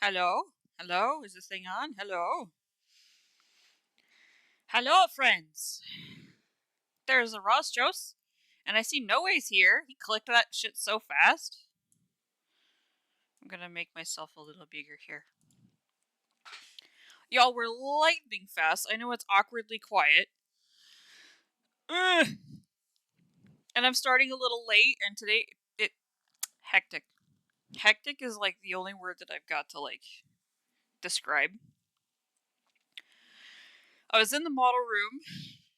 Hello? Hello? Is this thing on? Hello? Hello, friends. There's a Ross Jose, and I see No Way's here. He clicked that shit so fast. I'm gonna make myself a little bigger here. Y'all, we're lightning fast. I know it's awkwardly quiet. Ugh. And I'm starting a little late, and today it hectic. Hectic is like the only word that I've got to like describe. I was in the model room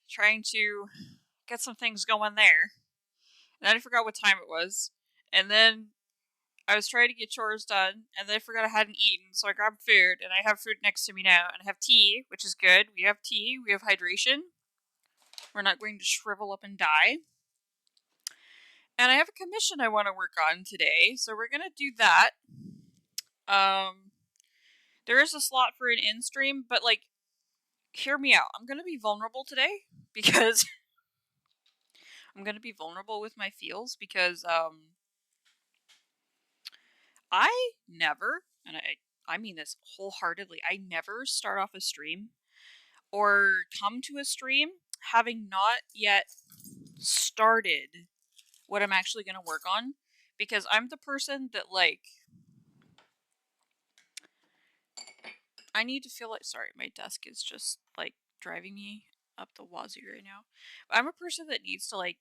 trying to get some things going there, and then I forgot what time it was. And then I was trying to get chores done, and then I forgot I hadn't eaten, so I grabbed food, and I have food next to me now, and I have tea, which is good. We have tea, we have hydration. We're not going to shrivel up and die. And I have a commission I want to work on today, so we're gonna do that. Um, there is a slot for an in stream, but like, hear me out. I'm gonna be vulnerable today because I'm gonna be vulnerable with my feels because I never, and I mean this wholeheartedly, I never start off a stream or come to a stream having not yet started what I'm actually going to work on, because I'm the person that like I need to feel like, sorry, my desk is just like driving me up the wazoo right now. I'm a person that needs to like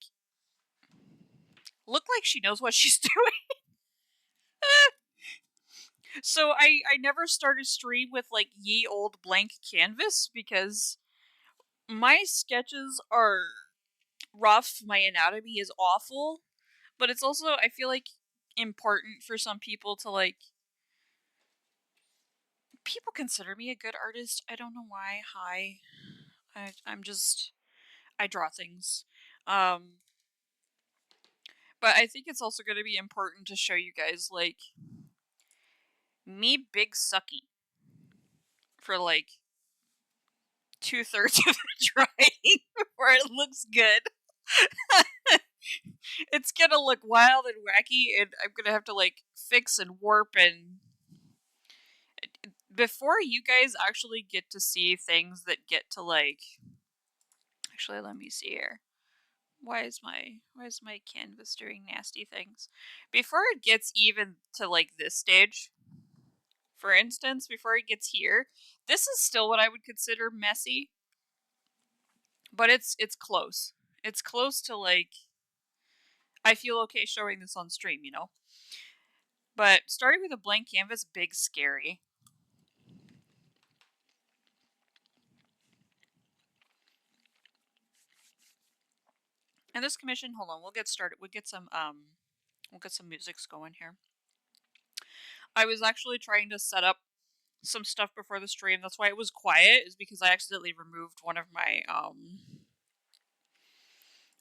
look like she knows what she's doing. So I never start a stream with like ye old blank canvas because my sketches are rough, my anatomy is awful, but it's also, I feel like, important for some people to like. People consider me a good artist. I don't know why. Hi, I'm just, I draw things. Um, but I think it's also going to be important to show you guys like me big sucky for like 2/3 of the drawing before it looks good. It's gonna look wild and wacky, and I'm gonna have to like fix and warp and before you guys actually get to see things that get to like. Actually, let me see here. Why is my canvas doing nasty things? Before it gets even to like this stage, for instance, before it gets here, this is still what I would consider messy, but it's close. It's close to like I feel okay showing this on stream, you know. But starting with a blank canvas, big scary. And this commission, hold on, we'll get started. We'll get some musics going here. I was actually trying to set up some stuff before the stream. That's why it was quiet, is because I accidentally removed one of my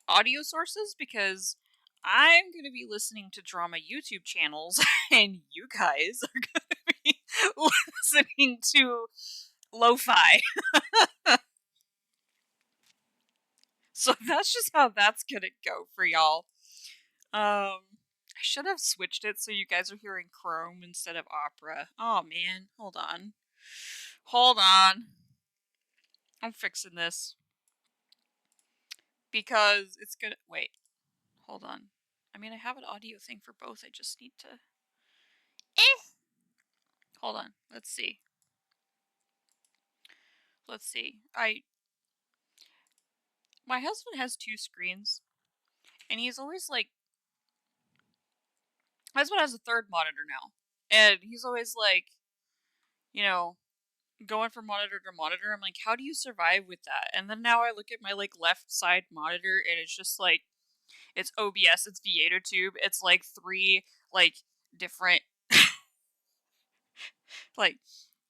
audio sources because I'm going to be listening to drama YouTube channels and you guys are going to be listening to lo-fi. So that's just how that's going to go for y'all. I should have switched it so you guys are hearing Chrome instead of Opera. Oh man, hold on. Hold on. I'm fixing this. Because it's gonna. Wait. Hold on. I mean, I have an audio thing for both. I just need to. Hold on. Let's see. Let's see. My husband has two screens, and he's always like. My husband has a third monitor now, and he's always like, you know, going from monitor to monitor. I'm like, how do you survive with that? And then now I look at my like left side monitor, and it's just like, it's OBS, it's VOD, it's like three like different like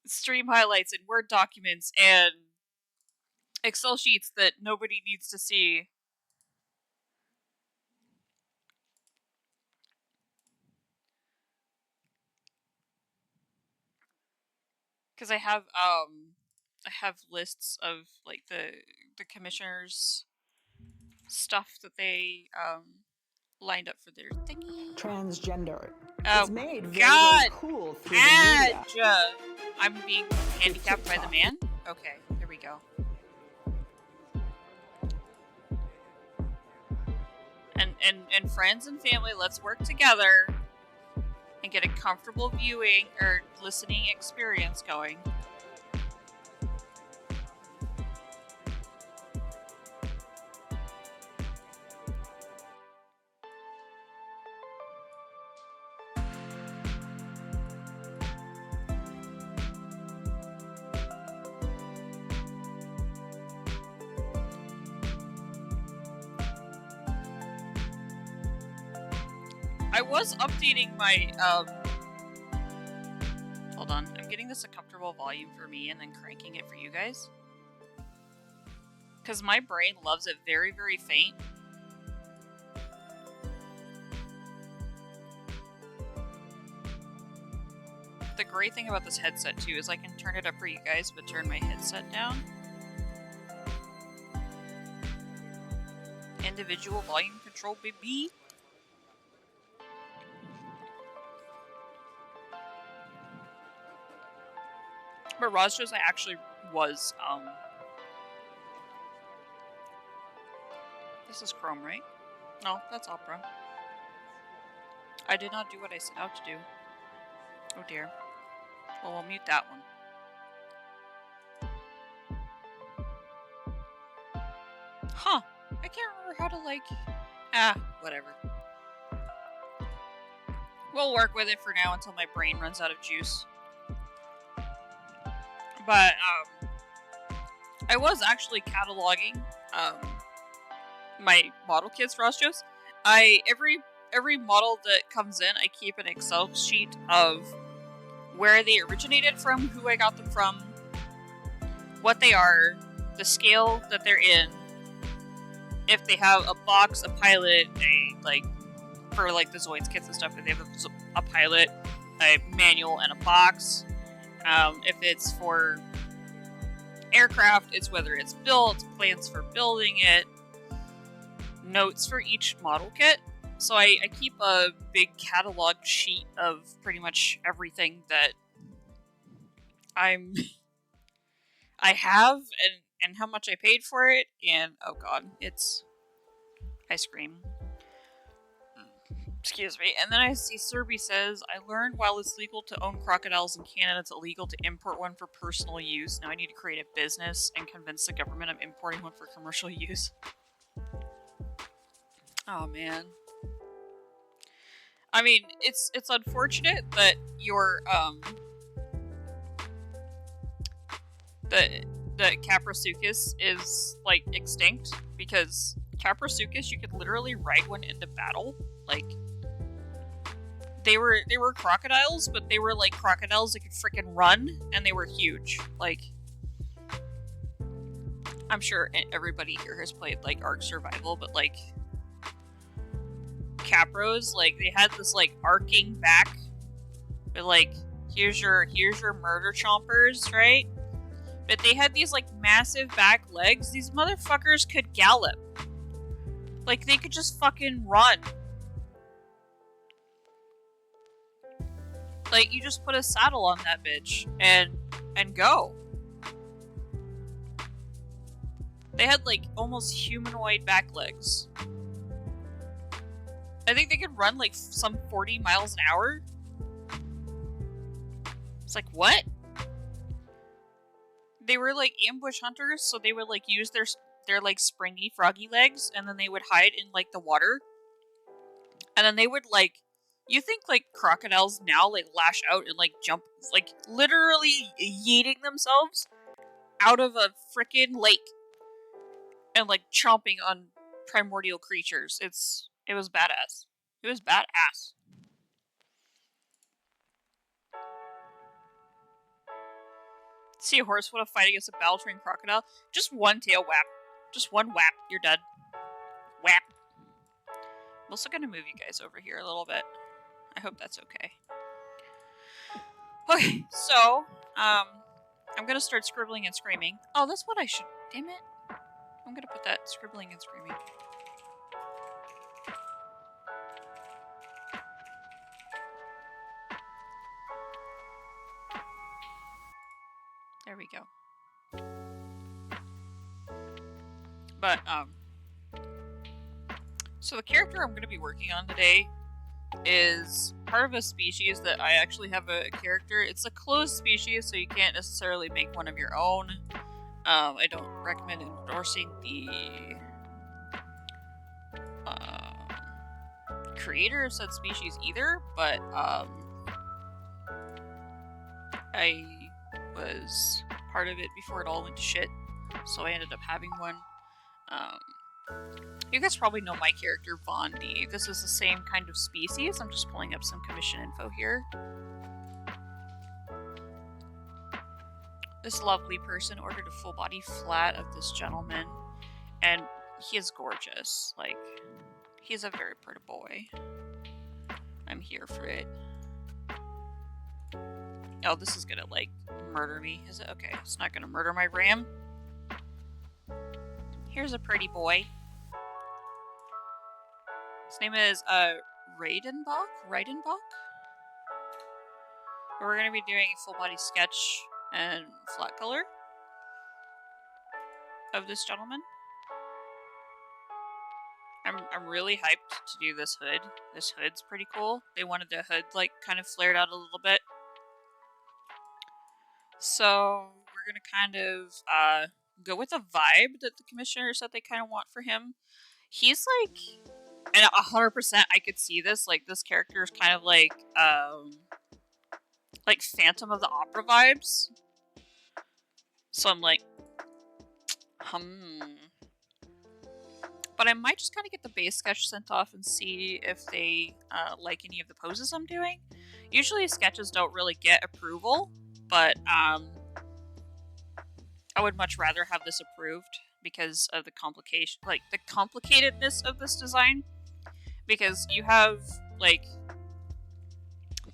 stream highlights and Word documents and Excel sheets that nobody needs to see. Because I have lists of like the commissioners stuff that they lined up for their thingy. Transgender. Oh, It's made very, God! very cool through the media. I'm being handicapped by the man? Okay, here we go. And friends and family, let's work together and get a comfortable viewing or listening experience going. I was updating my, hold on, I'm getting this a comfortable volume for me and then cranking it for you guys. Because my brain loves it very, very faint. The great thing about this headset too is I can turn it up for you guys, but turn my headset down. Individual volume control, baby. But Rosjo's I actually was, this is Chrome, right? No, that's Opera. I did not do what I set out to do. Oh dear. Well, we'll mute that one. Huh. I can't remember how to, like... whatever. We'll work with it for now until my brain runs out of juice. But, I was actually cataloging, my model kits, Rosjos. Every model that comes in, I keep an Excel sheet of where they originated from, who I got them from, what they are, the scale that they're in, if they have a box, a pilot, for like the Zoids kits and stuff, if they have a pilot, a manual, and a box. If it's for aircraft, it's whether it's built, plans for building it, notes for each model kit. So I keep a big catalog sheet of pretty much everything that I have and how much I paid for it, and oh god, I scream. Excuse me. And then I see Serby says, I learned while it's legal to own crocodiles in Canada, it's illegal to import one for personal use. Now I need to create a business and convince the government I'm importing one for commercial use. Oh man. I mean, it's unfortunate that your that Caprasuchus is like extinct, because Caprasuchus, you could literally ride one into battle. Like, they were crocodiles, but they were like crocodiles that could freaking run, and they were huge. Like, I'm sure everybody here has played like Ark Survival, but like Capros, like they had this like arcing back, but like here's your murder chompers, right? But they had these like massive back legs. These motherfuckers could gallop. Like they could just fucking run. Like, you just put a saddle on that bitch and go. They had, like, almost humanoid back legs. I think they could run, like, some 40 miles an hour. It's like, what? They were, like, ambush hunters, so they would, like, use their like, springy, froggy legs, and then they would hide in, like, the water. And then they would, like... You think, like, crocodiles now, like, lash out and, like, jump, like, literally yeeting themselves out of a frickin' lake and, like, chomping on primordial creatures. It was badass. It was badass. See a horse want to fight against a battle-trained crocodile? Just one tail whap. Just one whap. You're done. Whap. I'm also gonna move you guys over here a little bit. I hope that's okay. Okay, so, I'm gonna start scribbling and screaming. Oh, that's what I should... Damn it. I'm gonna put that scribbling and screaming. There we go. But, so the character I'm going to be working on today is part of a species that I actually have a character. It's a closed species, so you can't necessarily make one of your own. I don't recommend endorsing the creator of said species either, but I was part of it before it all went to shit, so I ended up having one. You guys probably know my character, VOD. This is the same kind of species. I'm just pulling up some commission info here. This lovely person ordered a full body flat of this gentleman, and he is gorgeous. Like, he's a very pretty boy. I'm here for it. Oh, this is gonna, like, murder me. Is it? Okay, it's not gonna murder my RAM. Here's a pretty boy. His name is, Reidenbach? We're gonna be doing a full body sketch and flat color of this gentleman. I'm really hyped to do this hood. This hood's pretty cool. They wanted the hood, like, kind of flared out a little bit. So we're gonna kind of go with a vibe that the commissioner said they kind of want for him. He's like, and 100% I could see this. Like, this character is kind of like Phantom of the Opera vibes. So I'm like, But I might just kind of get the base sketch sent off and see if they like any of the poses I'm doing. Usually sketches don't really get approval, but I would much rather have this approved because of the complication, like the complicatedness of this design. Because you have like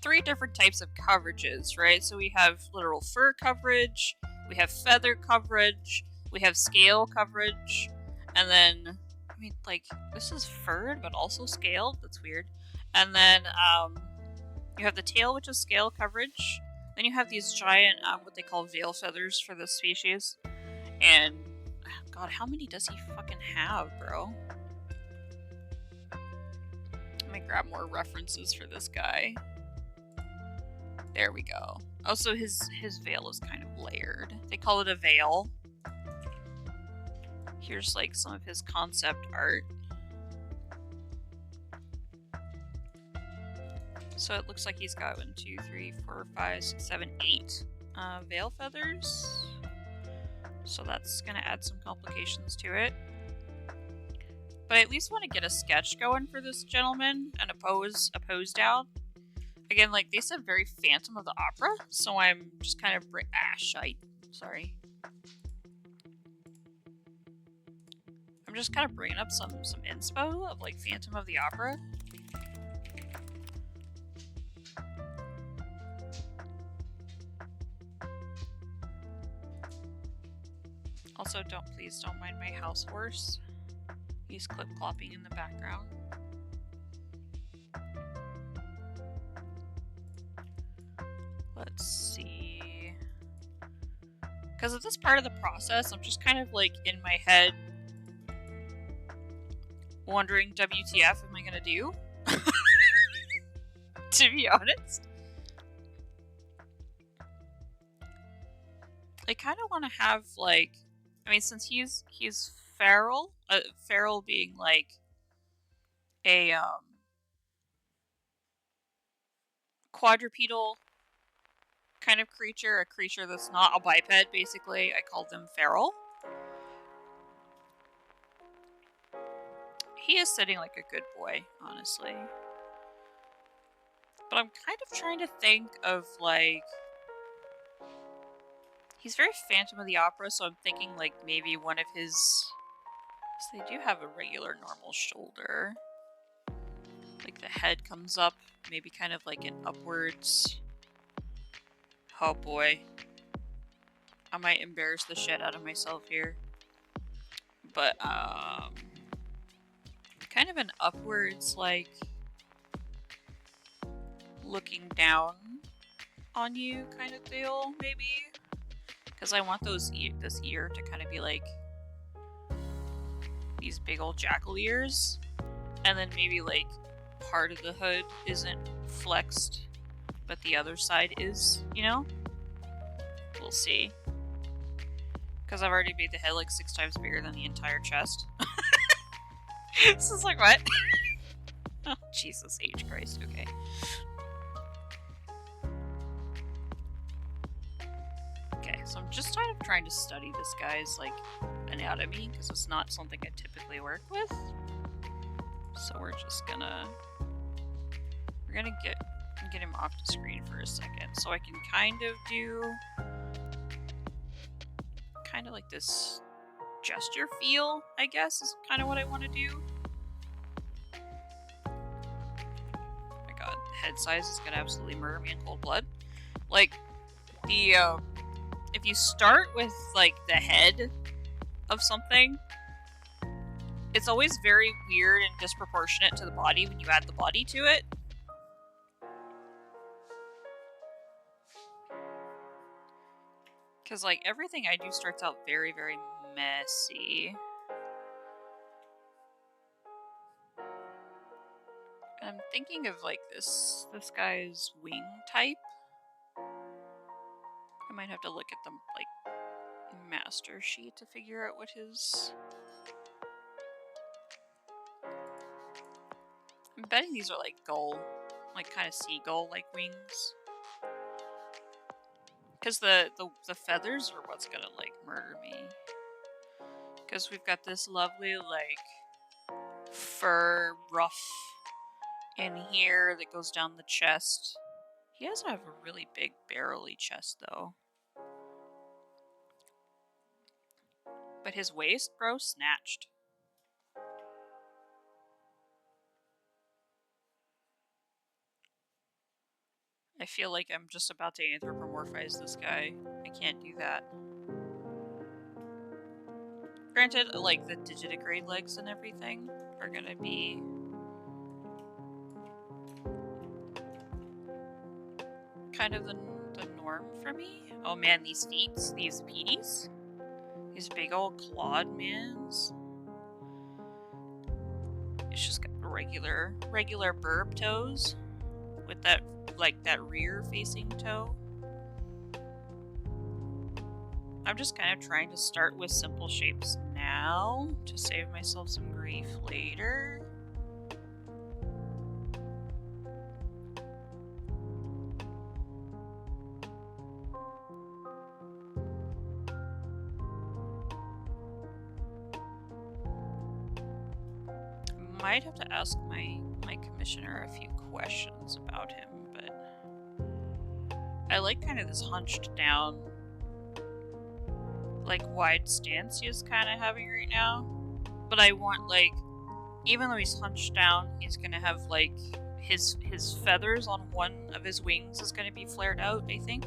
3 different types of coverages, right? So we have literal fur coverage, we have feather coverage, we have scale coverage, and then, I mean, like, this is furred but also scaled. That's weird. And then you have the tail, which is scale coverage. Then you have these giant, what they call veil feathers for this species. And, God, how many does he fucking have, bro? Let me grab more references for this guy. There we go. Also, his veil is kind of layered. They call it a veil. Here's, like, some of his concept art. So it looks like he's got 1, 2, 3, 4, 5, 6, 7, 8 veil feathers. So that's gonna add some complications to it. But I at least want to get a sketch going for this gentleman and a pose down. Again, like, they said very Phantom of the Opera, so I'm just kind of shite. Sorry. I'm just kind of bringing up some inspo of, like, Phantom of the Opera. Also, please don't mind my house horse. He's clip-clopping in the background. Let's see. Because of this part of the process, I'm just kind of, like, in my head wondering, WTF am I gonna do? To be honest. I kind of want to have, like, I mean, since he's feral, feral being, like, a, quadrupedal kind of creature, a creature that's not a biped, basically. I call them feral. He is sitting like a good boy, honestly. But I'm kind of trying to think of, like, he's very Phantom of the Opera, so I'm thinking, like, maybe one of his... So they do have a regular normal shoulder. Like, the head comes up, maybe kind of like an upwards... Oh boy. I might embarrass the shit out of myself here. But, kind of an upwards, like, looking down on you kind of deal, maybe? Because I want this ear to kind of be like these big old jackal ears, and then maybe like part of the hood isn't flexed, but the other side is, you know? We'll see. Because I've already made the head like 6 times bigger than the entire chest. This is like, what? Oh, Jesus H. Christ, okay. Okay, so I'm just kind of trying to study this guy's, like, anatomy, because it's not something I typically work with. So we're just gonna... We're gonna get him off the screen for a second, so I can kind of do... kind of like this gesture feel, I guess, is kind of what I want to do. Oh my god, the head size is gonna absolutely murder me in cold blood. Like, the, if you start with, like, the head of something, it's always very weird and disproportionate to the body when you add the body to it. Because, like, everything I do starts out very, very messy. And I'm thinking of, like, this guy's wing type. I might have to look at the, like, master sheet to figure out what his... I'm betting these are, like, gull, like, kind of seagull-like wings. Because the feathers are what's gonna, like, murder me. Because we've got this lovely, like, fur ruff in here that goes down the chest. He doesn't have a really big barrel-y chest, though. But his waist, bro, snatched. I feel like I'm just about to anthropomorphize this guy. I can't do that. Granted, like, the digitigrade legs and everything are gonna be... kind of the norm for me. Oh man, these feet, these peaties. These big old clawed mans. It's just got regular burb toes. With that, like, that rear facing toe. I'm just kind of trying to start with simple shapes now to save myself some grief later. Might have to ask my commissioner a few questions about him, but I like kind of this hunched down, like, wide stance he is kind of having right now. But I want, like, even though he's hunched down, he's gonna have, like, his feathers on one of his wings is gonna be flared out, I think.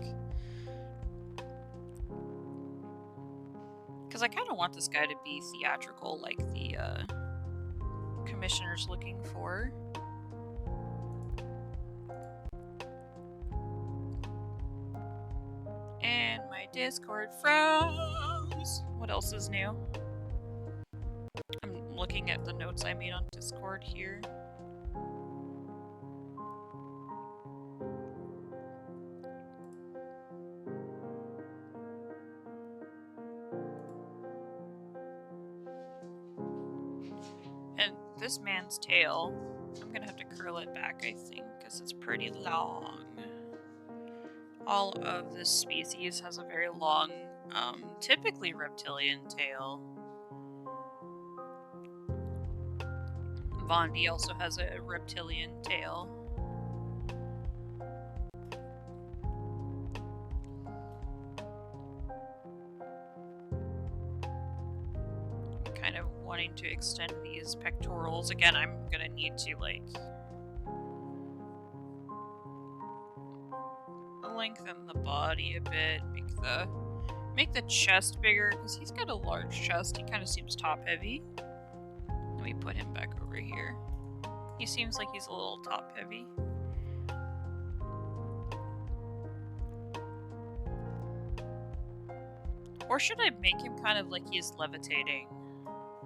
Because I kind of want this guy to be theatrical, like the commissioner's looking for. And my Discord froze. What else is new? I'm looking at the notes I made on Discord here. And this man's tail, I'm gonna have to curl it back, I think, because it's pretty long. All of this species has a very long, typically reptilian tail. Vondi also has a reptilian tail. Kind of wanting to extend these pectorals. Again, I'm gonna need to, like, lengthen the body a bit, make the chest bigger, because he's got a large chest. He kind of seems top heavy. Let me put him back over here. He seems like he's a little top heavy. Or should I make him kind of like he's levitating?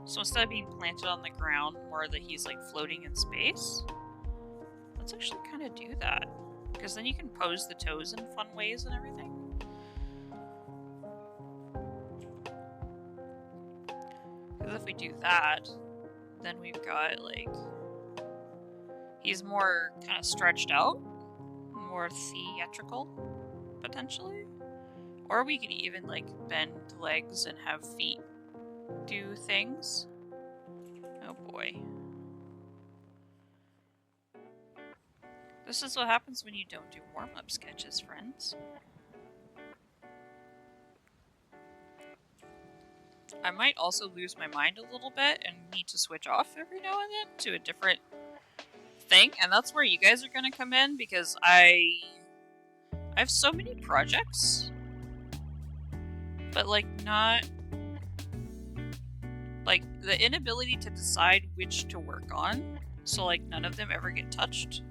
So instead of being planted on the ground, more that he's like floating in space? Let's actually kind of do that. Because then you can pose the toes in fun ways and everything. Because if we do that, then we've got like... he's more kind of stretched out. More theatrical, potentially. Or we could even like bend legs and have feet do things. Oh boy. This is what happens when you don't do warm-up sketches, friends. I might also lose my mind a little bit and need to switch off every now and then to a different thing, and that's where you guys are gonna come in, because I have so many projects, but like not... like the inability to decide which to work on, so like none of them ever get touched.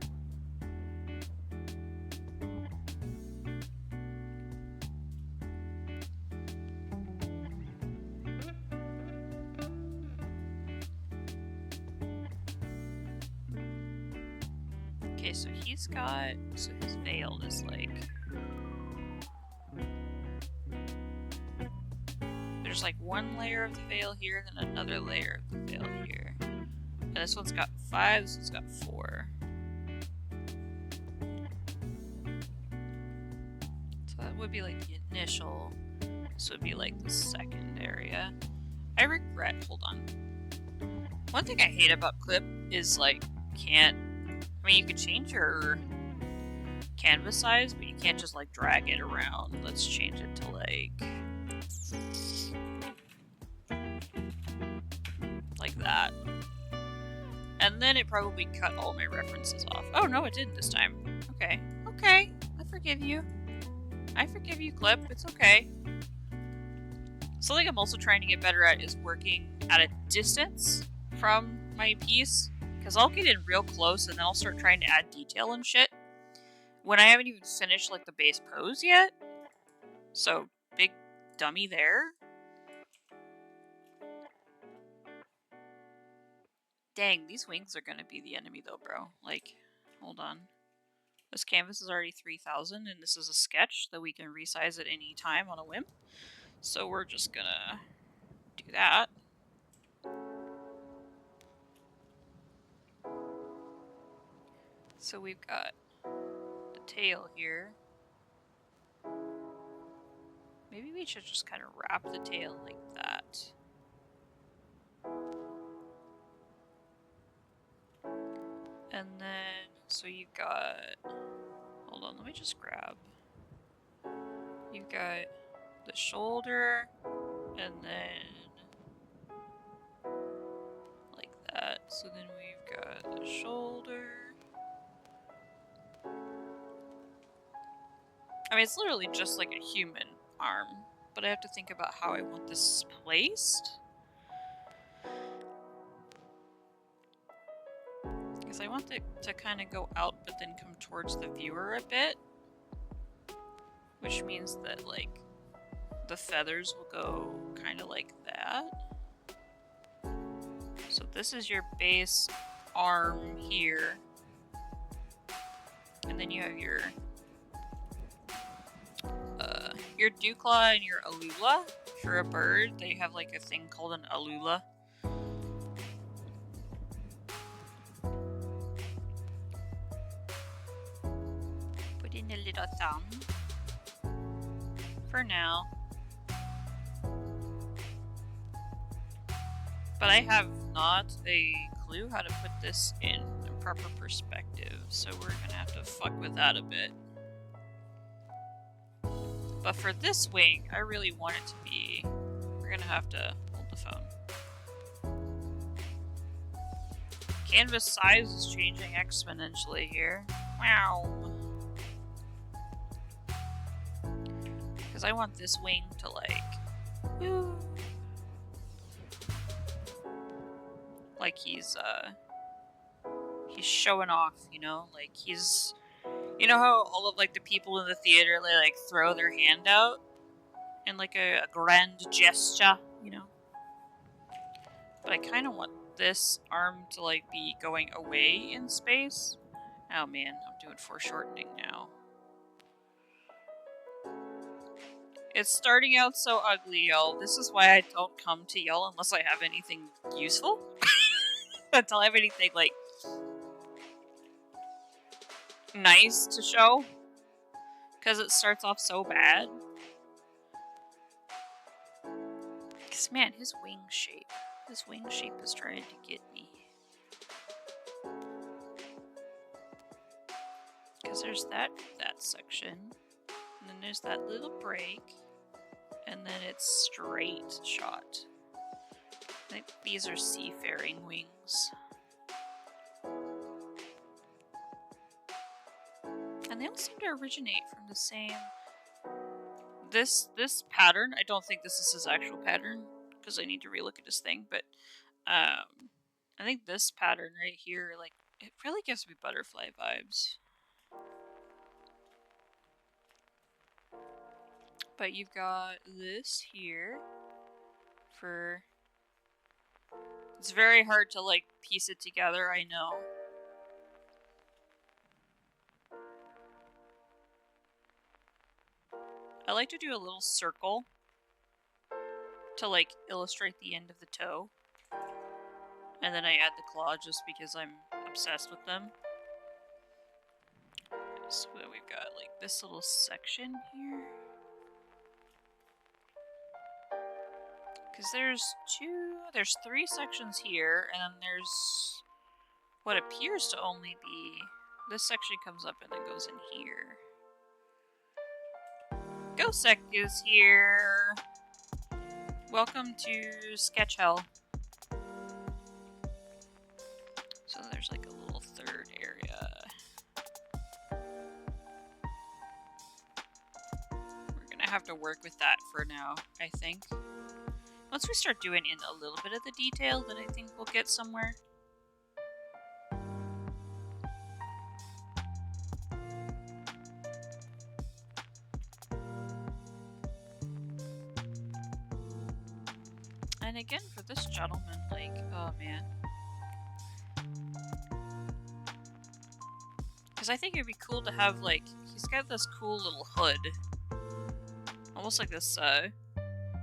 Okay, so he's got... so his veil is like... there's like one layer of the veil here, then another layer of the veil here. And this one's got 5, this one's got 4. So that would be like the initial. This would be like the second area. I regret... hold on. One thing I hate about Clip is like, can't... I mean, you could change your canvas size, but you can't just like drag it around. Let's change it to like that. And then it probably cut all my references off. Oh no, it didn't this time. Okay. Okay. I forgive you. I forgive you, Clip. It's okay. Something I'm also trying to get better at is working at a distance from my piece. Because I'll get in real close and then I'll start trying to add detail and shit when I haven't even finished like the base pose yet. So, big dummy there. Dang, these wings are gonna be the enemy though, bro. Like, hold on. This canvas is already 3,000 and this is a sketch that we can resize at any time on a whim. So we're just gonna do that. So we've got the tail here. Maybe we should just kind of wrap the tail like that. And then, so you've got, hold on, let me just grab. You've got the shoulder, and then like that. So then we've got the shoulder. I mean, it's literally just like a human arm, but I have to think about how I want this placed. Because I want it to kind of go out, but then come towards the viewer a bit. Which means that, like, the feathers will go kind of like that. So this is your base arm here. And then you have your dewclaw and your alula. For a bird, they have like a thing called an alula. Put in a little thumb. For now. But I have not a clue how to put this in a proper perspective, so we're gonna have to fuck with that a bit. But for this wing, I really want it to be... we're gonna have to hold the phone. Canvas size is changing exponentially here. Wow. Because I want this wing to like... woo. Like he's showing off, you know? Like he's... you know how all of like the people in the theater, they like throw their hand out? in like a grand gesture, you know. But I kind of want this arm to like be going away in space. Oh man, I'm doing foreshortening now. It's starting out so ugly, y'all. This is why I don't come to y'all unless I have anything useful. Until I have anything like nice to show. Because it starts off so bad. Because man, his wing shape is trying to get me. Because there's that section, and then there's that little break, and then it's straight shot. I think these are seafaring wings. And they all seem to originate from the same... This pattern, I don't think this is his actual pattern, because I need to relook at his thing, but I think this pattern right here, like, it really gives me butterfly vibes. But you've got this here for... It's very hard to, like, piece it together, I know. I like to do a little circle to, like, illustrate the end of the toe. And then I add the claw just because I'm obsessed with them. So then we've got, like, this little section here. Because there's three sections here, and then there's what appears to only be... This section comes up and then goes in here. Gosek is here! Welcome to Sketch Hell. So there's like a little third area. We're gonna have to work with that for now, I think. Once we start doing in a little bit of the detail, then I think we'll get somewhere. And again, for this gentleman, like, oh man. Because I think it'd be cool to have, like, he's got this cool little hood. Almost like this,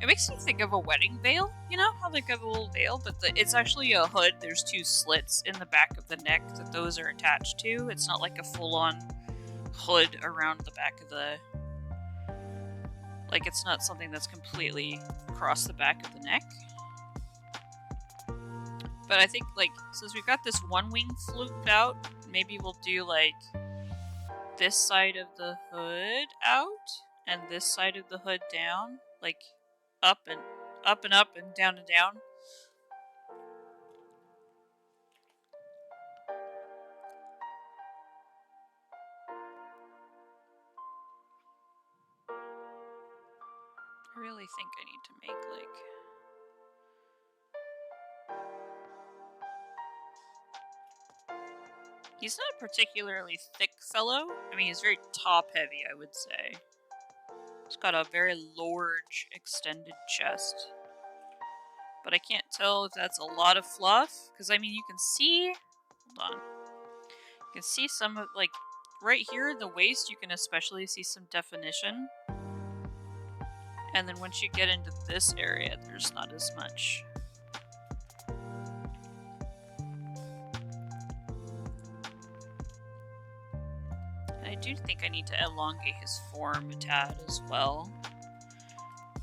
it makes me think of a wedding veil, you know? How they got a little veil, but it's actually a hood. There's two slits in the back of the neck that those are attached to. It's not like a full-on hood around the back of the... Like, it's not something that's completely across the back of the neck. But I think, like, since we've got this one wing flooped out, maybe we'll do, like, this side of the hood out, and this side of the hood down. Like, up and up and up and down and down. I really think I need to make, like... He's not a particularly thick fellow. I mean, he's very top-heavy, I would say. He's got a very large, extended chest. But I can't tell if that's a lot of fluff. Because, I mean, you can see... Hold on. You can see some of, like... Right here, the waist, you can especially see some definition. And then once you get into this area, there's not as much. I do think I need to elongate his form a tad as well.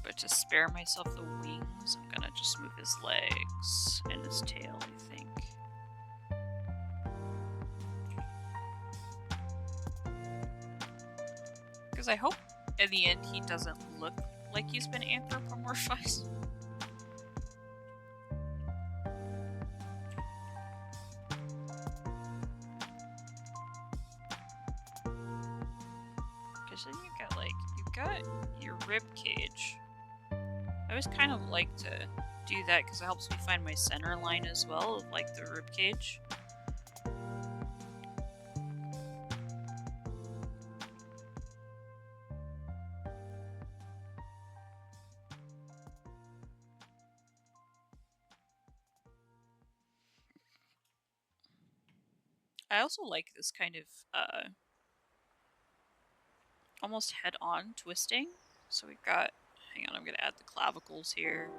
But to spare myself the wings, I'm gonna just move his legs and his tail, I think. Because I hope in the end he doesn't look like he's been anthropomorphized. Then you've got your rib cage. I always kind of like to do that because it helps me find my center line as well, of like the rib cage. I also like this kind of almost head-on twisting. So we've got, hang on, I'm gonna add the clavicles here.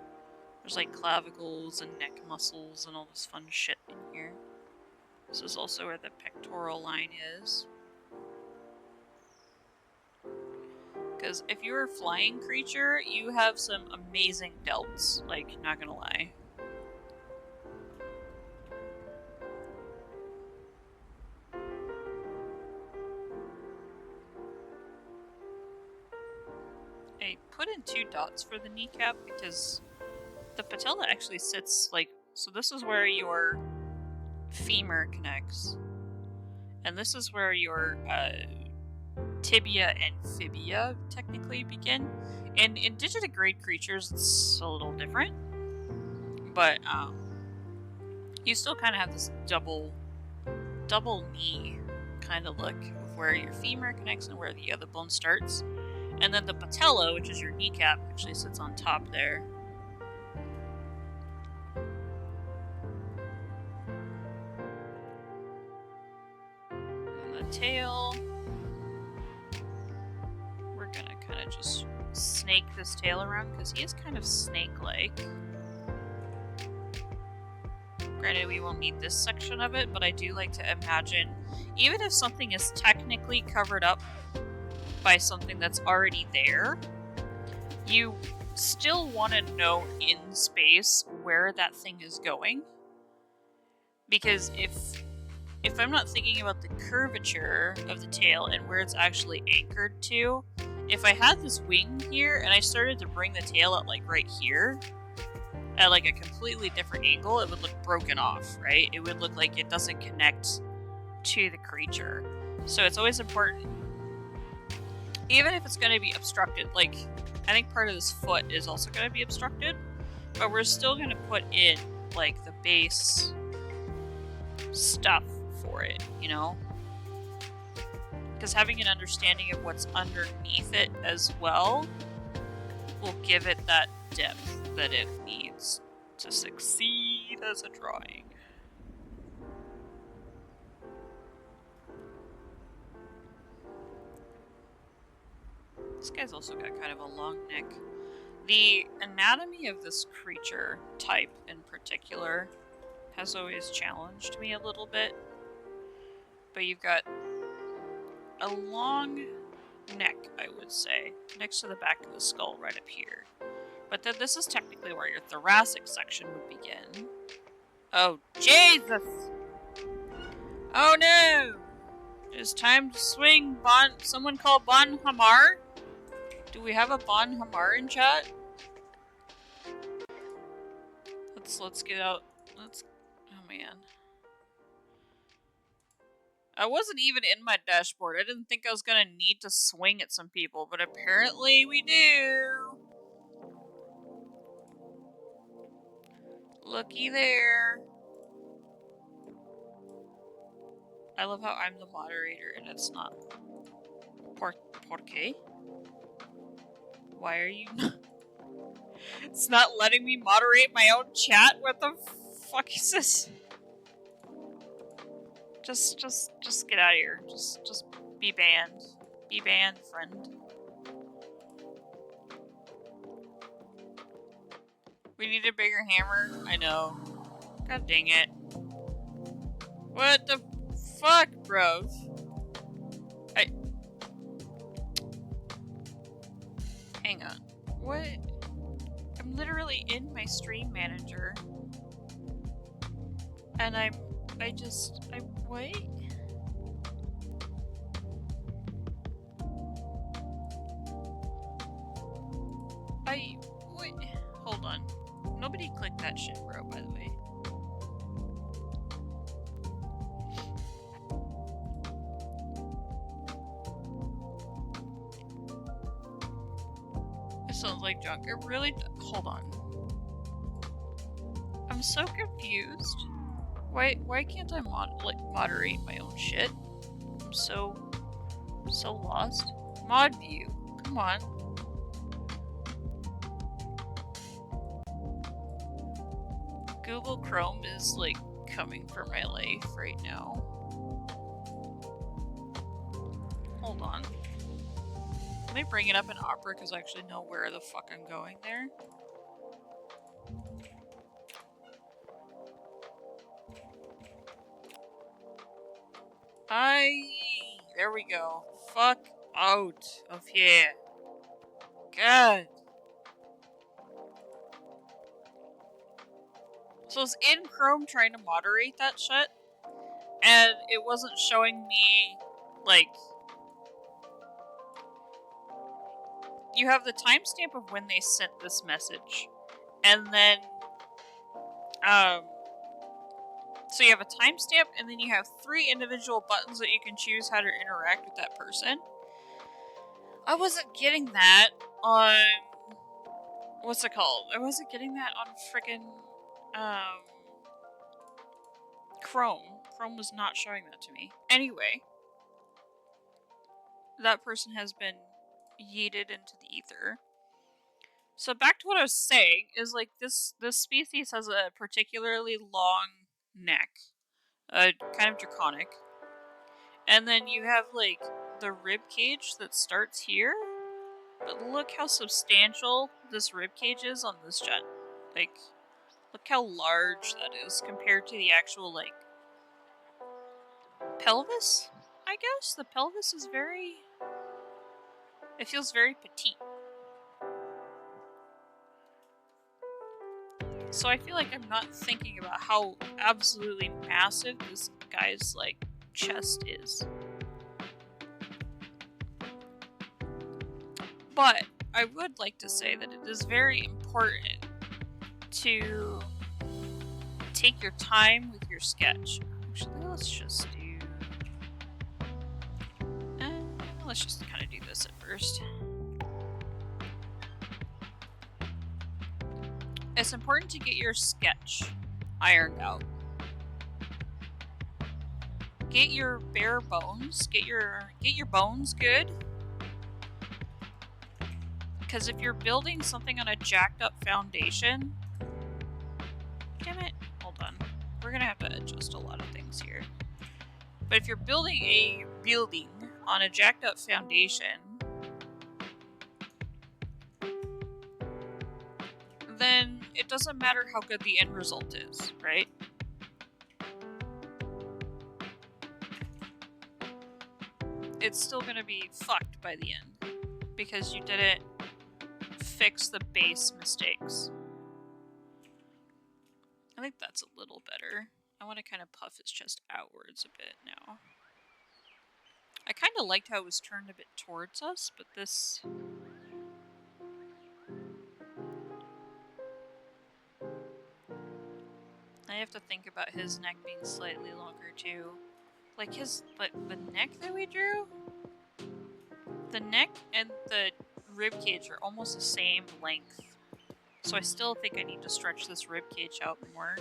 There's like clavicles and neck muscles and all this fun shit in here. This is also where the pectoral line is. Because if you're a flying creature, you have some amazing delts, like, not gonna lie. I put in 2 dots for the kneecap because the patella actually sits like, so this is where your femur connects, and this is where your tibia and fibia technically begin. And in digitigrade creatures, it's a little different, but you still kind of have this double knee kind of look of where your femur connects and where the other bone starts. And then the patella, which is your kneecap, actually sits on top there. And the tail, we're gonna kind of just snake this tail around because he is kind of snake-like. Granted, we won't need this section of it, but I do like to imagine, even if something is technically covered up by something that's already there, you still want to know in space where that thing is going. Because if I'm not thinking about the curvature of the tail and where it's actually anchored to, if I had this wing here and I started to bring the tail up like right here, at like a completely different angle, it would look broken off, right? It would look like it doesn't connect to the creature. So it's always important, even if it's going to be obstructed, like, I think part of this foot is also going to be obstructed, but we're still going to put in, like, the base stuff for it, you know? Because having an understanding of what's underneath it as well will give it that depth that it needs to succeed as a drawing. This guy's also got kind of a long neck. The anatomy of this creature type in particular has always challenged me a little bit. But you've got a long neck, I would say, next to the back of the skull right up here. But then this is technically where your thoracic section would begin. Oh, Jesus! Oh no! It's time to swing someone called Bon Hamar? Do we have a Bon Hamar in chat? Let's get out. Oh man. I wasn't even in my dashboard. I didn't think I was gonna need to swing at some people, but apparently we do. Looky there. I love how I'm the moderator and it's not. ¿Por qué? Why are you not? It's not letting me moderate my own chat? What the fuck is this? Just get out of here. Just be banned. Be banned, friend. We need a bigger hammer? I know. God dang it. What the fuck, bro? Hang on. What? I'm literally in my stream manager. And wait? Wait. Hold on. Nobody clicked that shit, bro, by the way. It sounds like junk. It really... Hold on. I'm so confused. Why can't I moderate my own shit? I'm so lost. Mod view. Come on. Google Chrome is like coming for my life right now. Hold on. Let me bring it up in Opera because I actually know where the fuck I'm going there. There we go. Fuck out of here. God. So I was in Chrome trying to moderate that shit, and it wasn't showing me, like, you have the timestamp of when they sent this message, and then, so you have a timestamp, and then you have 3 individual buttons that you can choose how to interact with that person. I wasn't getting that on, what's it called? I wasn't getting that on frickin', Chrome. Chrome was not showing that to me. Anyway, that person has been yeeted into the ether. So back to what I was saying, is like this species has a particularly long neck. Kind of draconic. And then you have like the rib cage that starts here. But look how substantial this rib cage is on this jet. Like, look how large that is compared to the actual, like, pelvis, I guess? The pelvis is very... It feels very petite. So I feel like I'm not thinking about how absolutely massive this guy's, like, chest is. But I would like to say that it is very important to take your time with your sketch. Actually, let's just do... let's just kind of do this at first. It's important to get your sketch ironed out. Get your bare bones. Get your bones good. Because if you're building something on a jacked up foundation... Damn it. Hold on. We're gonna have to adjust a lot of things here. But if you're building a building on a jacked up foundation, then it doesn't matter how good the end result is, right? It's still gonna be fucked by the end because you didn't fix the base mistakes. I think that's a little better. I want to kind of puff his chest outwards a bit now. I kind of liked how it was turned a bit towards us, but this... I have to think about his neck being slightly longer too. Like the neck that we drew? The neck and the ribcage are almost the same length. So I still think I need to stretch this ribcage out more.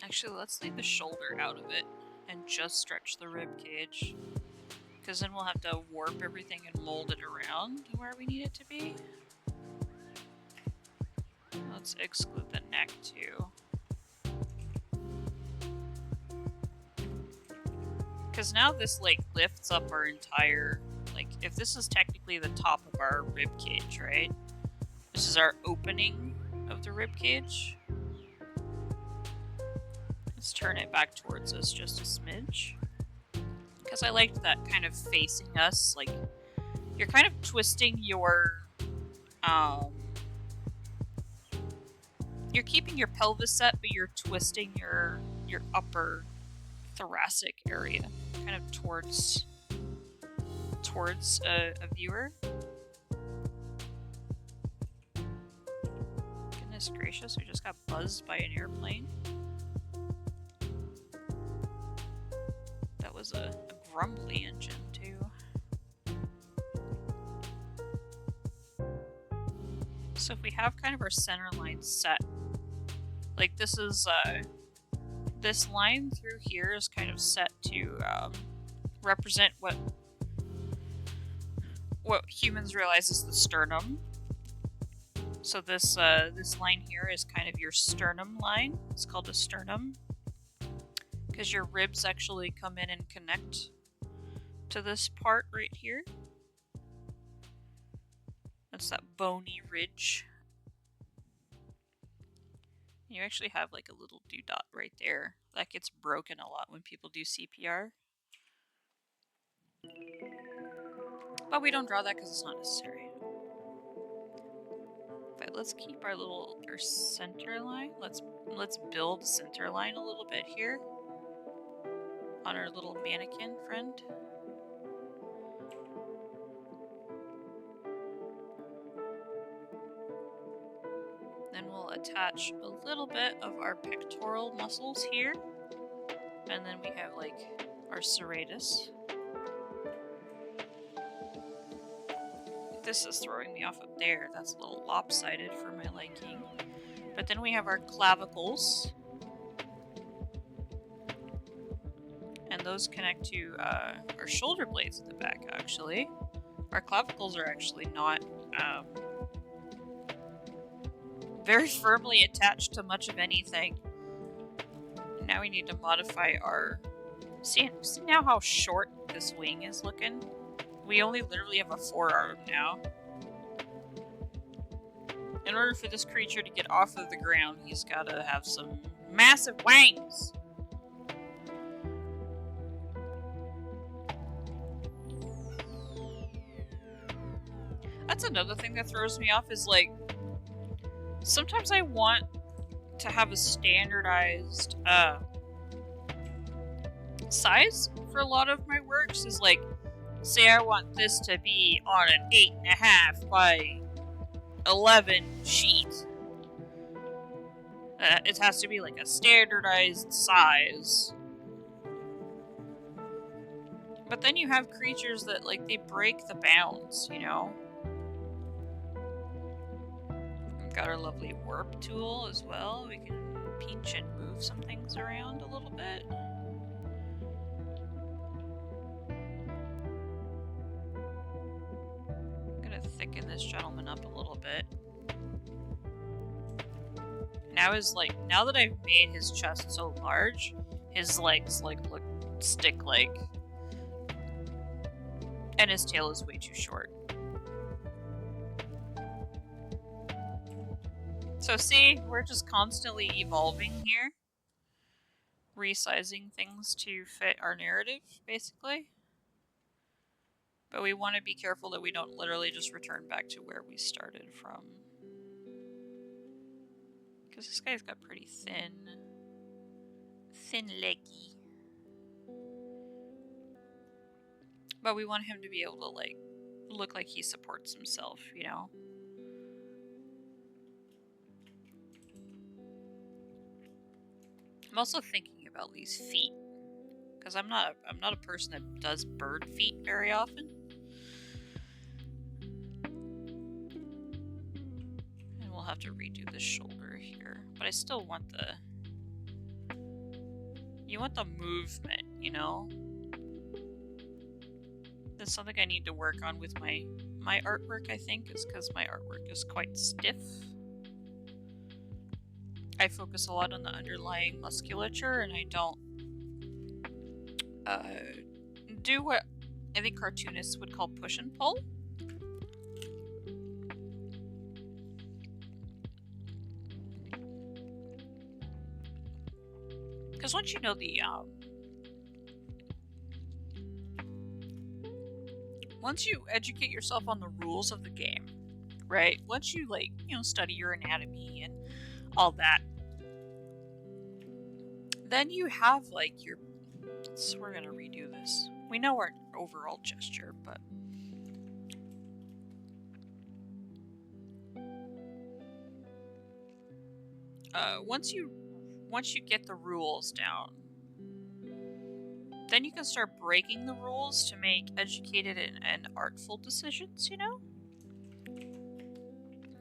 Actually, let's leave the shoulder out of it and just stretch the ribcage. Because then we'll have to warp everything and mold it around to where we need it to be. Let's exclude the neck too. Because now this like lifts up our entire, like if this is technically the top of our rib cage, right? This is our opening of the rib cage. Let's turn it back towards us just a smidge. Because I liked that kind of facing us, like you're kind of twisting your, you're keeping your pelvis set, but you're twisting your upper thoracic area, kind of towards a viewer. Goodness gracious, we just got buzzed by an airplane. That was a grumbly engine too. So if we have kind of our center line set, like this is this line through here is kind of set to represent what humans realize is the sternum. So this this line here is kind of your sternum line. It's called a sternum because your ribs actually come in and connect to this part right here. That's that bony ridge. You actually have like a little dot right there. That gets broken a lot when people do CPR. But we don't draw that because it's not necessary. But let's keep our center line. Let's build center line a little bit here on our little mannequin friend. Then we'll attach a little bit of our pectoral muscles here. And then we have like our serratus. This is throwing me off up there. That's a little lopsided for my liking. But then we have our clavicles. And those connect to our shoulder blades at the back, actually. Our clavicles are actually not very firmly attached to much of anything. Now we need to modify our... See now how short this wing is looking? We only literally have a forearm now. In order for this creature to get off of the ground, he's got to have some massive wings. That's another thing that throws me off is like, sometimes I want to have a standardized size for a lot of my works. Is like, say I want this to be on an 8.5 by 11 sheet. It has to be like a standardized size. But then you have creatures that like they break the bounds, you know? We've got our lovely warp tool as well. We can pinch and move some things around a little bit. I'm gonna thicken this gentleman up a little bit. Now that I've made his chest so large, his legs like look stick-like. And his tail is way too short. So see, we're just constantly evolving here. Resizing things to fit our narrative, basically. But we want to be careful that we don't literally just return back to where we started from. Because this guy's got pretty thin leggy. But we want him to be able to, like, look like he supports himself, you know? I'm also thinking about these feet. Because I'm not a person that does bird feet very often. And we'll have to redo the shoulder here. But I still want you want the movement, you know? That's something I need to work on with my artwork, I think, is because my artwork is quite stiff. I focus a lot on the underlying musculature, and I don't do what I think cartoonists would call push and pull. Because once you know once you educate yourself on the rules of the game, right? Once you, like, you know, study your anatomy and all that, then you have, like, your... So we're gonna redo this. We know our overall gesture, but... Once you get the rules down, then you can start breaking the rules to make educated and artful decisions, you know?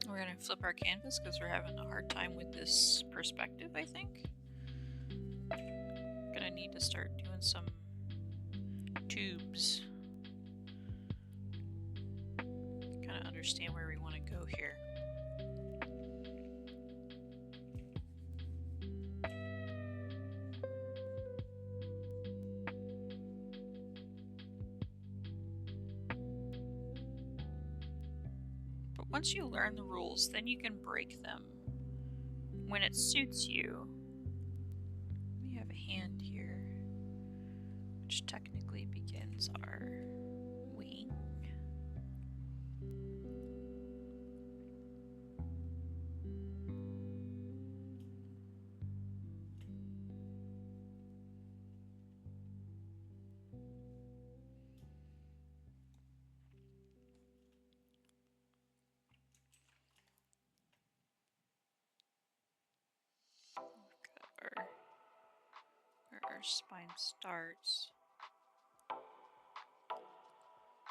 We're gonna flip our canvas because we're having a hard time with this perspective, I think. Gonna need to start doing some tubes. Kind of understand where we want to go here. Once you learn the rules, then you can break them when it suits you. We have a hand here, which technically begins our wing. Where our spine starts.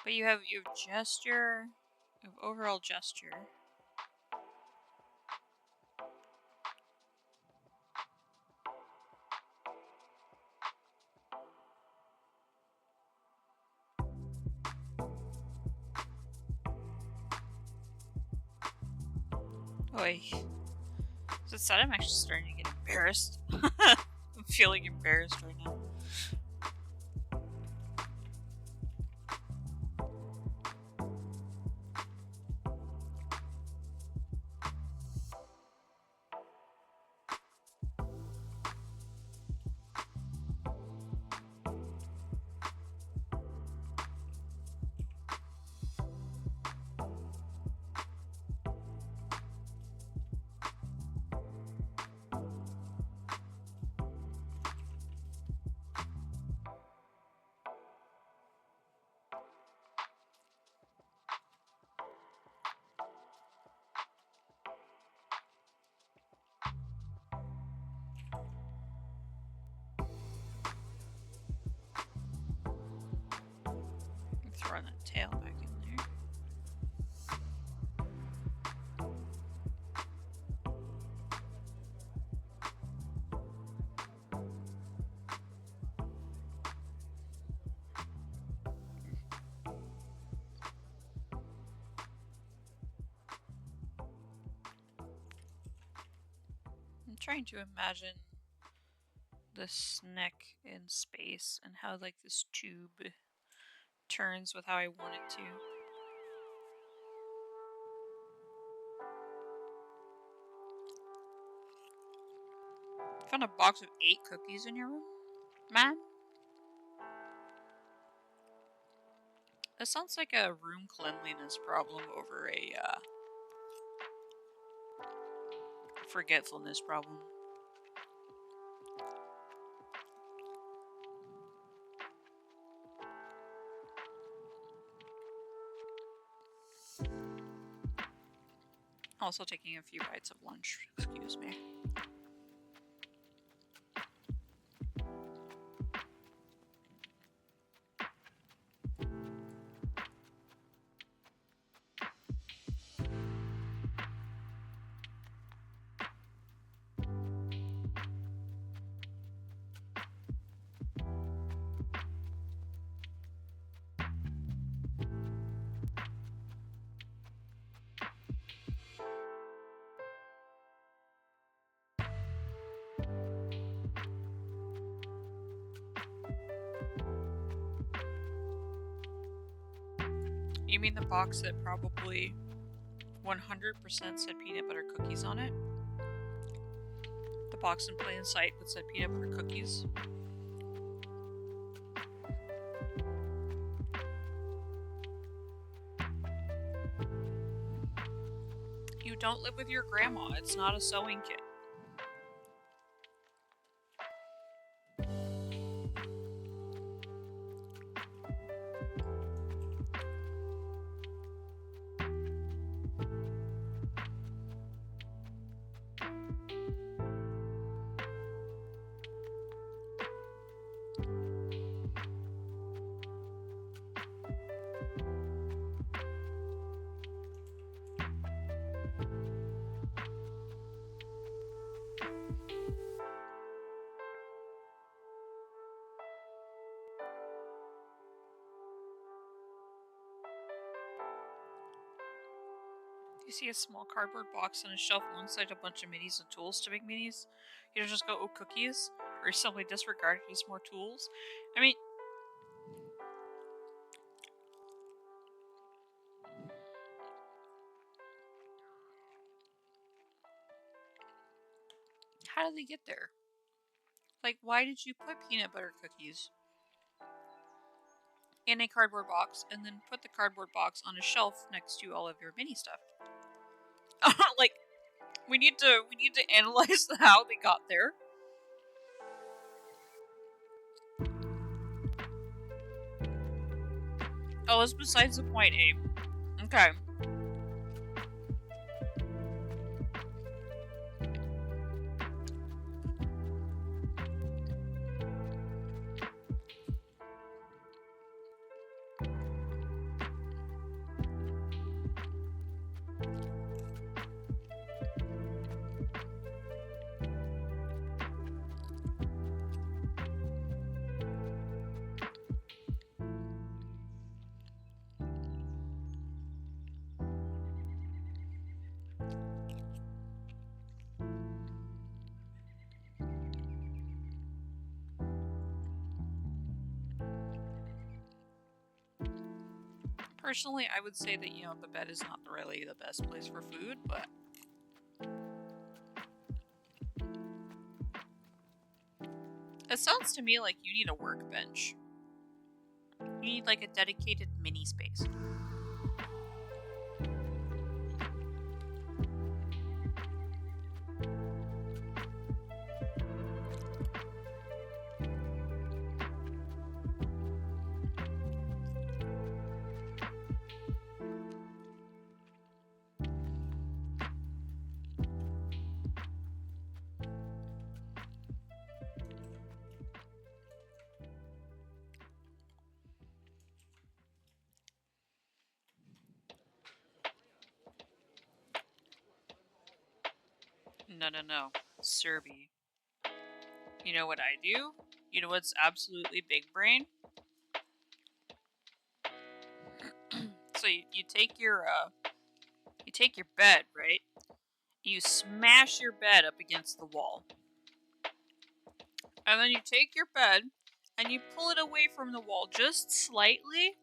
But you have gesture, you have overall gesture. Oi. So it's sad I'm actually starting to get embarrassed. I'm feeling embarrassed right now. Throwing that tail back in there. I'm trying to imagine this neck in space and how like this tube turns with how I want it to. Found a box of 8 cookies in your room, man? That sounds like a room cleanliness problem over a forgetfulness problem. Also taking a few bites of lunch, excuse me. You mean the box that probably 100% said peanut butter cookies on it? The box in plain sight that said peanut butter cookies? You don't live with your grandma. It's not a sewing kit. You see a small cardboard box on a shelf alongside a bunch of minis and tools to make minis. You don't just go, oh, cookies? Or you simply disregard these more tools? I mean, How did they get there? Like, why did you put peanut butter cookies in a cardboard box and then put the cardboard box on a shelf next to all of your mini stuff? Like, we need to analyze how they got there. Oh, that's besides the point, Abe. Okay. Personally, I would say that, you know, the bed is not really the best place for food, but it sounds to me like you need a workbench. You need like a dedicated mini space. No. Serby. You know what I do? You know what's absolutely big brain? So you take your bed, right? You smash your bed up against the wall. And then you take your bed and you pull it away from the wall just slightly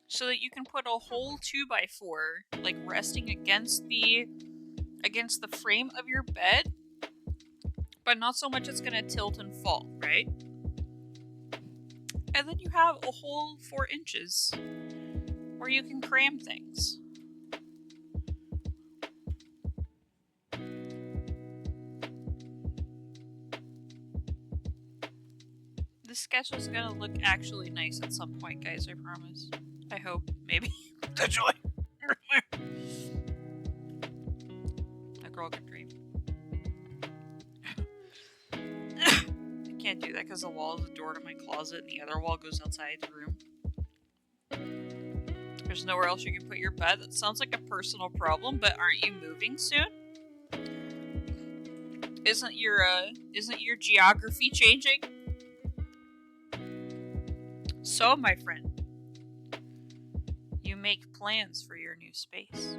so that you can put a whole 2x4 like resting against the frame of your bed, but not so much it's gonna tilt and fall, right? And then you have a whole 4 inches where you can cram things. This sketch is gonna look actually nice at some point, guys, I promise. I hope. Maybe. Potentially. A girl can dream. I can't do that because the wall is the door to my closet and the other wall goes outside the room. There's nowhere else you can put your bed. That sounds like a personal problem, but aren't you moving soon? Isn't your geography changing? So, my friend, you make plans for your new space.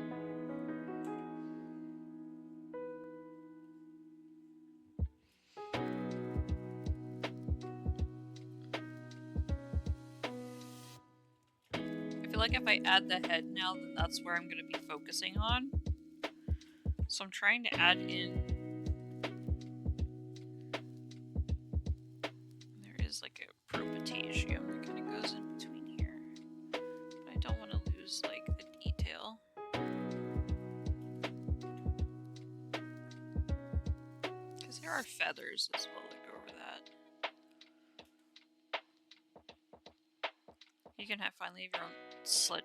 I feel like if I add the head now, then that's where I'm going to be focusing on. So I'm trying to add in... There is like a propitiation that kind of goes in between here. But I don't want to lose like the detail. Because there are feathers as well that go over that. You can finally have your own slit.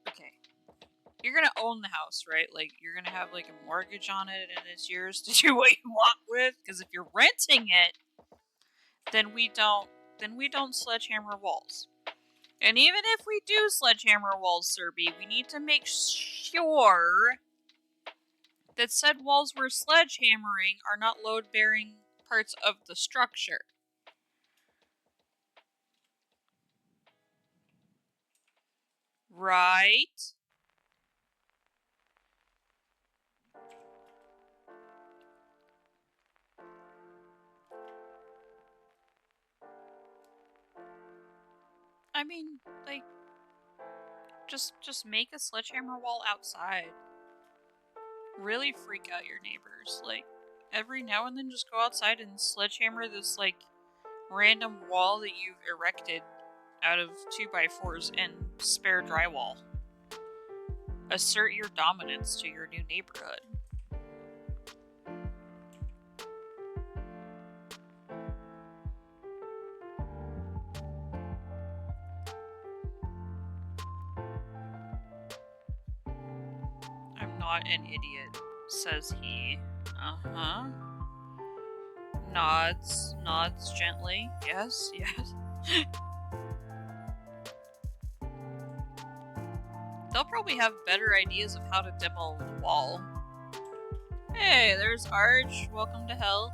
Okay. You're gonna own the house, right? Like, you're gonna have like a mortgage on it and it's yours to do what you want with. Because if you're renting it, then we don't sledgehammer walls. And even if we do sledgehammer walls, Serby, we need to make sure that said walls we're sledgehammering are not load-bearing parts of the structure. Right? I mean, like, just make a sledgehammer wall outside. really freak out your neighbors. Like, every now and then just go outside and sledgehammer this, like, random wall that you've erected out of 2x4s and spare drywall. Assert your dominance to your new neighborhood. I'm not an idiot, says he. Uh-huh. Nods gently. Yes. They'll probably have better ideas of how to demo the wall. Hey, there's Arch. Welcome to hell.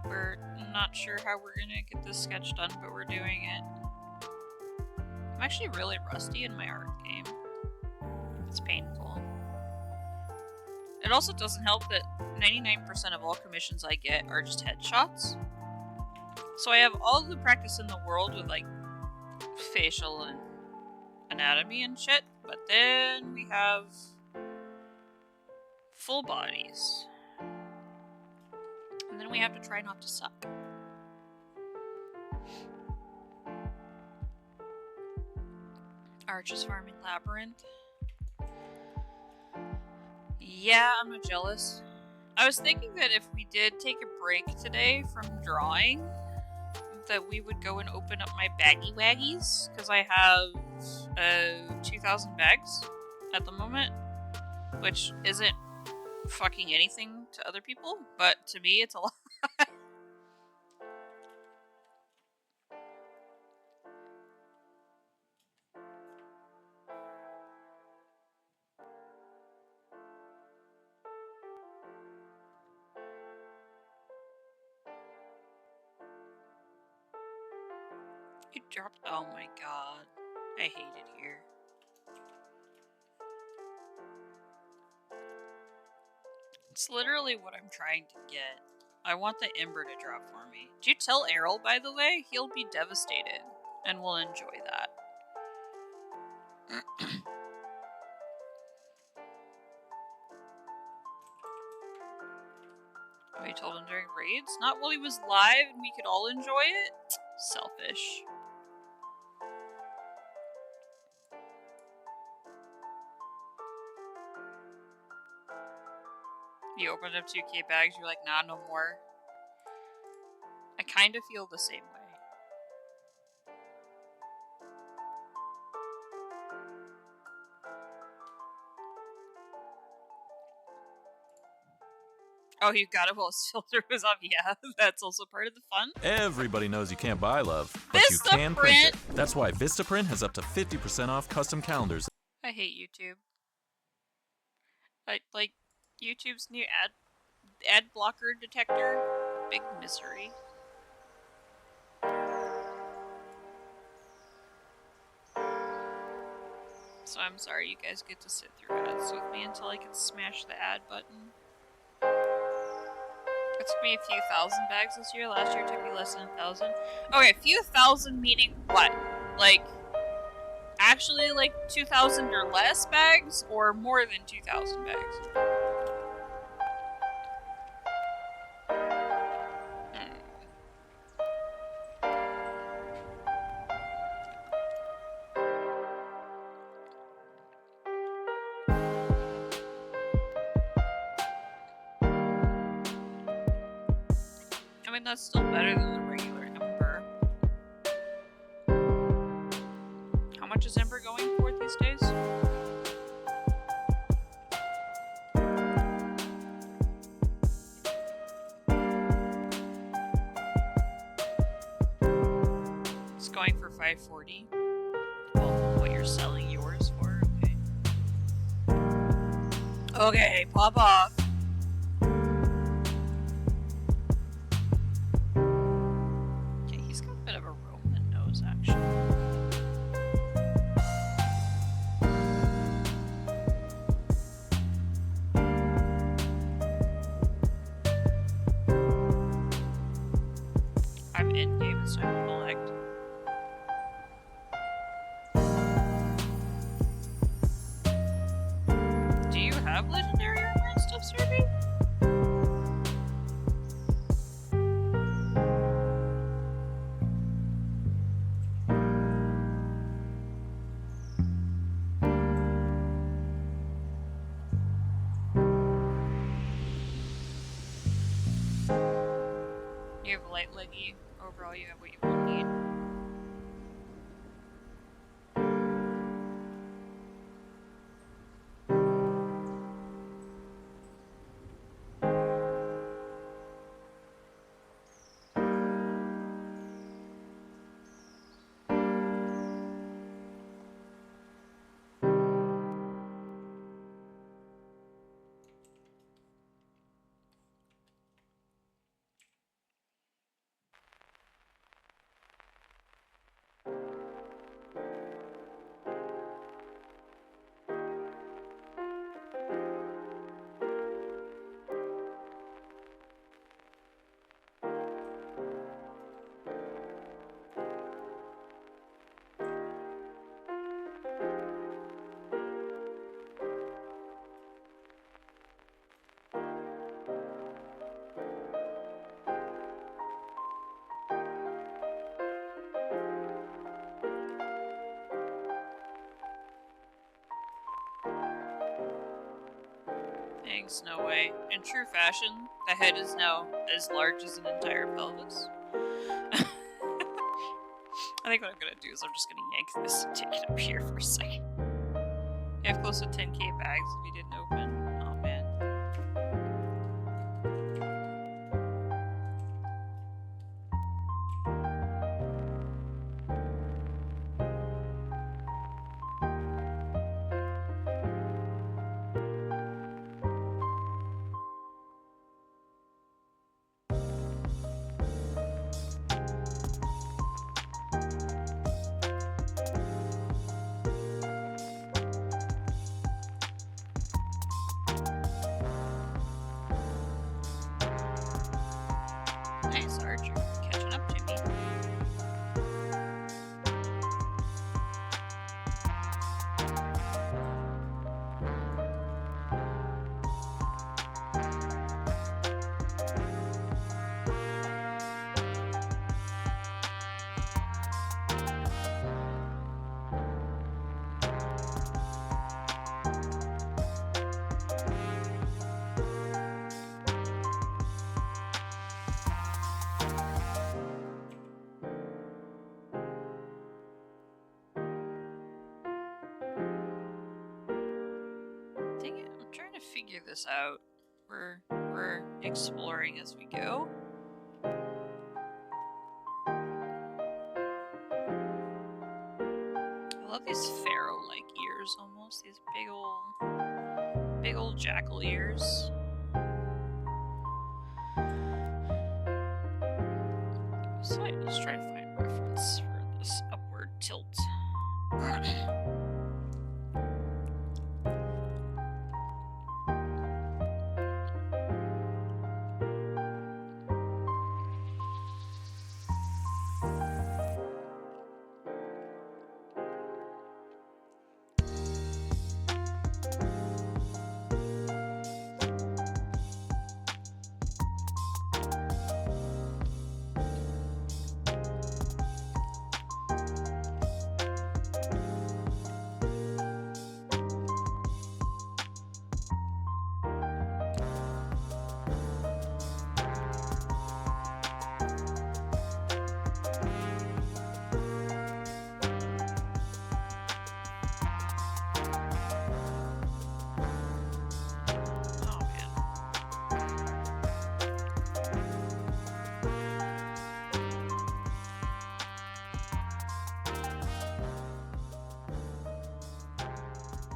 We're not sure how we're gonna get this sketch done, but we're doing it. I'm actually really rusty in my art game. It's painful. It also doesn't help that 99% of all commissions I get are just headshots. So I have all the practice in the world with, like, facial and anatomy and shit, but then we have full bodies. And then we have to try not to suck. Arch's Farming Labyrinth. Yeah, I'm not jealous. I was thinking that if we did take a break today from drawing, that we would go and open up my baggy waggies, because I have 2,000 bags at the moment, which isn't fucking anything to other people, but to me it's a lot. You dropped. Oh my god. I hate it here. It's literally what I'm trying to get. I want the Ember to drop for me. Did you tell Errol, by the way? He'll be devastated. And we'll enjoy that. Oh, you told him during raids? Not while he was live and we could all enjoy it? Selfish. You opened up 2K bags, you're like, nah, no more. I kind of feel the same way. Oh, you got it while his filter was off. Yeah, that's also part of the fun. Everybody knows you can't buy love, but you can print it. That's why Vistaprint has up to 50% off custom calendars. I hate YouTube. Like YouTube's new ad blocker detector. Big misery. So I'm sorry you guys get to sit through ads with me until I can smash the ad button. It took me a few thousand bags this year. Last year it took me less than 1,000. Okay, a few thousand meaning what? Like, actually like 2,000 or less bags, or more than 2,000 bags? I mean, that's still better than the regular Ember. How much is Ember going for these days? It's going for 540. Well, what you're selling yours for, okay. Okay, pop off. You have light leggy. Overall, you have what you won't need. Thanks, no way. In true fashion, the head is now as large as an entire pelvis. I think what I'm gonna do is I'm just gonna yank this and take it up here for a second. You have close to 10k bags if you didn't open. Oh man. Nice, Archer. Catching up to me. Dang it, I'm trying to figure this out. We're exploring as we go. I love these pharaoh-like ears almost. These big old jackal ears. So let's try to find reference for this upward tilt.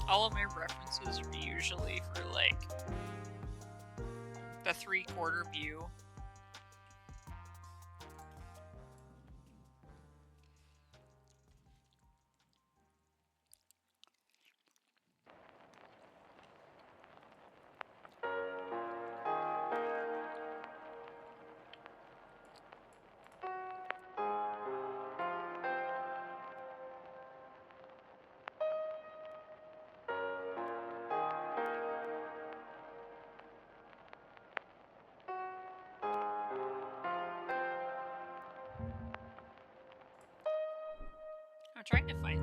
All of my references are usually for like the 3/4 view. I'm trying to find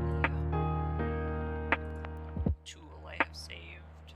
the tool I have saved.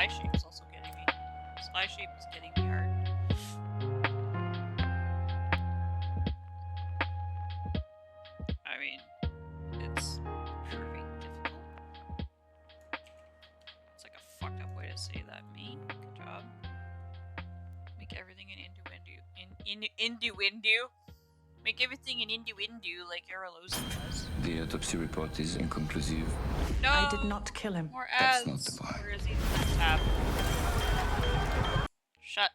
eye shape is also getting me. This eye shape is getting me hard. I mean, it's proving difficult. It's like a fucked up way to say that. Mean. Good job. Make everything an innuendo. Make everything an innuendo like Aralosa does. The autopsy report is inconclusive. No! I did not kill him. More That's ads! not the point. Where is he? Tab. Shut.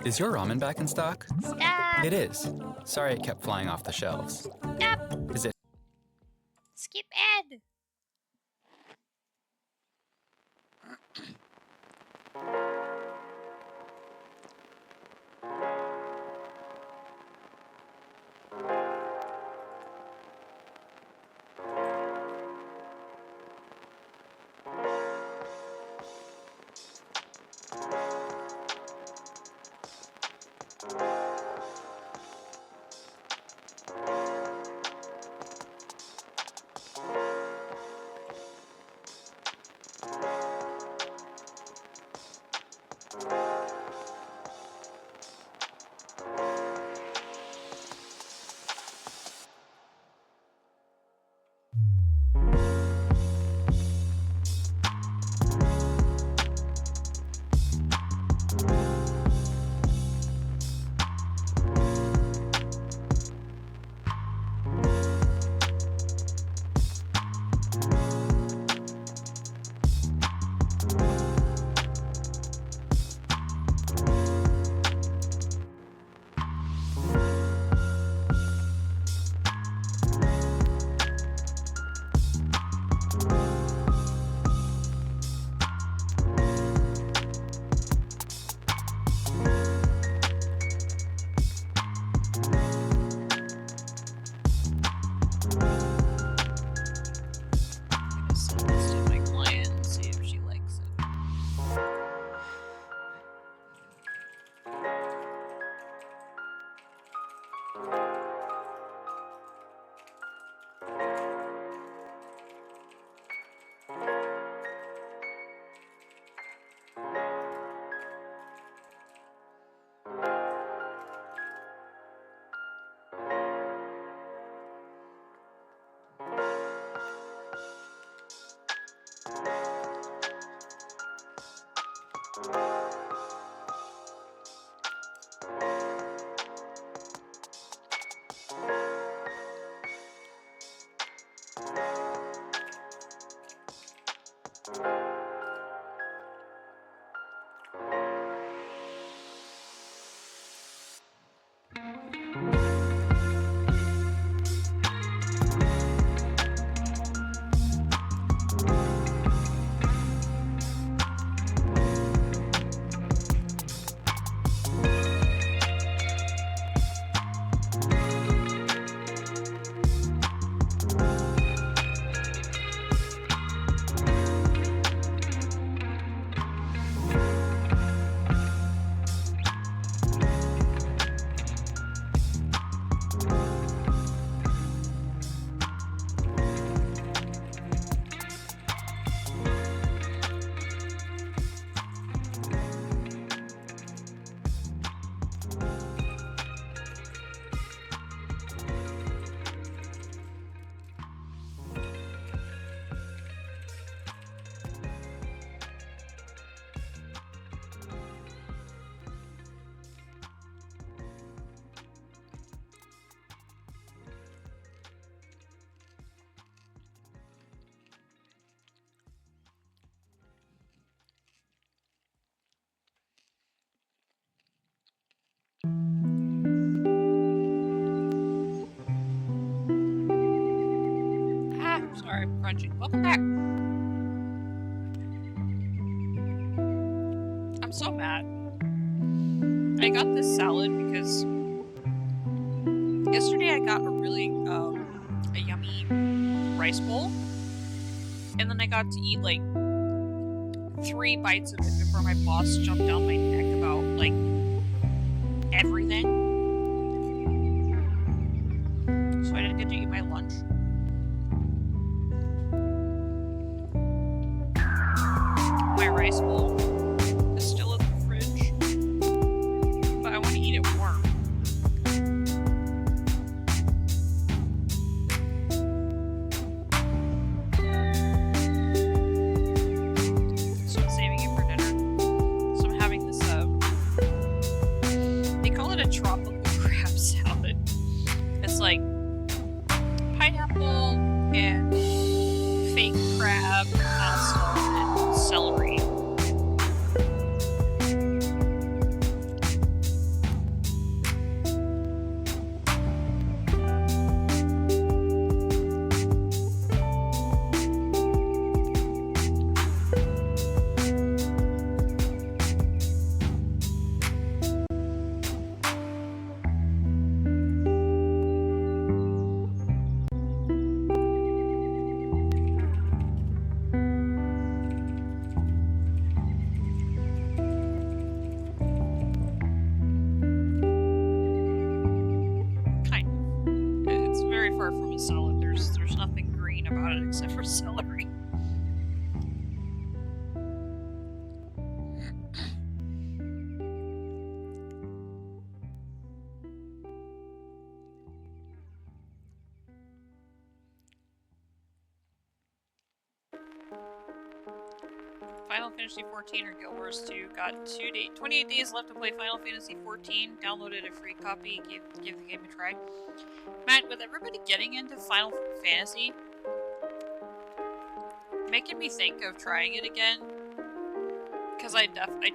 Is your ramen back in stock? Stop. It is. Sorry it kept flying off the shelves. Stop. Is it? Skip Ed. Sorry, I'm crunching. Welcome back. I'm so mad. I got this salad because yesterday I got a really a yummy rice bowl, and then I got to eat like 3 bites of it before my boss jumped down my neck about like everything. So I didn't get to eat my lunch. My rice bowl is still in the fridge, but I want to eat it warm. So I'm saving it for dinner. So I'm having this, they call it a tropical crab salad. It's like pineapple and fake crab, pasta, and celery. Final Fantasy 14 or Guild Wars 2. Got 28 days left to play Final Fantasy 14. Downloaded a free copy. Give the game a try. Man, with everybody getting into Final Fantasy, making me think of trying it again. Because I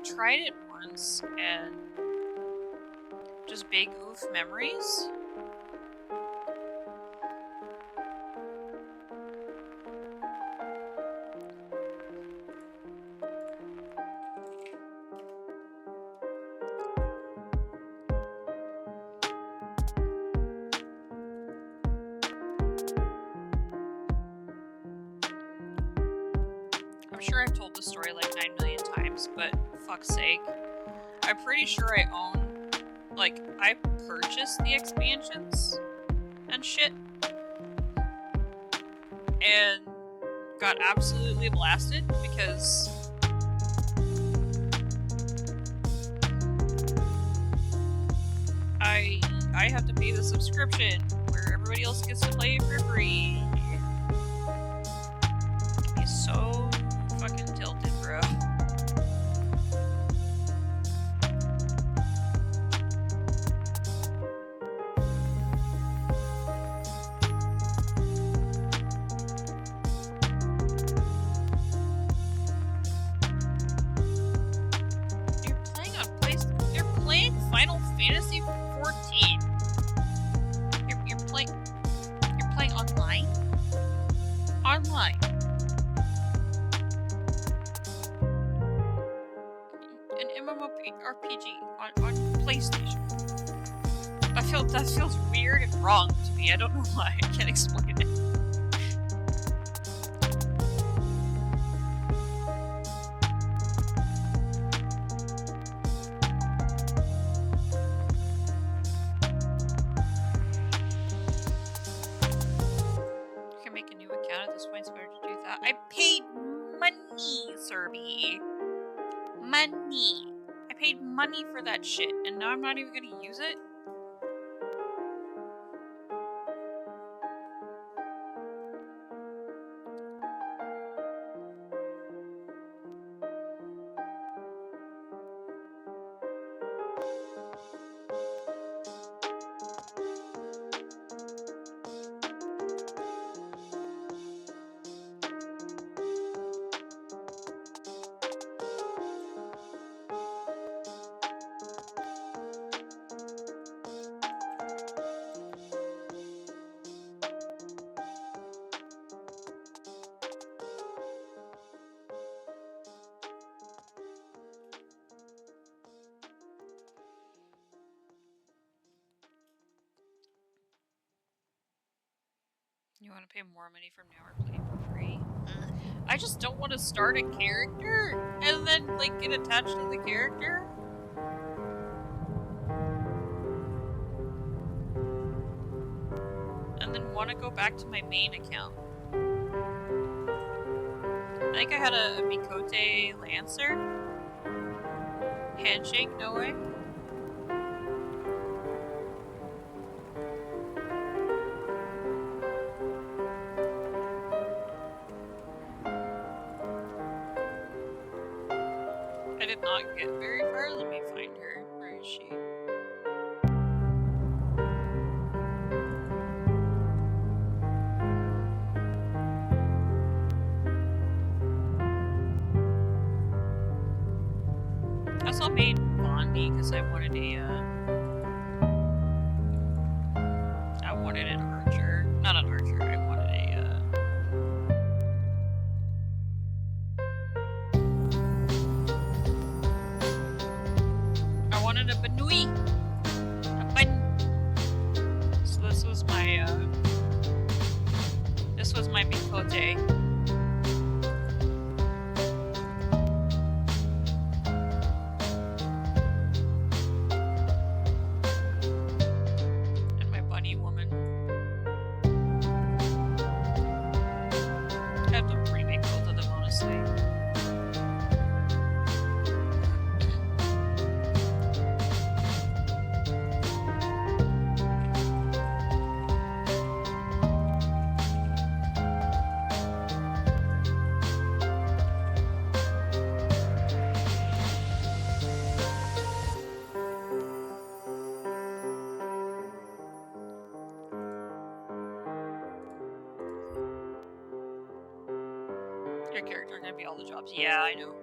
tried it once and just big oof memories. I'm sure I've told the story like 9 million times, but fuck's sake. I'm pretty sure I own, like, I purchased the expansions and shit. And got absolutely blasted because I have to pay the subscription where everybody else gets to play it for free. He's so fucking tilted, bro. You're playing Final Fantasy 14. You're playing online? Online. An MMORPG on PlayStation. That feels weird and wrong to me. I don't know why. I can't explain it. You can make a new account at this point. It's better to do that. I paid money, Serby. Money. I paid money for that shit, and now I'm not even gonna use it? You want to pay more money from now or play for free? I just don't want to start a character and then, like, get attached to the character. And then want to go back to my main account. I think I had a Mikote Lancer. Handshake, no way. I did not get very far. Let me find her. Where is she? I also made Bondi because I wanted an archer. Not an archer, I wanted a Banui. A bun. So this was my Mikote. And my bunny woman. I have to remake both of them, honestly. Your character gonna be all the jobs. Yeah, I know.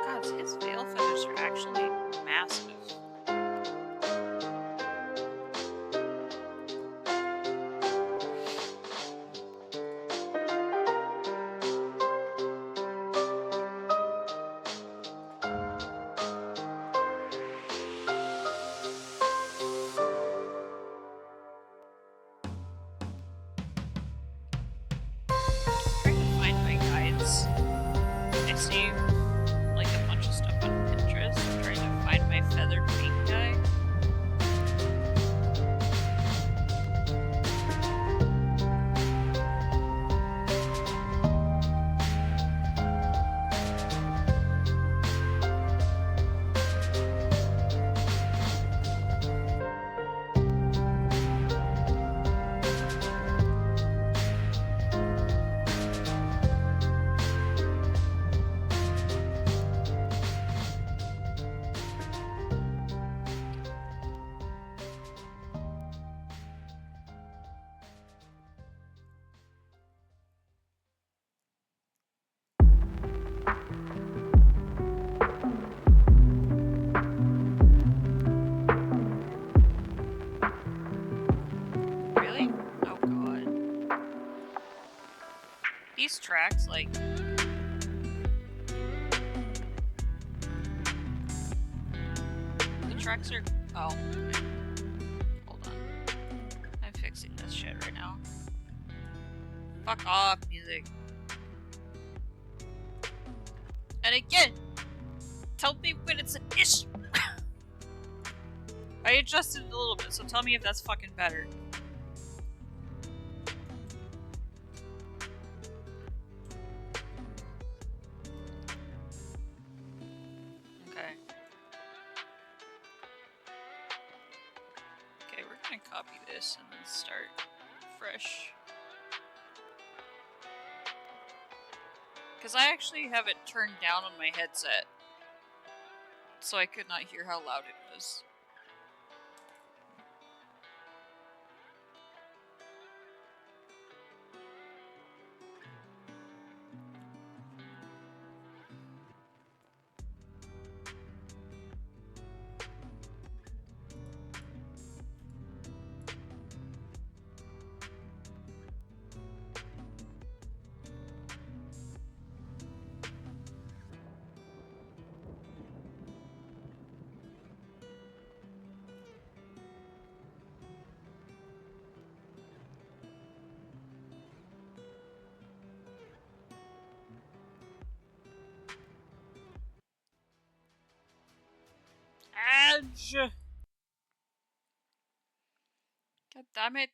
God, his veil feathers are actually massive. Trying to find my guides. I see like a bunch of stuff on Pinterest. I'm trying to find my feathered wing guy. Really? Oh god. These tracks, like... The tracks are... Oh. Okay. Hold on. I'm fixing this shit right now. Fuck off, music. And again! Tell me when it's an issue! I adjusted it a little bit, so tell me if that's fucking better. Okay. Okay, we're gonna copy this and then start fresh. Because I actually have it turned down on my headset, so I could not hear how loud it was. Edge! God damn it.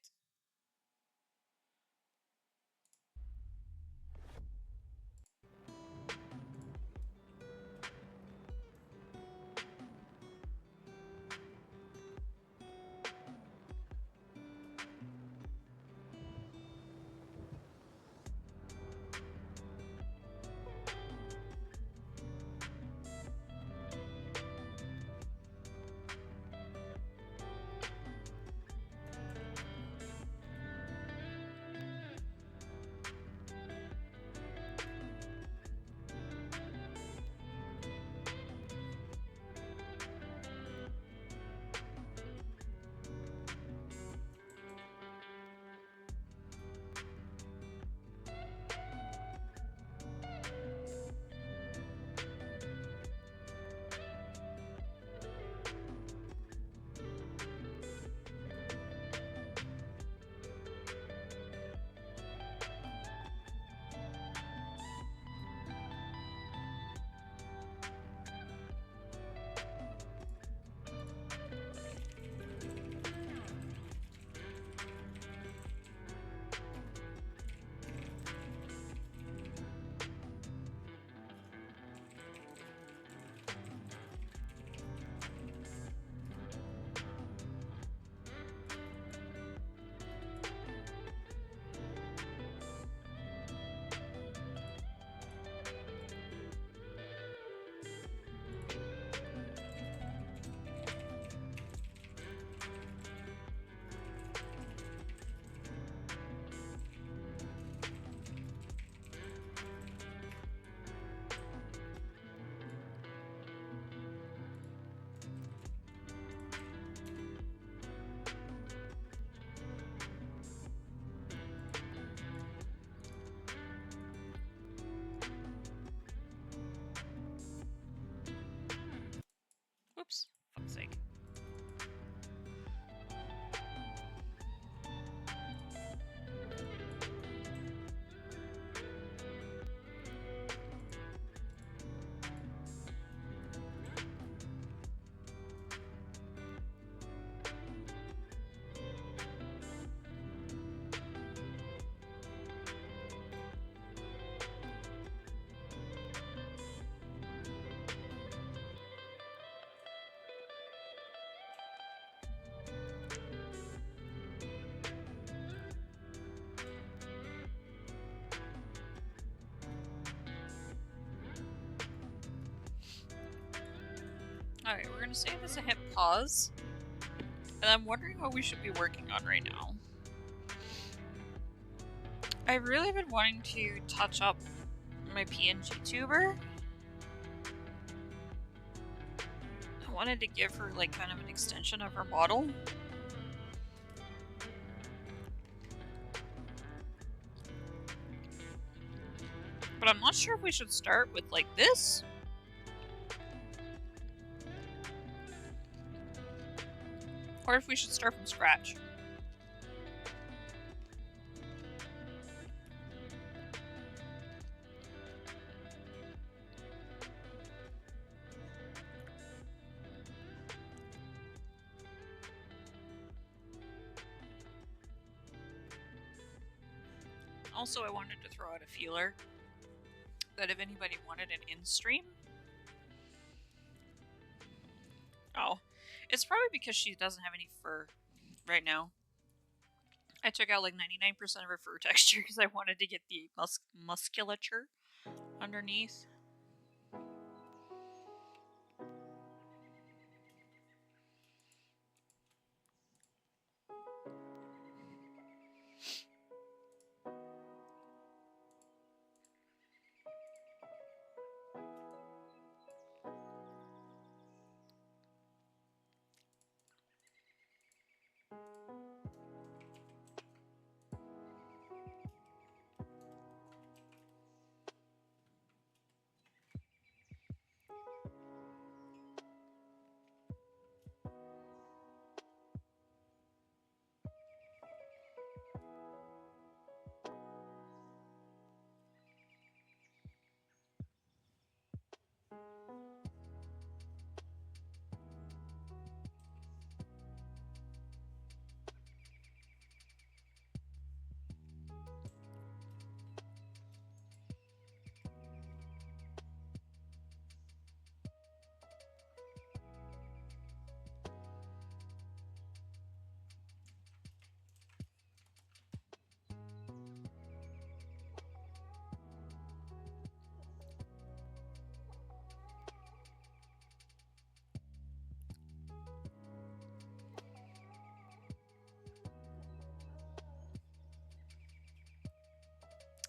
Alright, we're gonna save this and hit pause. And I'm wondering what we should be working on right now. I've really been wanting to touch up my PNG tuber. I wanted to give her like kind of an extension of her model. But I'm not sure if we should start with like this. Or if we should start from scratch. Also, I wanted to throw out a feeler that if anybody wanted an in-stream. Oh, it's probably because she doesn't have any fur right now. I took out like 99% of her fur texture because I wanted to get the musculature underneath.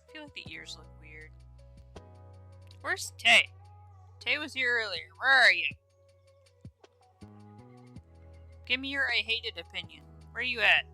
I feel like the ears look weird. Where's Tay? Tay was here earlier. Where are you? Give me your I hate it opinion. Where you at?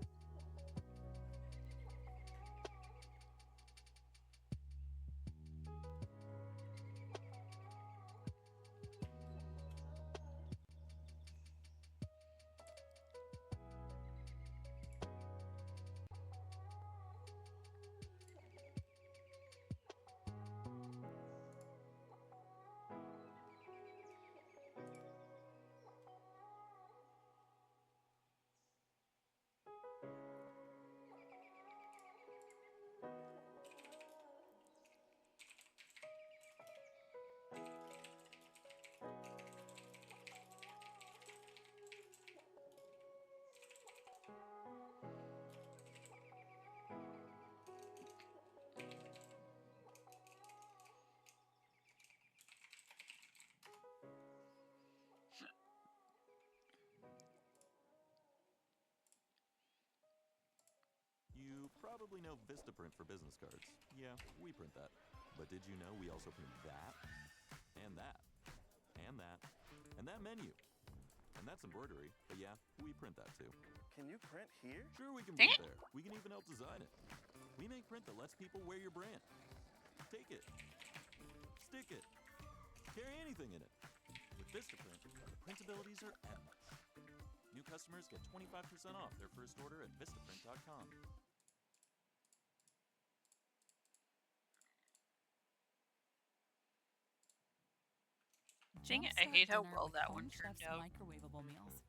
You probably know Vistaprint for business cards. Yeah, we print that. But did you know we also print that? And that. And that. And that menu. And that's embroidery. But yeah, we print that too. Can you print here? Sure, we can print there. We can even help design it. We make print that lets people wear your brand. Take it. Stick it. Carry anything in it. With Vistaprint, the printabilities are endless. New customers get 25% off their first order at Vistaprint.com. Dang it, I hate how well that one turned out. Microwavable meals.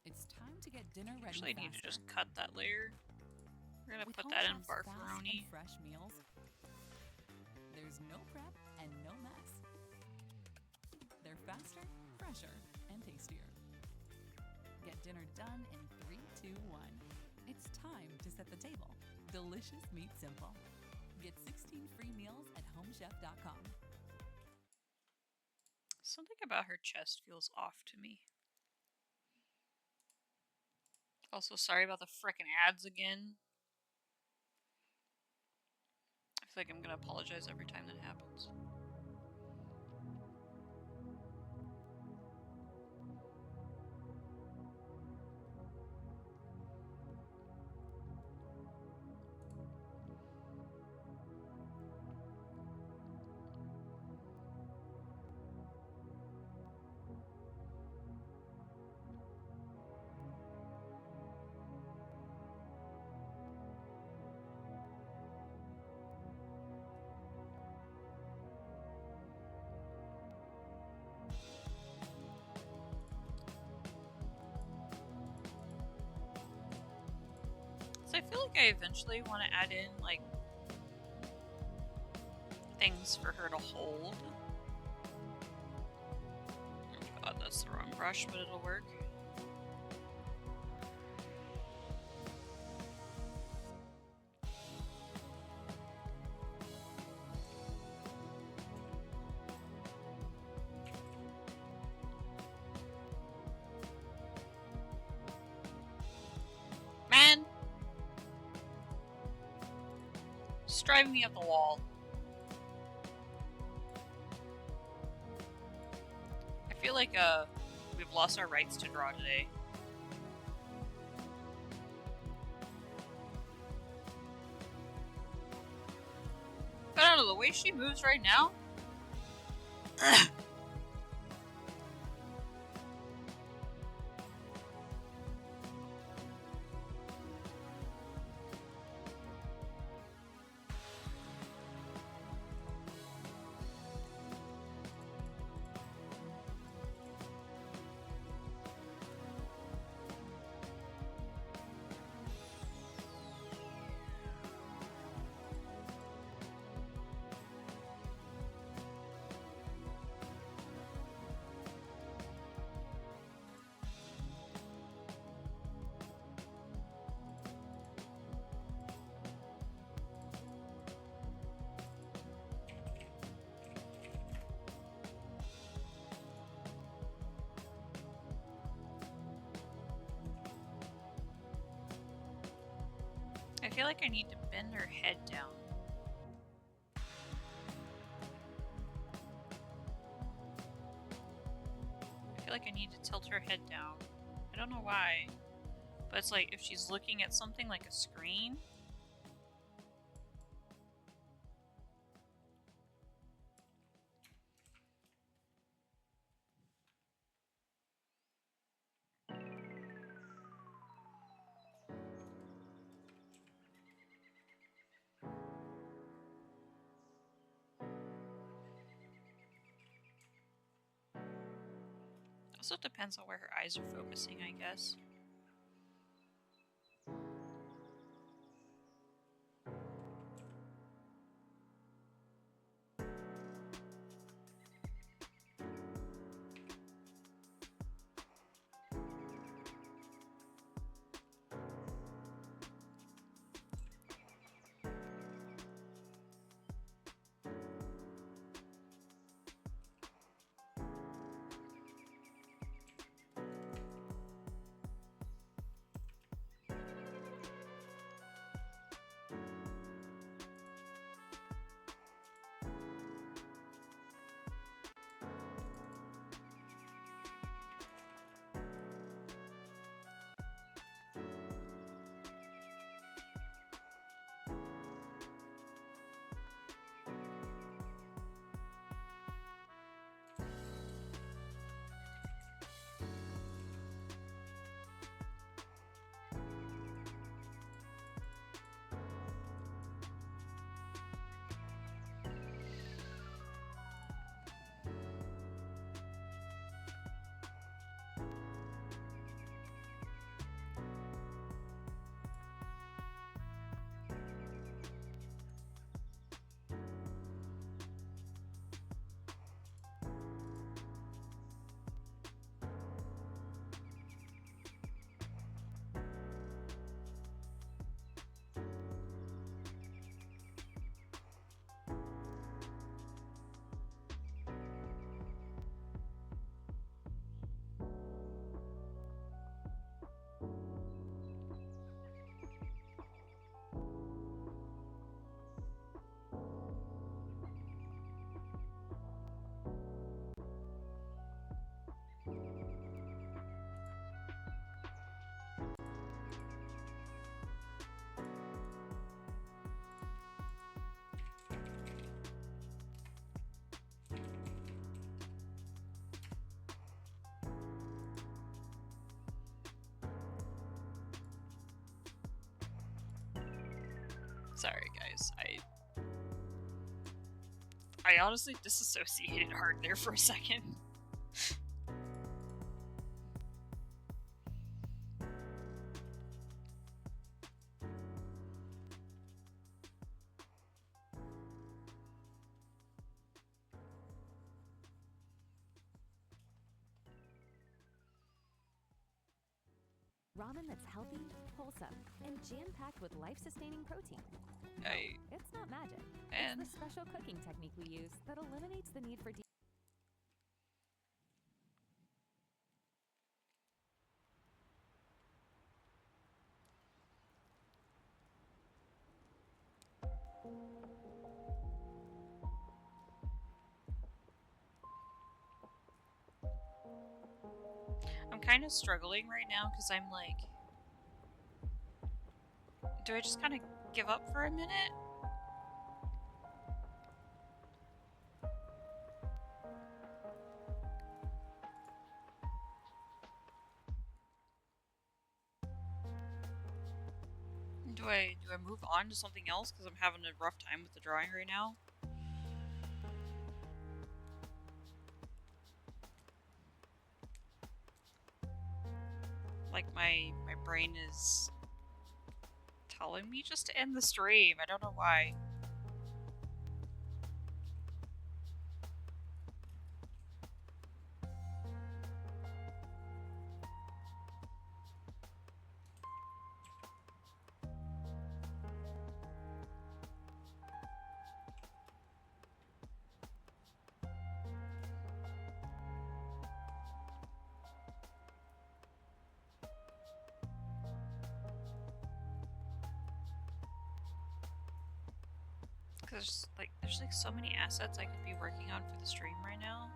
It's time to get dinner ready. Actually, I need to just cut that layer. We're gonna With put Home that in Chef's fast and barfaroni. fresh meals. There's no prep and no mess. They're faster, fresher, and tastier. Get dinner done in 3, 2, 1. It's time to set the table. Delicious meat simple. Get 16 free meals at homechef.com. Something about her chest feels off to me. Also, sorry about the frickin' ads again. I feel like I'm gonna apologize every time that happens. So I feel like I eventually want to add in, like, things for her to hold. Oh god, that's the wrong brush, but it'll work. Man! Just driving me up the wall. I feel like, we've lost our rights to draw today. But I don't know, the way she moves right now? I feel like I need to bend her head down. I feel like I need to tilt her head down. I don't know why. But it's like if she's looking at something like a screen. Also depends on where her eyes are focusing, I guess. Sorry, guys. I honestly disassociated hard there for a second. Ramen that's healthy, wholesome, and jam-packed with life-sustaining protein. It's not magic. And It's the special cooking technique we use that eliminates the need for I'm kind of struggling right now because I'm like, do I just kind of give up for a minute? Do I move on to something else because I'm having a rough time with the drawing right now? Like my brain is telling me just to end the stream. I don't know why. Because there's like so many assets I could be working on for the stream right now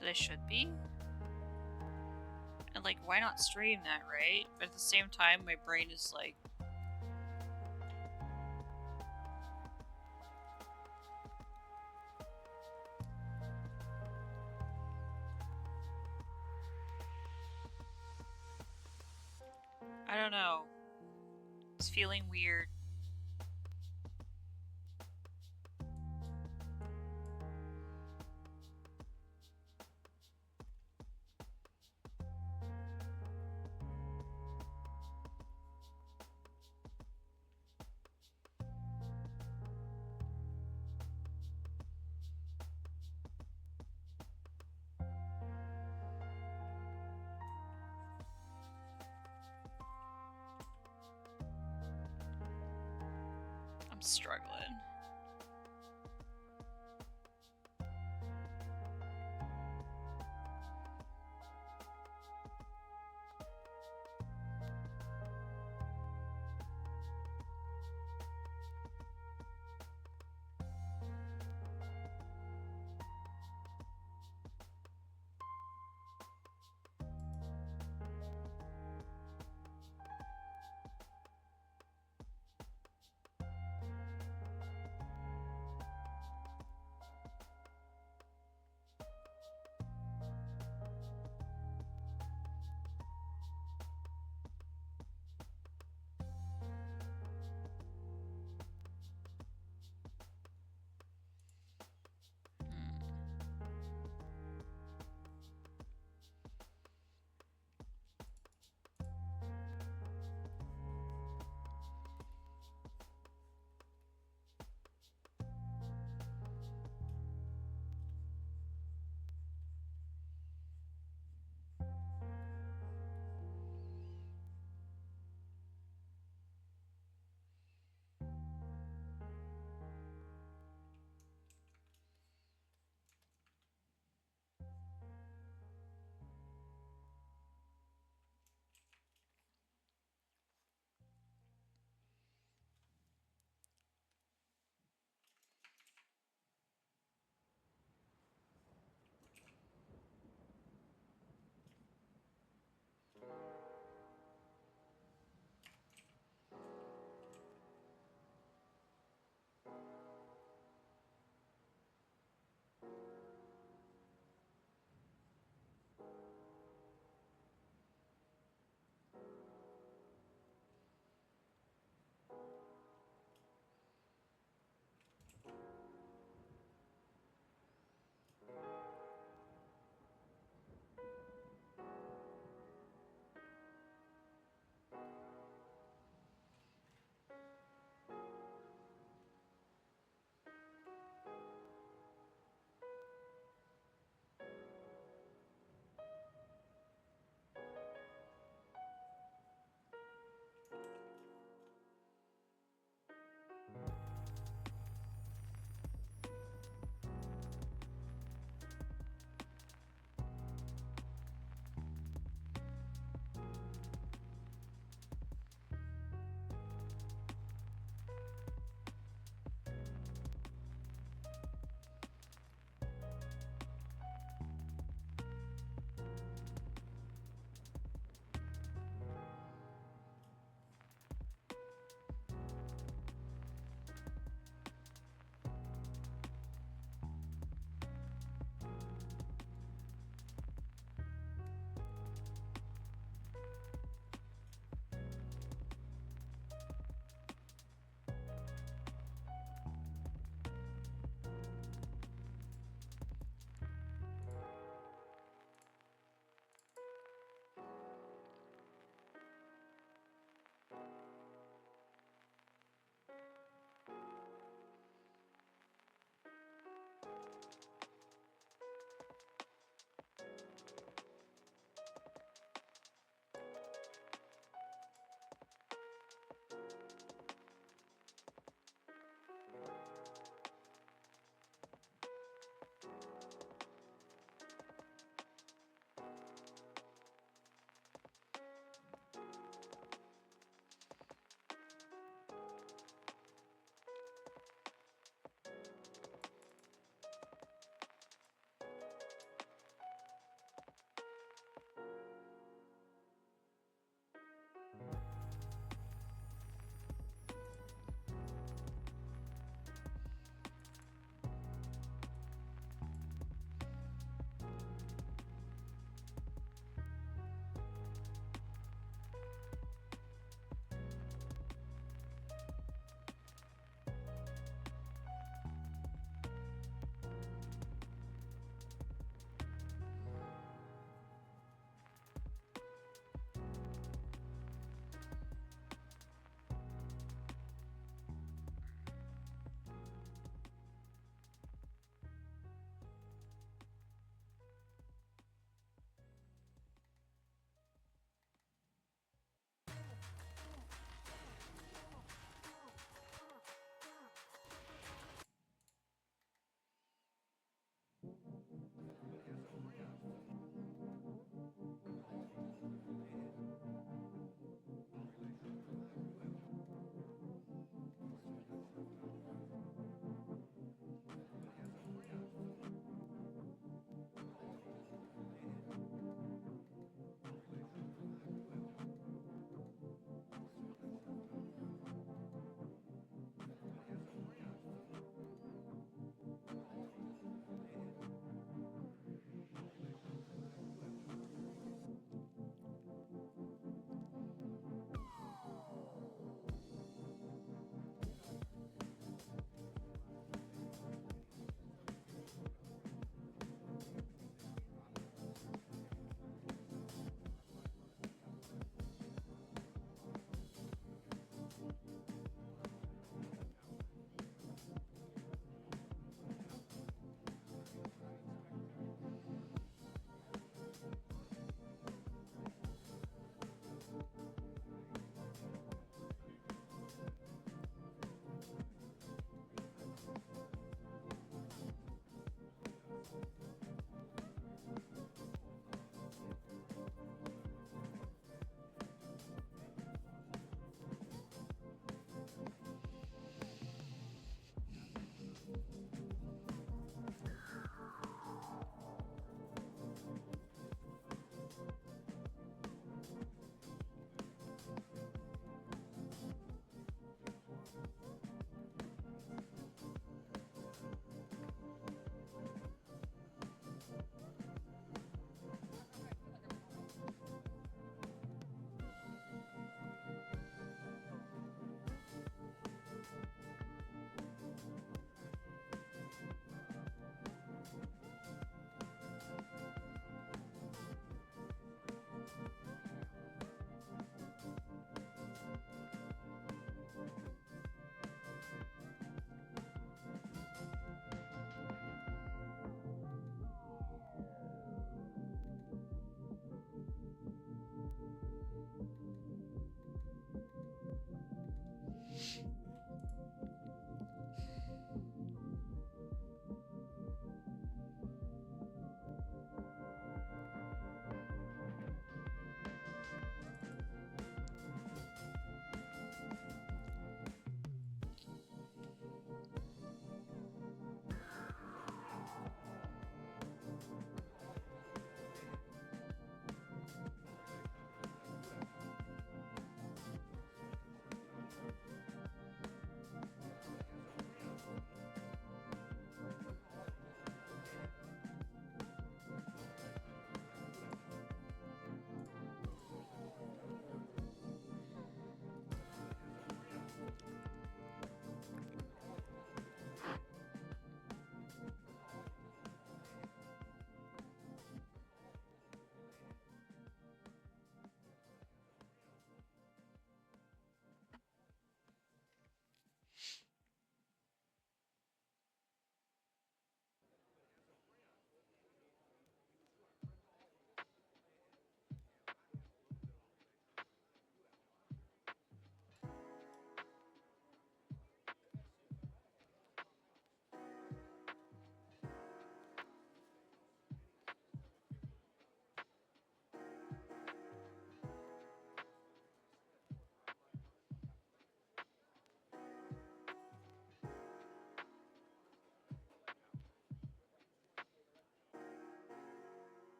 that I should be. And like, why not stream that, right? But at the same time, my brain is like, I don't know. It's feeling weird. I'm struggling.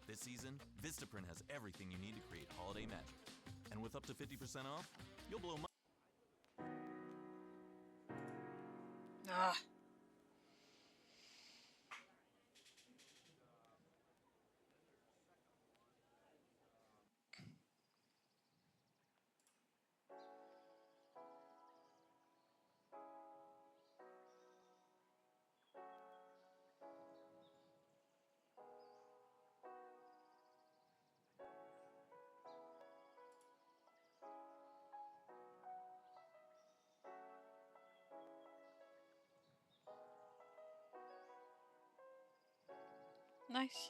This season, Vistaprint has everything you need to create holiday magic. And with up to 50% off, you'll blow money. Ugh. Nice.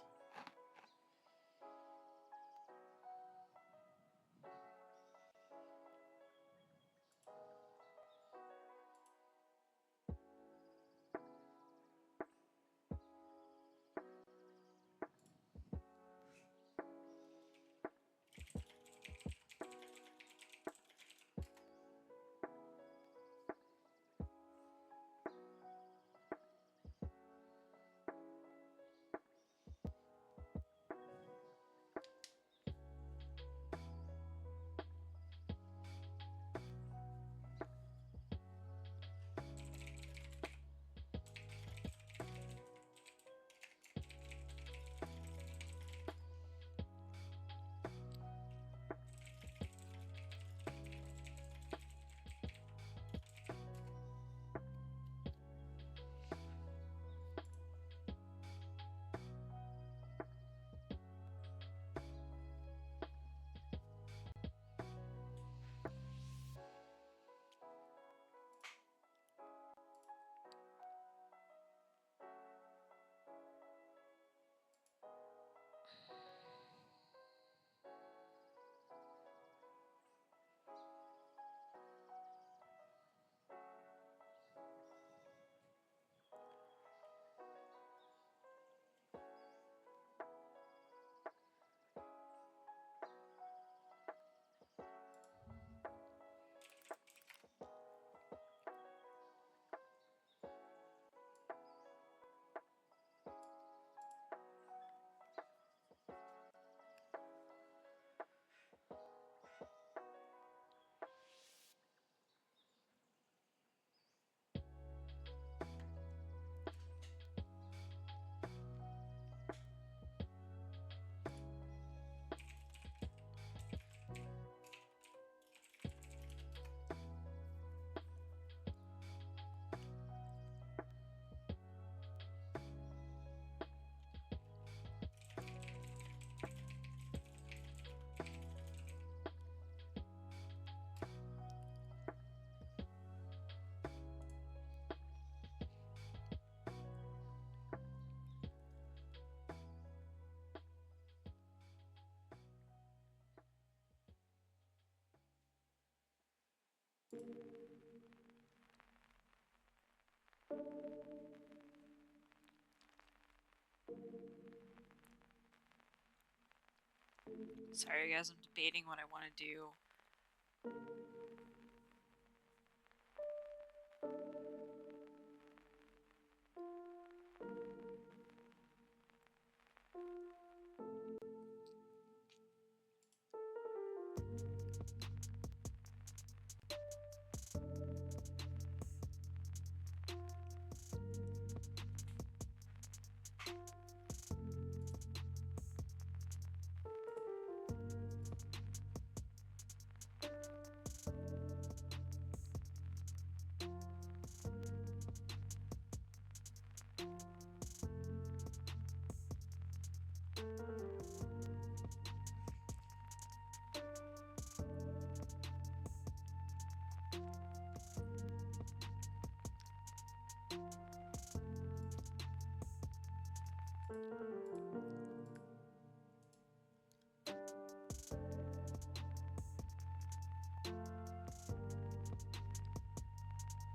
Sorry guys, I'm debating what I want to do.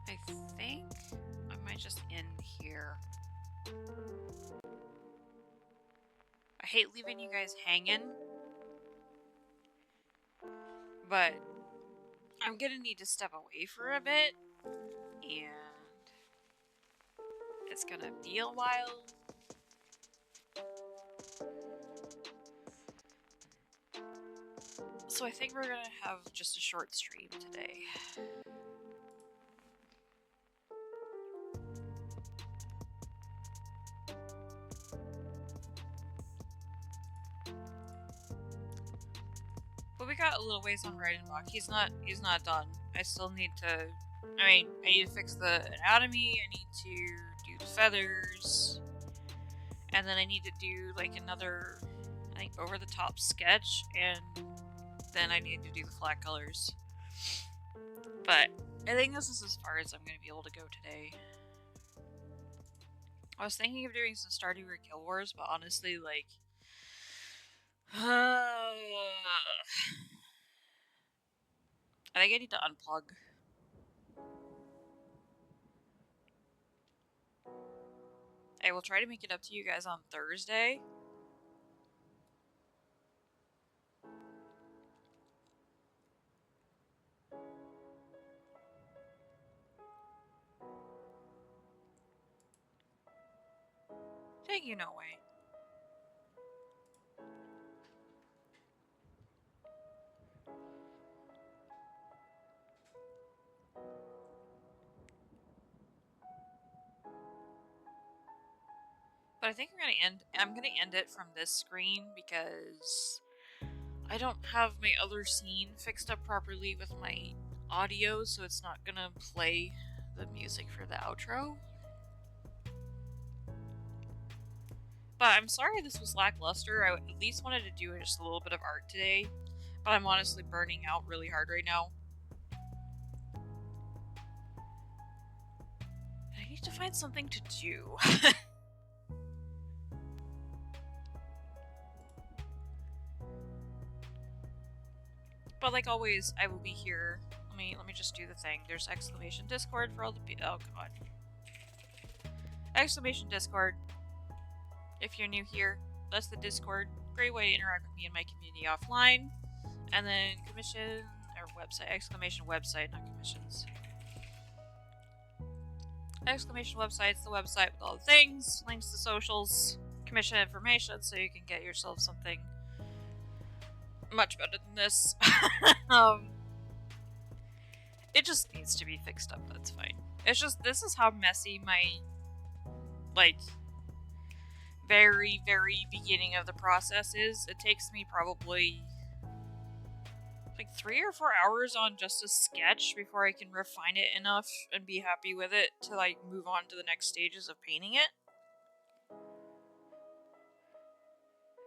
I think I might just end here. I hate leaving you guys hanging, but I'm gonna need to step away for a bit, and it's gonna be a while. So I think we're gonna have just a short stream today. But we got a little ways on Reidenbach. He's not done. I still need to, I need to fix the anatomy, I need to do the feathers, and then I need to do like another, I think, over the top sketch, and then I need to do the flat colors. But I think this is as far as I'm going to be able to go today. I was thinking of doing some Stardew or Guild Wars, but honestly, like, I think I need to unplug. I will try to make it up to you guys on Thursday. Take you no way. But I think I'm gonna end it from this screen because I don't have my other scene fixed up properly with my audio, so it's not gonna play the music for the outro. But I'm sorry this was lackluster. I at least wanted to do just a little bit of art today, but I'm honestly burning out really hard right now. I need to find something to do. But like always, I will be here. Let me just do the thing. There's exclamation Discord for all the oh god. Exclamation Discord. If you're new here, that's the Discord. Great way to interact with me and my community offline. And then commission or website. Exclamation website, not commissions. Exclamation website's the website with all the things, links to socials, commission information, so you can get yourself something much better than this. It just needs to be fixed up, that's fine. It's just, this is how messy my, like, very, very beginning of the process is. It takes me probably, like, 3 or 4 hours on just a sketch before I can refine it enough and be happy with it to, like, move on to the next stages of painting it.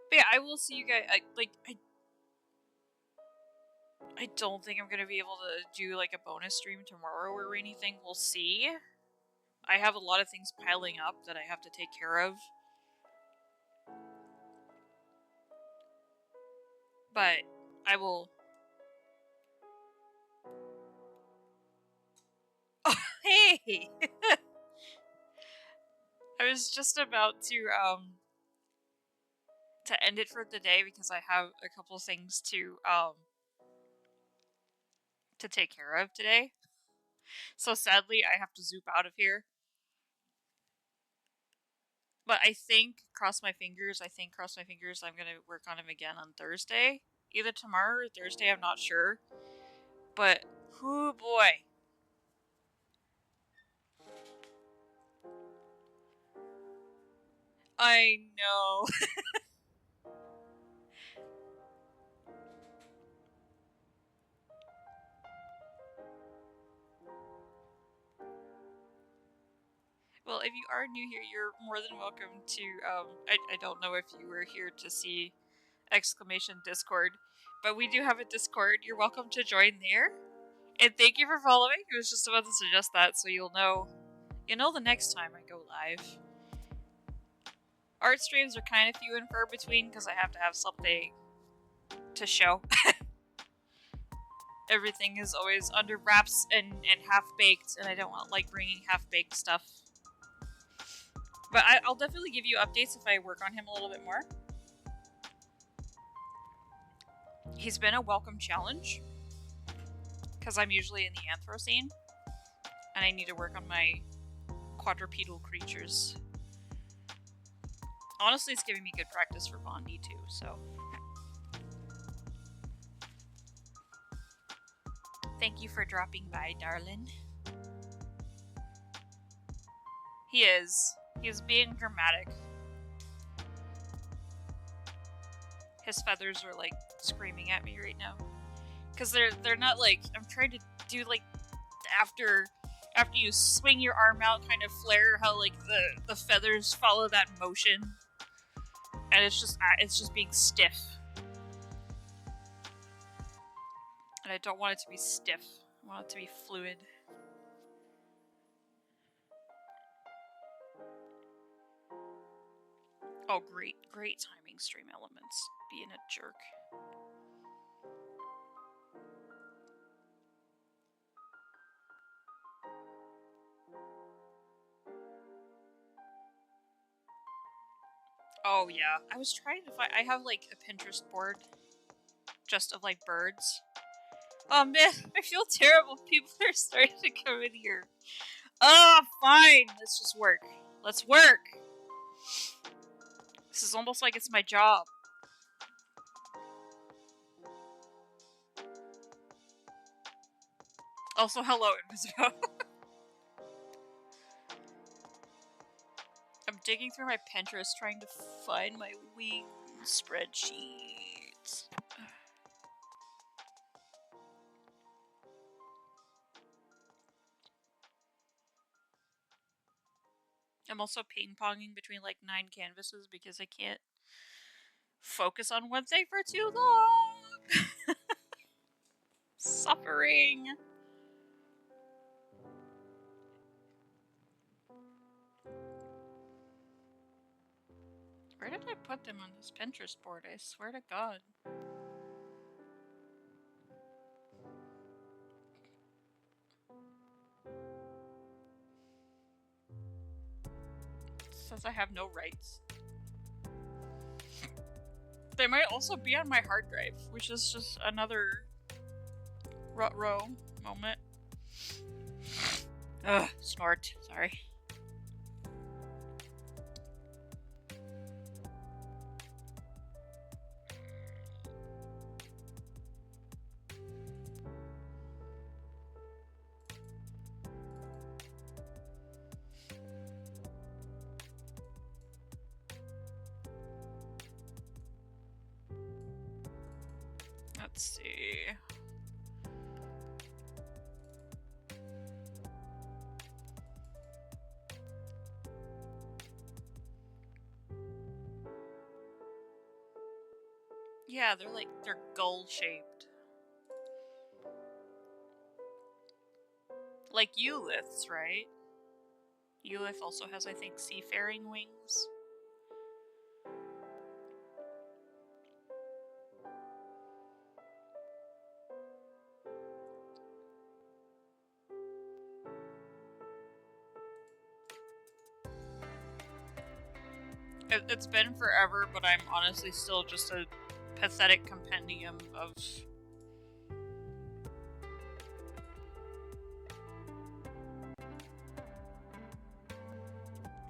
But yeah, I will see you guys, I don't think I'm going to be able to do, like, a bonus stream tomorrow or anything. We'll see. I have a lot of things piling up that I have to take care of. But I will... Oh, hey! I was just about to end it for the day because I have a couple things to take care of today. So sadly, I have to zoop out of here. But I think, cross my fingers, I'm going to work on him again on Thursday. Either tomorrow or Thursday, I'm not sure. But, oh boy. I know. Well, if you are new here, you're more than welcome to, I don't know if you were here to see exclamation Discord, but we do have a Discord. You're welcome to join there. And thank you for following. I was just about to suggest that, so you'll know the next time I go live. Art streams are kind of few and far between because I have to have something to show. Everything is always under wraps and half-baked, and I don't want, like, bringing half-baked stuff. But I'll definitely give you updates if I work on him a little bit more. He's been a welcome challenge, because I'm usually in the Anthro-scene, and I need to work on my quadrupedal creatures. Honestly, it's giving me good practice for Bondi too, so... Thank you for dropping by, darling. He is. He is being dramatic. His feathers are like screaming at me right now. Cause they're not like, I'm trying to do like after you swing your arm out kind of flare, how like the feathers follow that motion. And it's just being stiff. And I don't want it to be stiff. I want it to be fluid. Oh, great timing, Stream Elements. Being a jerk. Oh yeah, I was trying to find. I have like a Pinterest board just of like birds. Oh man, I feel terrible. People are starting to come in here. Oh, fine. Let's just work. Let's work. This is almost like it's my job. Also, hello, Invisible. I'm digging through my Pinterest trying to find my wing spreadsheets. I'm also ping-ponging between like 9 canvases because I can't focus on one thing for too long. Suffering. Where did I put them on this Pinterest board? I swear to God. It says I have no rights. They might also be on my hard drive, which is just another rut-row moment. Ugh, snort. Sorry. Let's see. Yeah, they're gull-shaped. Like Euliths, right? Eulith also has, I think, seafaring wings. It's been forever, but I'm honestly still just a pathetic compendium of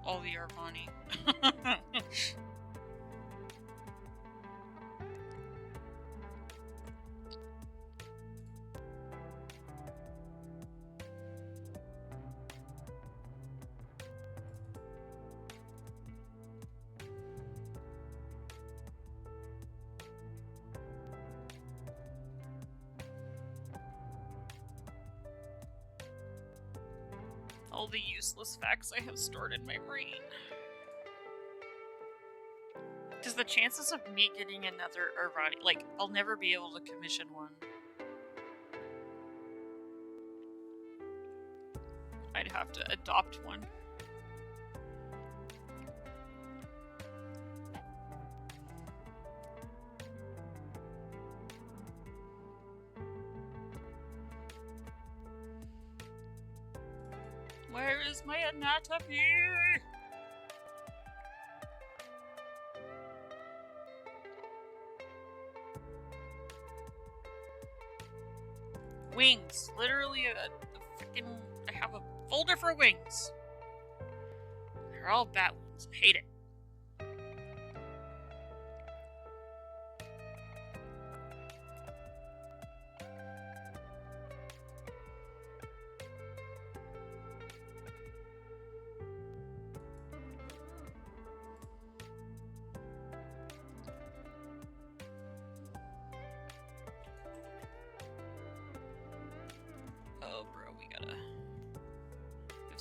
all the Armani. All the useless facts I have stored in my brain. Because the chances of me getting another Armani, like, I'll never be able to commission one. I'd have to adopt one. Where is my anatomy? Wings. Literally a freaking... I have a folder for wings. They're all bat wings. I hate it.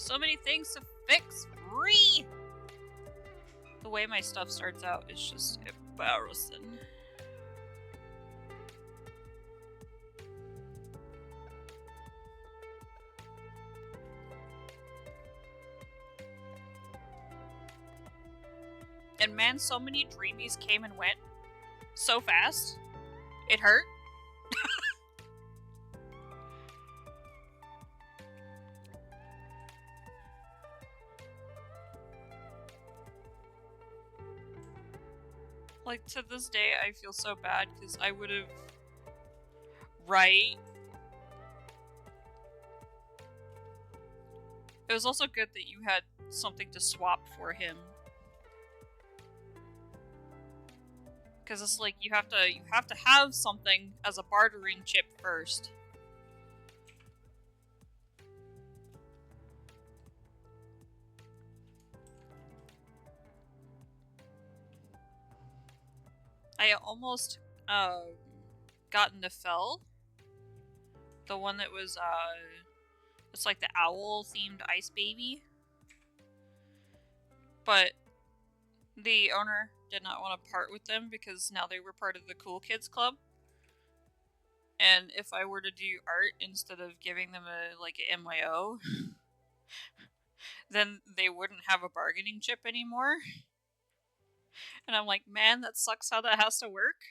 So many things to fix. Free! The way my stuff starts out is just embarrassing. And man, so many dreamies came and went so fast. It hurt. Like, to this day, I feel so bad because I would have... Right? It was also good that you had something to swap for him. Because it's like, you have to have something as a bartering chip first. I almost got Nefel. The one that was it's like the owl themed ice baby. But the owner did not want to part with them because now they were part of the cool kids club. And if I were to do art instead of giving them a like a MYO, then they wouldn't have a bargaining chip anymore. And I'm like, man, that sucks how that has to work.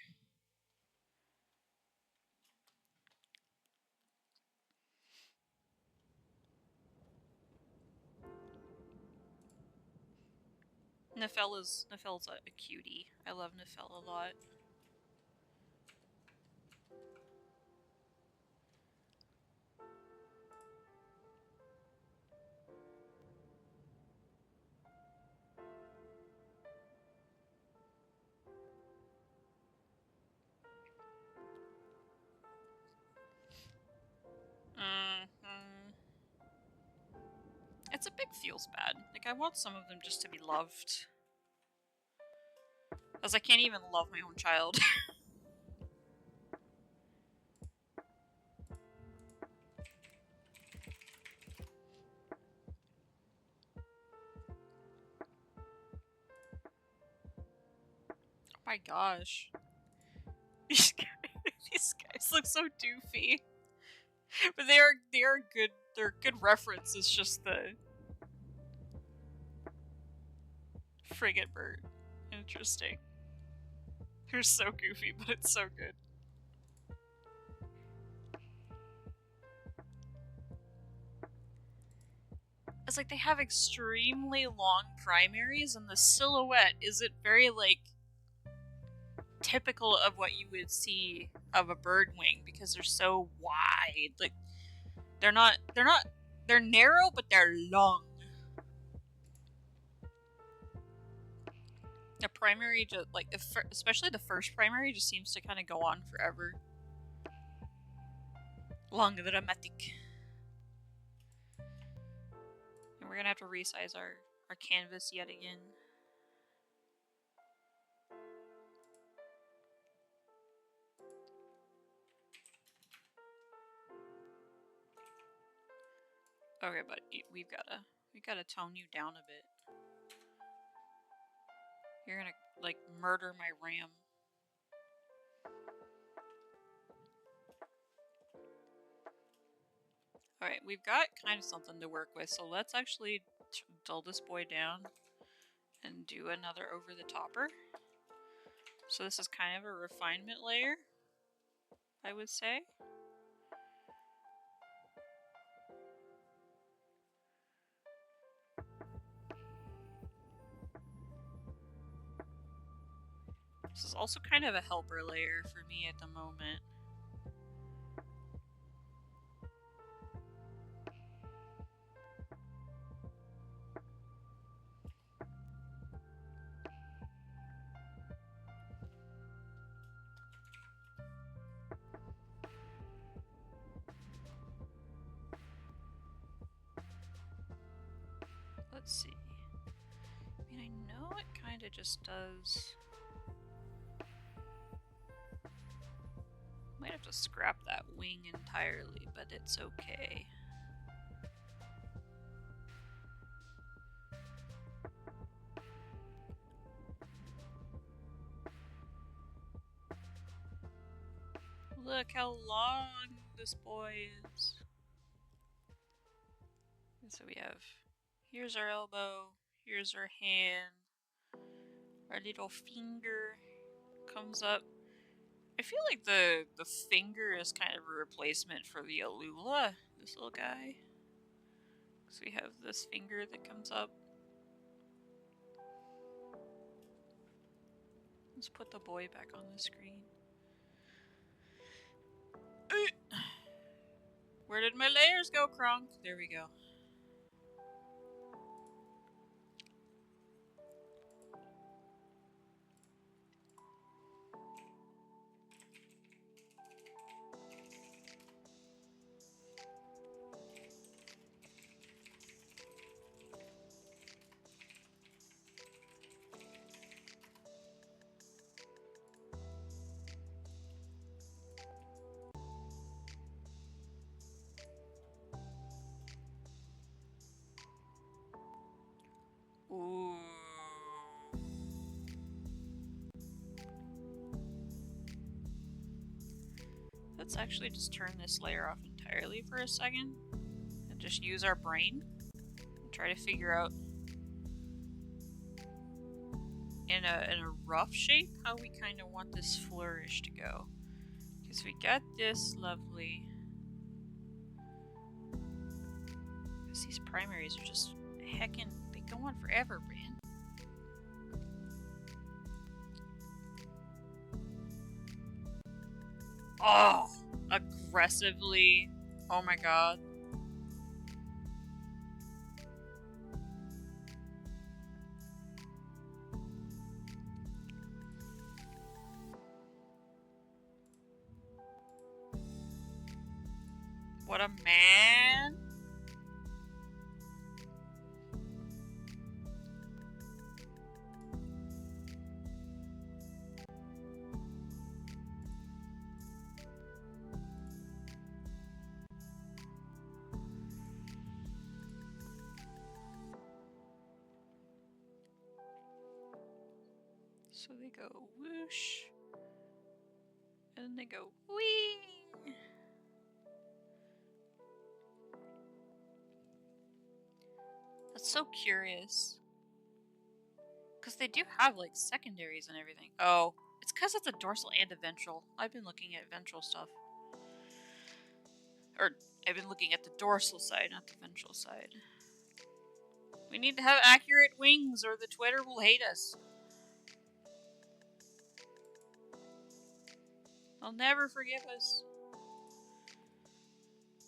Nefel's a cutie. I love Nefel a lot. It's a big feels bad. Like, I want some of them just to be loved. As I can't even love my own child. Oh my gosh. These guys look so doofy. But they are good. They're good reference. It's just the frigate bird. Interesting. They're so goofy, but it's so good. It's like they have extremely long primaries, and the silhouette isn't very like typical of what you would see of a bird wing because they're so wide. Like they're narrow, but they're long. The primary just like especially the first primary just seems to kind of go on forever. Long dramatic. And we're gonna have to resize our canvas yet again. Okay, but we've gotta tone you down a bit. You're gonna like murder my RAM. Alright, we've got kind of something to work with, so let's actually dull this boy down and do another over the topper. So this is kind of a refinement layer, I would say. This is also kind of a helper layer for me at the moment. Let's see. I mean, I know it kind of just does... Might have to scrap that wing entirely, but it's okay. Look how long this boy is. And so we have, here's our elbow, here's our hand, our little finger comes up. I feel like the finger is kind of a replacement for the Alula, this little guy. So we have this finger that comes up. Let's put the boy back on the screen. Where did my layers go, Kronk? There we go. Ooh. Let's actually just turn this layer off entirely for a second and just use our brain and try to figure out in a rough shape how we kind of want this flourish to go. Because we got this lovely. Because these primaries are just heckin', they go on forever, man. Oh, aggressively. Oh my god. What a man. So they go whoosh, and then they go whee. That's so curious. Because they do have like secondaries and everything. Oh, it's because it's a dorsal and a ventral. I've been looking at ventral stuff. Or, I've been looking at the dorsal side, not the ventral side. We need to have accurate wings or the Twitter will hate us. They'll never forgive us.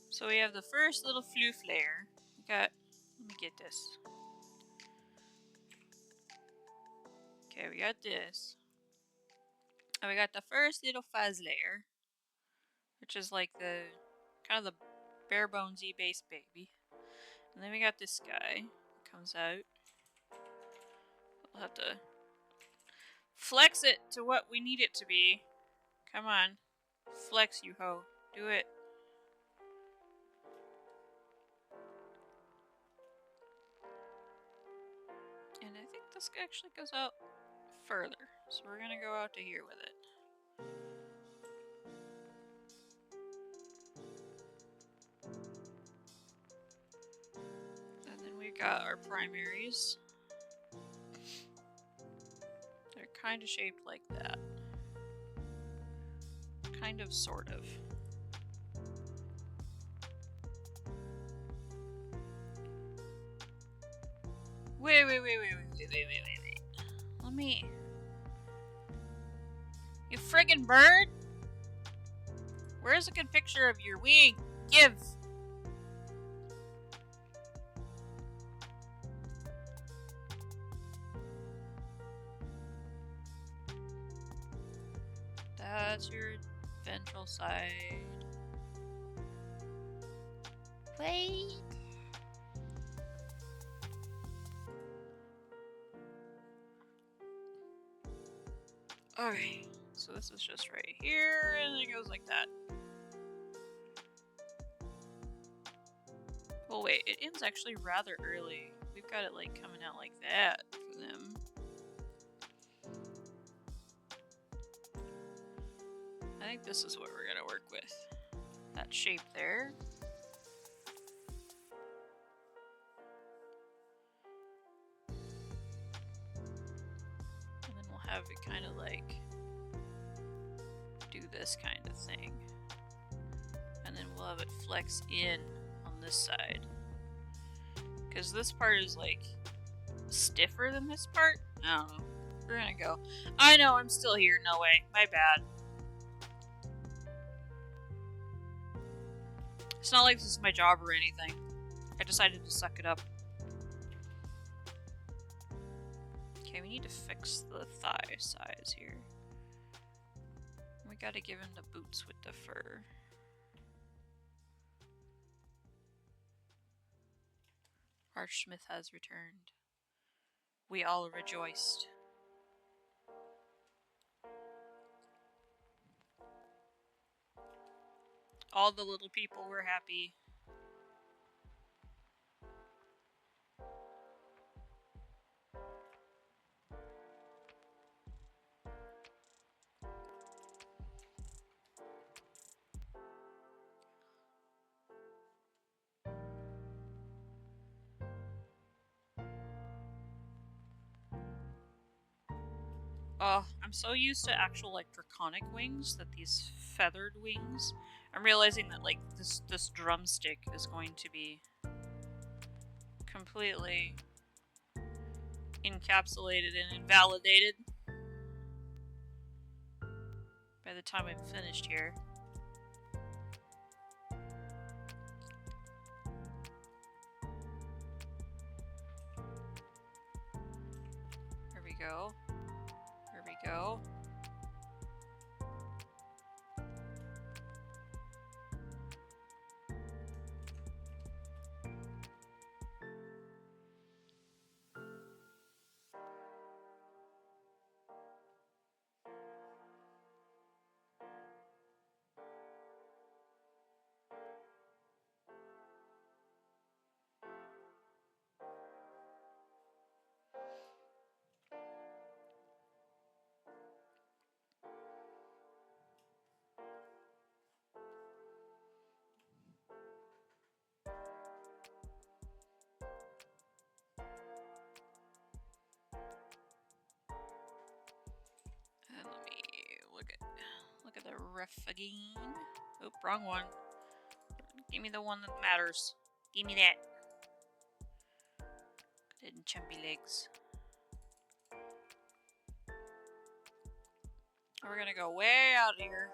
So we have the first little floof layer. We got, let me get this. Okay, we got this. And we got the first little fuzz layer, which is like the, kind of the bare bonesy base baby. And then we got this guy, comes out. We'll have to flex it to what we need it to be. Come on. Flex, you ho. Do it. And I think this actually goes out further. So we're gonna go out to here with it. And then we got our primaries. They're kind of shaped like that. Kind of, sort of. Wait. Let me... You friggin' bird! Where's a good picture of your wing? Give! That's your ventral side. Wait. Okay, so this is just right here, and then it goes like that. Well, wait, it ends actually rather early. We've got it like coming out like that for them. I think this is what we're gonna work with. That shape there. And then we'll have it kind of like do this kind of thing. And then we'll have it flex in on this side. Because this part is like stiffer than this part. I don't know. We're gonna go. I know, I'm still here. No way. My bad. It's not like this is my job or anything. I decided to suck it up. Okay, we need to fix the thigh size here. We gotta give him the boots with the fur. Archsmith has returned. We all rejoiced. All the little people were happy. Oh, I'm so used to actual like draconic wings that these feathered wings. I'm realizing that like this drumstick is going to be completely encapsulated and invalidated by the time I'm finished here. There we go. There we go. And let me look at the ref again. Oop, wrong one. Give me the one that matters. Give me that. Good and chumpy legs. We're gonna go way out here.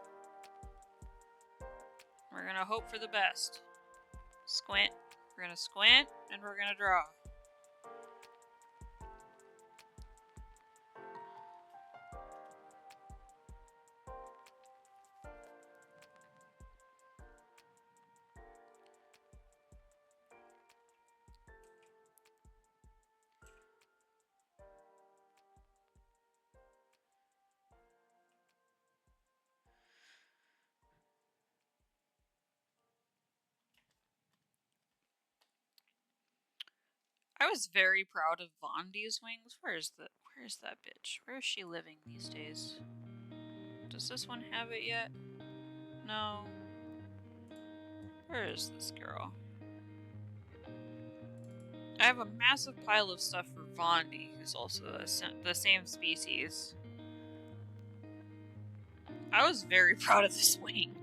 We're gonna hope for the best. Squint. We're gonna squint and we're gonna draw. I was very proud of Vondi's wings. Where's that bitch? Where is she living these days? Does this one have it yet? No. Where is this girl? I have a massive pile of stuff for Vondi, who's also the same species. I was very proud of this wing.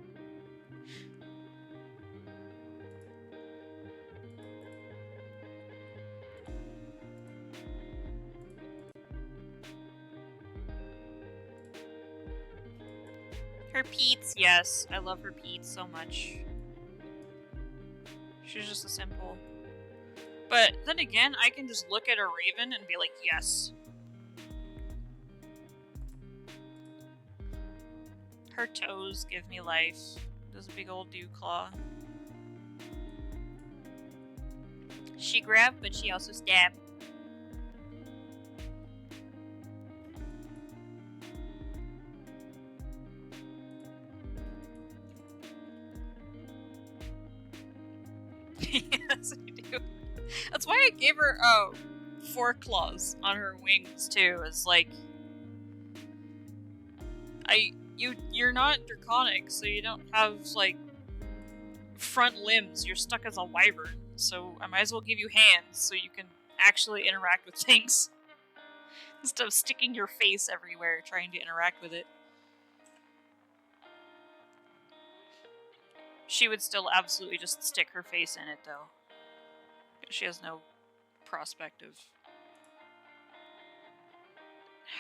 Her Pete's, yes. I love her Pete so much. She's just a simple. But then again, I can just look at a raven and be like, yes. Her toes give me life. This big old dew claw. She grabbed, but she also stabbed. Yes, I do. That's why I gave her 4 claws on her wings too. It's like you're not draconic, so you don't have like front limbs. You're stuck as a wyvern, so I might as well give you hands so you can actually interact with things instead of sticking your face everywhere trying to interact with it. She would still absolutely just stick her face in it, though. She has no prospect of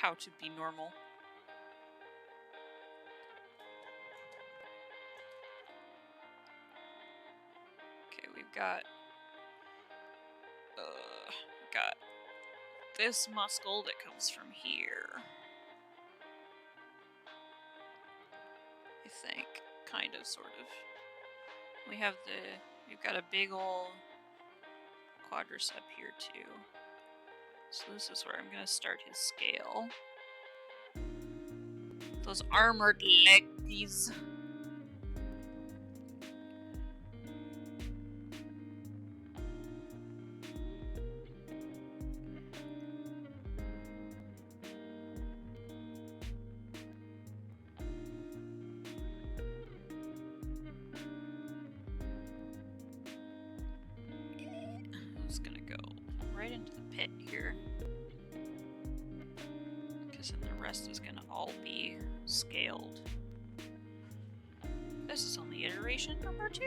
how to be normal. Okay, we've got this muscle that comes from here. I think, kind of, sort of. We've got a big ol' quadricep here too. So this is where I'm gonna start his scale. Those armored legs. I'm just gonna go right into the pit here. Because then the rest is gonna all be scaled. This is only iteration number 2.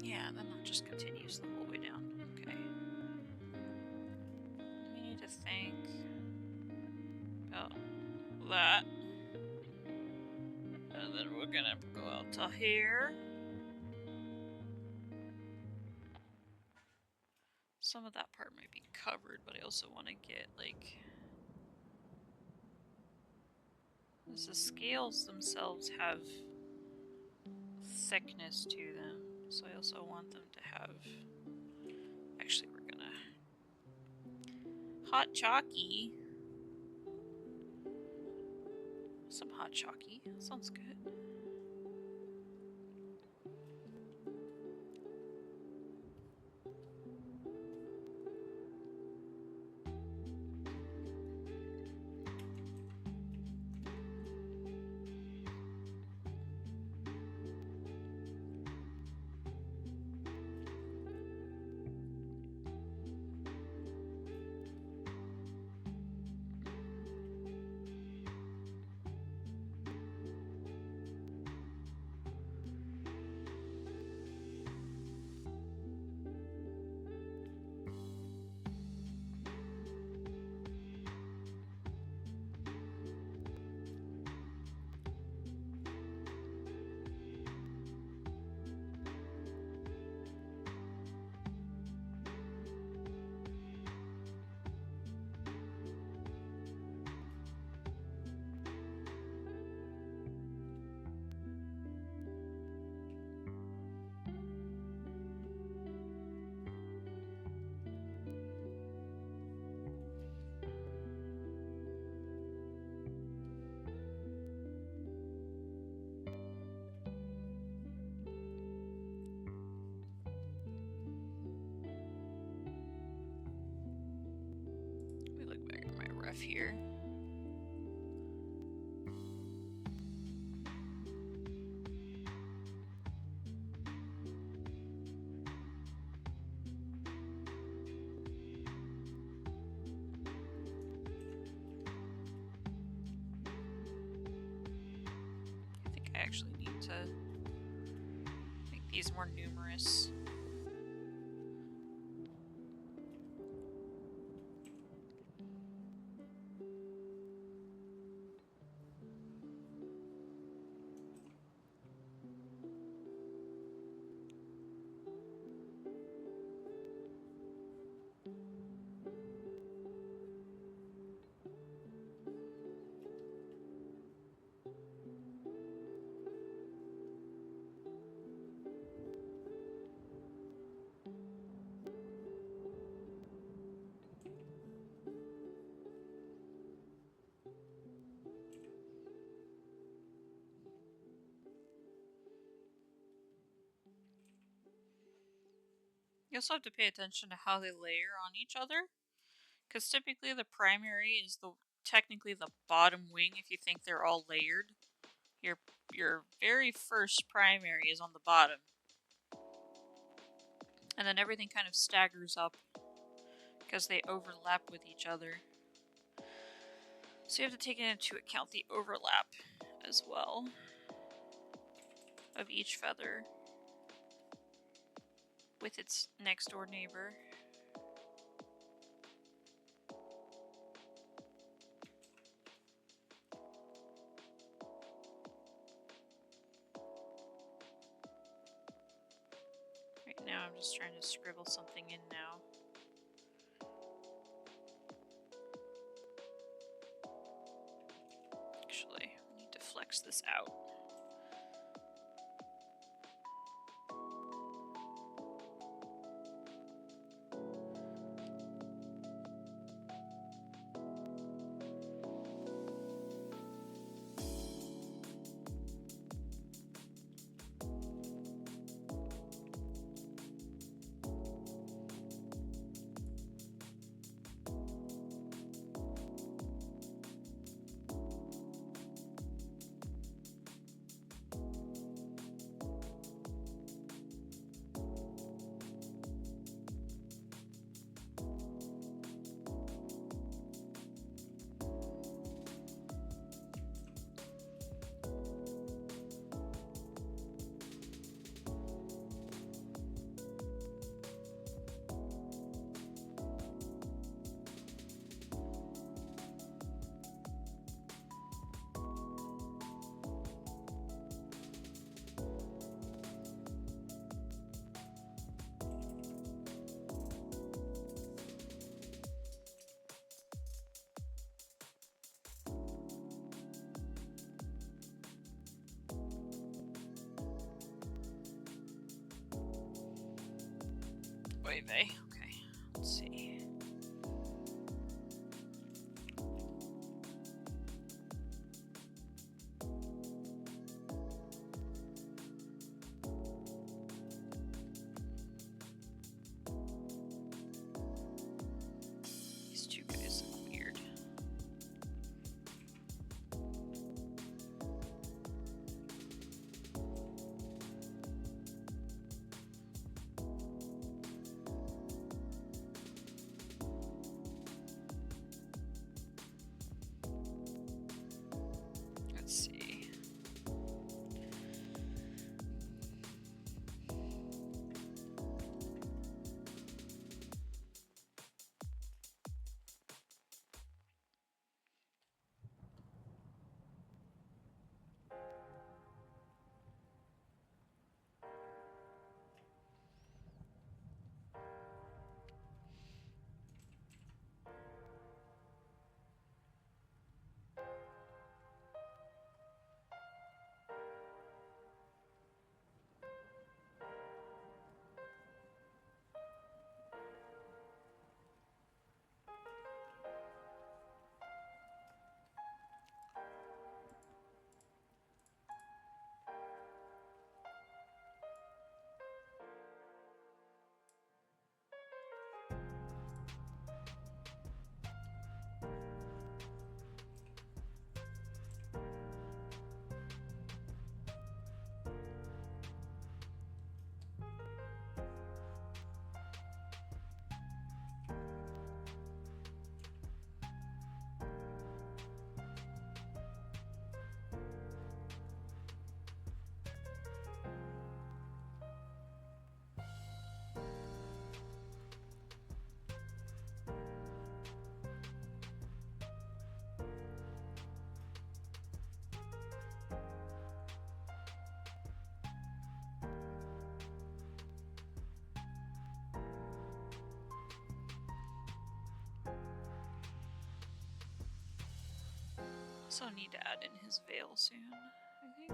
Yeah, and then that just continues the whole way down. Okay. We need to think about that. And then we're gonna go out to here. Some of that part might be covered, but I also want to get, like... Because the scales themselves have thickness to them, so I also want them to have... Actually, we're gonna... Hot chalky. Some hot chalky. Sounds good. Here. I think I actually need to make these more numerous. You also have to pay attention to how they layer on each other, because typically the primary is technically the bottom wing if you think they're all layered. Your very first primary is on the bottom. And then everything kind of staggers up because they overlap with each other. So you have to take into account the overlap as well of each feather with its next door neighbor. Right now I'm just trying to scribble something in now. Actually, I need to flex this out. Wait, okay, let's see. These two guys look weird. Let's see. Also need to add in his veil soon, I think.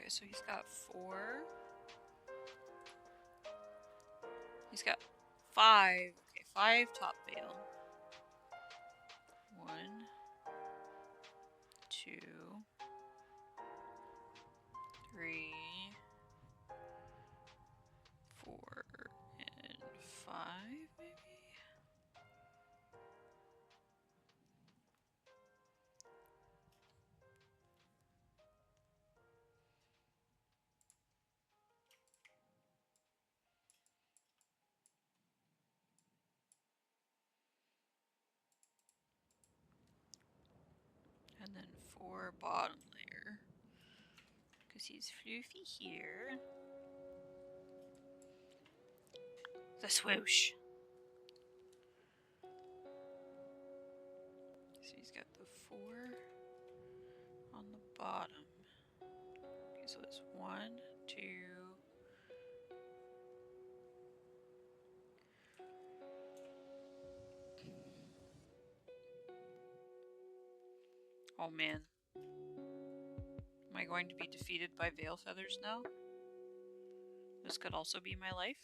Okay, so he's got 4. He's got 5. Okay, 5 top veil. 1, 2, 3, 4, and 5, maybe? And then 4 bottom layer. Because he's floofy here. The swoosh. So he's got the 4 on the bottom. Okay, so it's 1, 2. Oh man. Am I going to be defeated by veil feathers now? This could also be my life.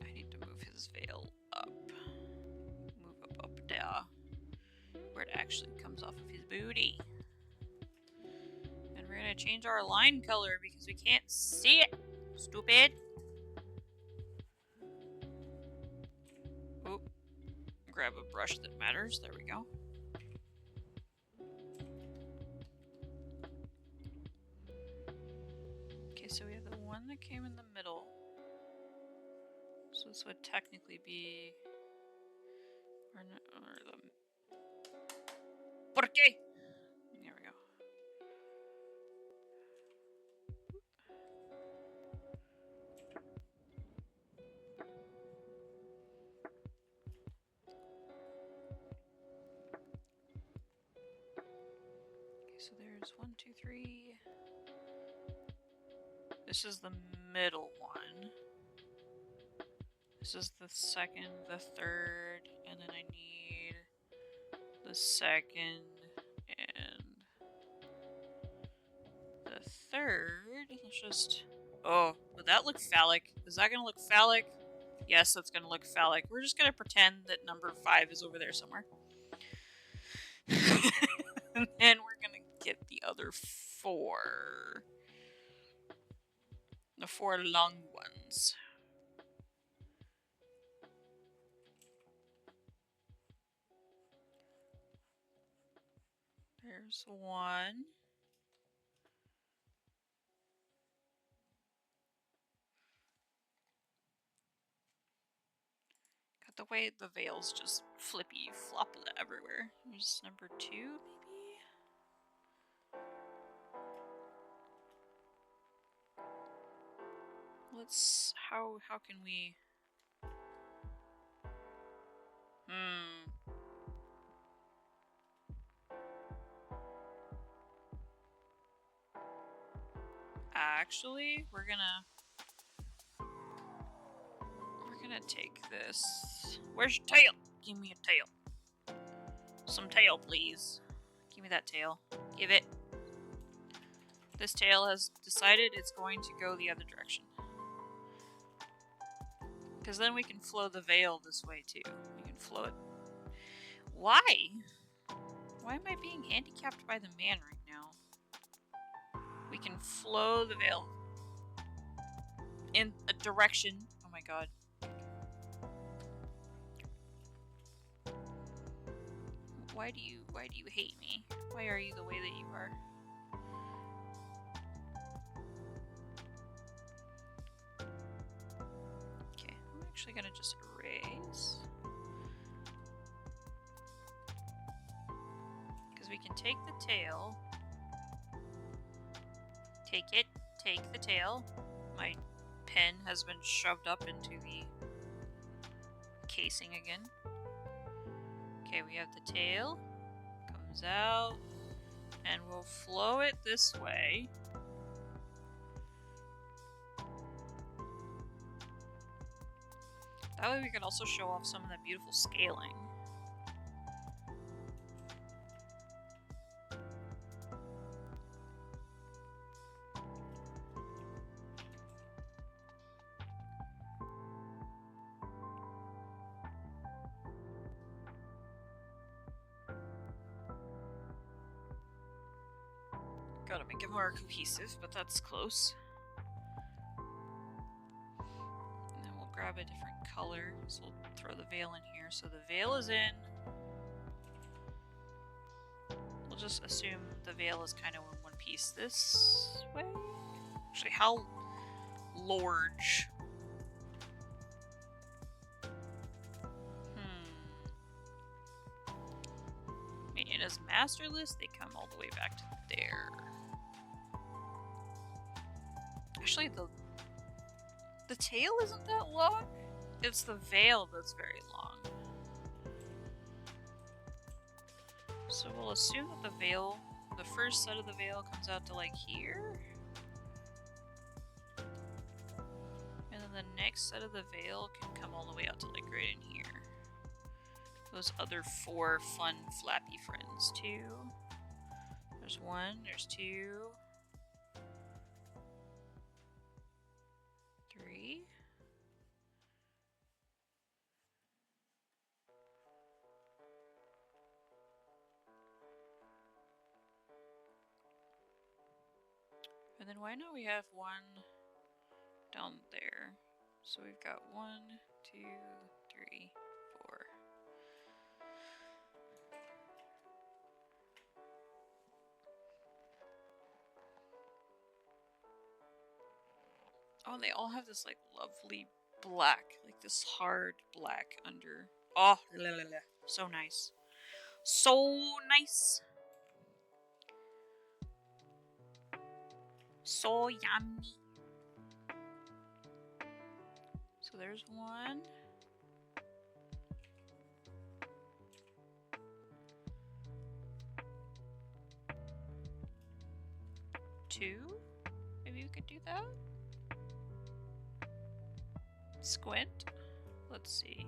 I need to move his veil up. Move up there. Where it actually comes off of his booty. And we're gonna change our line color because we can't see it. Stupid. Oop. Grab a brush that matters. There we go. Okay, so we have the one that came in the middle. So this would technically be... Or the... ¿Por qué? There we go. Okay, so there's 1, 2, 3. This is the middle one. This is the second, the third, and then I need the second and the third. Let's just... Oh, would that look phallic? Is that gonna look phallic? Yes, that's gonna look phallic. We're just gonna pretend that number 5 is over there somewhere. And then we're gonna get the other 4. The 4 long ones. There's 1. Got the way the veils just flippy flop everywhere. There's number 2, maybe? Let's... How can we... Actually, we're gonna take this. Where's your tail? Give me a tail. Some tail, please. Give me that tail. Give it. This tail has decided it's going to go the other direction. Because then we can flow the veil this way too. We can flow it. Why? Why am I being handicapped by the man right now? We can flow the veil in a direction. Oh my god. Why do you hate me? Why are you the way that you are? actually gonna just erase. Because we can take the tail. Take it. Take the tail. My pen has been shoved up into the casing again. Okay, we have the tail. Comes out. And we'll flow it this way. That way we can also show off some of that beautiful scaling. Gotta make it more cohesive, but that's close. And then we'll grab a different color. So we'll throw the veil in here. So the veil is in. We'll just assume the veil is kind of in one piece this way. Actually, how large? I mean, it is masterless. They come all the way back to there. Actually, the tail isn't that long. It's the veil that's very long. So we'll assume that the veil, the first set of the veil comes out to like here. And then the next set of the veil can come all the way out to like right in here. Those other 4 fun flappy friends too. There's 1, there's 2. 3. And then why not we have 1 down there? So we've got 1, 2, 3, 4. Oh, and they all have this like lovely black, like this hard black under. Oh, la, la, la. So nice. So nice. So yummy. So there's 1. Two. Maybe we could do that. Squint. Let's see.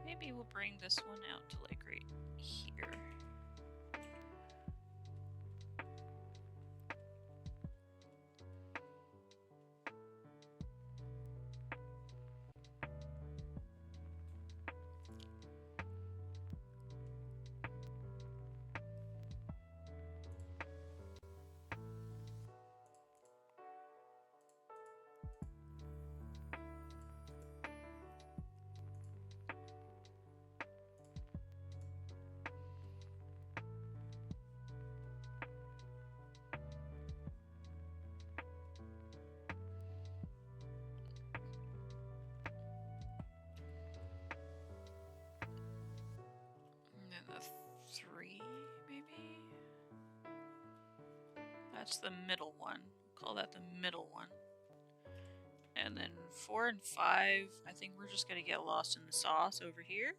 Maybe we'll bring this one out to like right here. And then the 3, maybe? That's the middle one. Call that the middle one. And then 4 and 5, I think we're just gonna get lost in the sauce over here.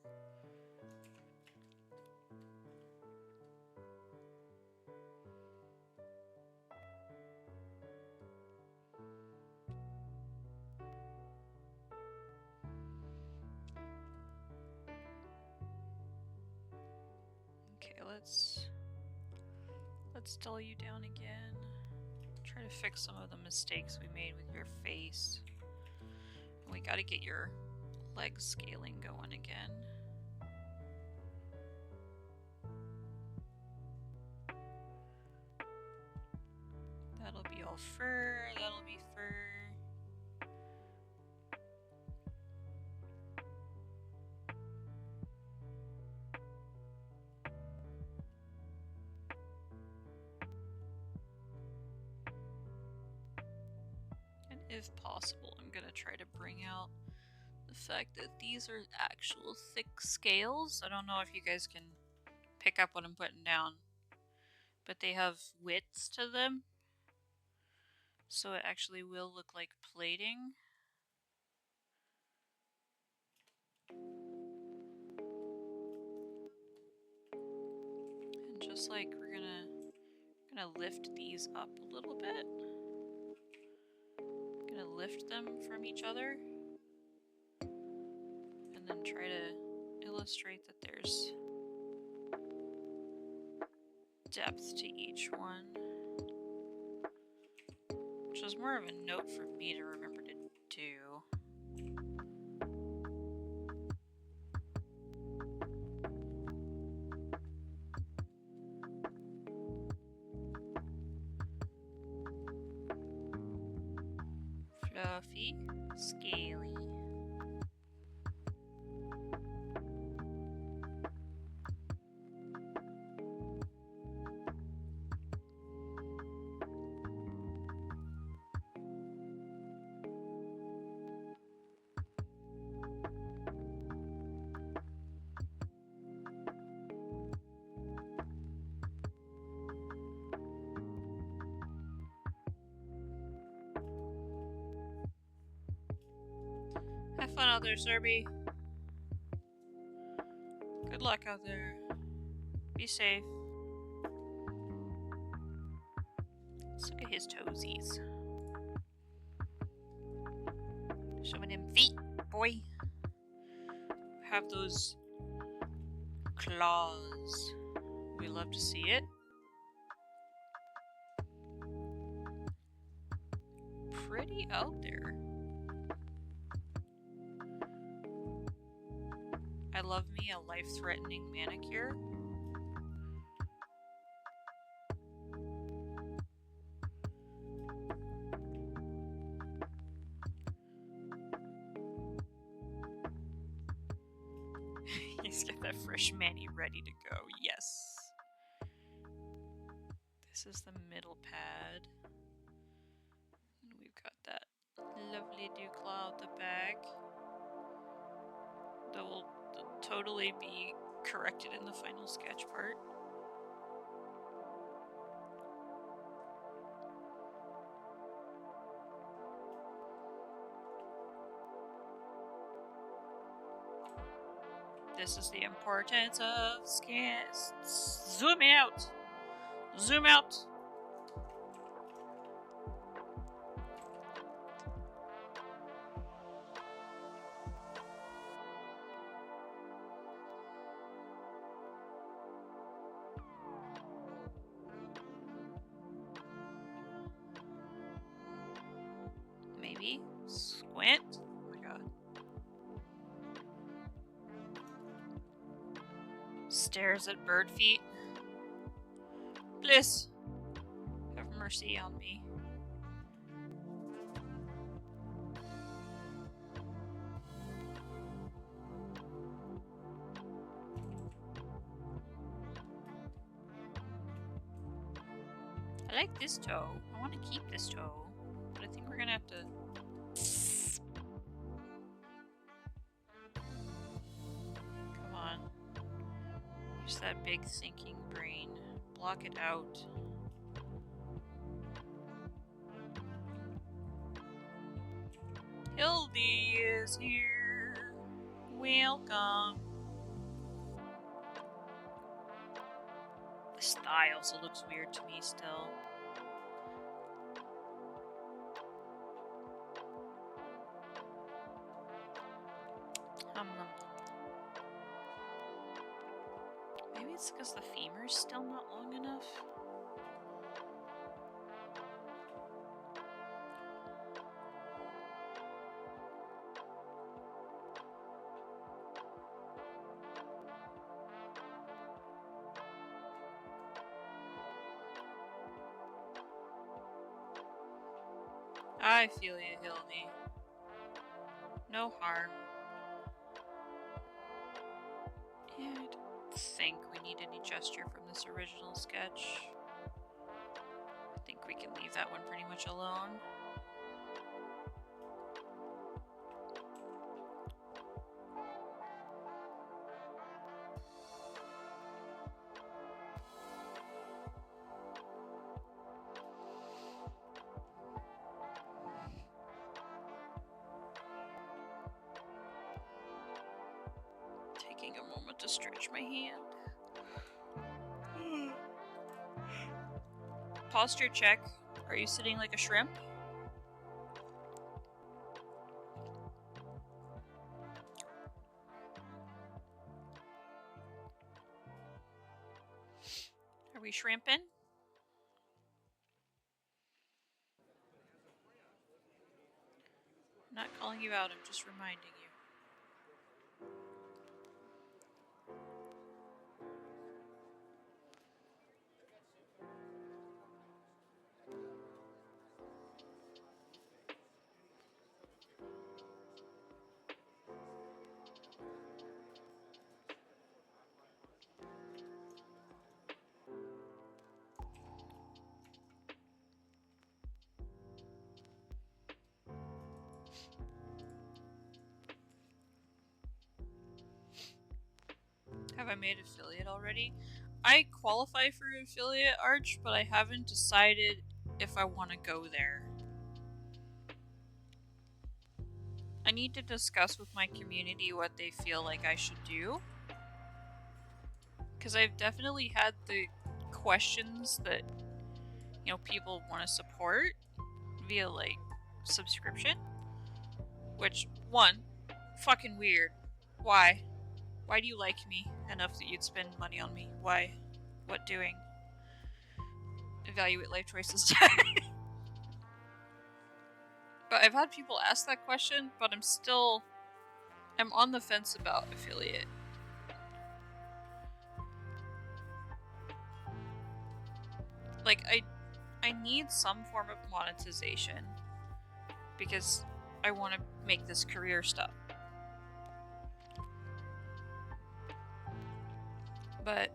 Okay, let's dull you down again. Try to fix some of the mistakes we made with your face. We gotta get your leg scaling going again. That'll be all fur, that'll be fur. And if possible, I'm gonna try to bring out The fact that these are actual thick scales. I don't know if you guys can pick up what I'm putting down, but they have widths to them, so it actually will look like plating. And just like we're gonna lift these up a little bit. Gonna lift them from each other and then try to illustrate that there's depth to each one, which is more of a note for me to remember to do. Fluffy, scaly. Have fun out there, Serby. Good luck out there. Be safe. Let's look at his toesies. Showing him feet, boy. Have those claws. We love to see it. Pretty out there. I love me a life-threatening manicure. He's got that fresh mani ready to go. Yes. This is the middle pad. And we've got that lovely dew-claw at the back. That will totally be corrected in the final sketch part. This is the importance of scans. Zoom out! Zoom out! Maybe squint. Oh my god. Stares at bird feet. Please have mercy on me. I like this toe. I want to keep this toe, but I think we're gonna have to. Come on. Use that big thinking brain. Block it out. Hildy is here. Welcome. This thigh also looks weird to me still. Maybe it's because the femur's still not long enough. I feel you, Hildy. No harm. Yeah, I don't think we need any gesture from this original sketch. I think we can leave that one pretty much alone. taking a moment to stretch my hand. Posture check. Are you sitting like a shrimp? Are we shrimping? I'm not calling you out, I'm just reminding you. Have I made affiliate already? I qualify for affiliate Arch, but I haven't decided if I want to go there. I need to discuss with my community what they feel like I should do. Because I've definitely had the questions that, you know, people want to support via, like, subscription. Which, one, fucking weird. Why? Why do you like me enough that you'd spend money on me? Why? What doing? Evaluate life choices. But I've had people ask that question, but I'm on the fence about affiliate. Like, I need some form of monetization because I want to make this career stuff. But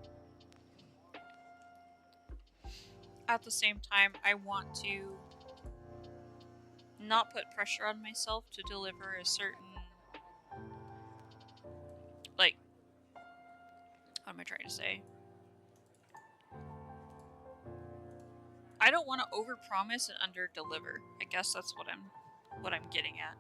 at the same time, I want to not put pressure on myself to deliver a certain, like, what am I trying to say? I don't want to overpromise and underdeliver. I guess that's what I'm getting at.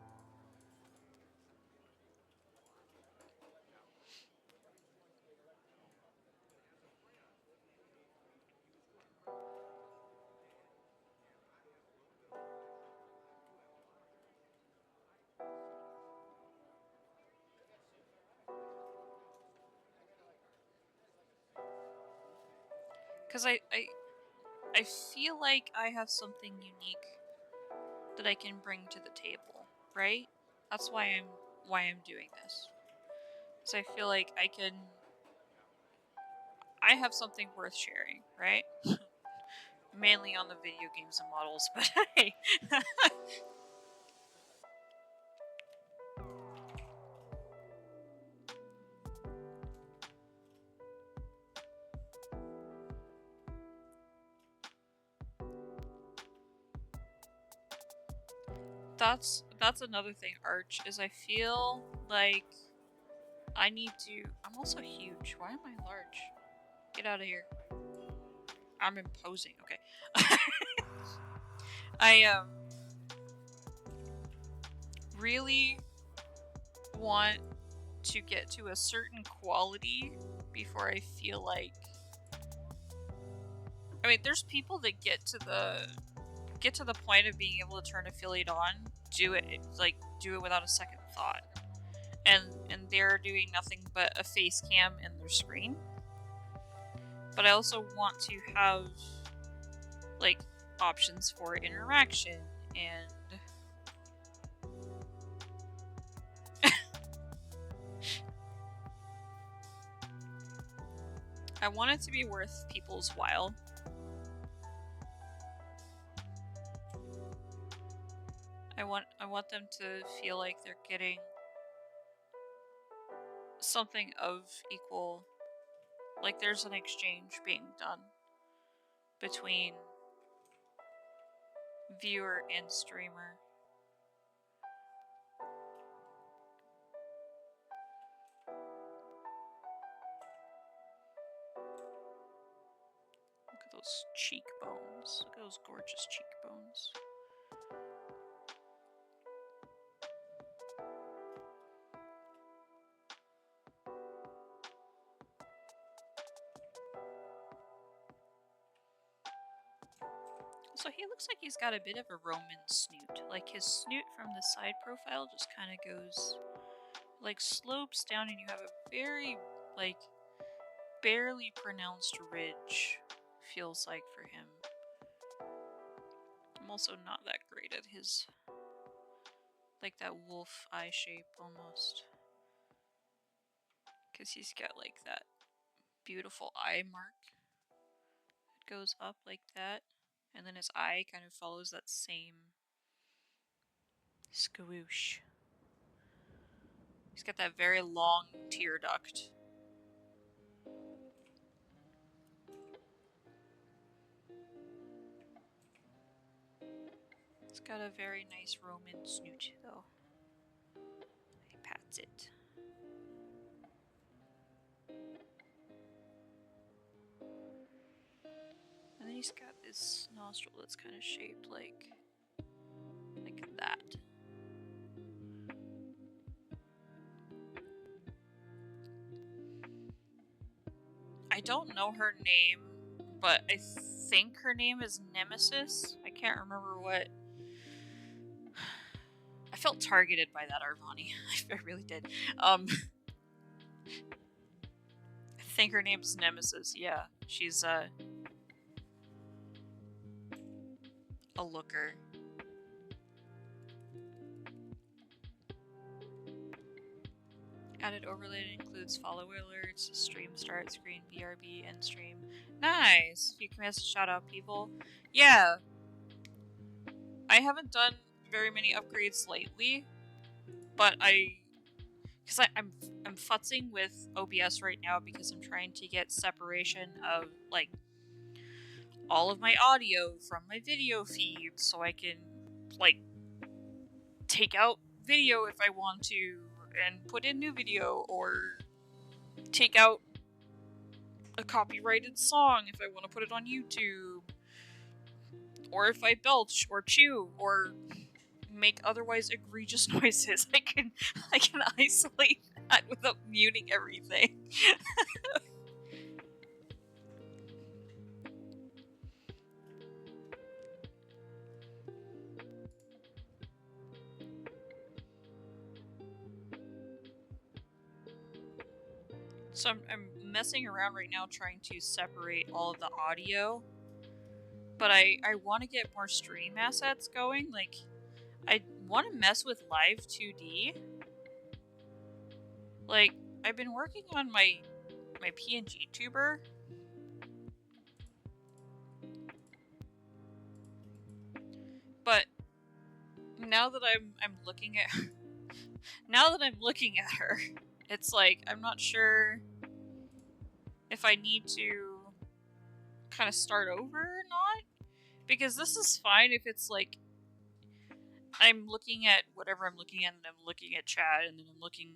Because I feel like I have something unique that I can bring to the table, right? That's why I'm doing this. So I feel like I have something worth sharing, right? Mainly on the video games and models, but hey. That's another thing, Arch, is I feel like I need to... I'm also huge. Why am I large? Get out of here. I'm imposing. Okay. I really want to get to a certain quality before I feel like... I mean, there's people that get to the point of being able to turn affiliate on, do it without a second thought. And they're doing nothing but a face cam in their screen. But I also want to have, like, options for interaction and I want it to be worth people's while. I want them to feel like they're getting something of equal, like there's an exchange being done between viewer and streamer. Look at those cheekbones. Look at those gorgeous cheekbones. So he looks like he's got a bit of a Roman snoot. Like his snoot from the side profile just kind of goes, like slopes down, and you have a very, like, barely pronounced ridge, feels like, for him. I'm also not that great at his, like, that wolf eye shape almost. Because he's got, like, that beautiful eye mark. It goes up like that. And then his eye kind of follows that same squoosh. He's got that very long tear duct. It's got a very nice Roman snoot, though. He pats it. And then he's got this nostril that's kind of shaped like that. I don't know her name, but I think her name is Nemesis. I can't remember what. I felt targeted by that, Arvani. I really did. I think her name's Nemesis. Yeah, she's a looker. Added overlay includes follow alerts, stream start screen, BRB, end stream. Nice! Few commands to shout out people. Yeah! I haven't done very many upgrades lately, but because I'm futzing with OBS right now because I'm trying to get separation of, like, all of my audio from my video feed so I can, like, take out video if I want to and put in new video, or take out a copyrighted song if I want to put it on YouTube, or if I belch or chew or make otherwise egregious noises. I can isolate that without muting everything. So I'm messing around right now trying to separate all of the audio, but I want to get more stream assets going. Like, I want to mess with Live 2D. Like, I've been working on my PNG tuber. But now that I'm looking at her, it's like I'm not sure if I need to kind of start over or not, because this is fine if it's like I'm looking at whatever I'm looking at and I'm looking at chat and then I'm looking,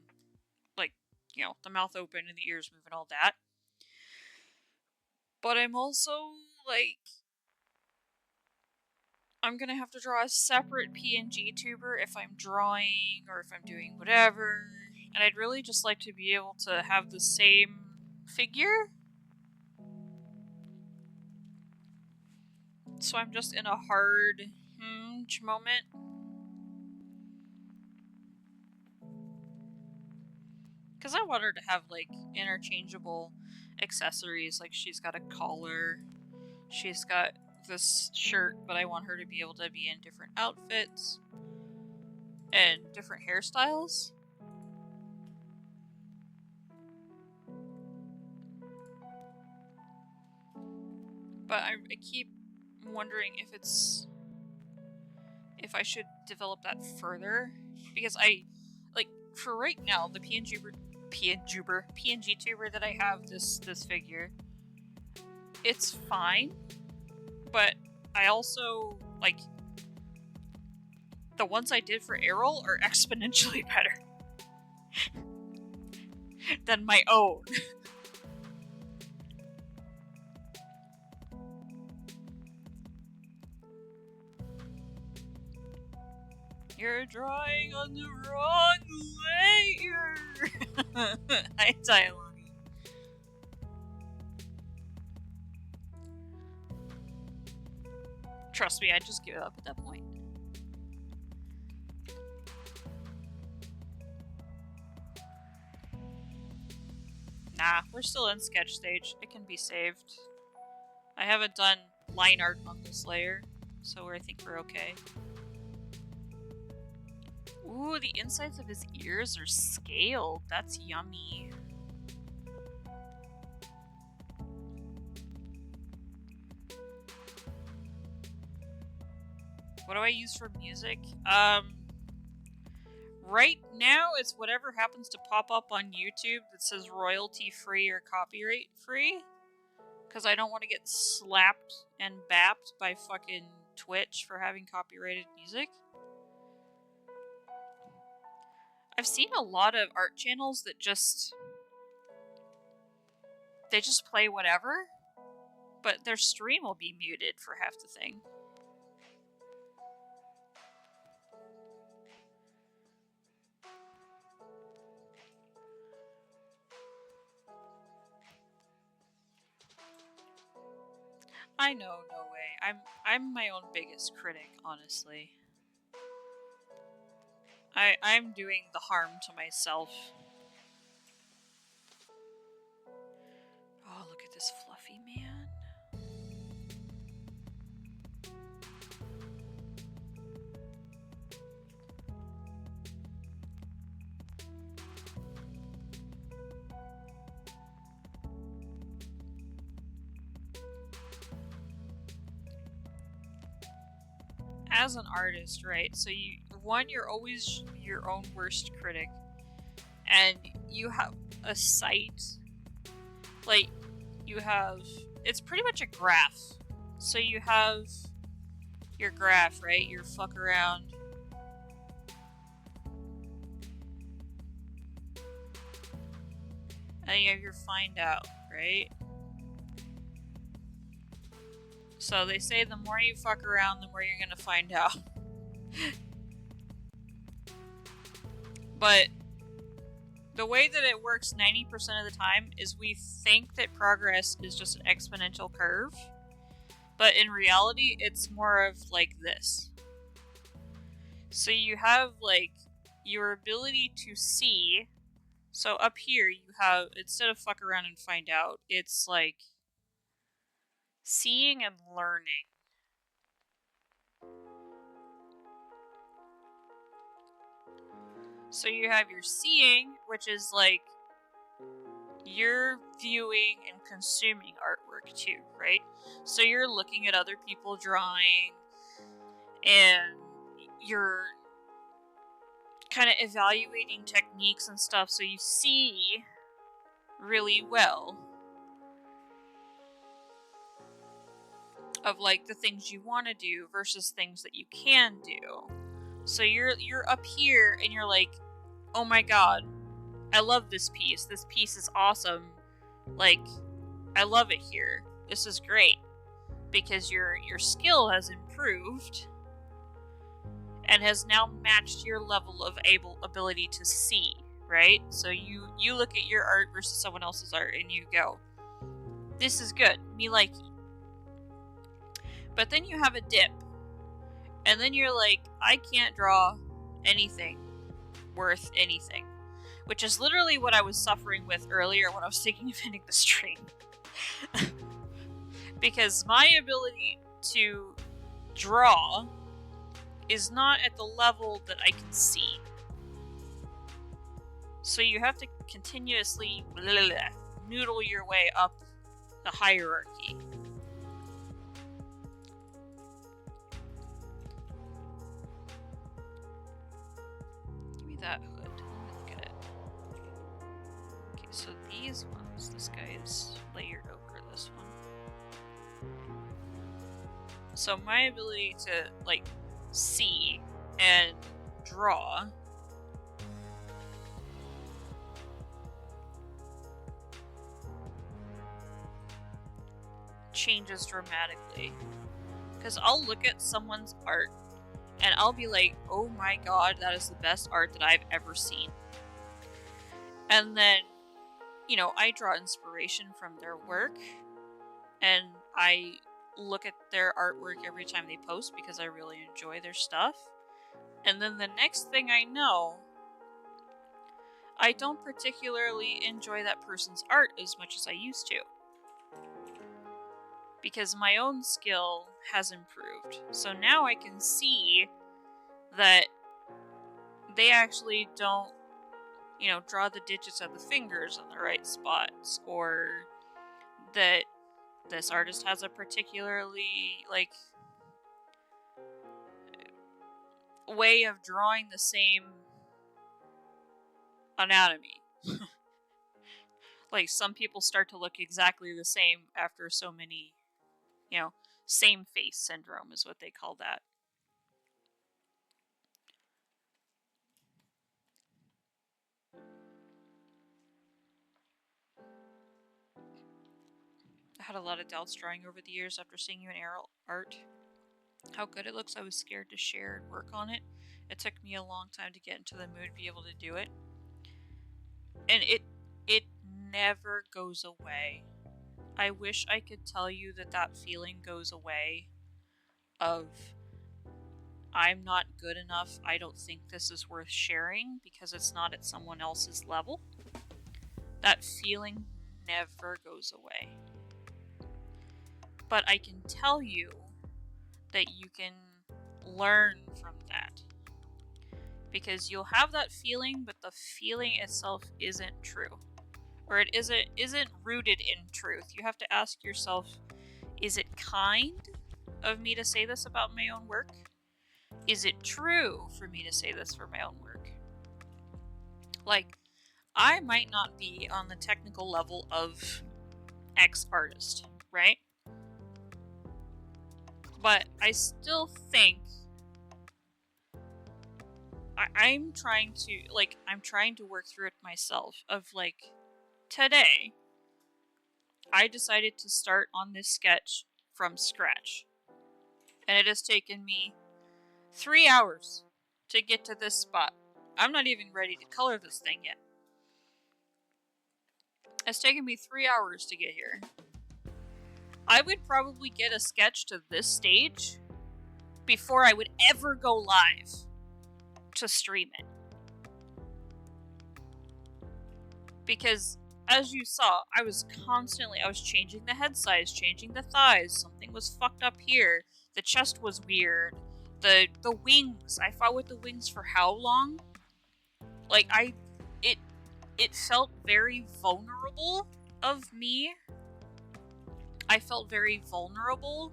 like, you know, the mouth open and the ears moving, all that. But I'm also like, I'm gonna have to draw a separate PNG tuber if I'm drawing or if I'm doing whatever, and I'd really just like to be able to have the same figure. So I'm just in a hard moment. Because I want her to have, like, interchangeable accessories. Like, she's got a collar, she's got this shirt, but I want her to be able to be in different outfits and different hairstyles. But I keep wondering if I should develop that further, because for right now, the PNG tuber that I have, this figure, it's fine, but I also, like, the ones I did for Errol are exponentially better than my own. You're drawing on the wrong layer! Hi, Tylani. Trust me, I'd just give up at that point. Nah, we're still in sketch stage. It can be saved. I haven't done line art on this layer, so I think we're okay. Ooh, the insides of his ears are scaled. That's yummy. What do I use for music? Right now it's whatever happens to pop up on YouTube that says royalty free or copyright free. Because I don't want to get slapped and bapped by fucking Twitch for having copyrighted music. I've seen a lot of art channels that they just play whatever, but their stream will be muted for half the thing. I know, no way. I'm my own biggest critic, honestly. I'm doing the harm to myself. Oh, look at this fluffy man. As an artist, right? So you're always your own worst critic, and you have a site, like it's pretty much a graph. So you have your graph, right? Your fuck around. And you have your find out, right? So they say the more you fuck around, the more you're gonna find out. But the way that it works 90% of the time is we think that progress is just an exponential curve. But in reality, it's more of like this. So you have like your ability to see. So up here you have, instead of fuck around and find out, it's like seeing and learning. So you have your seeing, which is like you're viewing and consuming artwork too, right? So you're looking at other people drawing and you're kind of evaluating techniques and stuff, so you see really well of like the things you want to do versus things that you can do. So you're up here and you're like, oh my god, I love this piece. This piece is awesome. Like, I love it here. This is great. Because your skill has improved and has now matched your level of ability to see, right? So you look at your art versus someone else's art and you go, this is good. Me likey. But then you have a dip. And then you're like, I can't draw anything worth anything. Which is literally what I was suffering with earlier when I was thinking of ending the stream. Because my ability to draw is not at the level that I can see. So you have to continuously noodle your way up the hierarchy. Give me that hood. Let me look at it. Okay, so these ones, this guy is layered over this one. So my ability to, like, see and draw changes dramatically. Because I'll look at someone's art and I'll be like, oh my god, that is the best art that I've ever seen. And then, you know, I draw inspiration from their work and I look at their artwork every time they post because I really enjoy their stuff. And then the next thing I know, I don't particularly enjoy that person's art as much as I used to. Because my own skill has improved. So now I can see that they actually don't, you know, draw the digits of the fingers in the right spots, or that this artist has a particularly, like, way of drawing the same anatomy. Like, some people start to look exactly the same after so many, you know, same face syndrome is what they call that. I had a lot of doubts drawing over the years after seeing you in aerial art. How good it looks, I was scared to share and work on it. It took me a long time to get into the mood to be able to do it. And it never goes away. I wish I could tell you that that feeling goes away of I'm not good enough, I don't think this is worth sharing because it's not at someone else's level. That feeling never goes away. But I can tell you that you can learn from that. Because you'll have that feeling, but the feeling itself isn't true. Or it isn't rooted in truth. You have to ask yourself, is it kind of me to say this about my own work? Is it true for me to say this for my own work? Like, I might not be on the technical level of X artist, right? But I still think I'm trying to work through it myself. Of like, today, I decided to start on this sketch from scratch. And it has taken me 3 hours to get to this spot. I'm not even ready to color this thing yet. It's taken me 3 hours to get here. I would probably get a sketch to this stage before I would ever go live to stream it. Because, as you saw, I was changing the head size, changing the thighs, something was fucked up here, the chest was weird, the wings, I fought with the wings for how long? Like, it felt very vulnerable of me. I felt very vulnerable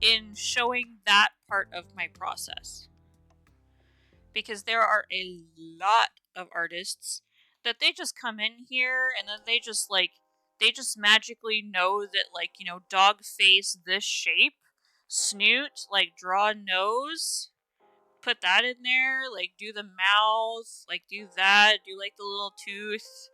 in showing that part of my process. Because there are a lot of artists that they just come in here and then they just magically know that, like, you know, dog face this shape, snoot, like draw nose, put that in there, like do the mouth, like do that, do like the little tooth,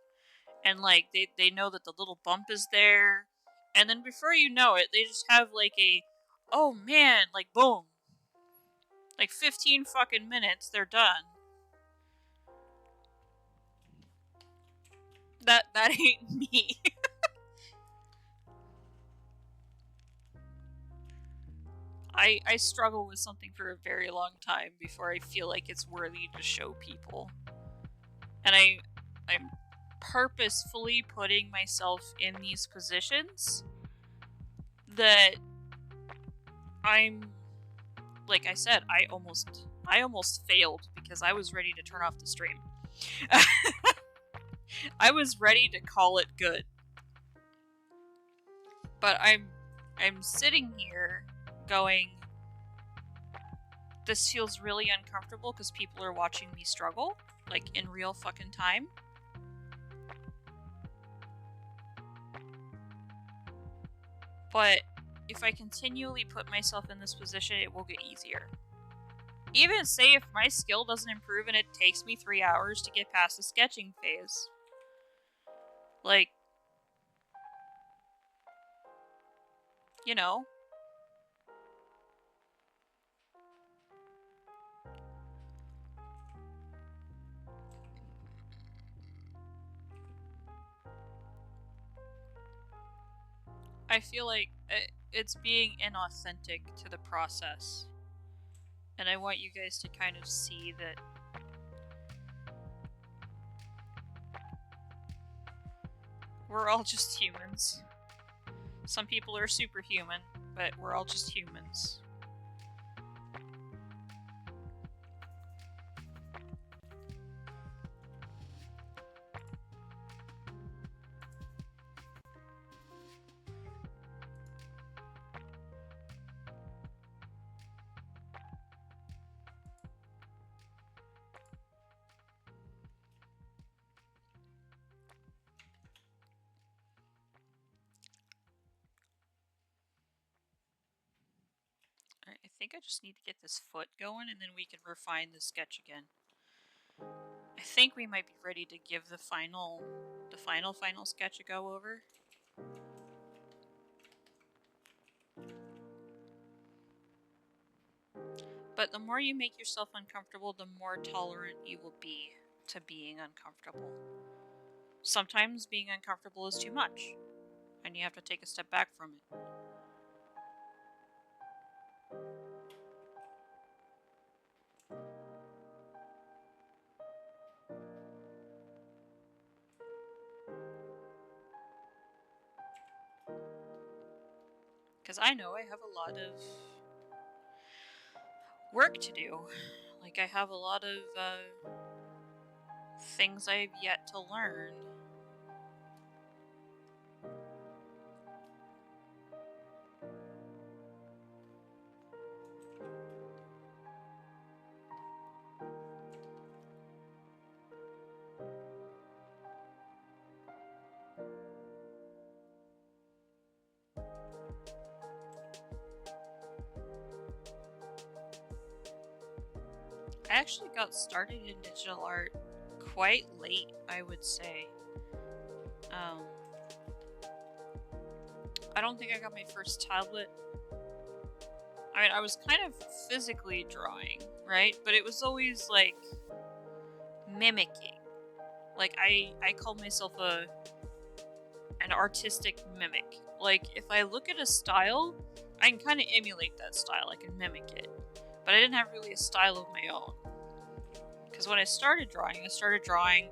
and like they know that the little bump is there, and then before you know it, they just have like a, oh man, like boom, like 15 fucking minutes, they're done. That ain't me. I struggle with something for a very long time before I feel like it's worthy to show people. And I'm purposefully putting myself in these positions that I'm, like I said, I almost failed because I was ready to turn off the stream. I was ready to call it good. But I'm sitting here going, this feels really uncomfortable because people are watching me struggle, like in real fucking time. But if I continually put myself in this position, it will get easier. Even say if my skill doesn't improve and it takes me 3 hours to get past the sketching phase. Like, you know. I feel like it's being inauthentic to the process. And I want you guys to kind of see that we're all just humans. Some people are superhuman, but we're all just humans. Alright, I think I just need to get this foot going and then we can refine the sketch again. I think we might be ready to give the final sketch a go over. But the more you make yourself uncomfortable, the more tolerant you will be to being uncomfortable. Sometimes being uncomfortable is too much, and you have to take a step back from it. Because I know I have a lot of work to do. Like, I have a lot of things I've yet to learn. I actually got started in digital art quite late, I would say. I don't think I got my first tablet. I mean, I was kind of physically drawing, right? But it was always like mimicking. Like I call myself an artistic mimic. Like if I look at a style, I can kind of emulate that style. I can mimic it. But I didn't have really a style of my own. Because when I started drawing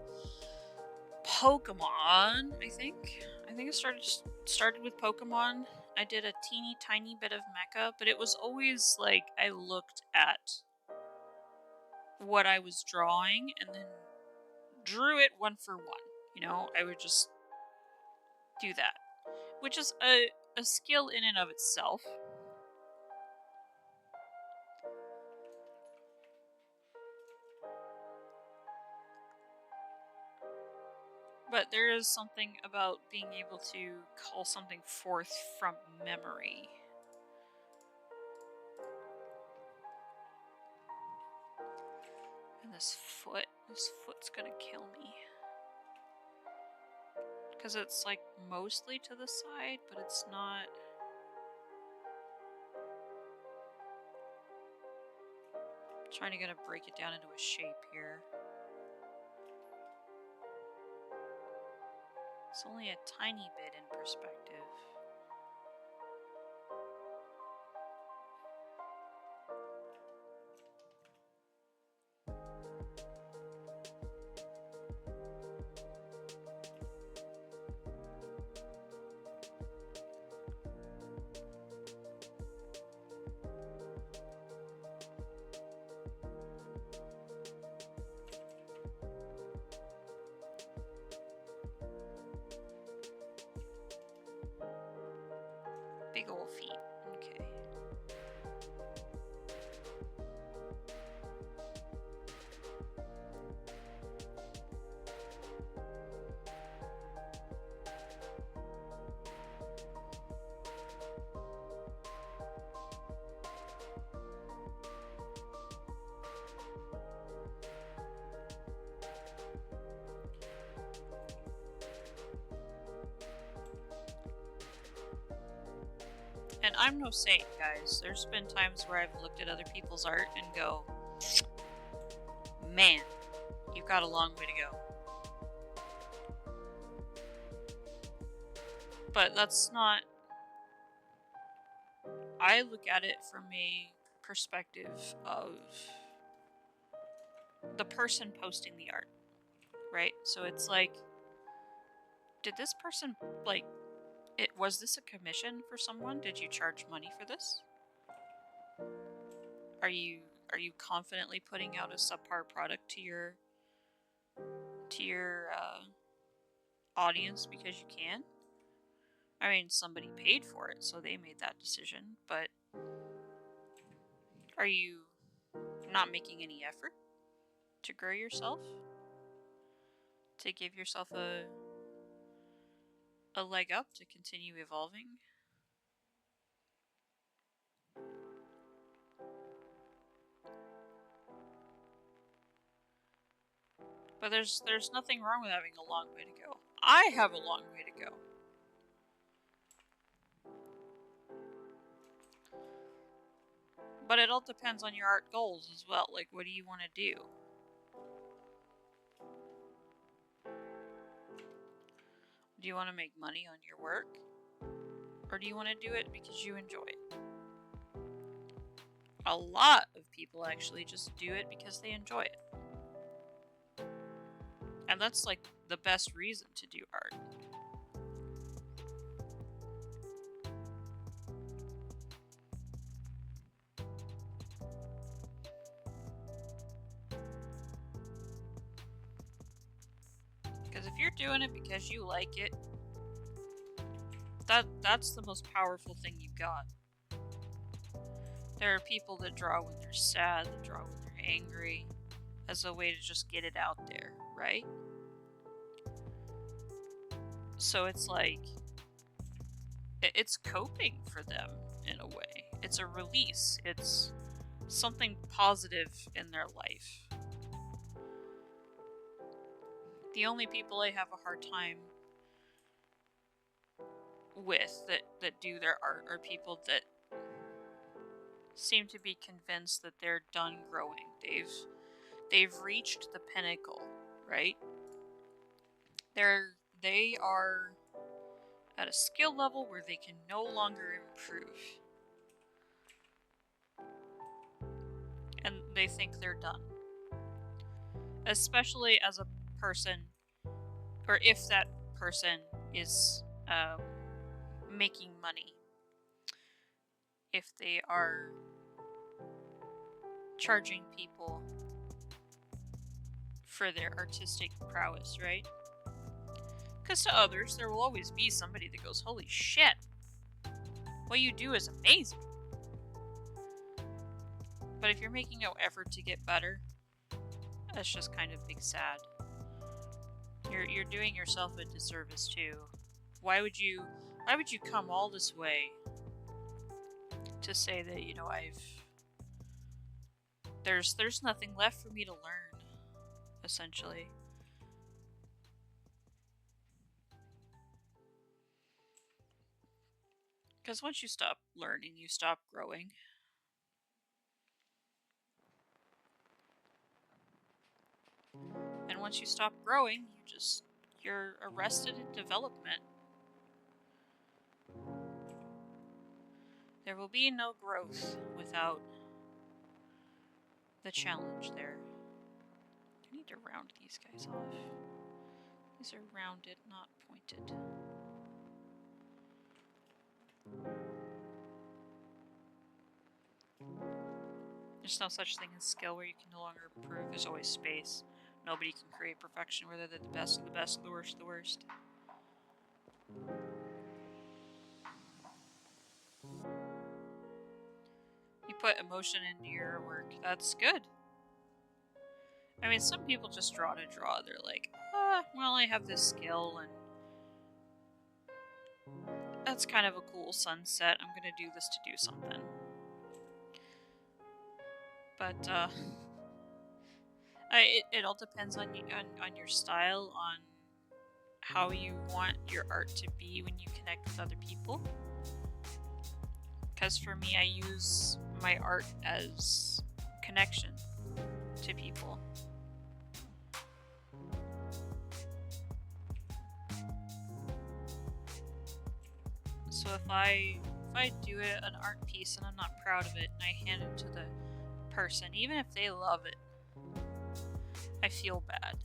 Pokemon, I think. I think I started with Pokemon. I did a teeny tiny bit of mecha, but it was always like I looked at what I was drawing and then drew it one for one. You know, I would just do that. Which is a skill in and of itself. But there is something about being able to call something forth from memory. And this foot's gonna kill me. Because it's like mostly to the side, but it's not. I'm trying to get to break it down into a shape here. It's only a tiny bit in perspective. Big ol' feet. Okay. And I'm no saint, guys. There's been times where I've looked at other people's art and go, man, you've got a long way to go. But that's not I look at it from a perspective of the person posting the art, right? So it's like, did this person, like, was this a commission for someone? Did you charge money for this? Are you confidently putting out a subpar product to your audience because you can? I mean, somebody paid for it, so they made that decision, but are you not making any effort to grow yourself? To give yourself a leg up to continue evolving? But there's nothing wrong with having a long way to go. I have a long way to go. But it all depends on your art goals as well. Like, what do you want to do? Do you want to make money on your work? Or do you want to do it because you enjoy it? A lot of people actually just do it because they enjoy it. And that's like the best reason to do art. Because if you're doing it because you like it, that's the most powerful thing you've got. There are people that draw when they're sad, that draw when they're angry, as a way to just get it out there, right? So it's like, it's coping for them in a way. It's a release. It's something positive in their life. The only people I have a hard time with that do their art are people that seem to be convinced that they're done growing. They've reached the pinnacle, right? They are at a skill level where they can no longer improve. And they think they're done. Especially as a person, or if that person is making money. If they are charging people for their artistic prowess, right? Because to others, there will always be somebody that goes, holy shit, what you do is amazing. But if you're making no effort to get better, that's just kind of big sad. You're doing yourself a disservice too. Why would you come all this way to say that, you know, there's nothing left for me to learn, essentially. Because once you stop learning, you stop growing. And once you stop growing, you're arrested in development. There will be no growth without the challenge there. I need to round these guys off. These are rounded, not pointed. There's no such thing as skill where you can no longer improve. There's always space. Nobody can create perfection, whether they're the best of the best or the worst of the worst. You put emotion into your work. That's good. I mean, some people just draw to draw. They're like, well, I have this skill, and that's kind of a cool sunset. I'm gonna do this to do something. But, it all depends on your style, on how you want your art to be when you connect with other people. Because for me, I use my art as connection to people. So if I if I do an art piece and I'm not proud of it and I hand it to the person, even if they love it, I feel bad.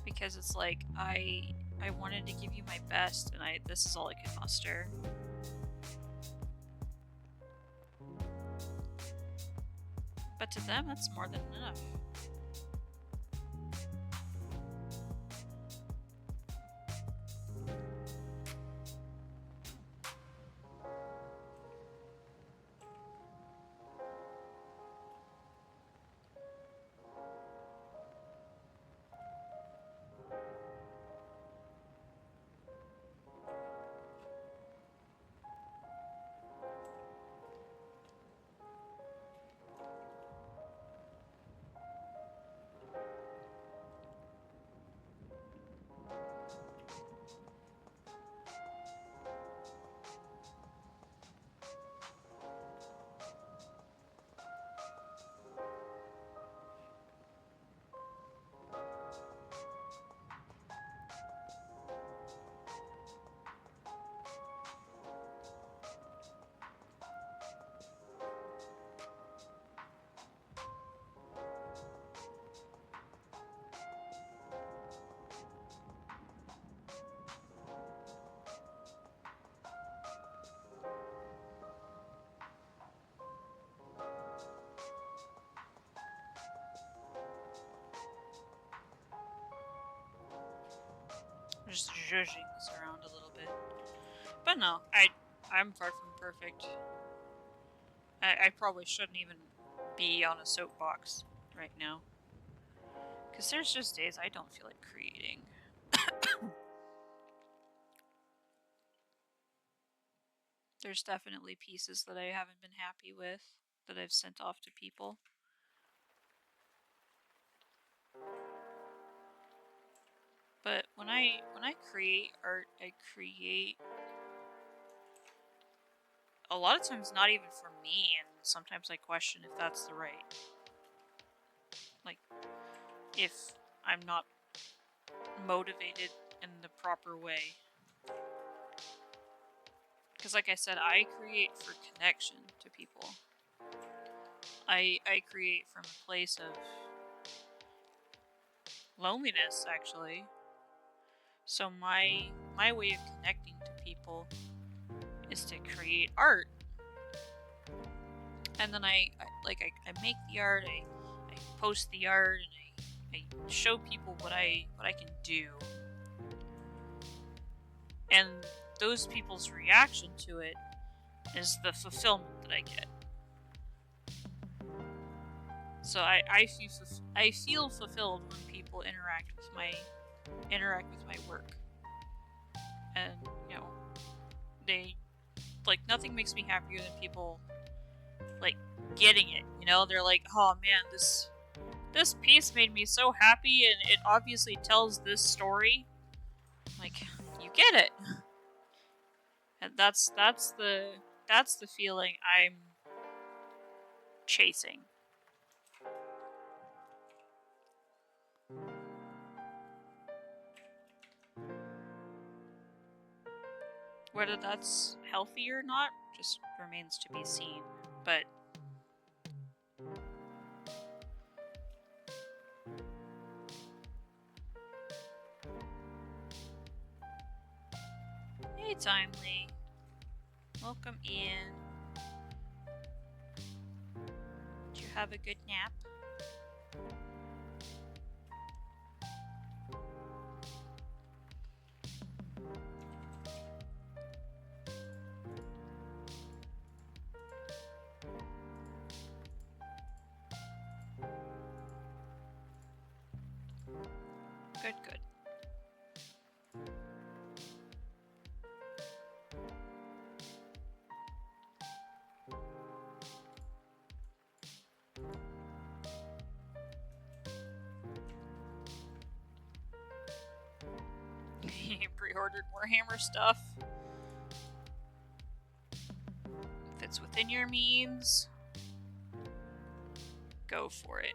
Because it's like, I wanted to give you my best and this is all I can muster. But to them, that's more than enough. Just zhuzhing this around a little bit. But no, I'm far from perfect. I probably shouldn't even be on a soapbox right now. Because there's just days I don't feel like creating. There's definitely pieces that I haven't been happy with that I've sent off to people. But when I create art, I create a lot of times not even for me, and sometimes I question if that's the right. Like, if I'm not motivated in the proper way. Because like I said, I create for connection to people. I create from a place of loneliness, actually. So my way of connecting to people is to create art. And then I make the art, I post the art, and I show people what I can do. And those people's reaction to it is the fulfillment that I get. So I feel fulfilled when people interact with my work. And you know, they like, nothing makes me happier than people like getting it. You know, they're like, "Oh man, this piece made me so happy, and it obviously tells this story." Like, you get it. And that's the feeling I'm chasing. Whether that's healthy or not just remains to be seen. But hey, Timely. Welcome in. Did you have a good nap? Good, good. You pre-ordered Warhammer stuff. If it's within your means, go for it.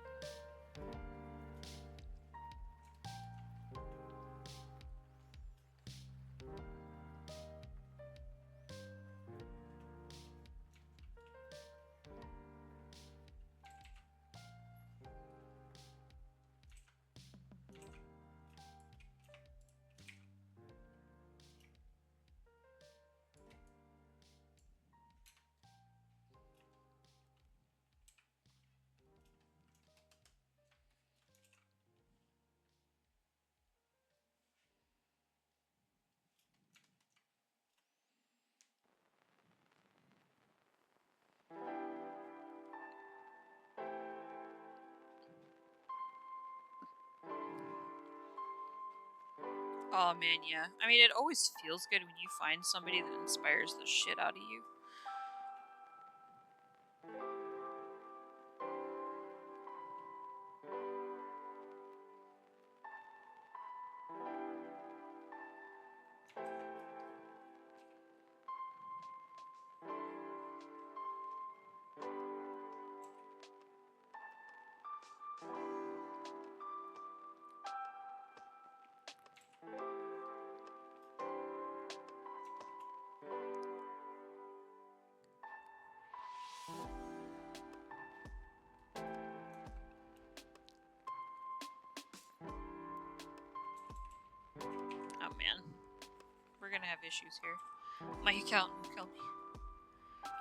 Oh man, yeah. I mean, it always feels good when you find somebody that inspires the shit out of you. Oh man. We're gonna have issues here. My accountant will kill me.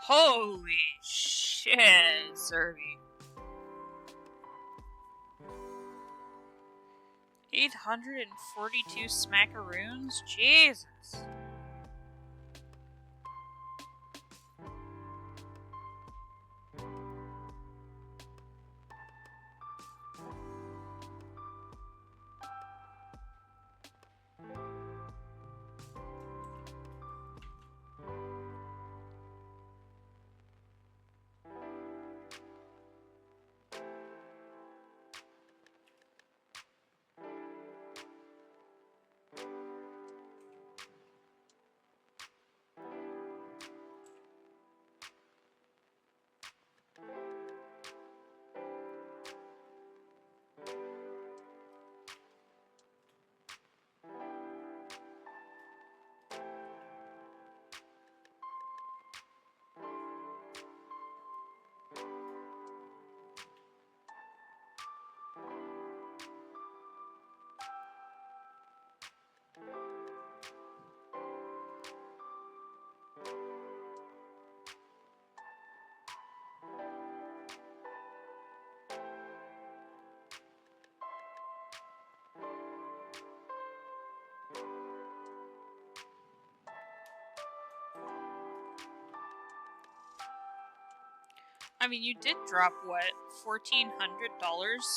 Holy shit, Serby. 842 smackaroons? Jesus. I mean, you did drop, what, $1,400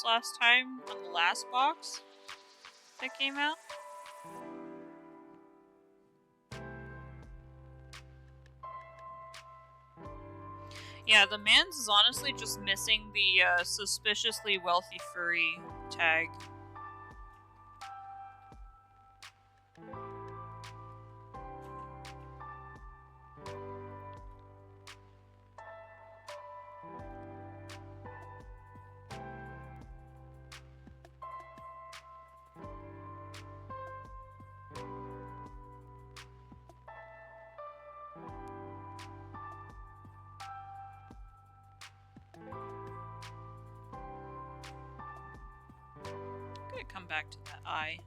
last time on the last box that came out? Yeah, the man's is honestly just missing the suspiciously wealthy furry tag. I'm gonna come back to that eye.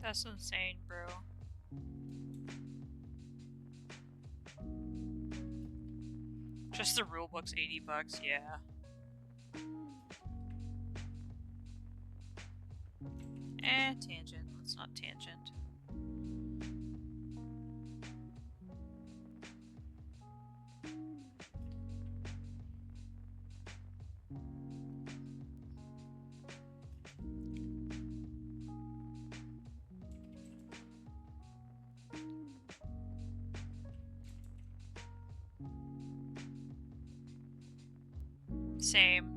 That's insane, bro. Just the rulebook's $80, yeah. Tangent. Let's not tangent. Same.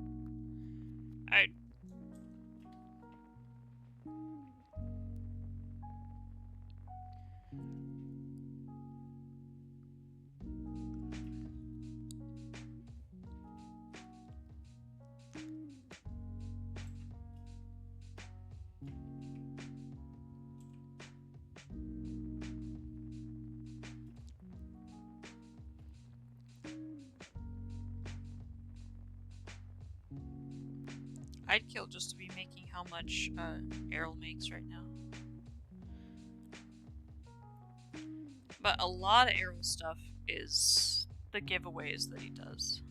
I'd kill just to be making how much Errol makes right now. But a lot of Errol stuff is the giveaways that he does.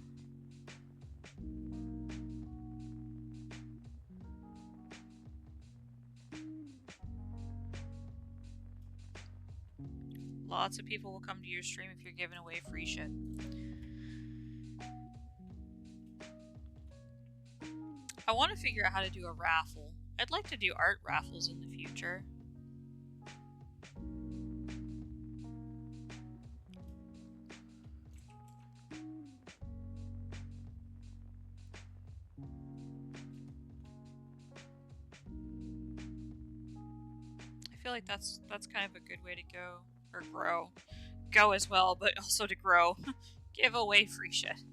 Lots of people will come to your stream if you're giving away free shit. I want to figure out how to do a raffle. I'd like to do art raffles in the future. I feel like that's kind of a good way to go, or grow. Go as well, but also to grow. Give away free shit.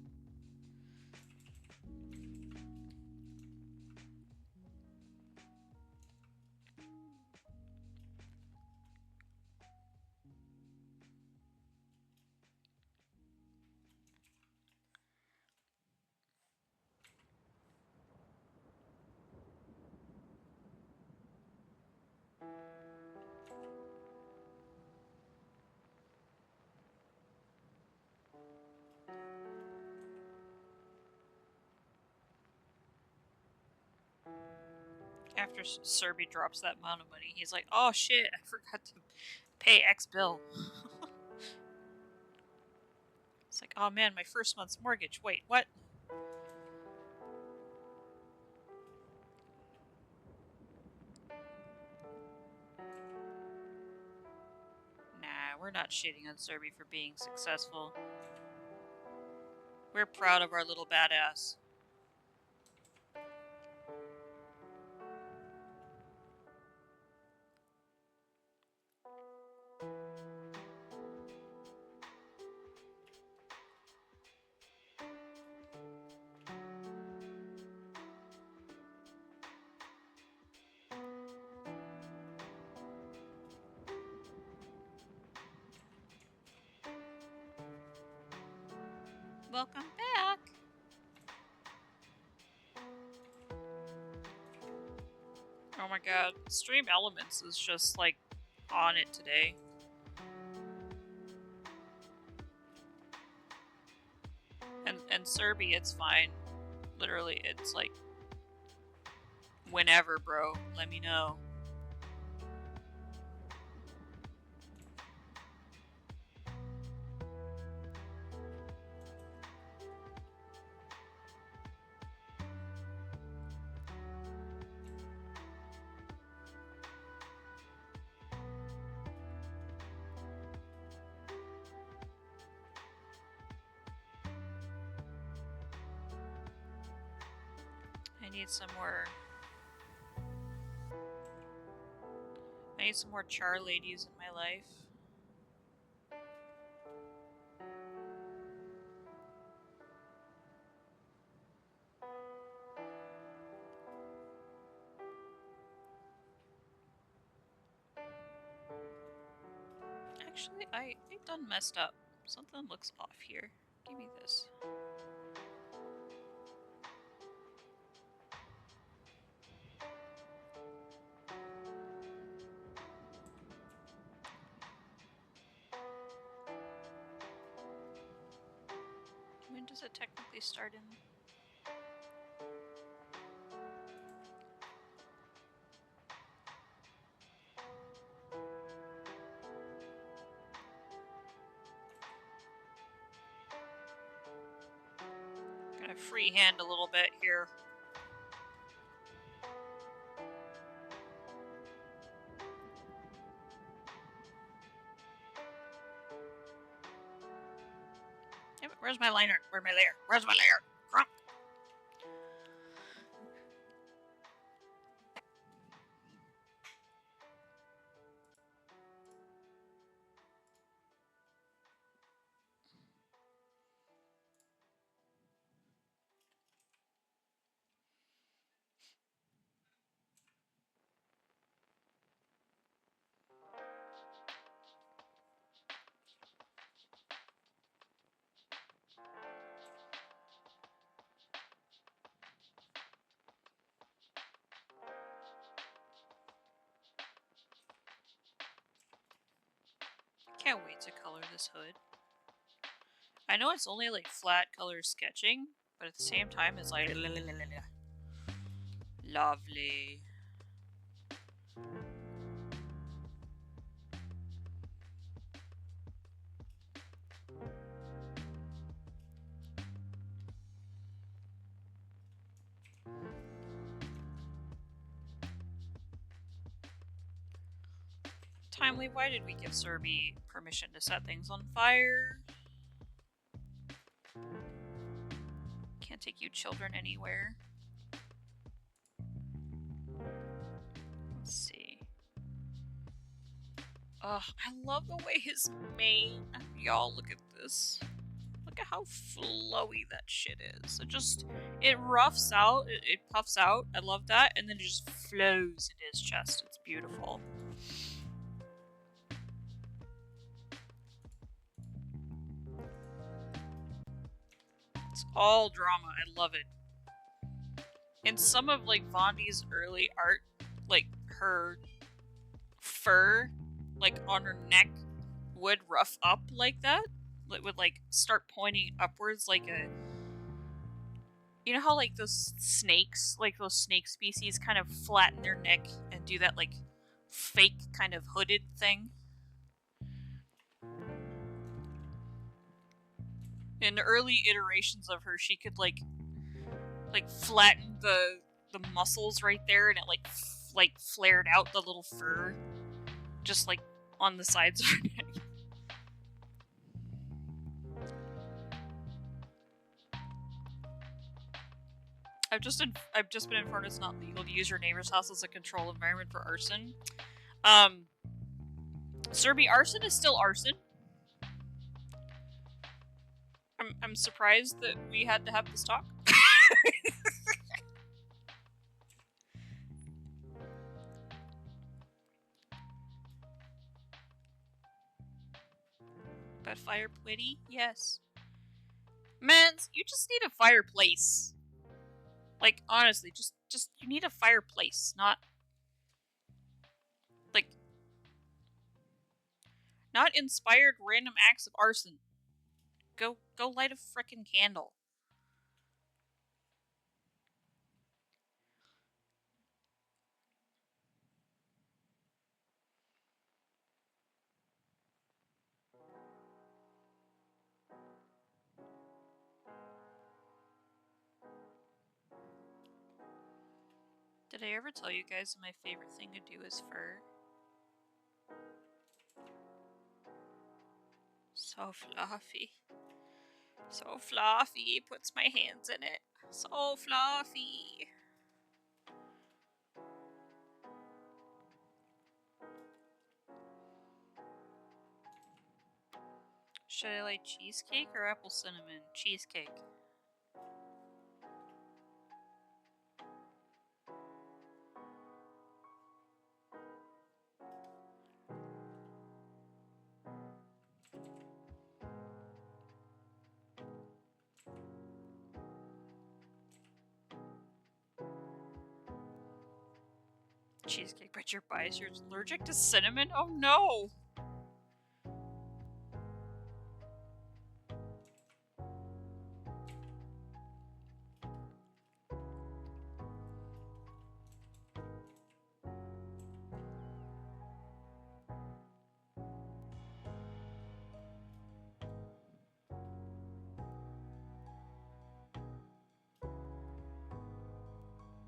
After Serby drops that amount of money, he's like, oh shit, I forgot to pay X bill. It's like, oh man, my first month's mortgage. Wait, what? Nah, we're not shitting on Serby for being successful. We're proud of our little badass. Welcome back! Oh my god, Stream Elements is just like on it today. And Serby, it's fine. Literally, it's like whenever, bro. Let me know. I need some more char ladies in my life. Actually, I done messed up. Something looks off here. Give me this. When does it technically start in? Kind of freehand a little bit here. Damn it, where's my liner? Where's my layer? Where's my layer? Crump. Can't wait to color this hood. I know it's only like flat color sketching, but at the same time it's like lovely. Timely, why did we give Serby permission to set things on fire? Can't take you children anywhere. Let's see. Ugh, I love the way his mane. Y'all, look at this. Look at how flowy that shit is. It roughs out, it puffs out. I love that. And then it just flows into his chest. It's beautiful. It's all drama. I love it. In some of like Vondi's early art, like her fur, like on her neck, would rough up like that. It would like start pointing upwards, like a. You know how like those snakes, like those snake species, kind of flatten their neck and do that like fake kind of hooded thing. In early iterations of her, she could like flatten the muscles right there, and it like flared out the little fur, just like on the sides of her neck. I've just been informed it's not legal to use your neighbor's house as a control environment for arson. Serby, arson is still arson. I'm surprised that we had to have this talk. But fire pretty? Yes. Man, you just need a fireplace. Like, honestly, just you need a fireplace, not like not inspired random acts of arson. Go light a frickin' candle. Did I ever tell you guys my favorite thing to do is fur? So fluffy. So fluffy. Puts my hands in it. So fluffy. Should I like cheesecake or apple cinnamon? Cheesecake. Cheesecake, but you're biased. You're allergic to cinnamon? Oh no!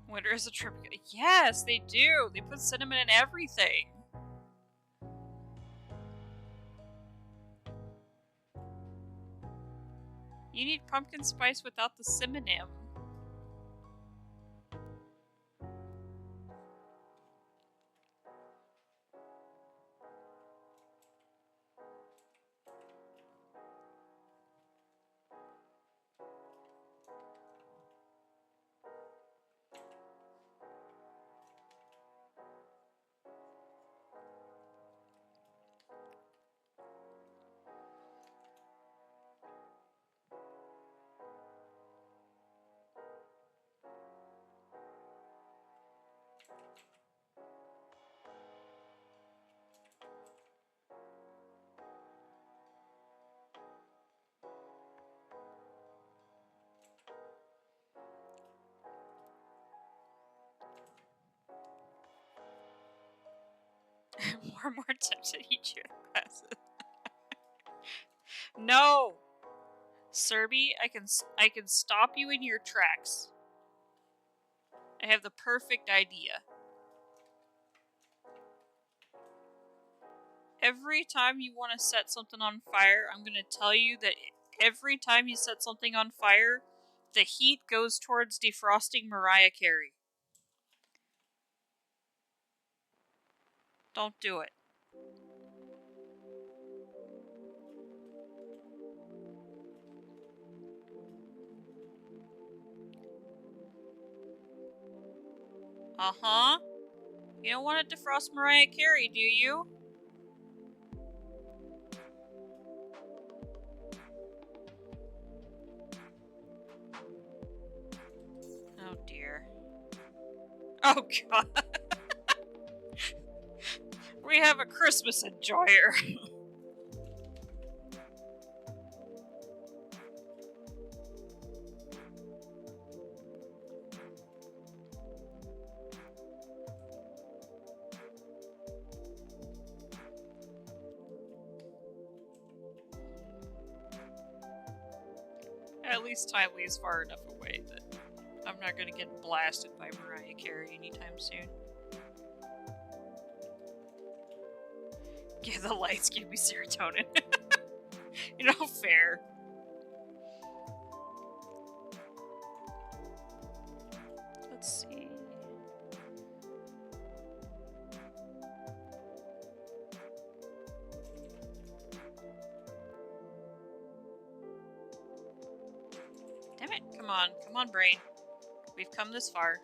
Winter is a trip. Yes, they do. They put cinnamon in everything. You need pumpkin spice without the cinnamon. More and more tempted to eat your glasses. No, Serby, I can stop you in your tracks. I have the perfect idea. Every time you want to set something on fire, I'm going to tell you that every time you set something on fire, the heat goes towards defrosting Mariah Carey. Don't do it. Uh-huh. You don't want to defrost Mariah Carey, do you? Oh dear. Oh god. We have a Christmas enjoyer. At least Tylee's far enough away that I'm not gonna get blasted by Mariah Carey anytime soon. Yeah, the lights give me serotonin. You know, fair. Let's see. Damn it, come on, brain. We've come this far.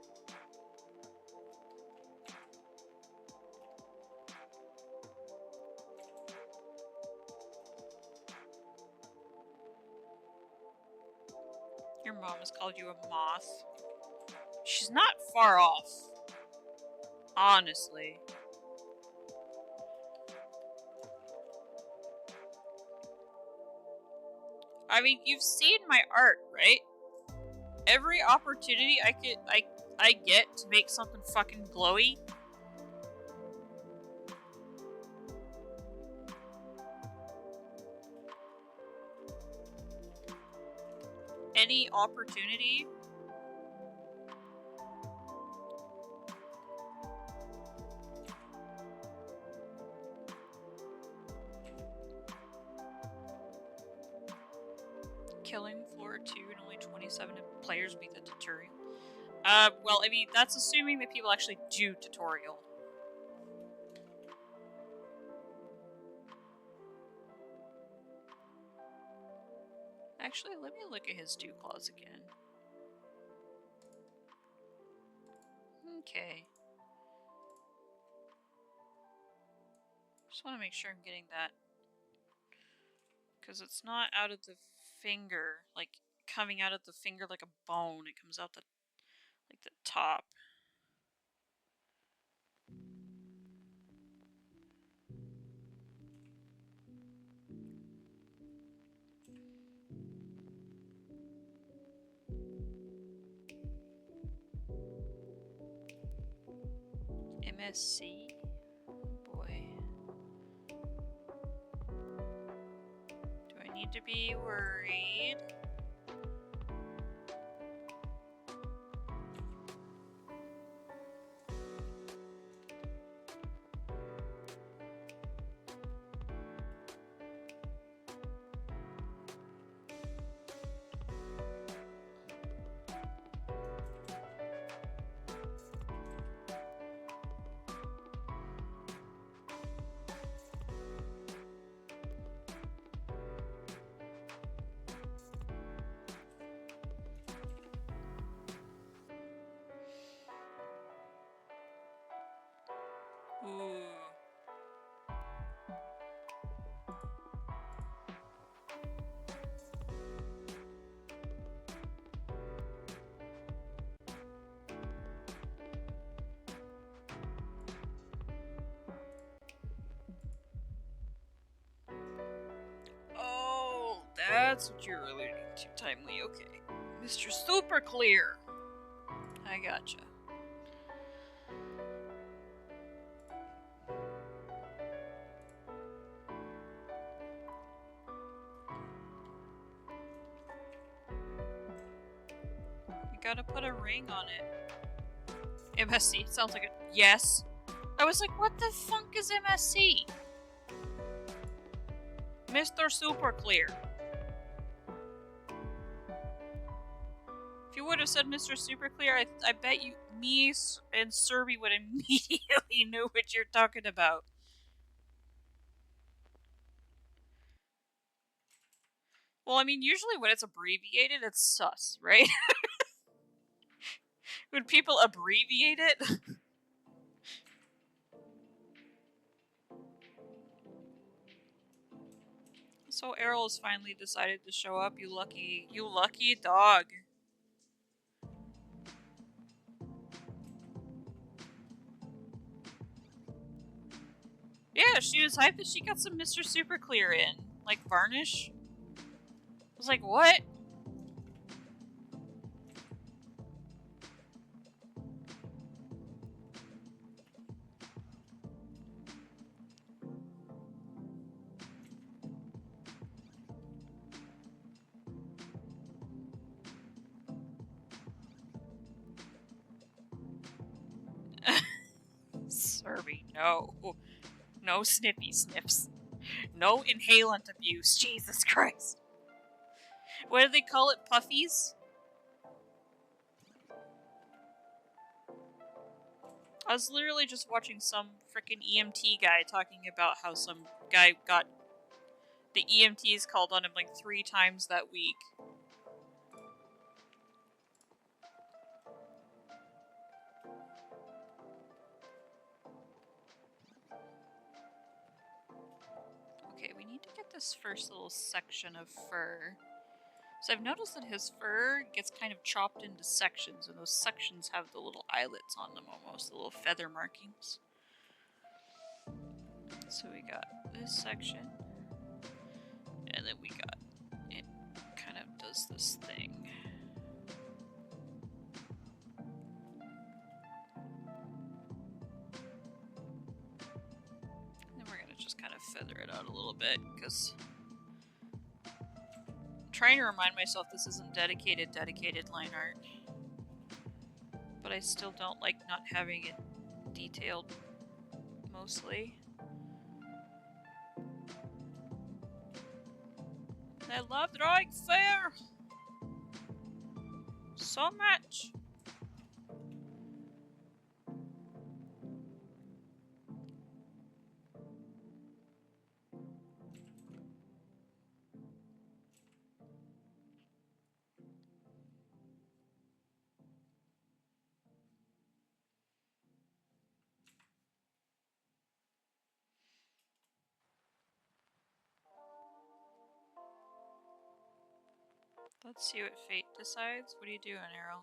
Your mom has called you a moth. She's not far off. Honestly. I mean, you've seen my art, right? Every opportunity I get to make something fucking glowy. Any opportunity. Killing floor 2 and only 27 players beat the tutorial. Well, I mean, that's assuming that people actually do tutorial. Actually, let me look at his dew clause again. Okay. Just want to make sure I'm getting that. Because it's not out of the finger, like, coming out of the finger like a bone. It comes out the, like, the top. MSC? Boy. Do I need to be worried? Ooh. Oh, that's what you're alluding to, Timely. Okay. Mr. Super Clear. I gotcha. We gotta put a ring on it. MSC. Sounds like a yes. I was like, what the funk is MSC? Mr. Super Clear. If you would have said Mr. Super Clear, I bet you, me and Serby would immediately know what you're talking about. Well, I mean, usually when it's abbreviated, it's sus, right? When people abbreviate it. So Errol has finally decided to show up, you lucky dog. Yeah, she was hyped that she got some Mr. Super Clear in. Like, varnish? I was like, what? Serby, no. No snippy snips. No inhalant abuse. Jesus Christ. What do they call it? Puffies? I was literally just watching some frickin' EMT guy talking about how some guy got the EMTs called on him like 3 times that week. Okay, we need to get this first little section of fur. So I've noticed that his fur gets kind of chopped into sections, and those sections have the little eyelets on them almost, the little feather markings. So we got this section, and then we got, it kind of does this thing. And then we're gonna just kind of feather it out a little bit, because trying to remind myself this isn't dedicated line art. But I still don't like not having it detailed, mostly. I love drawing fur! So much! Let's see what fate decides. What are you doing, Errol?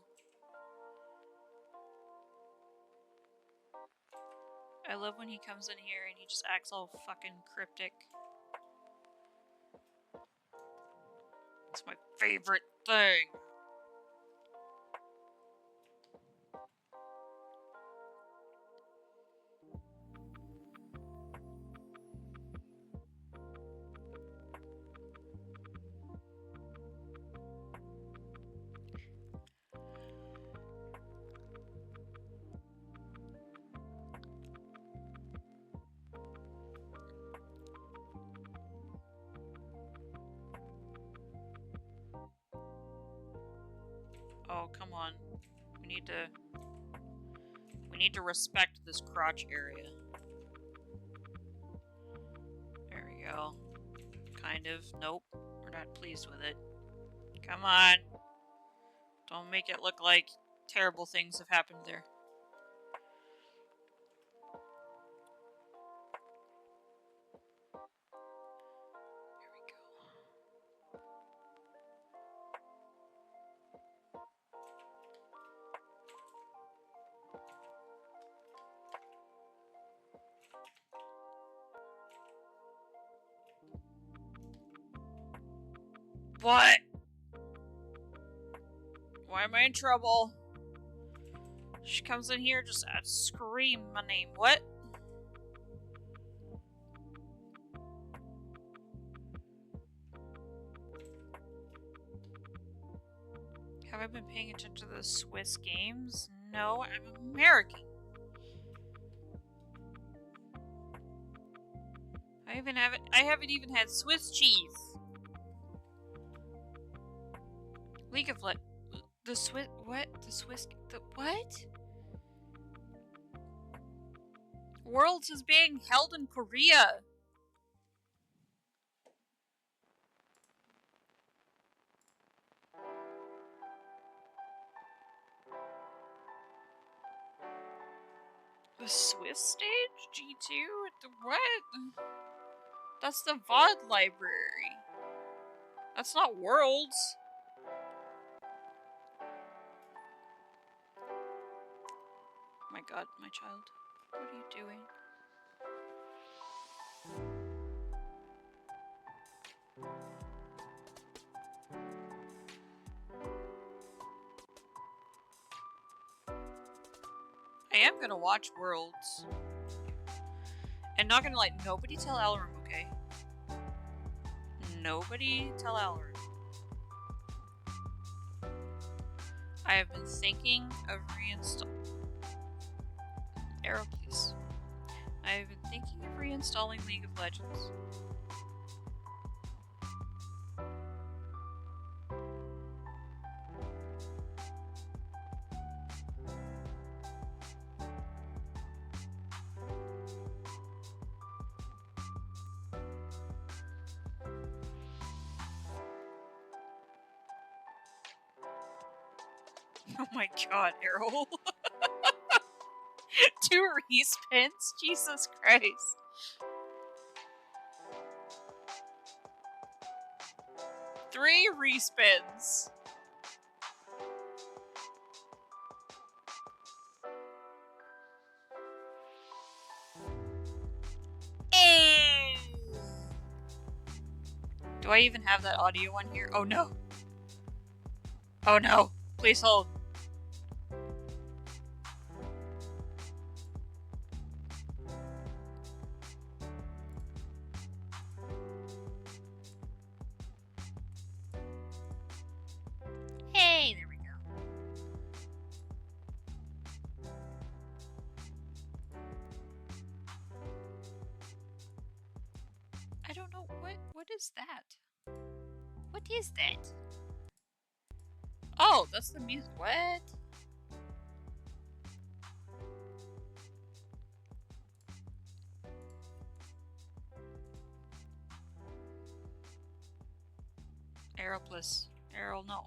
I love when he comes in here and he just acts all fucking cryptic. It's my favorite thing. Oh, come on. We need to respect this crotch area. There we go. Kind of. Nope. We're not pleased with it. Come on. Don't make it look like terrible things have happened there. What? Why am I in trouble? She comes in here just to scream my name. What? Have I been paying attention to the Swiss games? No, I'm American. I haven't even had Swiss cheese. League of the Swiss what? The what? Worlds is being held in Korea. The Swiss stage? G2? What? That's the VOD library. That's not Worlds. My god, my child. What are you doing? I am gonna watch Worlds. And not gonna like nobody tell Alarum, okay? Nobody tell Alarum. I have been thinking of Arrow, please. I have been thinking of reinstalling League of Legends. Oh my god, Errol. 2 respins? Jesus Christ. Three respins. Hey. Do I even have that audio on here? Oh no. Oh no. Please hold. Hey, there we go. I don't know what is that? What is that? Oh, that's the music. What? Arrow plus Arrow, no.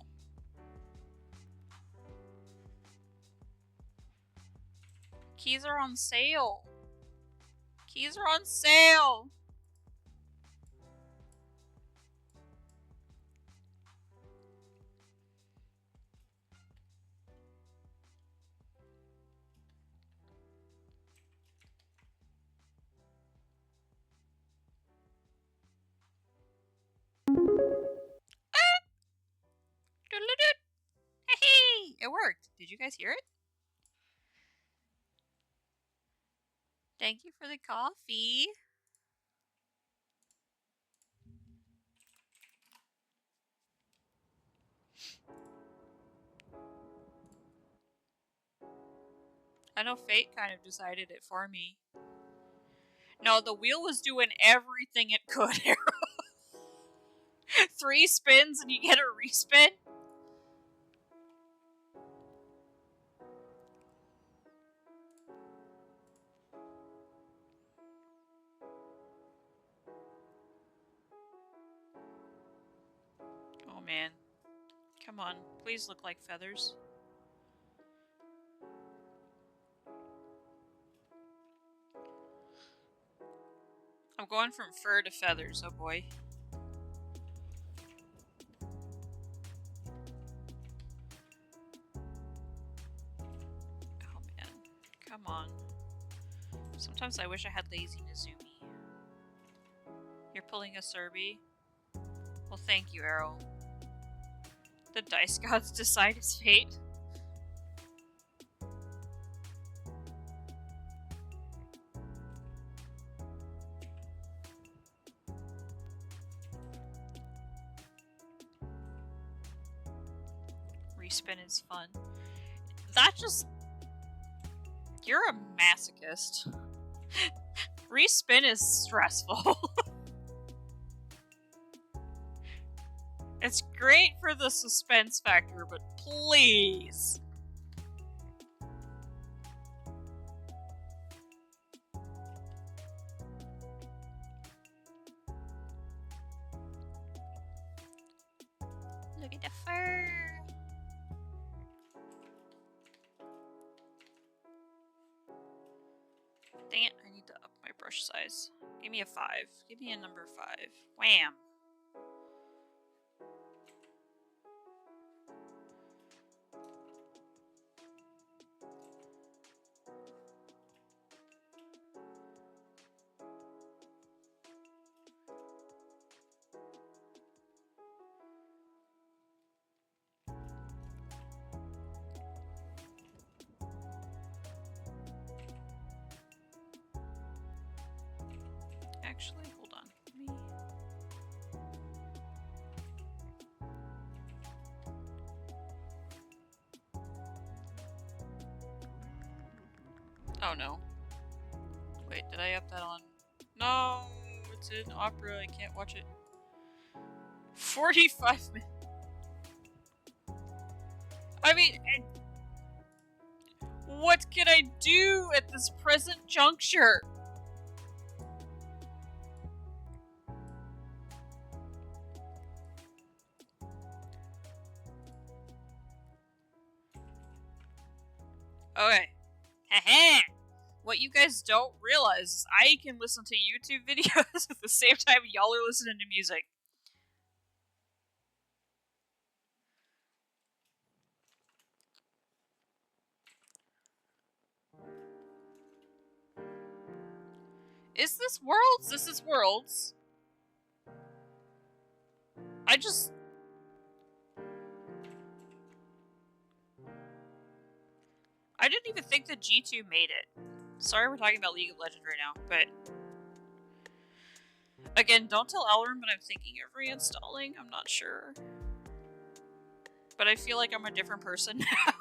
Keys are on sale. Keys are on sale. Hey, it worked. Did you guys hear it? Thank you for the coffee. I know Fate kind of decided it for me. No, the wheel was doing everything it could. 3 spins and you get a respin? Oh man. Come on, please look like feathers. I'm going from fur to feathers, oh boy. Oh man, come on. Sometimes I wish I had lazy Nezumi. You're pulling a Serbi? Well, thank you, Arrow. The dice gods decide his fate. Respin is fun. That just... You're a masochist. Respin is stressful. It's great for the suspense factor, but please. Look at the fur. Dang it, I need to up my brush size. Give me a 5. Give me a number 5. Wham! Actually, hold on. Oh no. Wait, did I up that on? No, it's in opera. I can't watch it. 45 minutes. I mean, what can I do at this present juncture? Okay. Haha! What you guys don't realize is I can listen to YouTube videos at the same time y'all are listening to music. Is this Worlds? This is Worlds. I didn't even think that G2 made it. Sorry we're talking about League of Legends right now, but... Again, don't tell Elrin, but I'm thinking of reinstalling. I'm not sure. But I feel like I'm a different person now.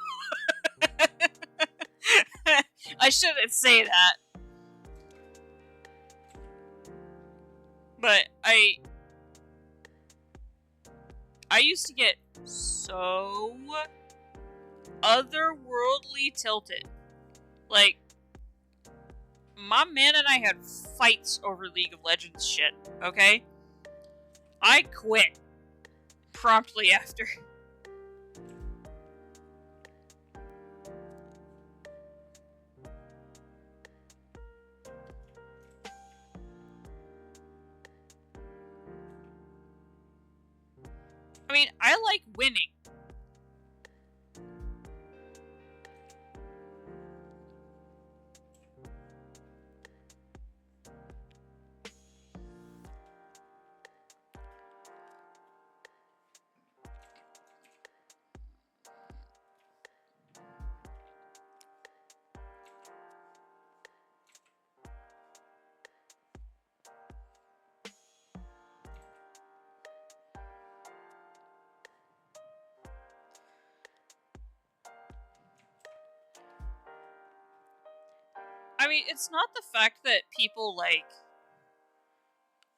I shouldn't say that. But I used to get so otherworldly tilted. Like, my man and I had fights over League of Legends shit, okay? I quit promptly after. I mean, I like winning. I mean, it's not the fact that people, like,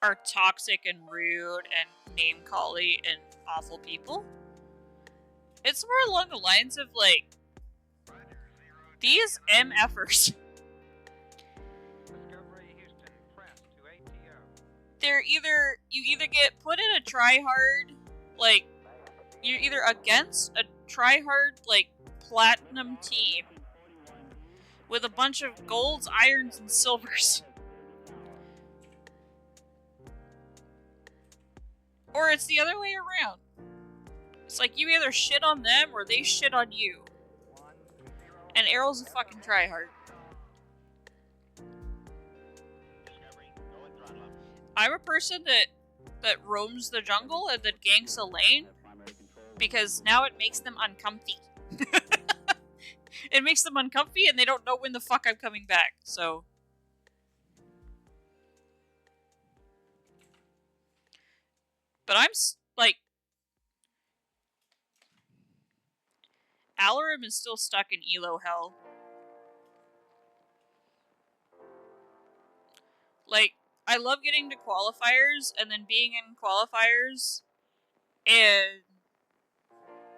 are toxic and rude and name-cally and awful people. It's more along the lines of, like, these MFers. They're either, you either get put in a try-hard, like, you're either against a try-hard, like, platinum team with a bunch of golds, irons, and silvers. Or it's the other way around. It's like you either shit on them or they shit on you. And Arrow's a fucking tryhard. I'm a person that roams the jungle and that ganks a lane. because now it makes them uncomfy. It makes them uncomfy and they don't know when the fuck I'm coming back, so... But I'm, like... Alarum is still stuck in Elo hell. Like, I love getting to qualifiers and then being in qualifiers and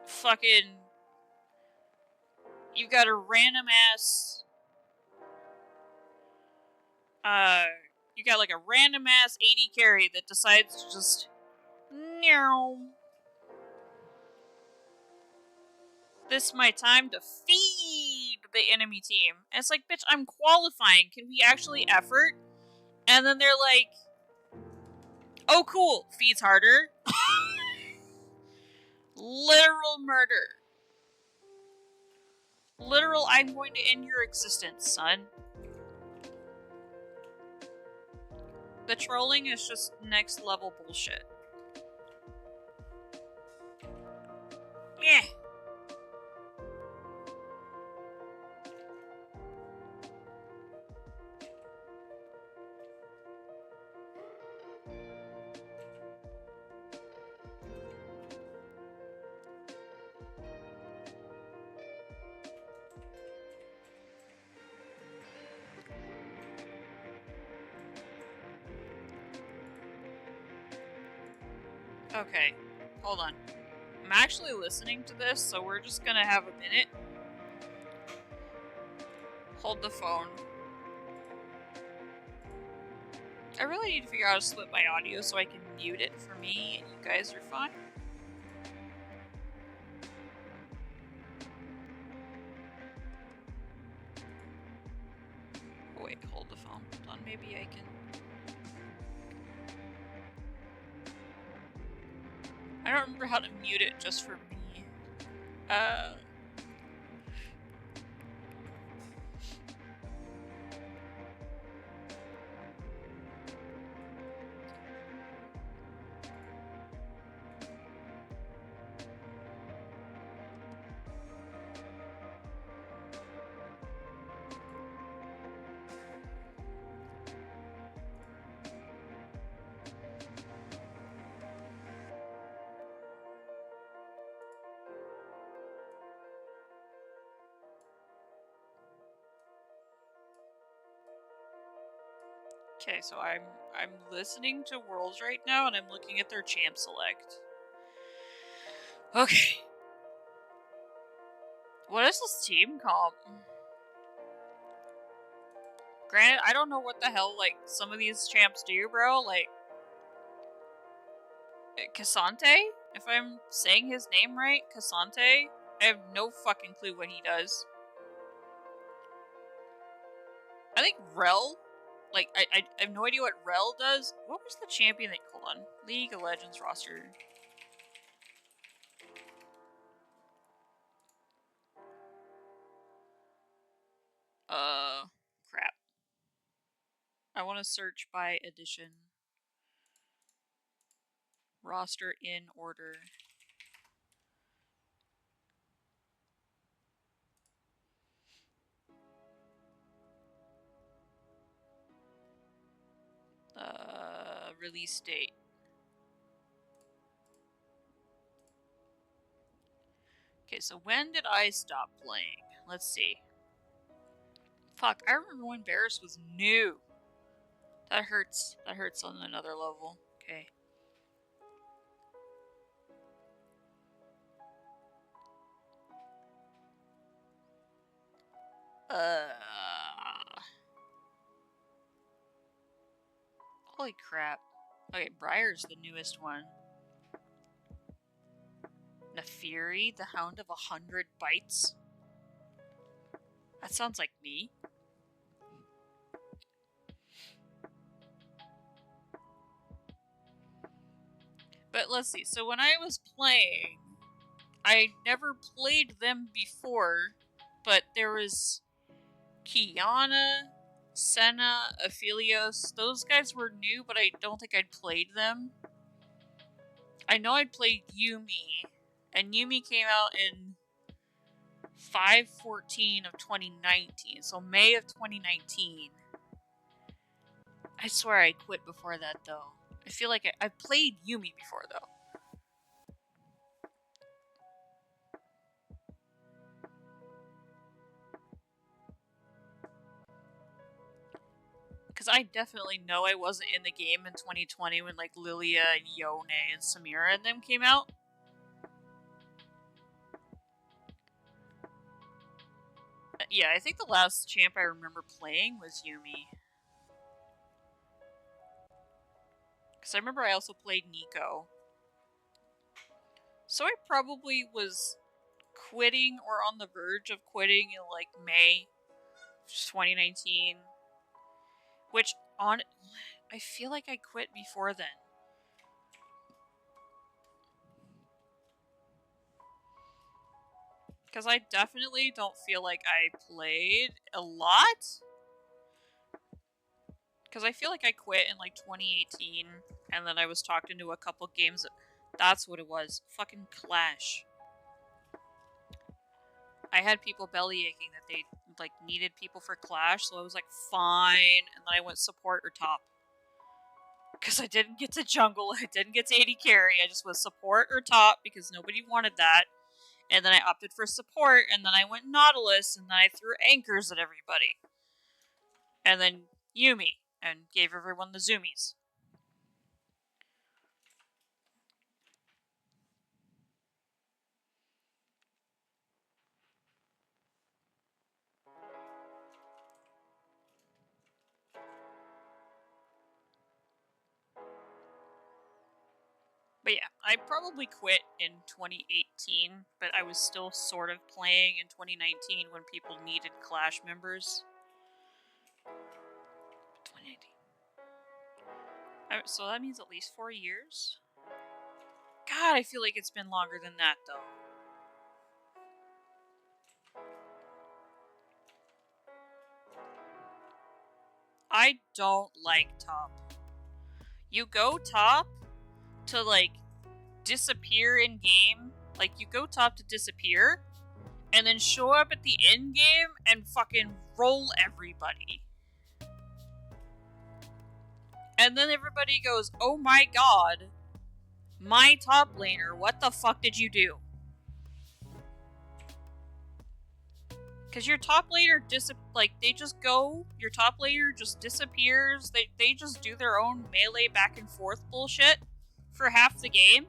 fucking you've got a random ass you got like a random ass 80 carry that decides to just meow. This is my time to feed the enemy team. And it's like, bitch, I'm qualifying. Can we actually effort? And then they're like, oh cool, feeds harder. Literal murder. Literal, I'm going to end your existence, son. The trolling is just next level bullshit. Yeah. Okay, hold on. I'm actually listening to this, so we're just gonna have a minute. Hold the phone. I really need to figure out how to split my audio so I can mute it for me and you guys are fine. Oh, wait, hold the phone. Hold on, maybe I can... I don't remember how to mute it just for me. Okay, so I'm listening to Worlds right now, and I'm looking at their champ select. Okay. What is this team comp? Granted, I don't know what the hell, like, some of these champs do, bro. Like, Cassante? If I'm saying his name right, Cassante? I have no fucking clue what he does. I think Rel? Like, I have no idea what Rel does. What was the champion that... Hold on. League of Legends roster. Crap. I want to search by edition. Roster in order. Release date. Okay, so when did I stop playing? Let's see. Fuck, I remember when Barris was new. That hurts. That hurts on another level. Okay. Holy crap. Okay, Briar's the newest one. Nefiri, the Hound of 100 Bites. That sounds like me. But let's see, so when I was playing, I never played them before, but there was Kiana, Senna, Aphelios. Those guys were new, but I don't think I'd played them. I know I'd played Yumi, And Yumi came out in 5/14 of 2019, so May of 2019. I swear I quit before that, though. I feel like I played Yumi before, though. Because I definitely know I wasn't in the game in 2020 when, like, Lilia and Yone and Samira and them came out. Yeah, I think the last champ I remember playing was Yumi. Because I remember I also played Nico. So I probably was quitting or on the verge of quitting in, like, May 2019. Which, I feel like I quit before then. Because I definitely don't feel like I played a lot. Because I feel like I quit in like 2018, and then I was talked into a couple games. That's what it was. Fucking Clash. I had people belly aching that they like needed people for Clash, so I was like, fine, and then I went support or top. Because I didn't get to jungle, I didn't get to AD carry, I just was support or top because nobody wanted that. And then I opted for support, and then I went Nautilus, and then I threw anchors at everybody. And then Yumi, and gave everyone the zoomies. But yeah, I probably quit in 2018, but I was still sort of playing in 2019 when people needed Clash members. 2019. So that means at least 4 years? God, I feel like it's been longer than that, though. I don't like top. You go top to, like, disappear in game. Like, you go top to disappear, and then show up at the end game and fucking roll everybody. And then everybody goes, oh my god, my top laner, what the fuck did you do? Because your top laner they just go, your top laner just disappears, they just do their own melee back and forth bullshit for half the game,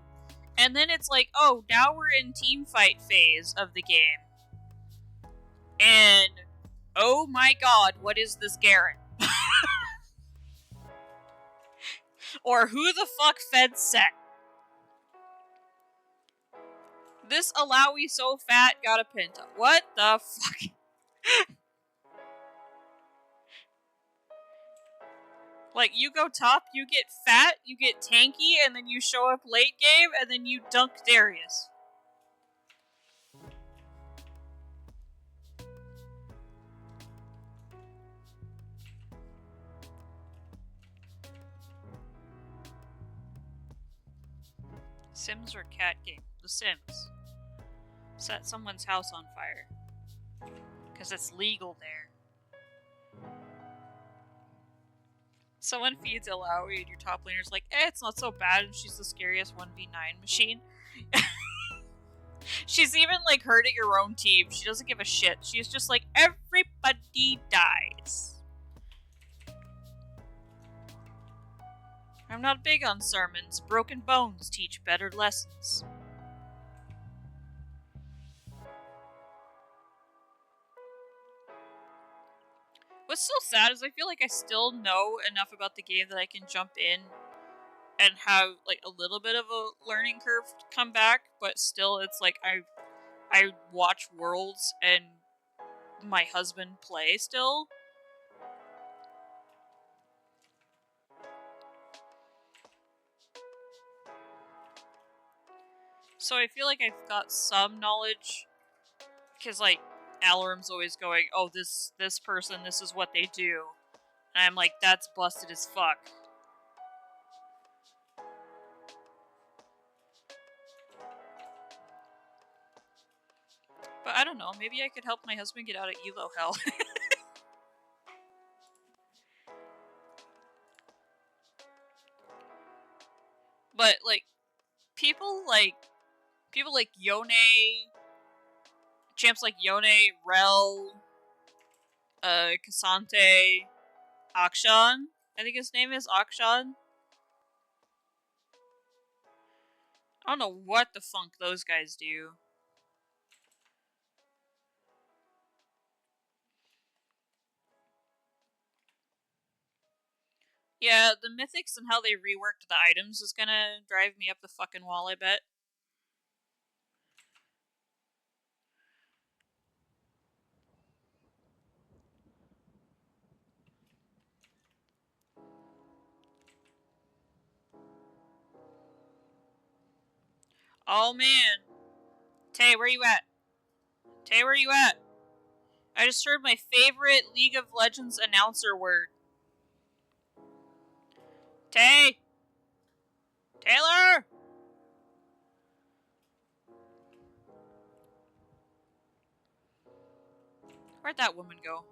and then it's like, oh, now we're in team fight phase of the game. And, oh my god, what is this Garen? Or who the fuck fed set? This Alawi so fat got a Penta. What the fuck? Like, you go top, you get fat, you get tanky, and then you show up late game, and then you dunk Darius. Sims or cat game? The Sims. Set someone's house on fire. Because it's legal there. Someone feeds Alawi and your top laner's like, it's not so bad, and she's the scariest 1v9 machine. She's even, like, hurting her own team. She doesn't give a shit. She's just like, everybody dies. I'm not big on sermons. Broken bones teach better lessons. What's so sad is I feel like I still know enough about the game that I can jump in and have, like, a little bit of a learning curve come back, but still it's like I watch Worlds and my husband play still. So I feel like I've got some knowledge, because, like, Alarim's always going, oh, this person, this is what they do. And I'm like, that's busted as fuck. I don't know, maybe I could help my husband get out of Elo hell. But, like, people like Yone, champs like Yone, Rel, Cassante, Akshan, I think his name is Akshan. I don't know what the funk those guys do. Yeah, the mythics and how they reworked the items is gonna drive me up the fucking wall, I bet. Oh man. Tay, where you at? Tay, where you at? I just heard my favorite League of Legends announcer word. Tay! Taylor! Where'd that woman go?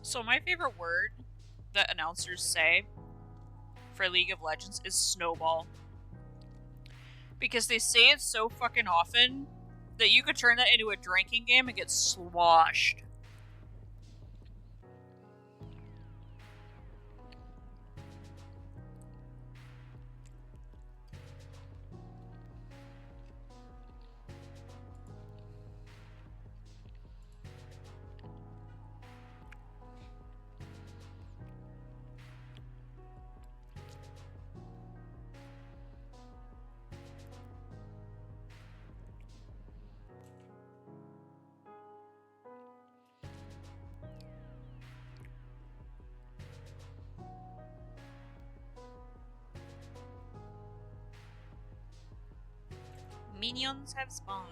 So my favorite word that announcers say for League of Legends is snowball. Because they say it so fucking often that you could turn that into a drinking game and get sloshed. Minions have spawned.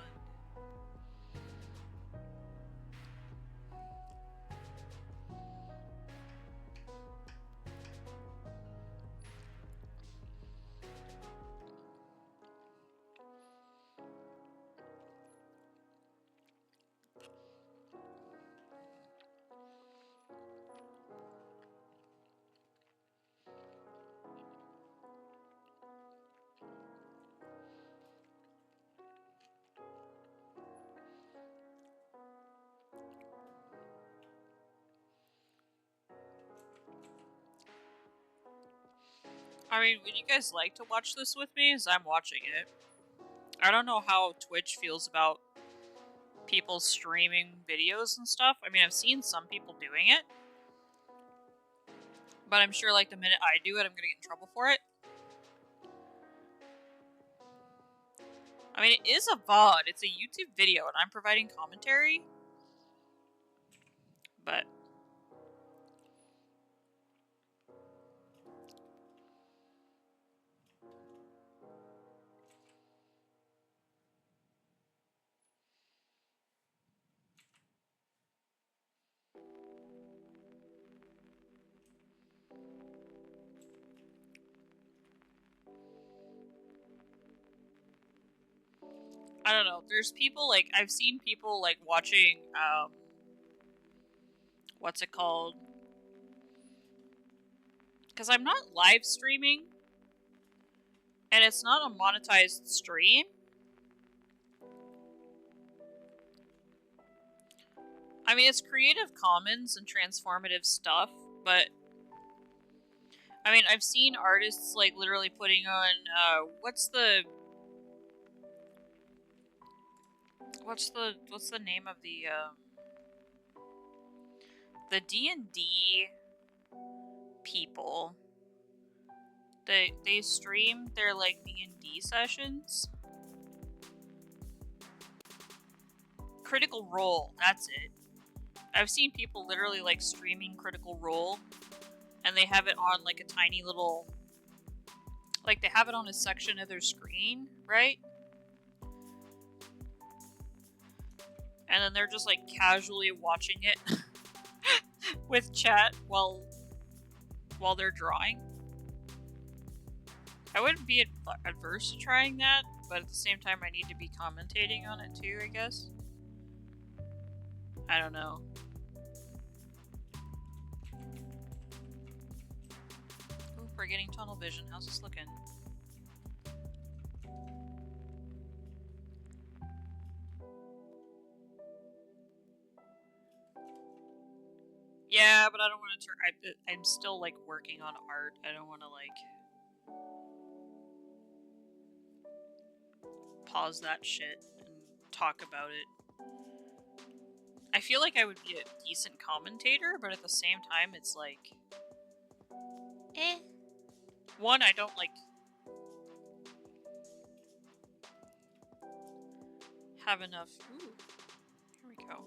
I mean, would you guys like to watch this with me as I'm watching it? I don't know how Twitch feels about people streaming videos and stuff. I mean, I've seen some people doing it. But I'm sure, like, the minute I do it, I'm gonna get in trouble for it. I mean, it is a VOD. It's a YouTube video, and I'm providing commentary. But I don't know. There's people, like, I've seen people, like, watching, what's it called? Because I'm not live streaming, and it's not a monetized stream. I mean, it's Creative Commons and transformative stuff, but I mean, I've seen artists, like, literally putting on, what's the name of the D&D people? They stream their, like, D&D sessions. Critical Role, that's it. I've seen people literally like streaming Critical Role, and they have it on like a tiny little, like they have it on a section of their screen, right? And then they're just like casually watching it with chat while they're drawing. I wouldn't be adverse to trying that, but at the same time I need to be commentating on it too, I guess. I don't know. Ooh, we're getting tunnel vision. How's this looking? Yeah, but I don't want to turn. I'm still like working on art. I don't want to like pause that shit and talk about it. I feel like I would be a decent commentator, but at the same time, it's like, one, I don't like have enough. Ooh, here we go.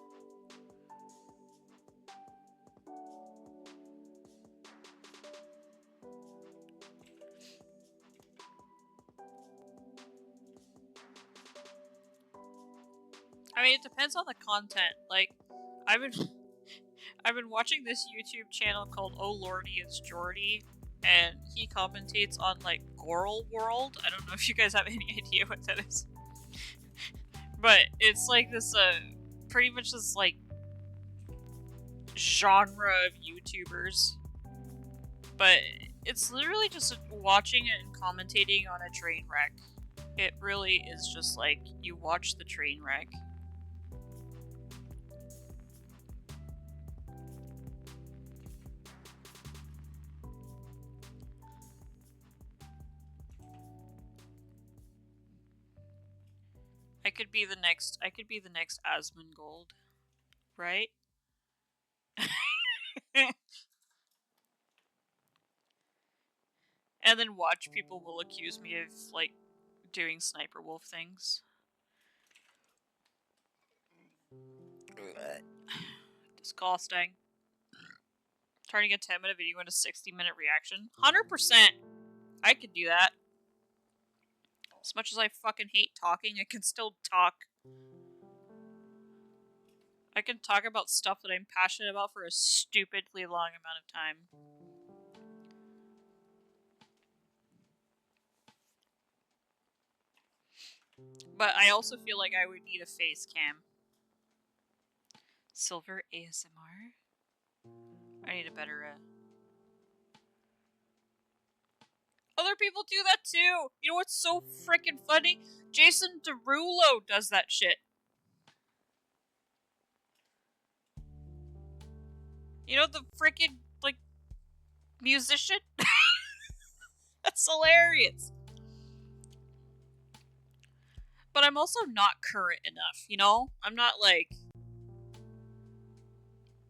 I mean, it depends on the content. Like, I've been watching this YouTube channel called Oh Lordy, It's Jordy, and he commentates on like Goral World. I don't know if you guys have any idea what that is, but it's like this pretty much this like genre of YouTubers, but it's literally just watching it and commentating on a train wreck. It really is just like you watch the train wreck. I could be the next Asmongold, right? And then watch people will accuse me of like doing sniper wolf things. Disgusting. Turning a 10-minute video into a 60-minute reaction. 100%! I could do that. As much as I fucking hate talking, I can still talk. I can talk about stuff that I'm passionate about for a stupidly long amount of time. But I also feel like I would need a face cam. Silver ASMR? I need a better, Other people do that too! You know what's so freaking funny? Jason Derulo does that shit. You know the freaking, like, musician? That's hilarious. But I'm also not current enough, you know? I'm not, like,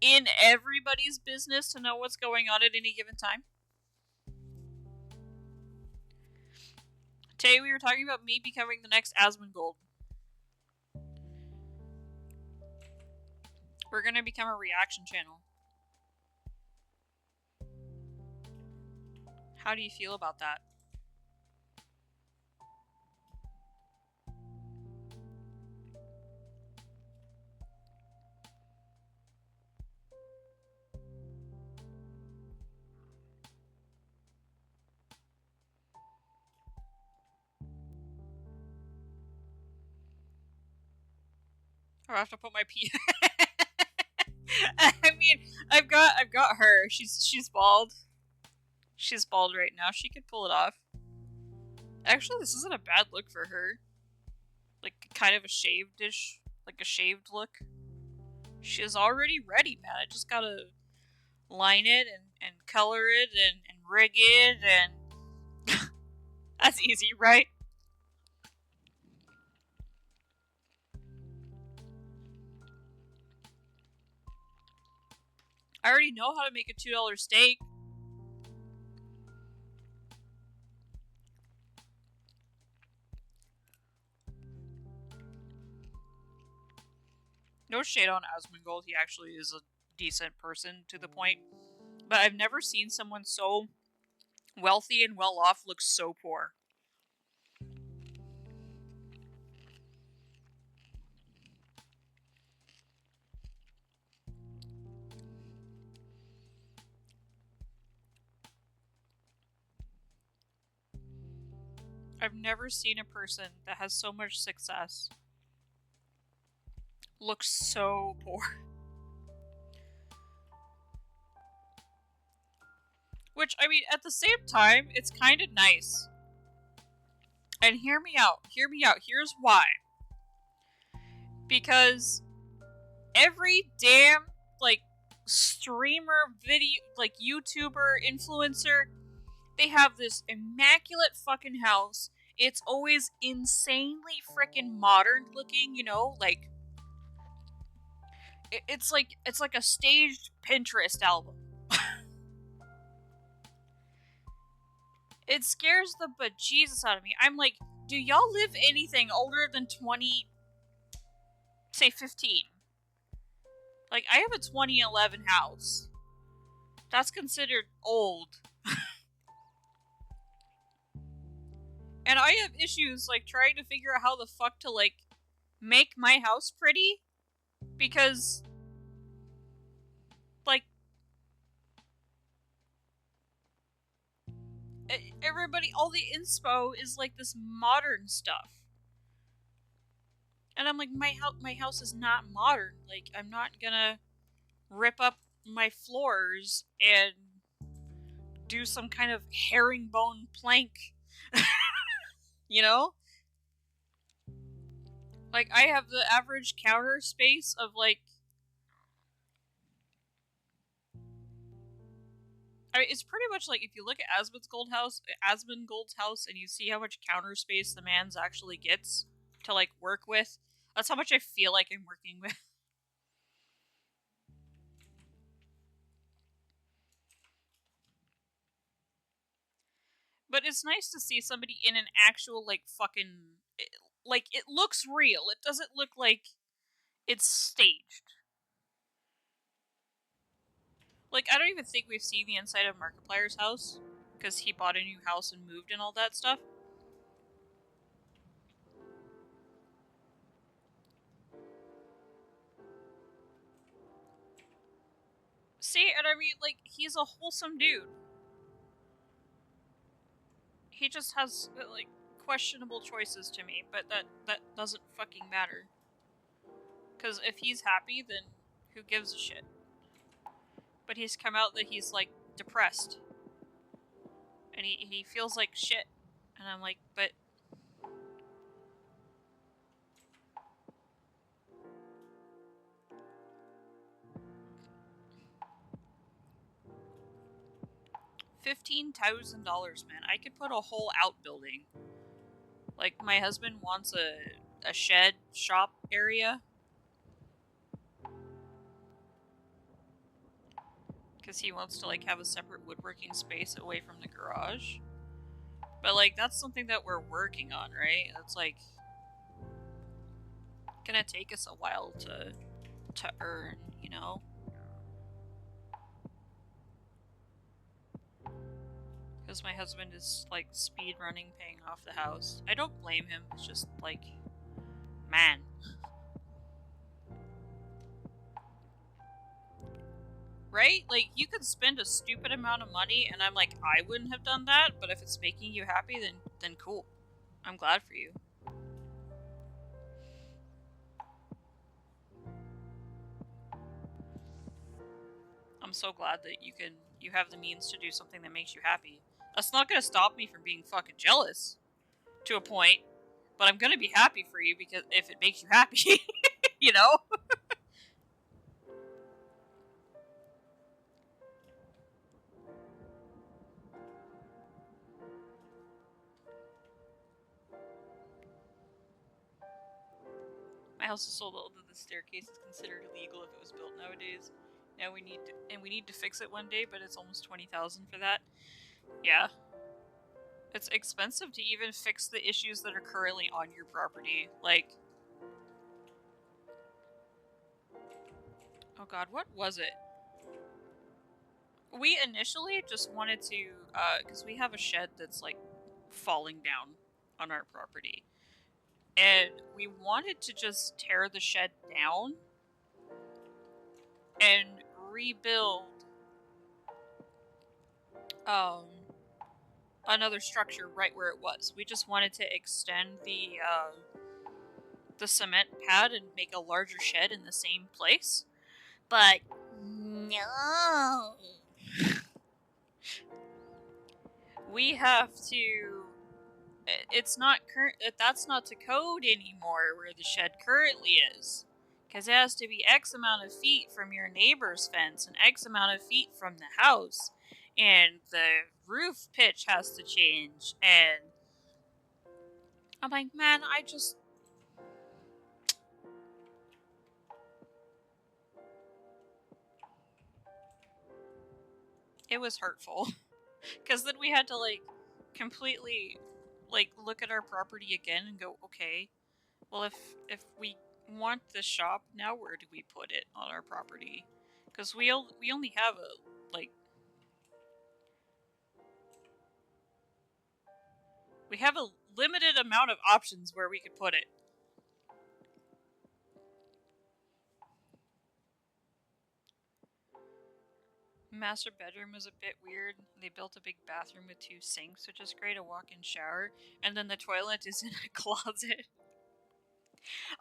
in everybody's business to know what's going on at any given time. Today we were talking about me becoming the next Asmongold. We're gonna become a reaction channel. How do you feel about that? I have to put my P. I mean, I've got her. She's bald. She's bald right now. She could pull it off. Actually, this isn't a bad look for her. Like, kind of a shaved-ish, like a shaved look. She is already ready, man. I just gotta line it and color it and rig it and... That's easy, right? I already know how to make a $2 steak. no shade on Asmongold, he actually is a decent person to the point. But I've never seen someone so wealthy and well off look so poor. I've never seen a person that has so much success look so poor. Which, I mean, at the same time, it's kind of nice. And hear me out. Here's why. Because every damn, like, streamer, video, like, YouTuber, influencer, they have this immaculate fucking house. It's always insanely freaking modern looking, you know, like, it's like a staged Pinterest album. It scares the bejesus out of me. I'm like, do y'all live anything older than 20, say 15? Like, I have a 2011 house. That's considered old. And I have issues, like, trying to figure out how the fuck to, like, make my house pretty. Because, like, everybody, all the inspo is, like, this modern stuff. And I'm like, my house is not modern. Like, I'm not gonna rip up my floors and do some kind of herringbone plank. You know? Like, I have the average counter space of, like... I mean, it's pretty much like, if you look at Asmongold's house, and you see how much counter space the man's actually gets to, like, work with, that's how much I feel like I'm working with. But it's nice to see somebody in an actual, like, fucking... Like, it looks real. It doesn't look like it's staged. Like, I don't even think we've seen the inside of Markiplier's house, because he bought a new house and moved and all that stuff. See, and I mean, like, he's a wholesome dude. He just has, like, questionable choices to me, but that doesn't fucking matter. Because if he's happy, then who gives a shit? But he's come out that he's, like, depressed. And he feels like shit. And I'm like, but... $15,000, man. I could put a whole outbuilding. Like, my husband wants a shed shop area. Because he wants to, like, have a separate woodworking space away from the garage. But, like, that's something that we're working on, right? It's, like, gonna take us a while to earn, you know? Because my husband is, like, speed running paying off the house. I don't blame him, it's just, like, man. Right? Like, you could spend a stupid amount of money, and I'm like, I wouldn't have done that, but if it's making you happy, then cool. I'm glad for you. I'm so glad that you have the means to do something that makes you happy. That's not gonna stop me from being fucking jealous, to a point, but I'm gonna be happy for you because if it makes you happy, you know? My house is so old that the staircase is considered illegal if it was built nowadays. Now we need to fix it one day, but it's almost 20,000 for that. Yeah. It's expensive to even fix the issues that are currently on your property. Like, Oh god, what was it? We initially just wanted to, because we have a shed that's like falling down on our property. And we wanted to just tear the shed down and rebuild another structure right where it was. We just wanted to extend the cement pad and make a larger shed in the same place. But no. We have to. It's not current. That's not to code anymore where the shed currently is, because it has to be X amount of feet from your neighbor's fence and X amount of feet from the house, and the roof pitch has to change. And I'm like, man, it was hurtful, because then we had to like completely like look at our property again and go, okay, well, if we want this shop now, where do we put it on our property? Because we only have we have a limited amount of options where we could put it. Master bedroom was a bit weird. They built a big bathroom with 2 sinks, which is great, a walk-in shower, and then the toilet is in a closet.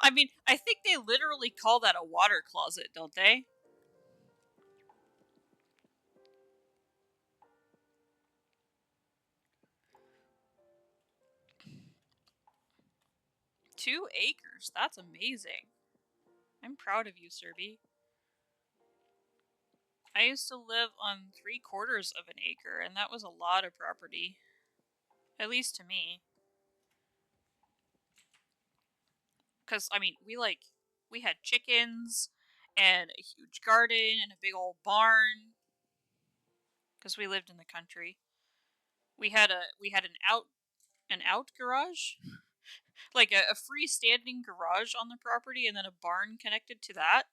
I mean, I think they literally call that a water closet, don't they? Two acres. That's amazing. I'm proud of you, Serby. I used to live on 3/4 of an acre, and that was a lot of property. At least to me. Because, I mean, we had chickens, and a huge garden, and a big old barn. Because we lived in the country. We had an out garage. Like a freestanding garage on the property, and then a barn connected to that.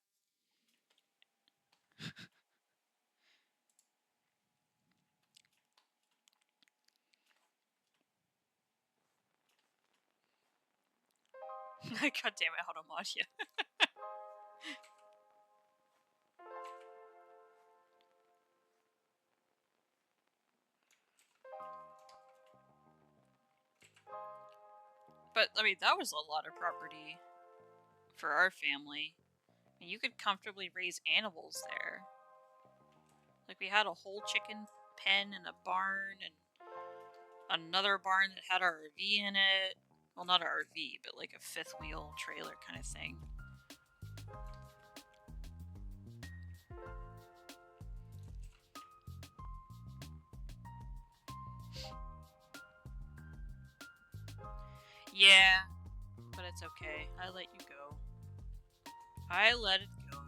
God damn it, Hautomatia. But, I mean, that was a lot of property for our family. And you could comfortably raise animals there. Like, we had a whole chicken pen and a barn, and another barn that had our RV in it. Well, not an RV, but like a 5th wheel trailer kind of thing. Yeah, but it's okay. I let you go. I let it go.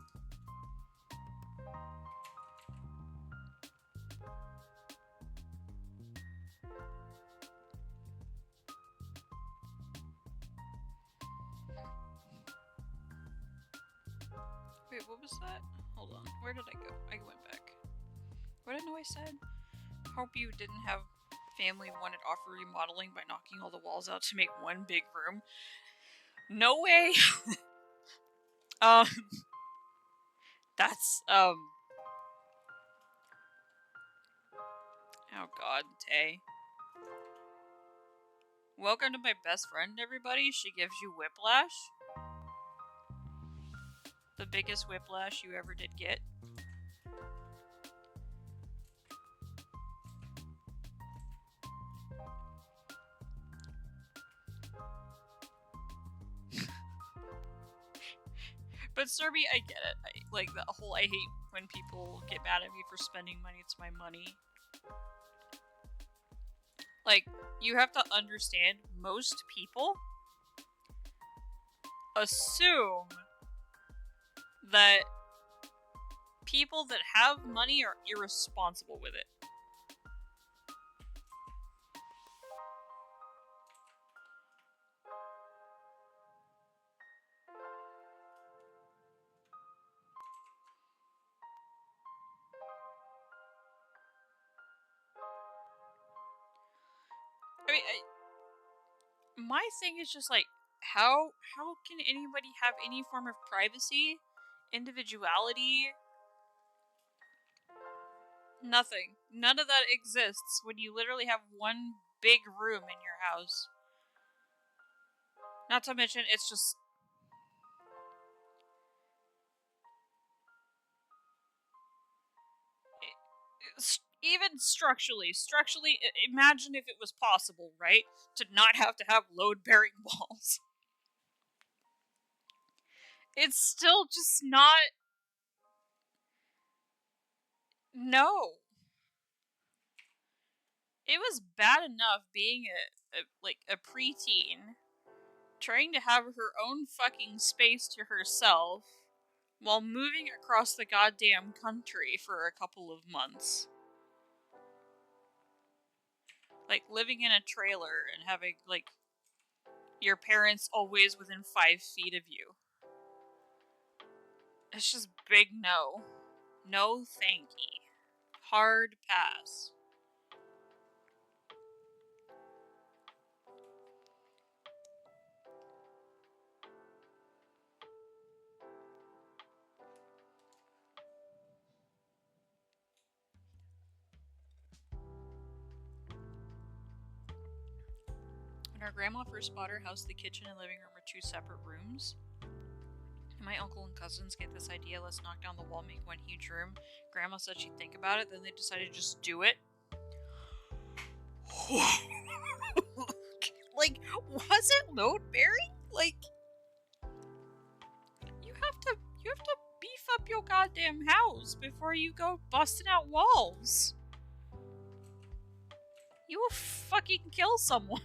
Wait, what was that? Hold on. Where did I go? I went back. What did I know I said? Hope you didn't have family wanted offer remodeling by knocking all the walls out to make one big room. No way! That's, oh god, Tay. Welcome to my best friend, everybody. She gives you whiplash. The biggest whiplash you ever did get. But Serby, I get it. I hate when people get mad at me for spending money. It's my money. Like, you have to understand, most people assume that people that have money are irresponsible with it. my thing is just like, how can anybody have any form of privacy, individuality? Nothing. None of that exists when you literally have one big room in your house. Not to mention, it's just... even structurally, imagine if it was possible, right? To not have to have load-bearing walls. It's still just not... No. It was bad enough being a preteen, trying to have her own fucking space to herself, while moving across the goddamn country for a couple of months. Like, living in a trailer and having, like, your parents always within 5 feet of you. It's just big no. No thanky. Hard pass. When our grandma first bought her house, the kitchen and living room were 2 separate rooms. My uncle and cousins get this idea, let's knock down the wall, make one huge room. Grandma said she'd think about it, then they decided to just do it. Like, was it load-bearing? Like, you have to beef up your goddamn house before you go busting out walls. You will fucking kill someone.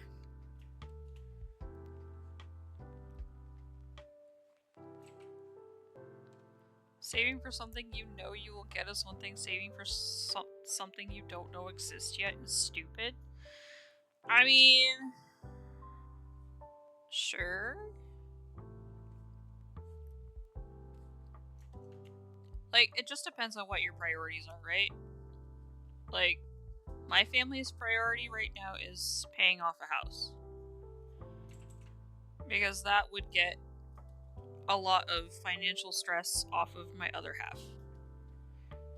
Saving for something you know you will get is one thing. Saving for something you don't know exists yet is stupid. I mean... sure. Like, it just depends on what your priorities are, right? Like, my family's priority right now is paying off a house. Because that would get a lot of financial stress off of my other half.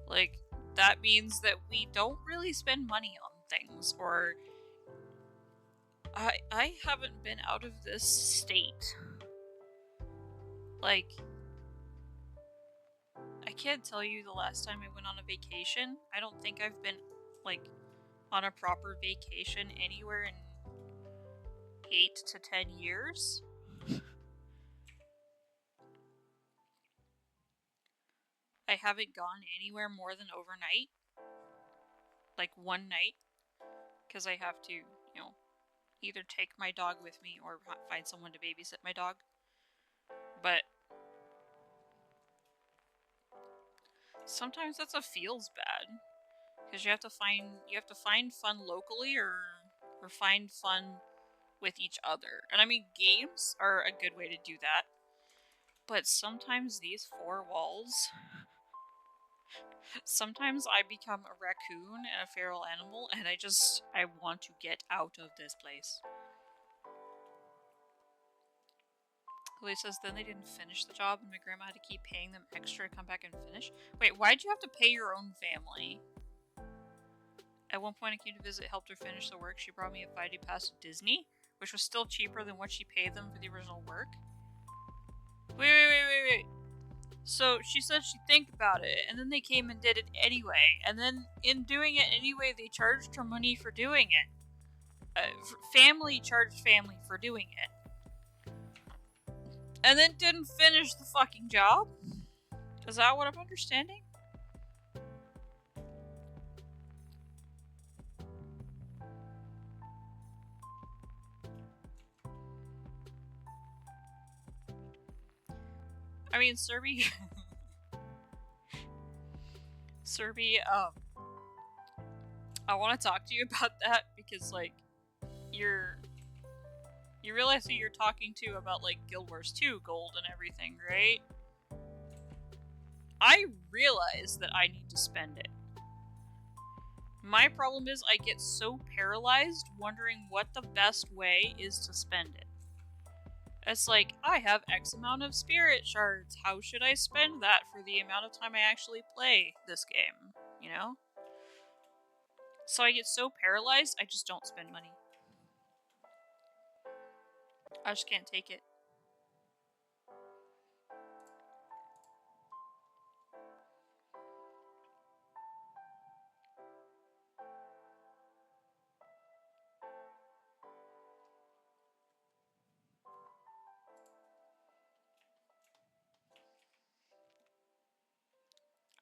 Like, that means that we don't really spend money on things, or... I haven't been out of this state. Like, I can't tell you the last time I went on a vacation. I don't think I've been, like, on a proper vacation anywhere in 8 to 10 years. I haven't gone anywhere more than overnight. Like, one night. Because I have to, you know, either take my dog with me or find someone to babysit my dog. But sometimes that's a feels bad. Because you have to find fun locally or find fun with each other. And I mean, games are a good way to do that. But sometimes these 4 walls... sometimes I become a raccoon and a feral animal, and I want to get out of this place. Lily says, then they didn't finish the job, and my grandma had to keep paying them extra to come back and finish. Wait, why'd you have to pay your own family? At one point I came to visit, helped her finish the work. She brought me a 5-day pass to Disney, which was still cheaper than what she paid them for the original work. Wait. So she said she'd think about it, and then they came and did it anyway. And then in doing it anyway, they charged her money for doing it. Family charged family for doing it. And then didn't finish the fucking job? Is that what I'm understanding? I mean, Serby, I want to talk to you about that because, like, you realize who you're talking to about, like, Guild Wars 2 gold and everything, right? I realize that I need to spend it. My problem is I get so paralyzed wondering what the best way is to spend it. It's like, I have X amount of spirit shards. How should I spend that for the amount of time I actually play this game? You know? So I get so paralyzed, I just don't spend money. I just can't take it.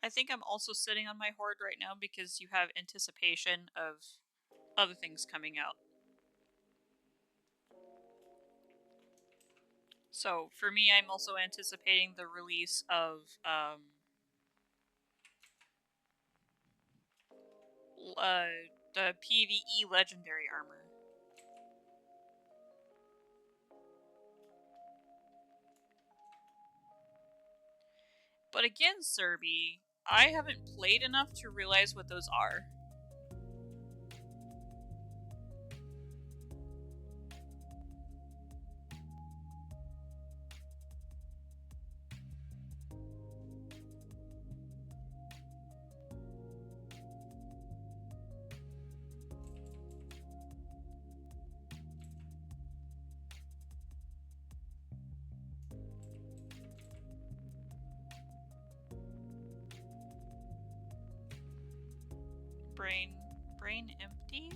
I think I'm also sitting on my hoard right now because you have anticipation of other things coming out. So for me, I'm also anticipating the release of the PvE legendary armor. But again, Serby, I haven't played enough to realize what those are. Brain empty?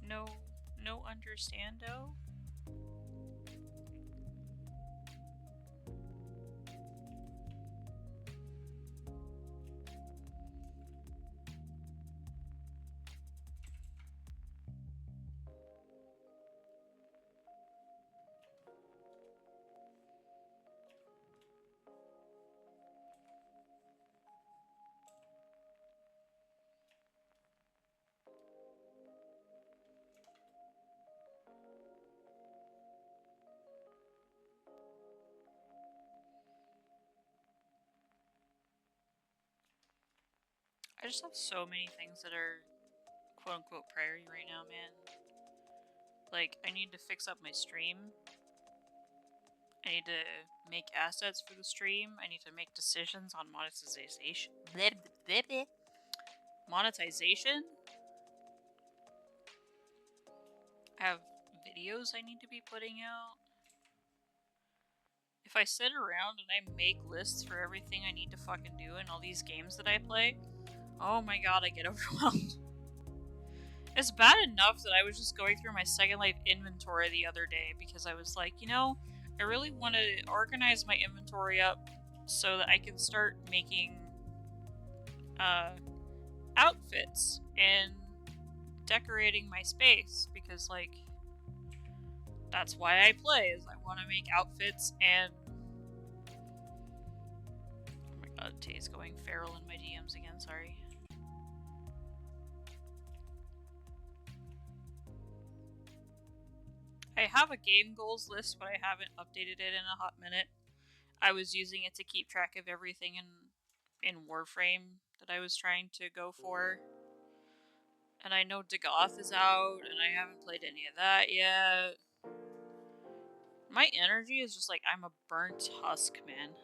No understando? I just have so many things that are quote-unquote priority right now, man. Like, I need to fix up my stream. I need to make assets for the stream. I need to make decisions on monetization. Monetization? I have videos I need to be putting out. If I sit around and I make lists for everything I need to fucking do in all these games that I play, oh my god, I get overwhelmed. It's bad enough that I was just going through my Second Life inventory the other day because I was like, you know, I really want to organize my inventory up so that I can start making outfits and decorating my space because, like, that's why I play, is I want to make outfits and... Oh my god, Tay's going feral in my DMs again, sorry. I have a game goals list, but I haven't updated it in a hot minute. I was using it to keep track of everything in Warframe that I was trying to go for. And I know Dagoth is out, and I haven't played any of that yet. My energy is just like, I'm a burnt husk, man.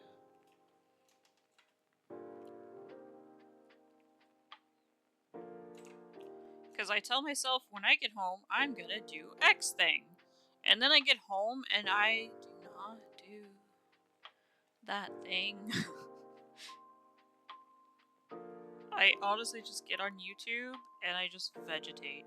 Because I tell myself, when I get home, I'm gonna do X thing. And then I get home, and I do not do that thing. I honestly just get on YouTube, and I just vegetate.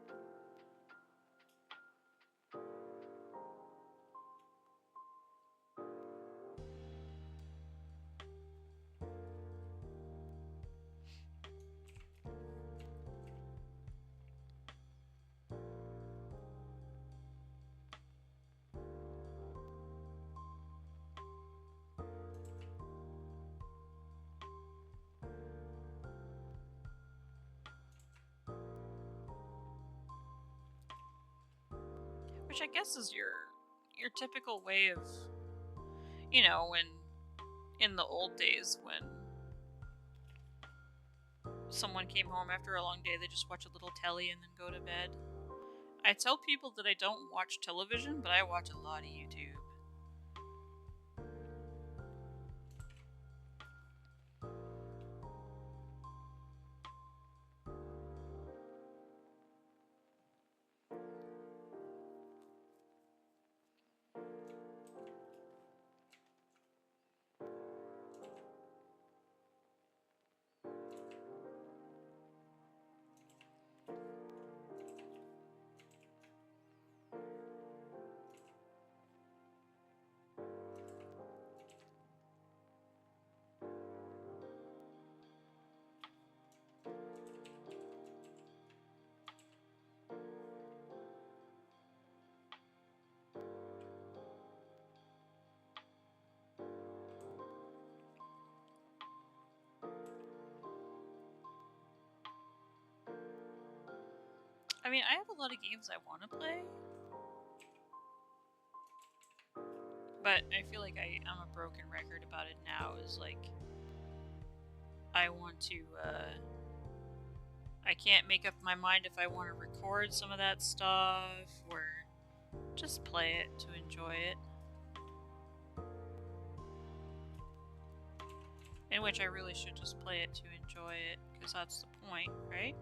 Which I guess is your typical way of, you know, when in the old days when someone came home after a long day, they just watch a little telly and then go to bed. I tell people that I don't watch television, but I watch a lot of YouTube. I mean, I have a lot of games I want to play, but I feel like I'm a broken record about it now. Is like, I want to, I can't make up my mind if I want to record some of that stuff or just play it to enjoy it. In which I really should just play it to enjoy it, because that's the point, right?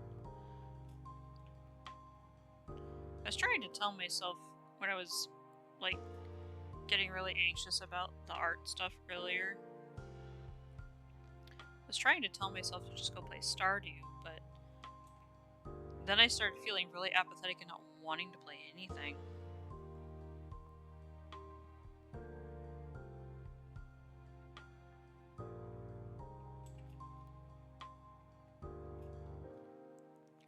I was trying to tell myself when I was, like, getting really anxious about the art stuff earlier. I was trying to tell myself to just go play Stardew, but then I started feeling really apathetic and not wanting to play anything.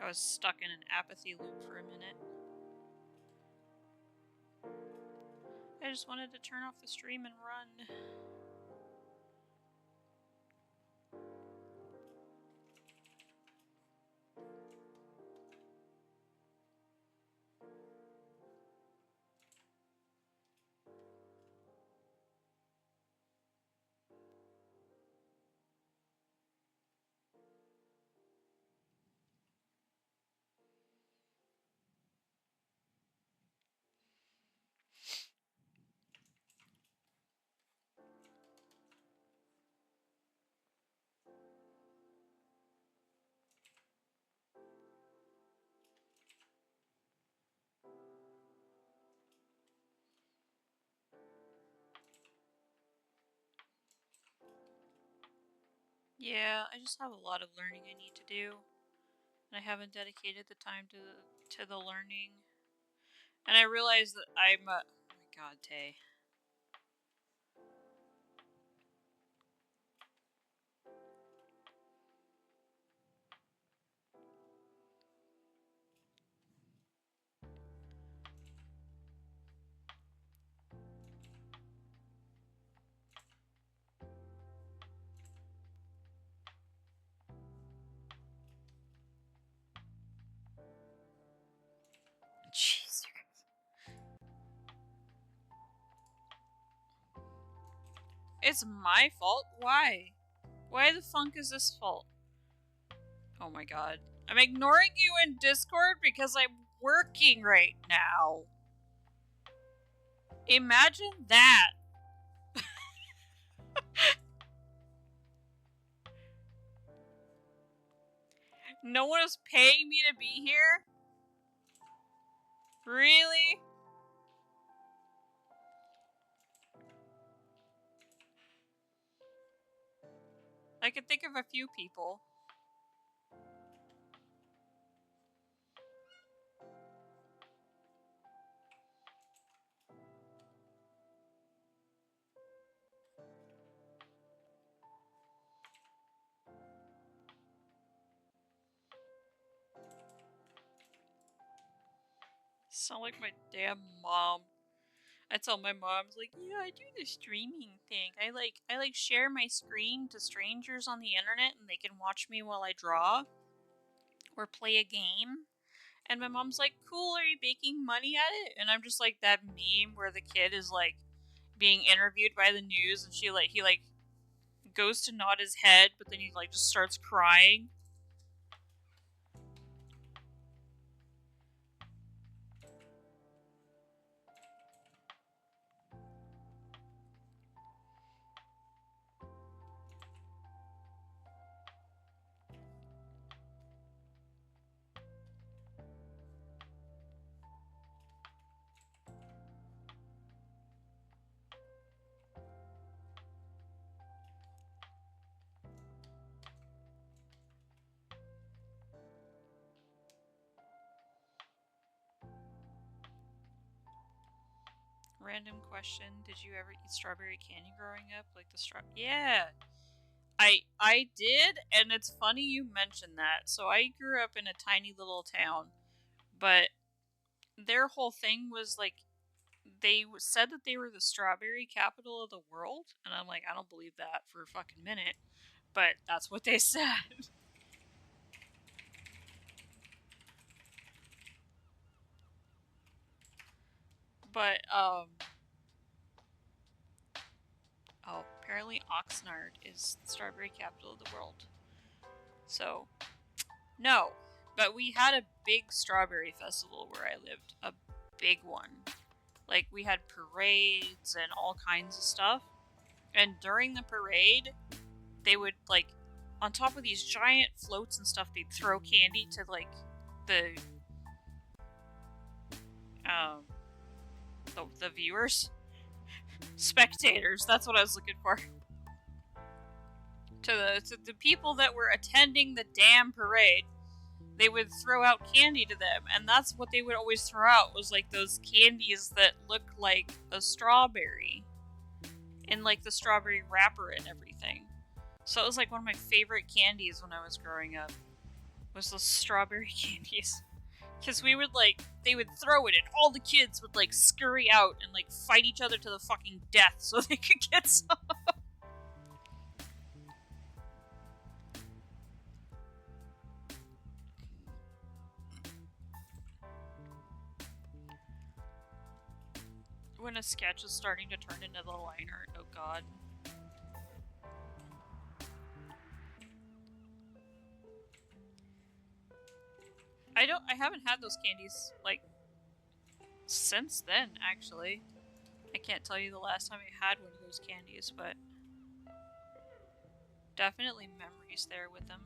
I was stuck in an apathy loop for a minute. I just wanted to turn off the stream and run. Yeah, I just have a lot of learning I need to do, and I haven't dedicated the time to the learning. And I realize that I'm oh my god, Tay. Jeez, you guys. It's my fault? Why? Why the funk is this fault? Oh my god. I'm ignoring you in Discord because I'm working right now. Imagine that. No one is paying me to be here? Really? I could think of a few people. Sound like my damn mom. I tell my mom's like, yeah, I do the streaming thing. I like share my screen to strangers on the internet and they can watch me while I draw or play a game. And my mom's like, cool, are you making money at it? And I'm just like that meme where the kid is like being interviewed by the news and he goes to nod his head, but then he like just starts crying. Random question: did you ever eat strawberry candy growing up? Like the Yeah, I did, and it's funny you mentioned that. So I grew up in a tiny little town, but their whole thing was like they said that they were the strawberry capital of the world, and I'm like, I don't believe that for a fucking minute, but that's what they said. But oh, apparently Oxnard is the strawberry capital of the world. So, no. But we had a big strawberry festival where I lived. A big one. Like, we had parades and all kinds of stuff. And during the parade, they would, like, on top of these giant floats and stuff, they'd throw candy to, like, the viewers? Spectators, that's what I was looking for. To the people that were attending the damn parade, they would throw out candy to them, and that's what they would always throw out, was like those candies that look like a strawberry, in like the strawberry wrapper and everything. So it was like one of my favorite candies when I was growing up, was those strawberry candies. Because we would like, they would throw it and all the kids would like scurry out and like fight each other to the fucking death so they could get some. When a sketch is starting to turn into the line art, oh god. I haven't had those candies, like, since then, actually. I can't tell you the last time I had one of those candies, but definitely memories there with them.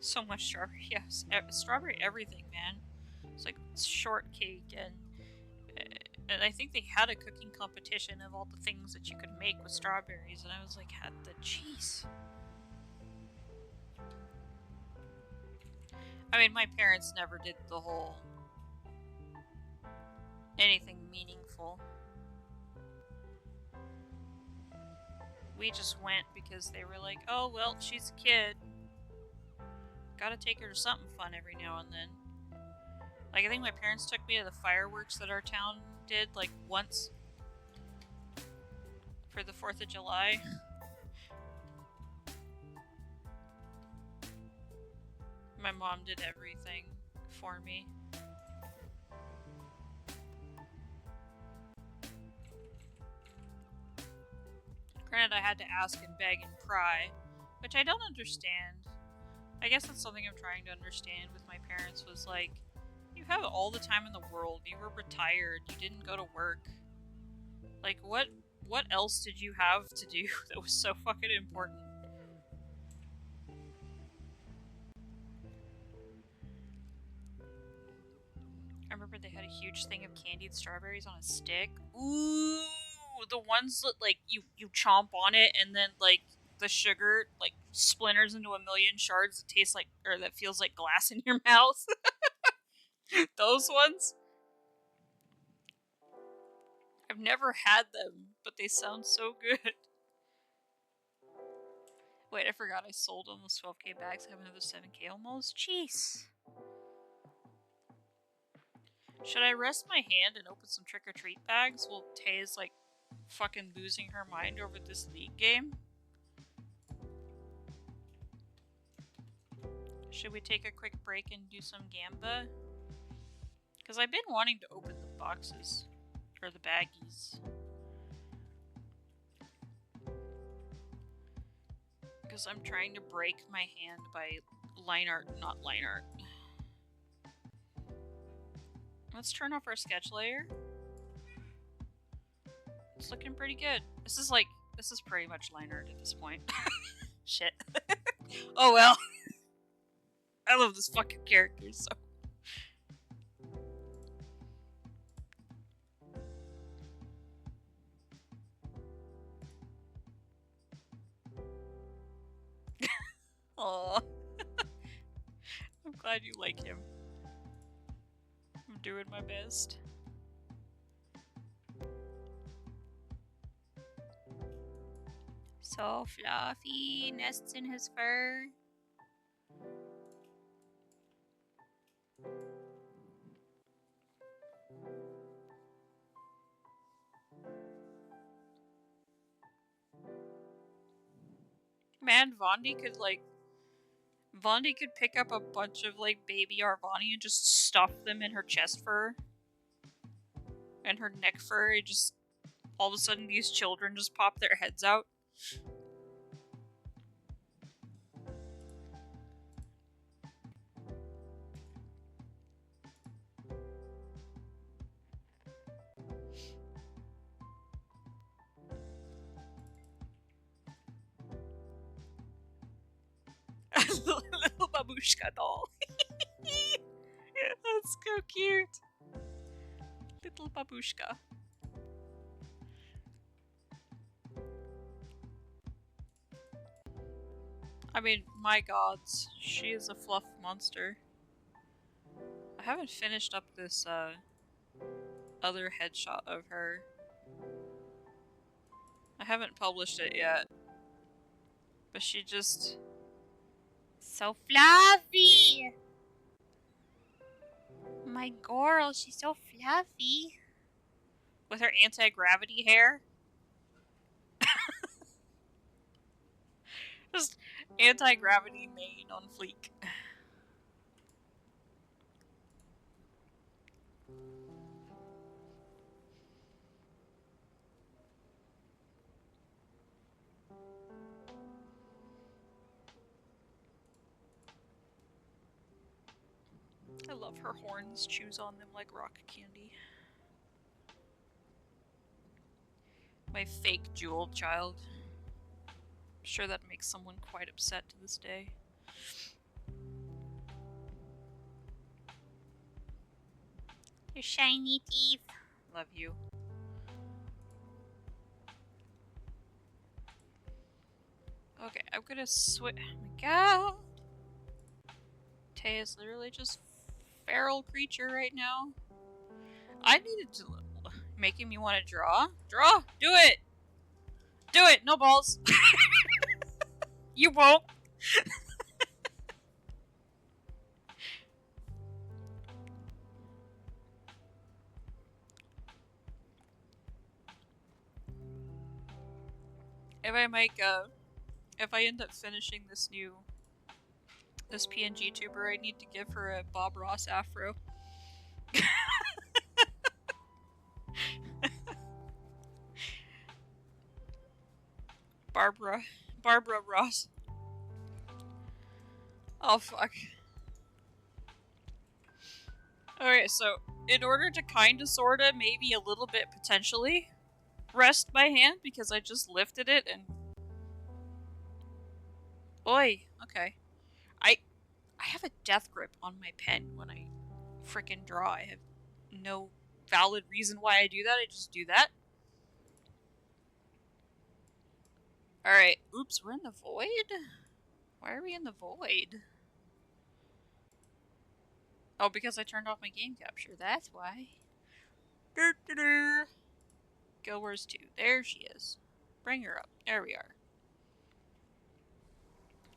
So much strawberry, yes, strawberry everything, man. It's like shortcake, and I think they had a cooking competition of all the things that you could make with strawberries, and I was like, had the cheese. I mean, my parents never did the whole anything meaningful. We just went because they were like, oh, well, she's a kid. Gotta take her to something fun every now and then. Like, I think my parents took me to the fireworks that our town did, like, once. For the 4th of July. My mom did everything for me. Granted, I had to ask and beg and pry, which I don't understand. I guess that's something I'm trying to understand with my parents, was like, you have all the time in the world, you were retired, you didn't go to work. Like, what else did you have to do that was so fucking important? I remember they had a huge thing of candied strawberries on a stick. Ooh, the ones that, like, you chomp on it and then, like, the sugar, like, splinters into a million shards that taste like, or that feels like glass in your mouth. Those ones? I've never had them, but they sound so good. Wait, I forgot I sold almost 12k bags. I have another 7k almost. Jeez. Should I rest my hand and open some trick-or-treat bags while Tay is, like, fucking losing her mind over this League game? Should we take a quick break and do some Gamba? Because I've been wanting to open the boxes. Or the baggies. Because I'm trying to break my hand by line art, not line art. Let's turn off our sketch layer. It's looking pretty good. This is pretty much line art at this point. Shit. Oh well. I love this fucking character, so. Aww. I'm glad you like him. I'm doing my best. So fluffy, nests in his fur. Man, Vondi could pick up a bunch of like baby Arvani and just stuff them in her chest fur and her neck fur. It just all of a sudden these children just pop their heads out. Little babushka doll. That's so cute. Little babushka. I mean, my gods, she is a fluff monster. I haven't finished up this other headshot of her. I haven't published it yet. But she just... So fluffy! My girl, she's so fluffy. with her anti-gravity hair. Just anti-gravity mane on fleek. I love her horns, chews on them like rock candy. My fake jeweled child. I'm sure that makes someone quite upset to this day. Your shiny teeth. Love you. Okay, I'm gonna switch. Oh my god! Tay is literally just feral creature right now. I needed to making me want to draw. Draw! Do it! Do it! No balls! You won't! If I end up finishing this PNG tuber, I need to give her a Bob Ross afro. Barbara Ross. Oh fuck. Okay, so in order to kinda sorta, maybe a little bit potentially rest my hand because I just lifted it and Oi, okay. I have a death grip on my pen when I frickin' draw. I have no valid reason why I do that, I just do that. Alright, oops, we're in the void? Why are we in the void? Oh, because I turned off my game capture, that's why. Go, where's 2? There she is. Bring her up. There we are.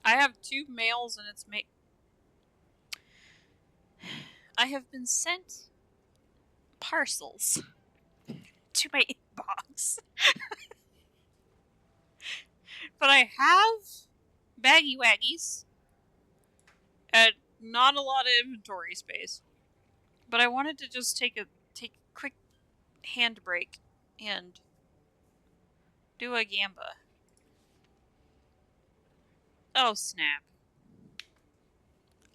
I have 2 mails and it's I have been sent parcels to my inbox. But I have baggy waggies and not a lot of inventory space. But I wanted to just take a quick hand break and do a gamba. Oh snap.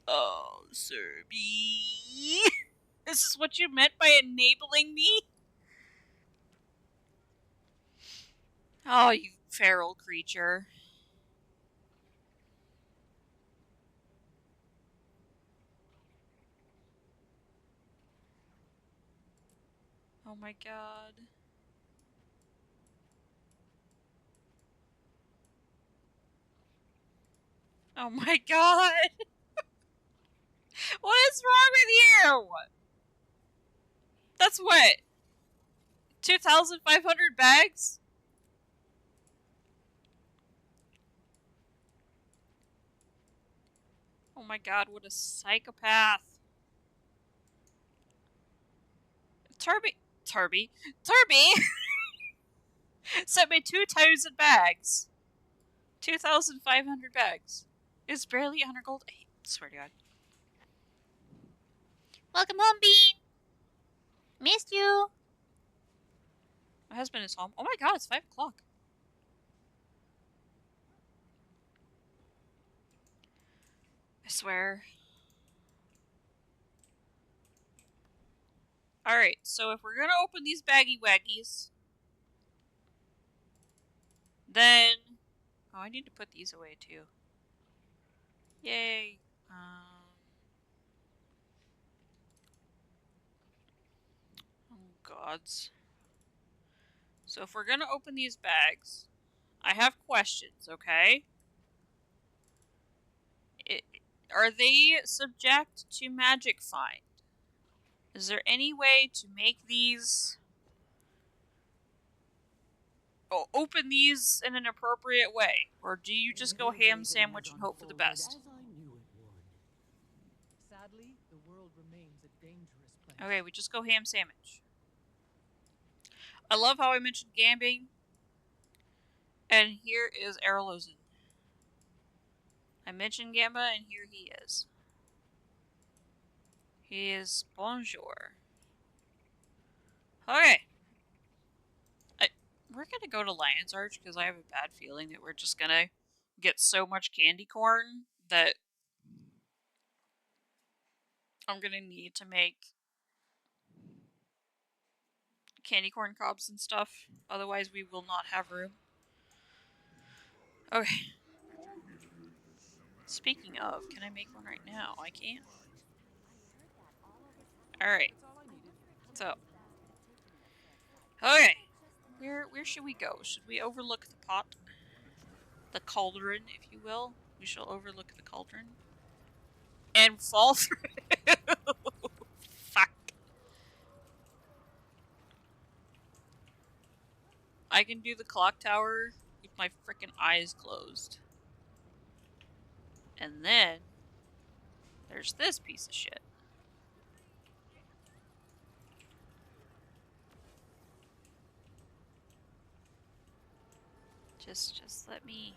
Oh, Serby. This is what you meant by enabling me? Oh, you feral creature. Oh my god. Oh my god! What is wrong with you? That's what? 2,500 bags? Oh my god, what a psychopath. Turby sent me 2,000 bags. 2,500 bags. It's barely 100 gold. I swear to God. Welcome home, Bean. Missed you. My husband is home. Oh my god, it's 5 o'clock. I swear. Alright, so if we're gonna open these baggy waggies, then... Oh, I need to put these away too. Yay. Oh gods. So if we're gonna open these bags, I have questions, okay? Are they subject to magic find? Is there any way to make these... open these in an appropriate way? Or do you just go ham sandwich and hope for the best? Sadly, the world remains a dangerous place. Okay, we just go ham sandwich. I love how I mentioned gambling. And here is Erlozen. I mentioned Gamba, and here he is. He is bonjour. Okay. We're gonna go to Lion's Arch because I have a bad feeling that we're just gonna get so much candy corn that I'm gonna need to make candy corn cobs and stuff. Otherwise, we will not have room. Okay. Speaking of, can I make one right now? I can. Alright. So. Okay. Where should we go? Should we overlook the pot? The cauldron, if you will. We shall overlook the cauldron. And fall through. Fuck. I can do the clock tower with my frickin' eyes closed. And then there's this piece of shit. Just let me...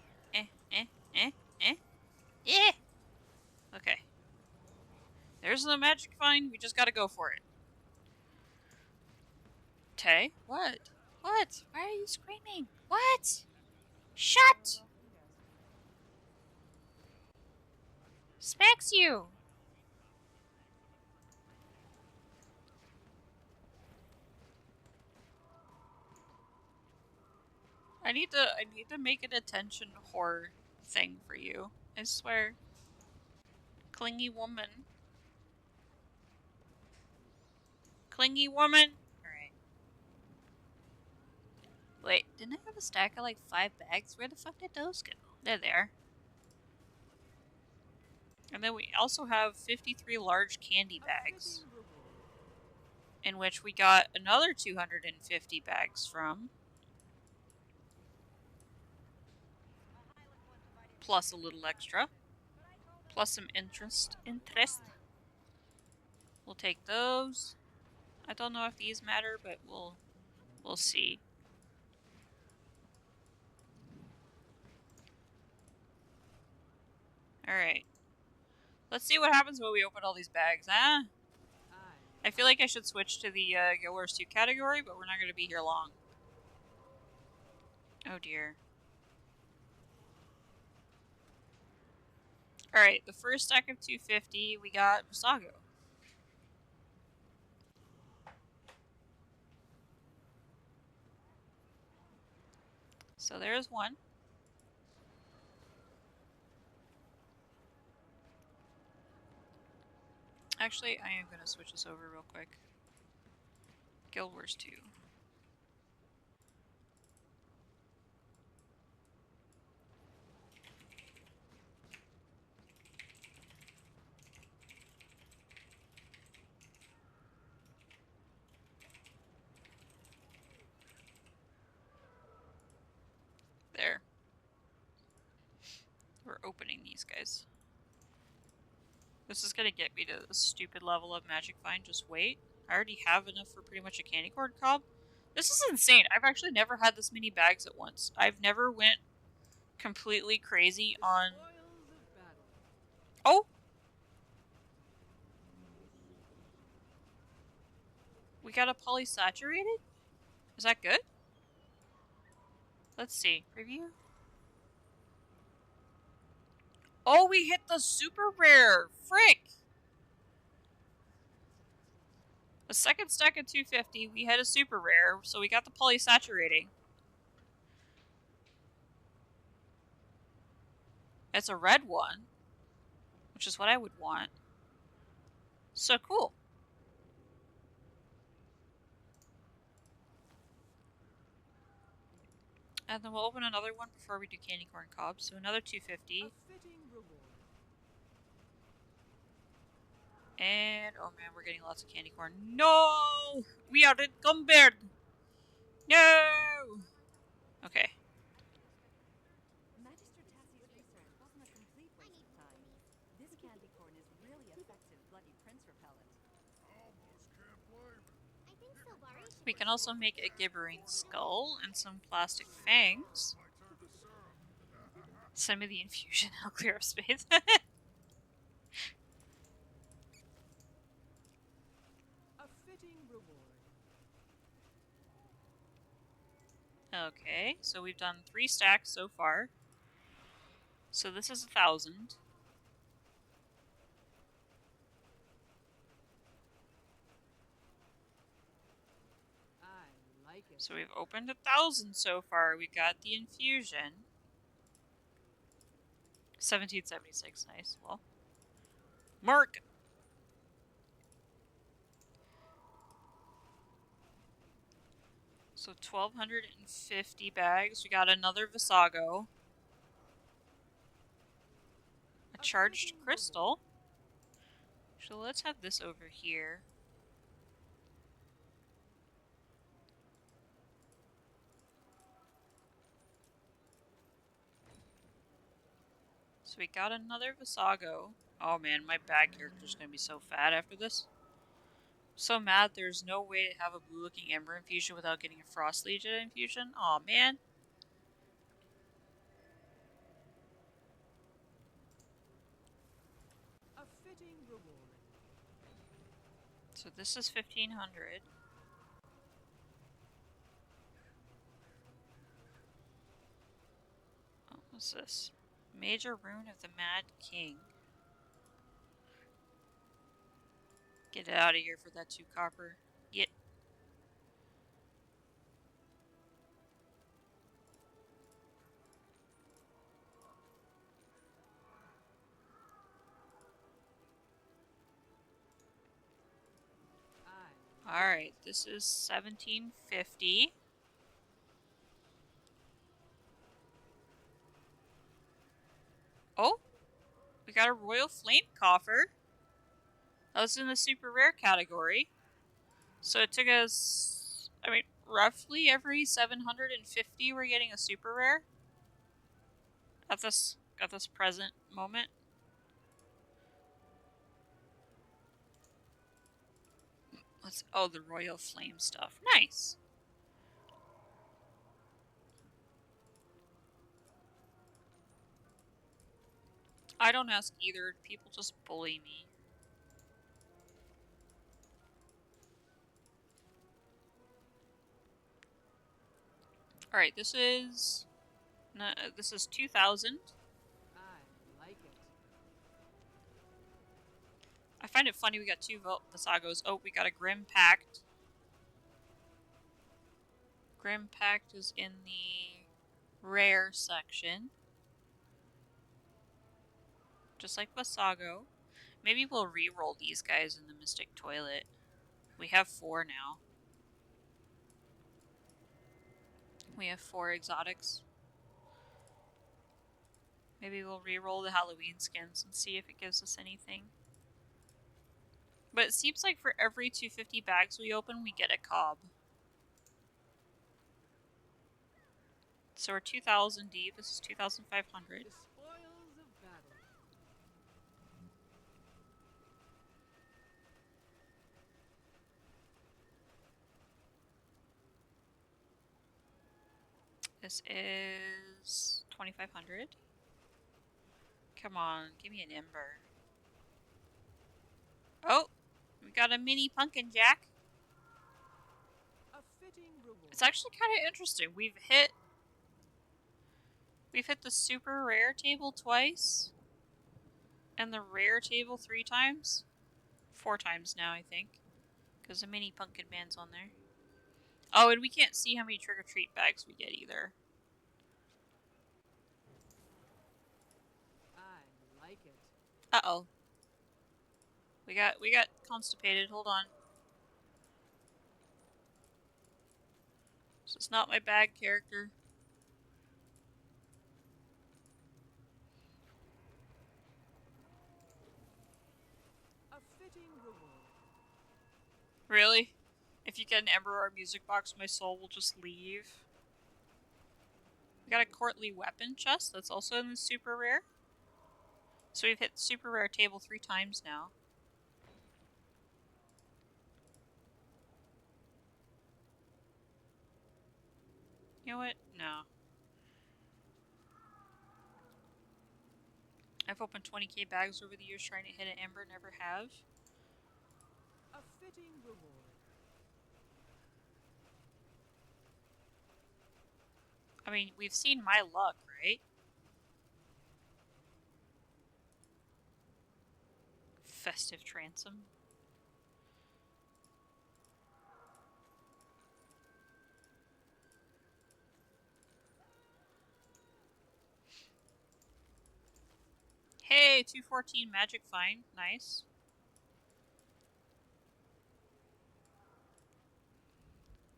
Yeah! Okay. There's no magic find, we just gotta go for it. Tay? What? What? Why are you screaming? What? Shut! Smacks you! I need to make an attention whore thing for you. I swear. Clingy woman. Clingy woman! Alright. Wait, didn't I have a stack of like 5 bags? Where the fuck did those go? They're there. And then we also have 53 large candy bags. In which we got another 250 bags from. Plus a little extra. Plus some interest. We'll take those. I don't know if these matter, but we'll see. Alright. Let's see what happens when we open all these bags, huh? I feel like I should switch to the Guild Wars 2 category, but we're not going to be here long. Oh dear. Alright, the first stack of 250, we got Musago. So there's one. Actually, I am going to switch this over real quick. Guild Wars 2. There. We're opening these guys. This is gonna get me to the stupid level of Magic Find. Just wait. I already have enough for pretty much a candy corn cob. This is insane. I've actually never had this many bags at once. I've never went completely crazy on... Oh! We got a polysaturated? Is that good? Let's see. Preview? Oh, we hit the super rare! Frick! The second stack of 250, we had a super rare, so we got the polysaturating. It's a red one, which is what I would want. So cool. And then we'll open another one before we do candy corn cobs. So another 250. And, oh man, we're getting lots of candy corn. No! We are encumbered! No! Okay. Magister Tassie's research wasn't a complete waste of time. This candy corn is really effective bloody prince repellent. We can also make a gibbering skull and some plastic fangs. Send me the infusion, I'll clear up space. Okay, so we've done 3 stacks so far. So this is 1,000. So we've opened 1,000 so far. We got the infusion. 1776, nice. Well, mark. So 1,250 bags. We got another Visago. A charged crystal. So let's have this over here. So we got another Visago. Oh man, my bag character's gonna be so fat after this. So mad there's no way to have a blue looking Ember infusion without getting a Frost Legion infusion. Aw man. So this is 1,500. Oh, what's this? Major Rune of the Mad King. Get out of here for that 2 copper. Get. Alright, this is 1,750. Oh! We got a Royal Flame Coffer. That was in the super rare category. So it took us, I mean, roughly every 750 we're getting a super rare. At this present moment. Oh, the Royal Flame stuff. Nice! I don't ask either. People just bully me. Alright, this is 2,000. I find it funny we got 2 Visagos. Oh, we got a Grim Pact. Grim Pact is in the rare section. Just like Visago. Maybe we'll re-roll these guys in the Mystic Toilet. We have 4 now. We have 4 exotics. Maybe we'll re-roll the Halloween skins and see if it gives us anything. But it seems like for every 250 bags we open, we get a cob. So we're 2,000 deep. This is 2,500. This is 2,500. Come on, give me an ember. Oh, we got a mini pumpkin jack. A fitting reward. It's actually kind of interesting. We've hit the super rare table twice, and the rare table 3 times. 4 times now, I think, because the mini pumpkin man's on there. Oh, and we can't see how many trick-or-treat bags we get either. I like it. Uh-oh. We got constipated. Hold on. This is not my bag character. A fitting reward. Really? If you get an Ember or a music box, my soul will just leave. We got a courtly weapon chest that's also in the super rare. So we've hit super rare table 3 times now. You know what? No. I've opened 20k bags over the years trying to hit an Ember, never have. A fitting reward. I mean, we've seen my luck, right? Festive transom. Hey, 214 magic find. Nice.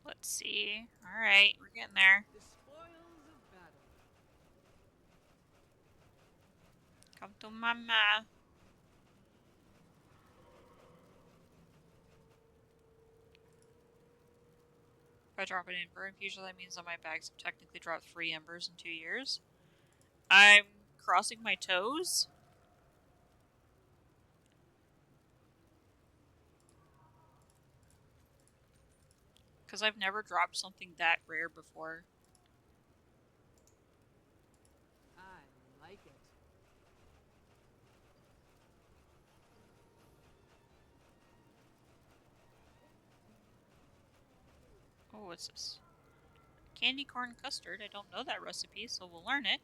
Let's see. Alright, we're getting there. The spoils of battle. Come to mama. If I drop an Ember infusion, that means that my bags have technically dropped 3 Embers in 2 years. I'm crossing my toes. Because I've never dropped something that rare before. I like it. Oh, what's this? Candy corn custard. I don't know that recipe, so we'll learn it.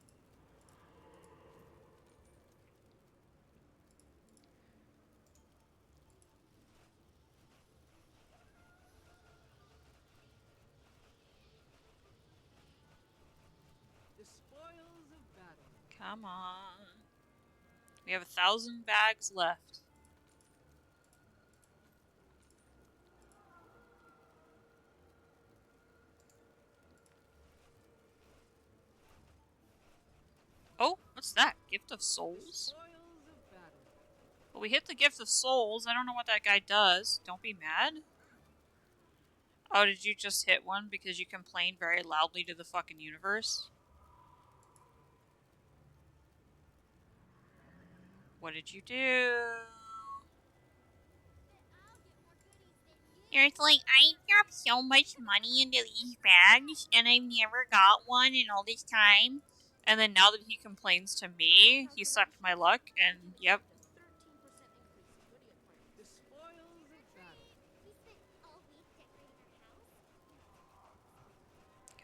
The spoils of battle. Come on. We have 1,000 bags left. Oh, what's that? Gift of The Souls? spoils of battle. Well, we hit the Gift of Souls. I don't know what that guy does. Don't be mad. Oh, did you just hit one because you complained very loudly to the fucking universe? What did you do? It's like, I dropped so much money into these bags, and I've never got one in all this time. And then now that he complains to me, he sucked my luck, and yep. The spoils of battle.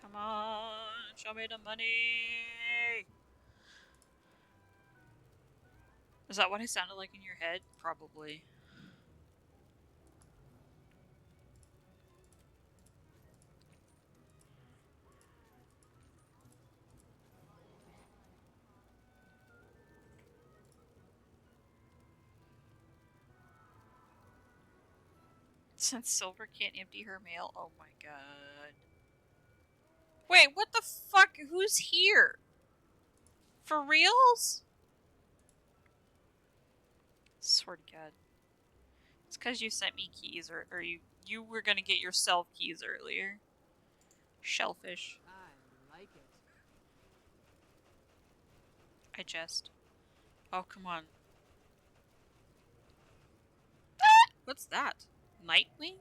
Come on, show me the money. Is that what I sounded like in your head? Probably. Since Silver can't empty her mail, oh my god. Wait, what the fuck? Who's here? For reals? Swear to god. It's because you sent me keys, or you were gonna get yourself keys earlier. Shellfish. I like it. I jest. Oh, come on. What's that? Nightwing?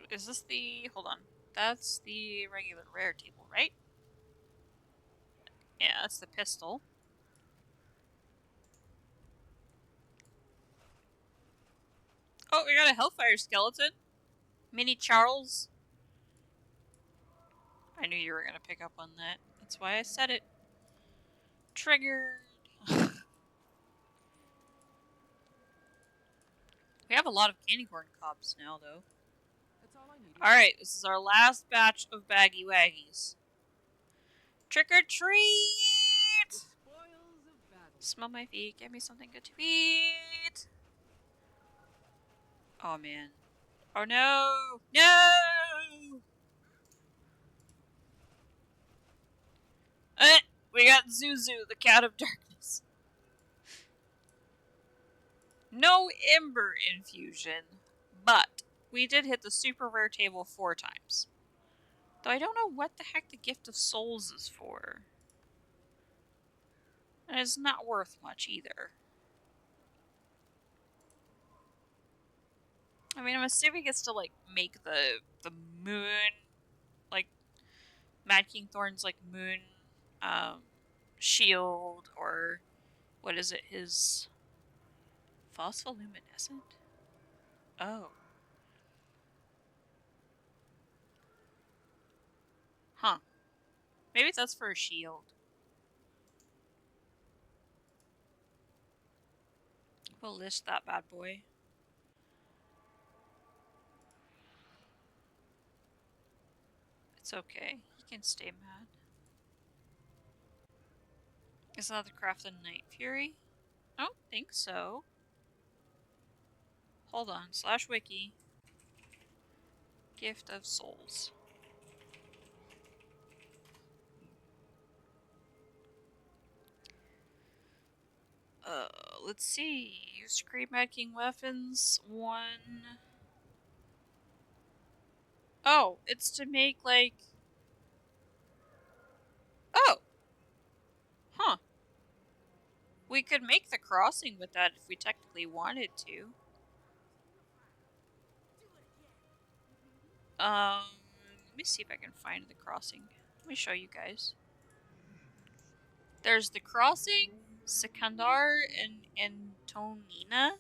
Is this the... Hold on. That's the regular rare table, right? Yeah, that's the pistol. Oh, we got a Hellfire skeleton. Mini Charles. I knew you were gonna pick up on that. That's why I said it. Triggered. We have a lot of candy corn cobs now, though. That's all I needed. Alright, this is our last batch of baggy waggies. Trick or treat! The spoils of battle. Smell my feet, give me something good to eat. Oh man. Oh no! No! We got Zuzu, the cat of darkness. No Ember infusion, but we did hit the super rare table 4 times. Though I don't know what the heck the Gift of Souls is for. And it's not worth much either. I mean, I'm assuming it's to, like, make the moon, like, Mad King Thorn's, like, moon, shield, or, what is it, his phospholumescent? Oh. Huh. Maybe that's for a shield. We'll list that bad boy. It's okay. He can stay mad. Is that the Craft of Night Fury? I don't think so. Hold on. /wiki. Gift of Souls. Let's see. Use Great Mad King weapons. 1. Oh, it's to make, like... Oh! Huh. We could make the crossing with that if we technically wanted to. Let me see if I can find the crossing. Let me show you guys. There's the crossing, Sikandar, and Antonina.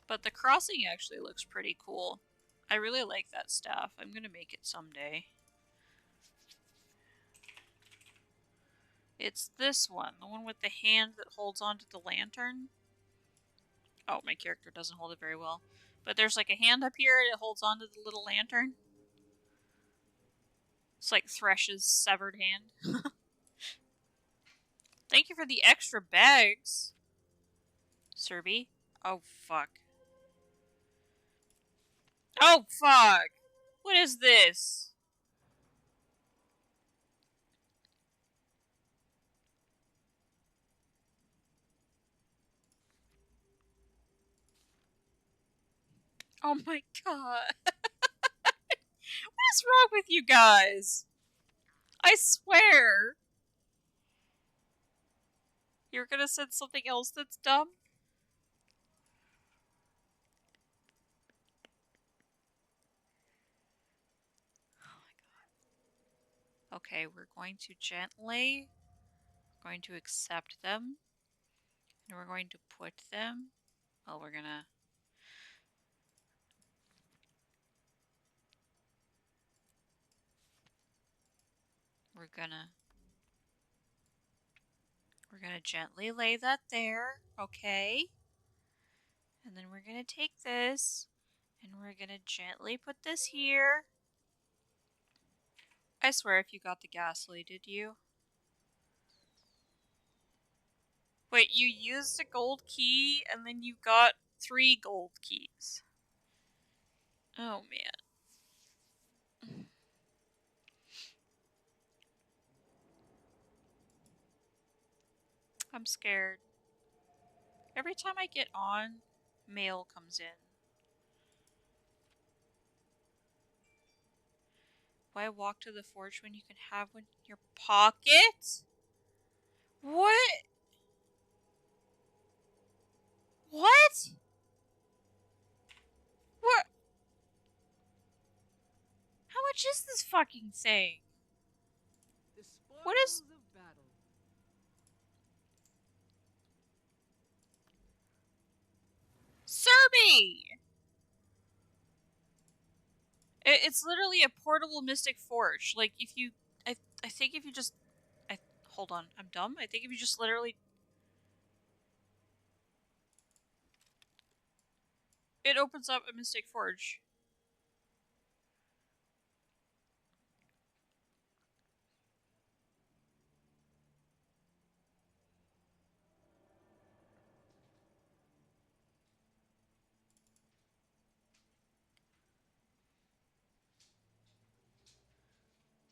But the crossing actually looks pretty cool. I really like that staff. I'm gonna make it someday. It's this one, the one with the hand that holds onto the lantern. Oh, my character doesn't hold it very well. But there's like a hand up here that holds onto the little lantern. It's like Thresh's severed hand. Thank you for the extra bags, Serby. Oh, fuck. Oh, fuck! What is this? Oh my god. What is wrong with you guys? I swear. You're gonna send something else that's dumb? Oh my god. Okay, we're going to gently, going to accept them, and we're going to put them, well, we're gonna, we're gonna gently lay that there, okay? And then we're gonna take this, and we're gonna gently put this here. I swear if you got the ghastly, did you? Wait, you used a gold key, and then you got 3 gold keys. Oh, man. I'm scared. Every time I get on, mail comes in. Why walk to the forge when you can have one in your pocket? What? What? What? How much is this fucking thing? The What is... spoils of battle. Serby! It's literally a portable Mystic Forge. Like, if you... I think if you just... hold on, I'm dumb? I think if you just literally... It opens up a Mystic Forge.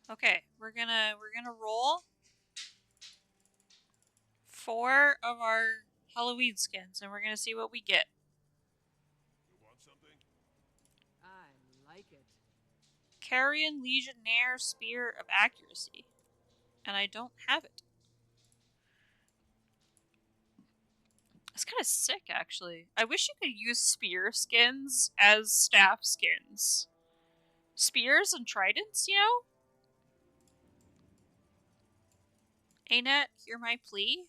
Okay, we're gonna roll 4 of our Halloween skins, and we're gonna see what we get. You want something? I like it. Carrion Legionnaire Spear of Accuracy. And I don't have it. It's kind of sick, actually. I wish you could use spear skins as staff skins. Spears and tridents, you know? Ain't hear my plea?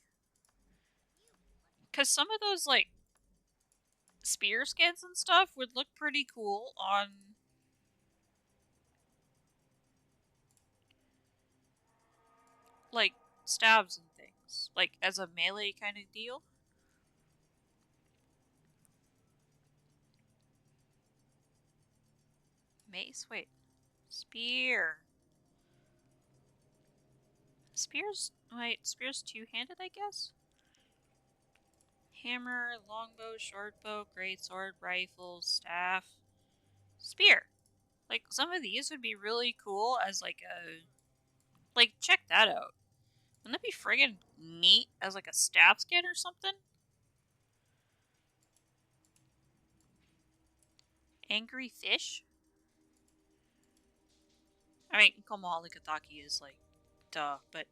Because some of those, like, spear skins and stuff would look pretty cool on... like, stabs and things. Like, as a melee kind of deal. Mace? Wait. Spear. Spear's... wait, spear's two-handed, I guess? Hammer, longbow, shortbow, greatsword, rifle, staff, spear. Like, some of these would be really cool as, like, a... like, check that out. Wouldn't that be friggin' neat as, like, a staff skin or something? Angry fish? I mean, Komo Alikataki is, like, duh, but...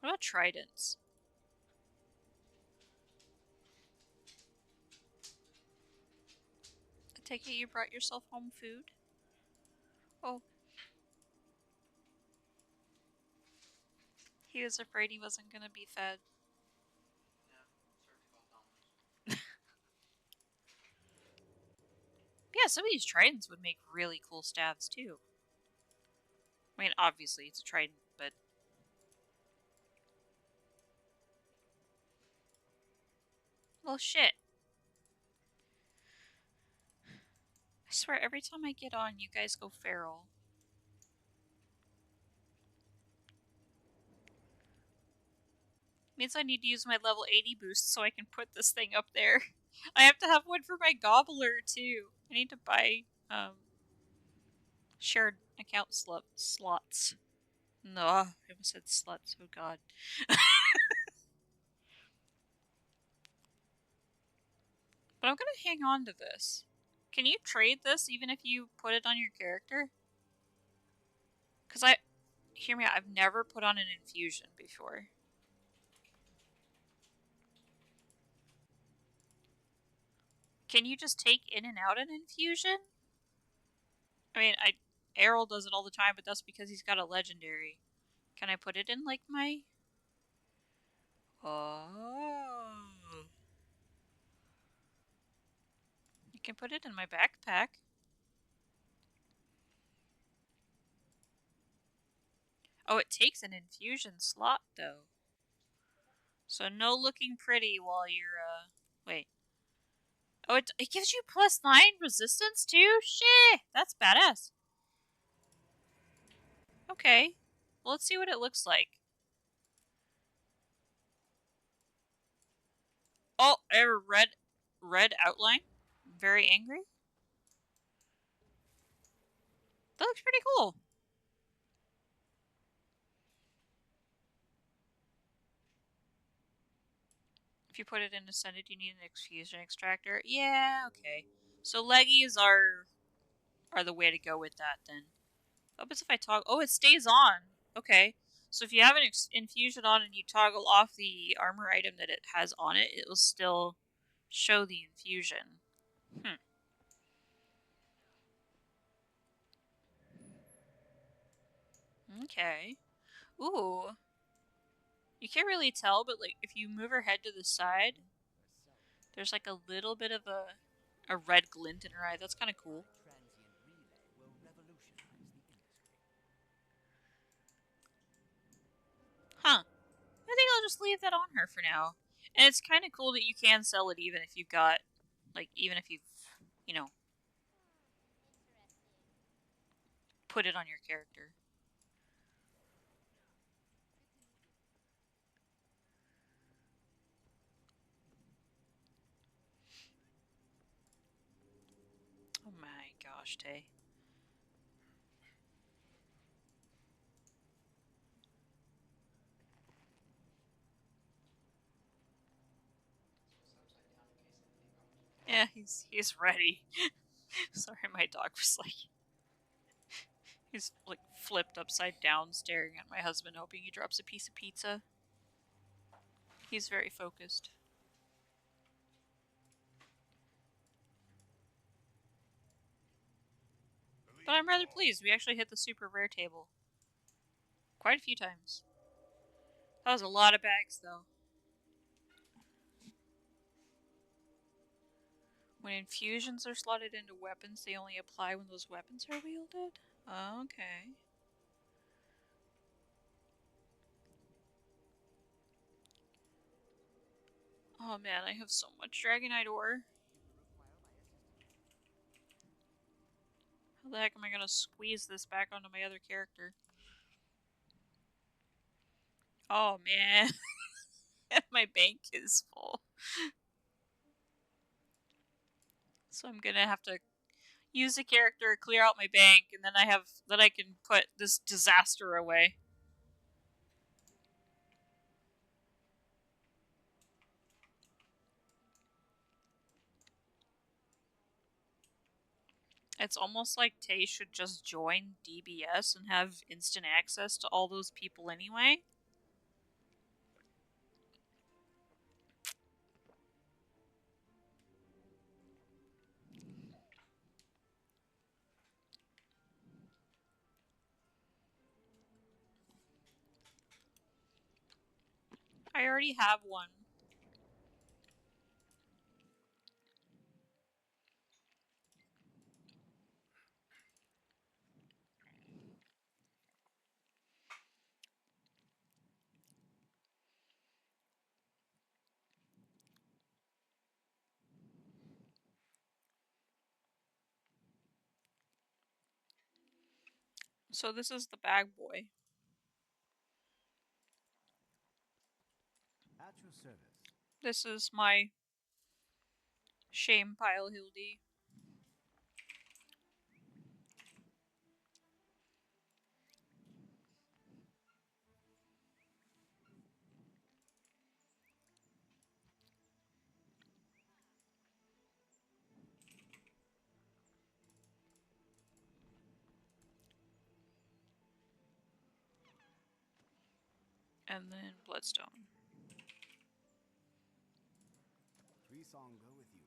what about tridents? I take it you brought yourself home food? Oh. He was afraid he wasn't gonna be fed. Yeah, some of these tridents would make really cool staves, too. I mean, obviously, it's a trident, but... well, shit. I swear, every time I get on, you guys go feral. Means I need to use my level 80 boost so I can put this thing up there. I have to have one for my gobbler, too. I need to buy, shared account slots. No, I almost said sluts, oh god. But I'm gonna hang on to this. Can you trade this even if you put it on your character? Because hear me out, I've never put on an infusion before. Can you just take in and out an infusion? I mean, Errol does it all the time, but that's because he's got a legendary. Can I put it in, like, my... oh. You can put it in my backpack. Oh, it takes an infusion slot, though. So no looking pretty while you're, wait. Oh, it gives you +9 resistance, too? Shit! That's badass. Okay. Well, let's see what it looks like. Oh, a red outline. Very angry. That looks pretty cool. If you put it in Ascended, you need an infusion extractor. Yeah, okay. So leggies are the way to go with that then. What happens if I toggle? Oh, it stays on. Okay. So if you have an infusion on and you toggle off the armor item that it has on it, it will still show the infusion. Okay. Ooh. You can't really tell, but like if you move her head to the side, there's like a little bit of a red glint in her eye. That's kind of cool. Huh. I think I'll just leave that on her for now. And it's kind of cool that you can sell it even if you've got, like, even if you've, you know, put it on your character. Oh my gosh, Tay. Yeah, he's ready. Sorry, my dog was like, he's like flipped upside down, staring at my husband, hoping he drops a piece of pizza. He's very focused. But I'm rather pleased. We actually hit the super rare table quite a few times. That was a lot of bags, though. When infusions are slotted into weapons, they only apply when those weapons are wielded? Okay. Oh man, I have so much Dragonite ore. How the heck am I gonna squeeze this back onto my other character? Oh man. My bank is full. So I'm gonna have to use a character, clear out my bank, and then I can put this disaster away. It's almost like Tay should just join DBS and have instant access to all those people anyway. I already have one. So this is the bag boy. At your service. This is my shame pile Hildy. And then Bloodstone. Go with you.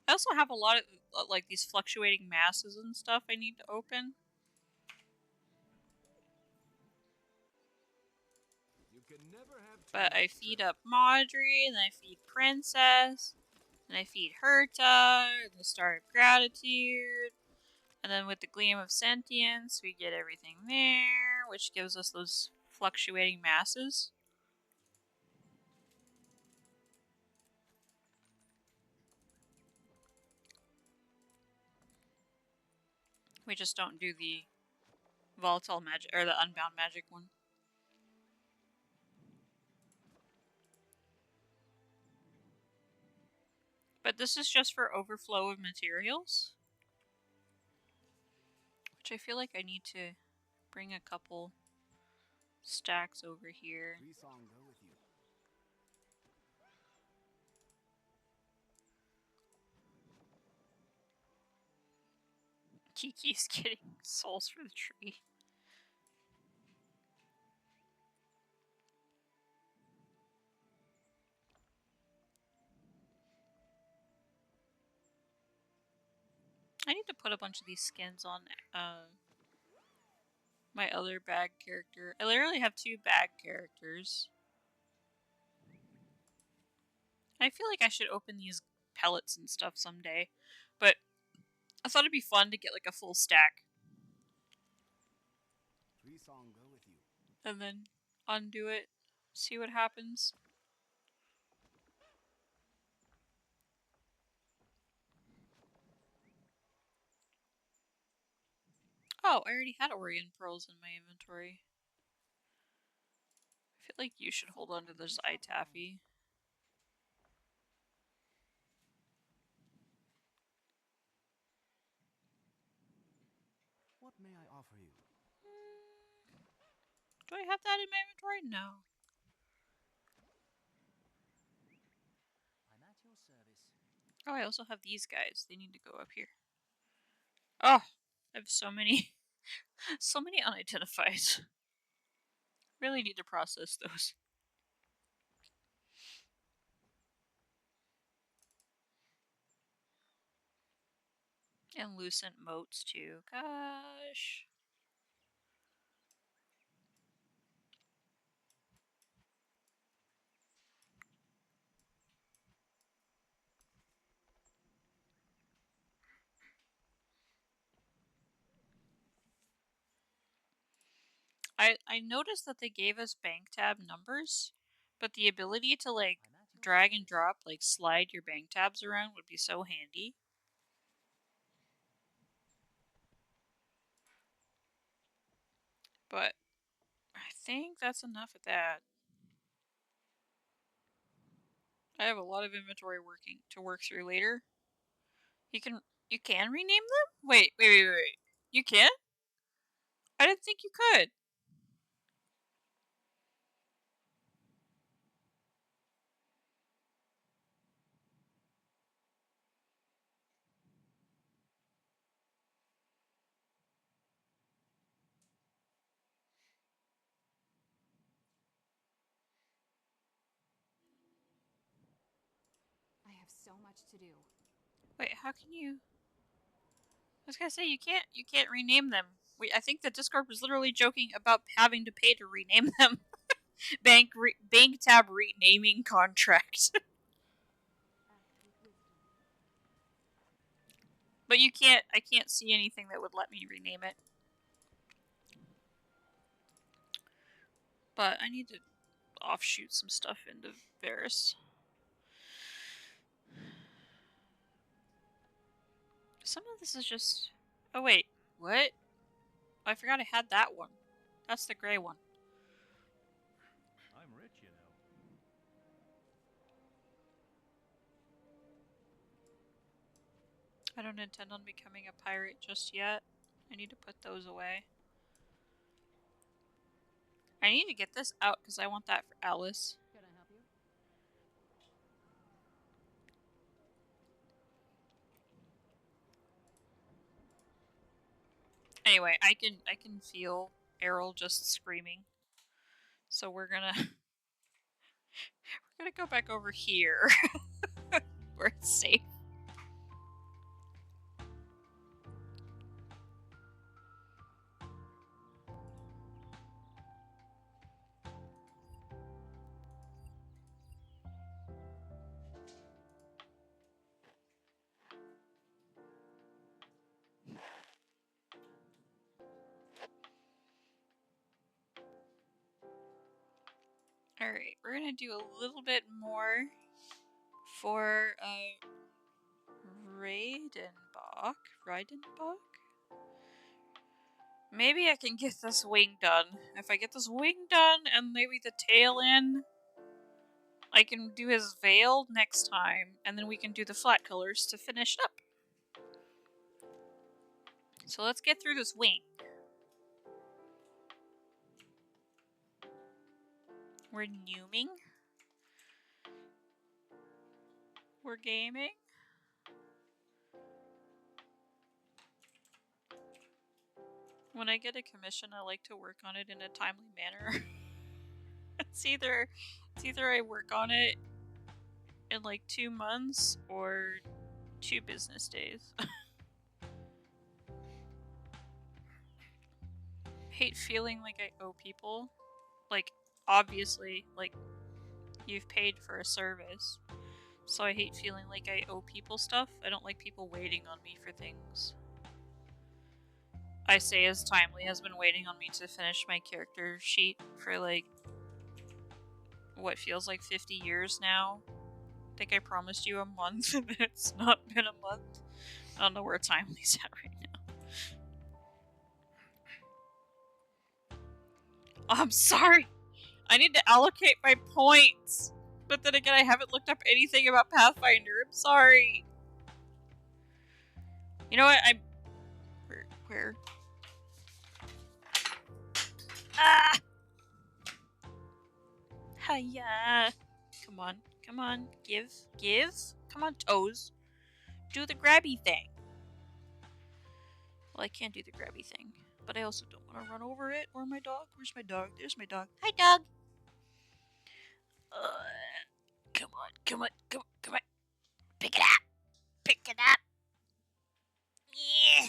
I also have a lot of like these fluctuating masses and stuff I need to open. You can never have But I feed up Maudry, and I feed Princess, and I feed Herta, the Star of Gratitude, and then with the Gleam of Sentience, we get everything there, which gives us those fluctuating masses. We just don't do the volatile magic, or the unbound magic one. But this is just for overflow of materials, which I feel like I need to bring a couple stacks over here. Go with you. Kiki's getting souls for the tree. I need to put a bunch of these skins on my other bag character. I literally have 2 bag characters. I feel like I should open these pellets and stuff someday, but I thought it'd be fun to get like a full stack. 3 song go with you. And then undo it, see what happens. Oh, I already had Orient Pearls in my inventory. I feel like you should hold on to this eye taffy. What may I offer you? Do I have that in my inventory? No. I'm at your service. Oh, I also have these guys. They need to go up here. Oh, I have so many, so many unidentified. Really need to process those. And lucent motes too. Gosh. I noticed that they gave us bank tab numbers, but the ability to like drag and drop, like slide your bank tabs around would be so handy. But I think that's enough of that. I have a lot of inventory to work through later. You can rename them? Wait. You can? I didn't think you could. I have so much to do. Wait, how can you? I was gonna say you can't rename them. I think the Discord was literally joking about having to pay to rename them. bank tab renaming contract. But I can't see anything that would let me rename it. But I need to offshoot some stuff into Varus. Some of this is just... Oh wait, what? I forgot I had that one. That's the gray one. I'm rich, you know. I don't intend on becoming a pirate just yet. I need to put those away. I need to get this out because I want that for Alice. Can I help you? Anyway, I can feel Errol just screaming. So we're gonna go back over here where it's safe. Alright, we're gonna do a little bit more for Reidenbach? Maybe I can get this wing done. If I get this wing done and maybe the tail in, I can do his veil next time, and then we can do the flat colors to finish up. So let's get through this wing. We're numing. We're gaming. When I get a commission, I like to work on it in a timely manner. it's either I work on it in like 2 months or 2 business days. hate feeling like I owe people. Like, obviously, like, you've paid for a service. So I hate feeling like I owe people stuff. I don't like people waiting on me for things. I say as Timely has been waiting on me to finish my character sheet for like what feels like 50 years now. I think I promised you a month and it's not been a month. I don't know where Timely's at right now. I'm sorry! I need to allocate my points! But then again, I haven't looked up anything about Pathfinder. I'm sorry. You know what? Where? Ah! Hiya! Come on. Give. Come on, toes. Do the grabby thing. Well, I can't do the grabby thing. But I also don't want to run over it. Or my dog. Where's my dog? There's my dog. Hi, dog! Come on. Pick it up! Yeah!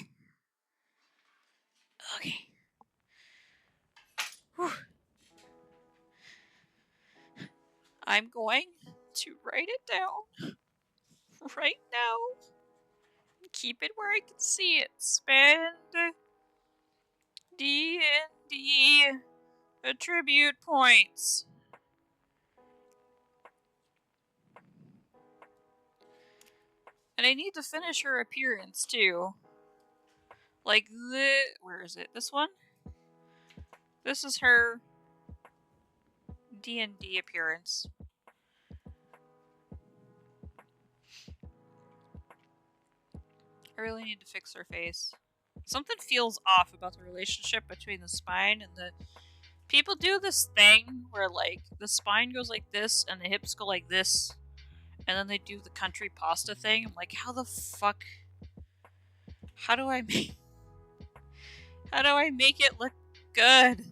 Okay. Whew. I'm going to write it down right now. Keep it where I can see it. Spend D&D attribute points. And I need to finish her appearance too. Like where is it? This one? This is her D&D appearance. I really need to fix her face. Something feels off about the relationship between the spine and the... People do this thing where, like, the spine goes like this and the hips go like this. And then they do the country pasta thing. I'm like, how the fuck... How do I make it look good?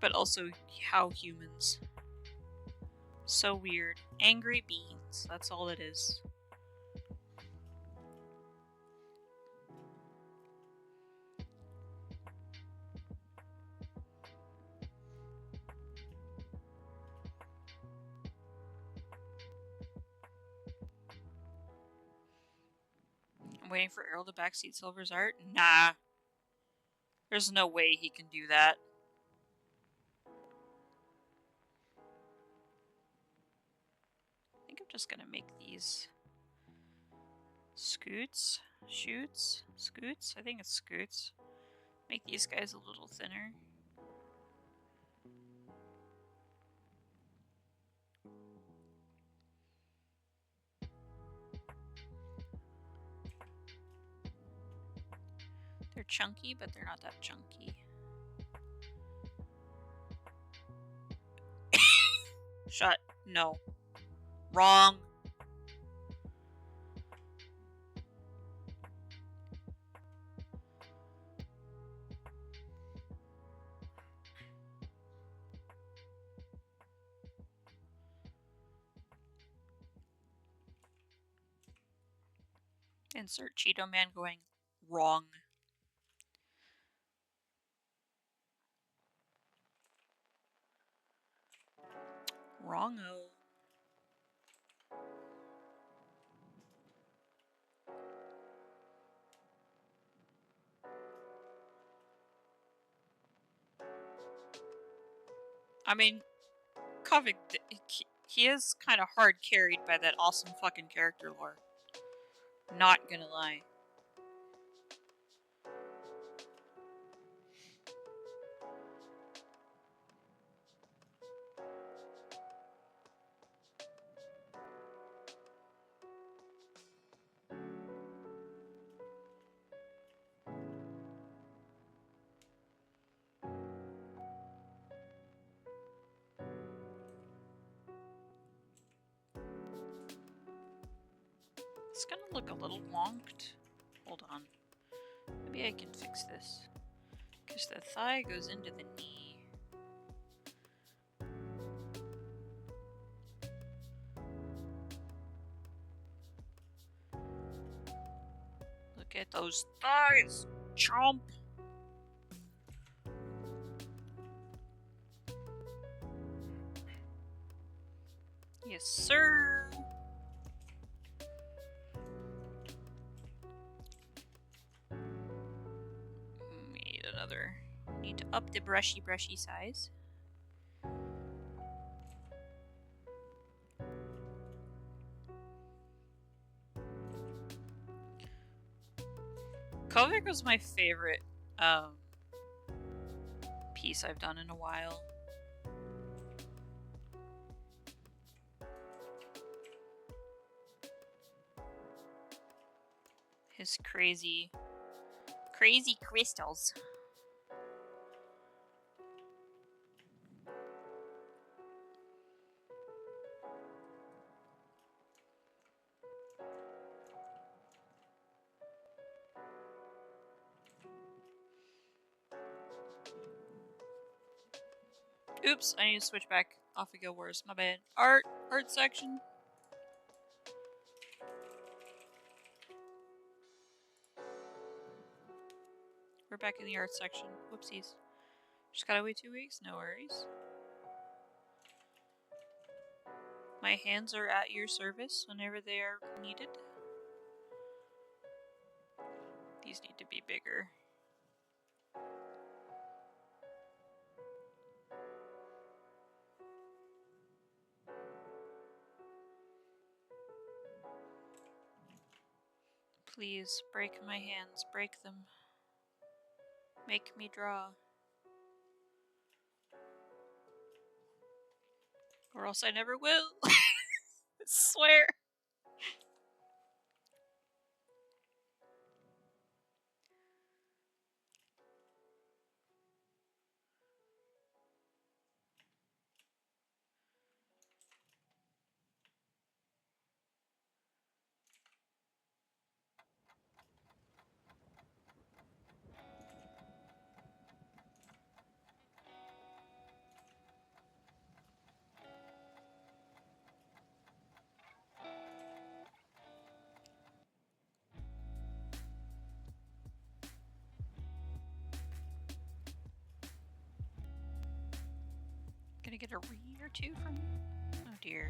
But also, how humans. So weird. Angry beans. That's all it is. I'm waiting for Errol to backseat Silver's art? Nah. There's no way he can do that. I think I'm just gonna make these scoots? Shoots? Scoots? I think it's scoots. Make these guys a little thinner. They're chunky, but they're not that chunky. Shut. No. Wrong. Insert Cheeto Man going wrong. Wrongo. I mean, Kovic, he is kind of hard carried by that awesome fucking character lore. Not gonna lie. It's gonna look a little wonked. Hold on. Maybe I can fix this. Because the thigh goes into the knee. Look at those thighs! Chomp! sir. Need another. Need to up the brushy size. Kovic was my favorite piece I've done in a while. His crazy crystals. Oops, I need to switch back off of Guild Wars. My bad. Art section. We're back in the art section. Whoopsies. Just gotta wait 2 weeks? No worries. My hands are at your service whenever they are needed. These need to be bigger. Please, break my hands. Break them. Make me draw. Or else I never will. I swear. Gonna get a read or two from you? Oh dear.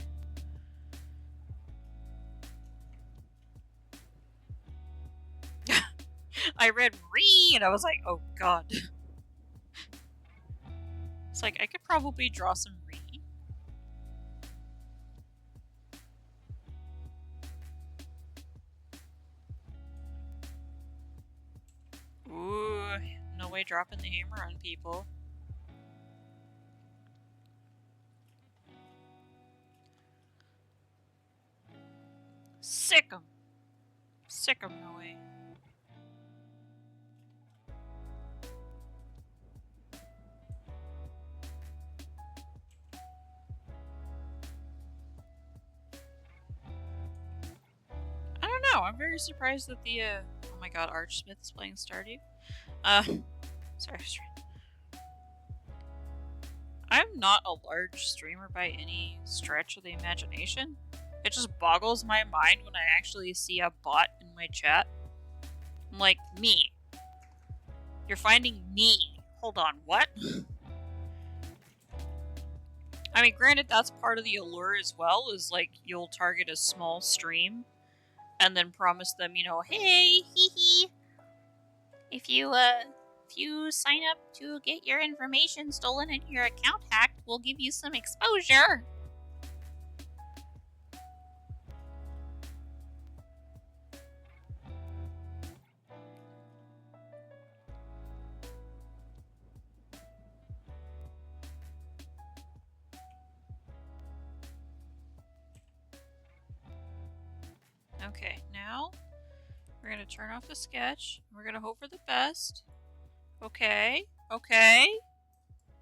I read re and I was like, oh god. It's like I could probably draw some re. Ooh, no way dropping the hammer on people. Sick 'em. Sick 'em, no way. I don't know, I'm very surprised that the, oh my god, Archsmith is playing Stardew. Sorry. I'm not a large streamer by any stretch of the imagination. It just boggles my mind when I actually see a bot in my chat. I'm like, me. You're finding me. Hold on, what? I mean, granted, that's part of the allure as well, is like, you'll target a small stream and then promise them, you know, hey, hee hee. If you sign up to get your information stolen and your account hacked, we'll give you some exposure. Okay, now we're gonna turn off the sketch. We're gonna hope for the best. Okay,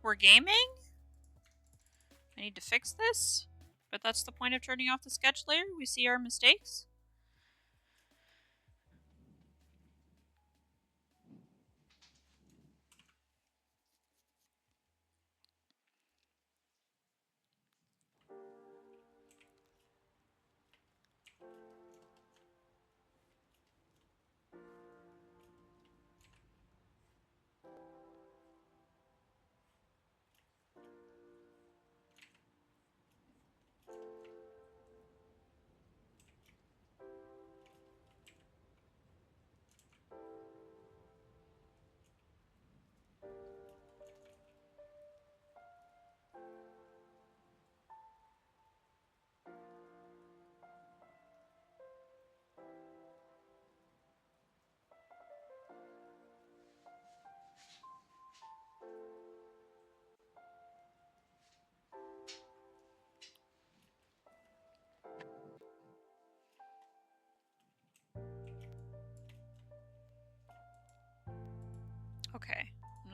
we're gaming? I need to fix this, but that's the point of turning off the sketch layer. We see our mistakes.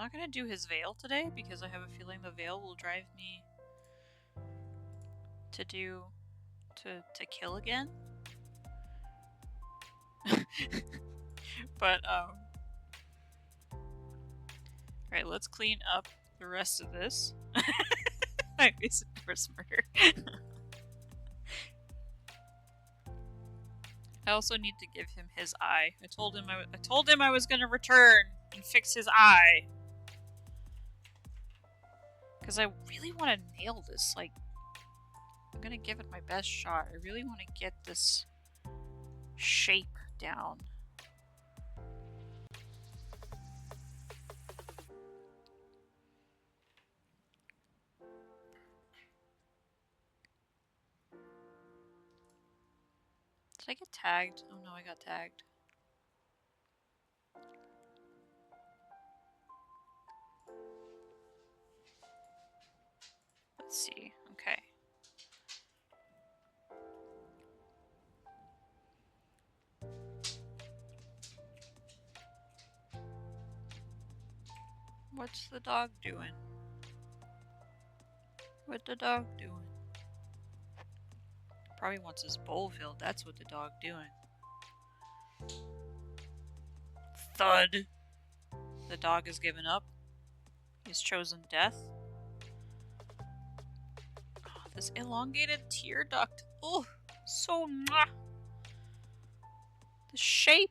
not gonna do his veil today because I have a feeling the veil will drive me to kill again. But alright, let's clean up the rest of this. I wasted first murder. I also need to give him his eye. I told him I was gonna return and fix his eye. Because I really want to nail this. Like, I'm gonna give it my best shot. I really want to get this shape down. Did I get tagged? Oh no, I got tagged. Let's see. Okay. What's the dog doing? What the dog doing? Probably wants his bowl filled. That's what the dog doing. Thud. The dog has given up. He's chosen death. Oh, this elongated tear duct. Oh, so mwah. The shape.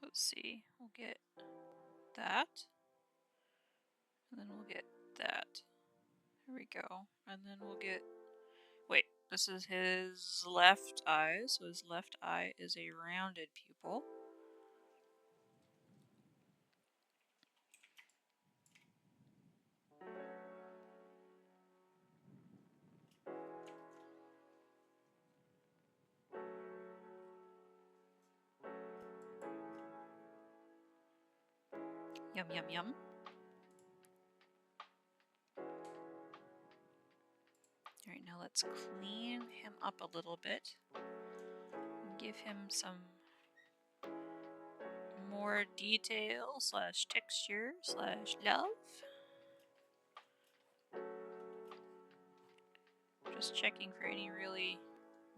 Let's see. We'll get that. And then we'll get that. Here we go. And then we'll get... Wait, this is his left eye. So his left eye is a rounded pupil. Yum, yum, yum. Alright, now let's clean him up a little bit. And give him some more detail slash texture slash love. Just checking for any really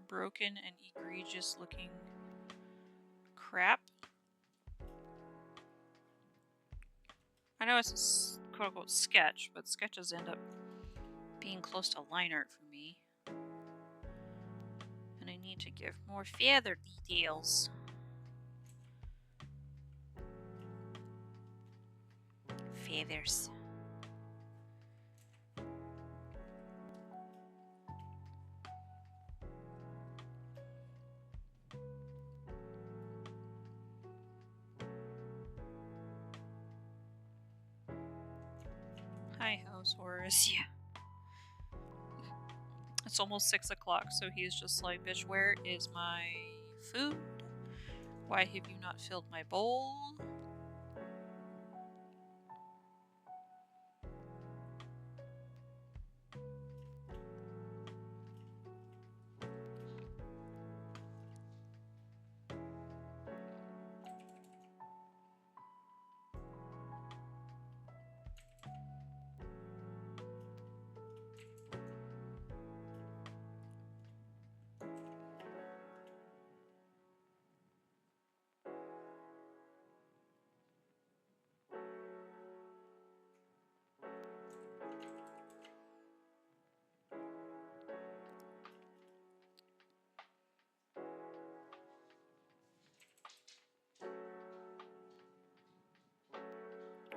broken and egregious looking crap. I know it's a quote-unquote sketch, but sketches end up being close to line art for me. And I need to give more feather details. Feathers. Hi, House Horus. Yeah. It's almost 6 o'clock, so he's just like, bitch, where is my food? Why have you not filled my bowl?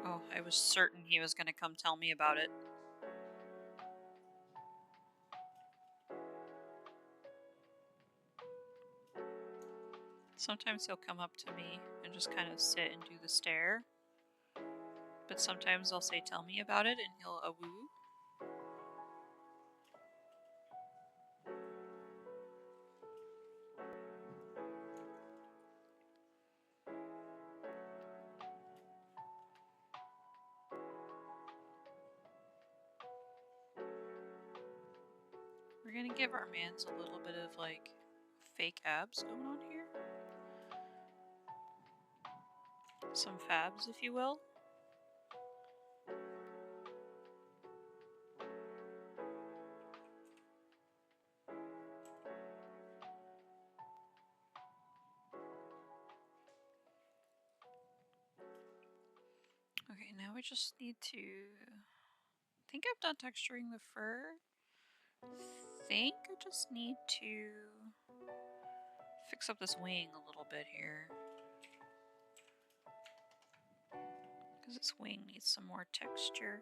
Oh, I was certain he was going to come tell me about it. Sometimes he'll come up to me and just kind of sit and do the stare. But sometimes I'll say, tell me about it, and he'll awoo. We're gonna give our mans a little bit of like fake abs going on here. Some fabs, if you will. Okay, now we just need to... I think I've done texturing the fur. I think I just need to fix up this wing a little bit here. Because this wing needs some more texture.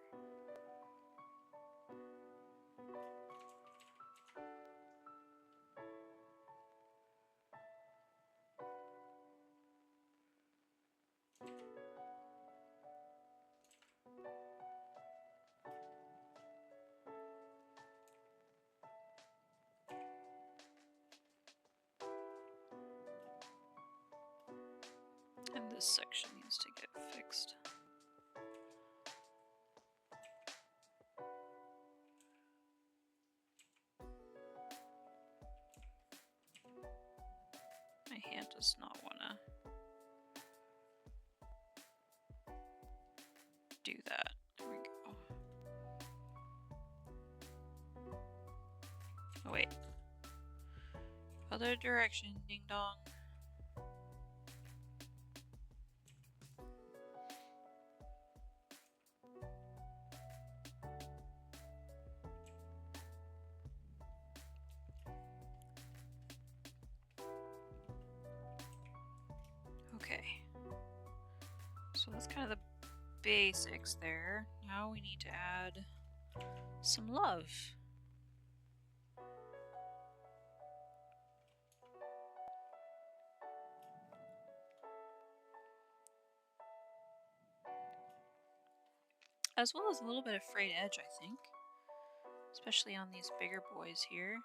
And this section needs to get fixed. My hand does not want to do that. There we go. Oh wait. Other direction, ding dong. Okay. So that's kind of the basics there. Now we need to add some love. As well as a little bit of frayed edge, I think. Especially on these bigger boys here.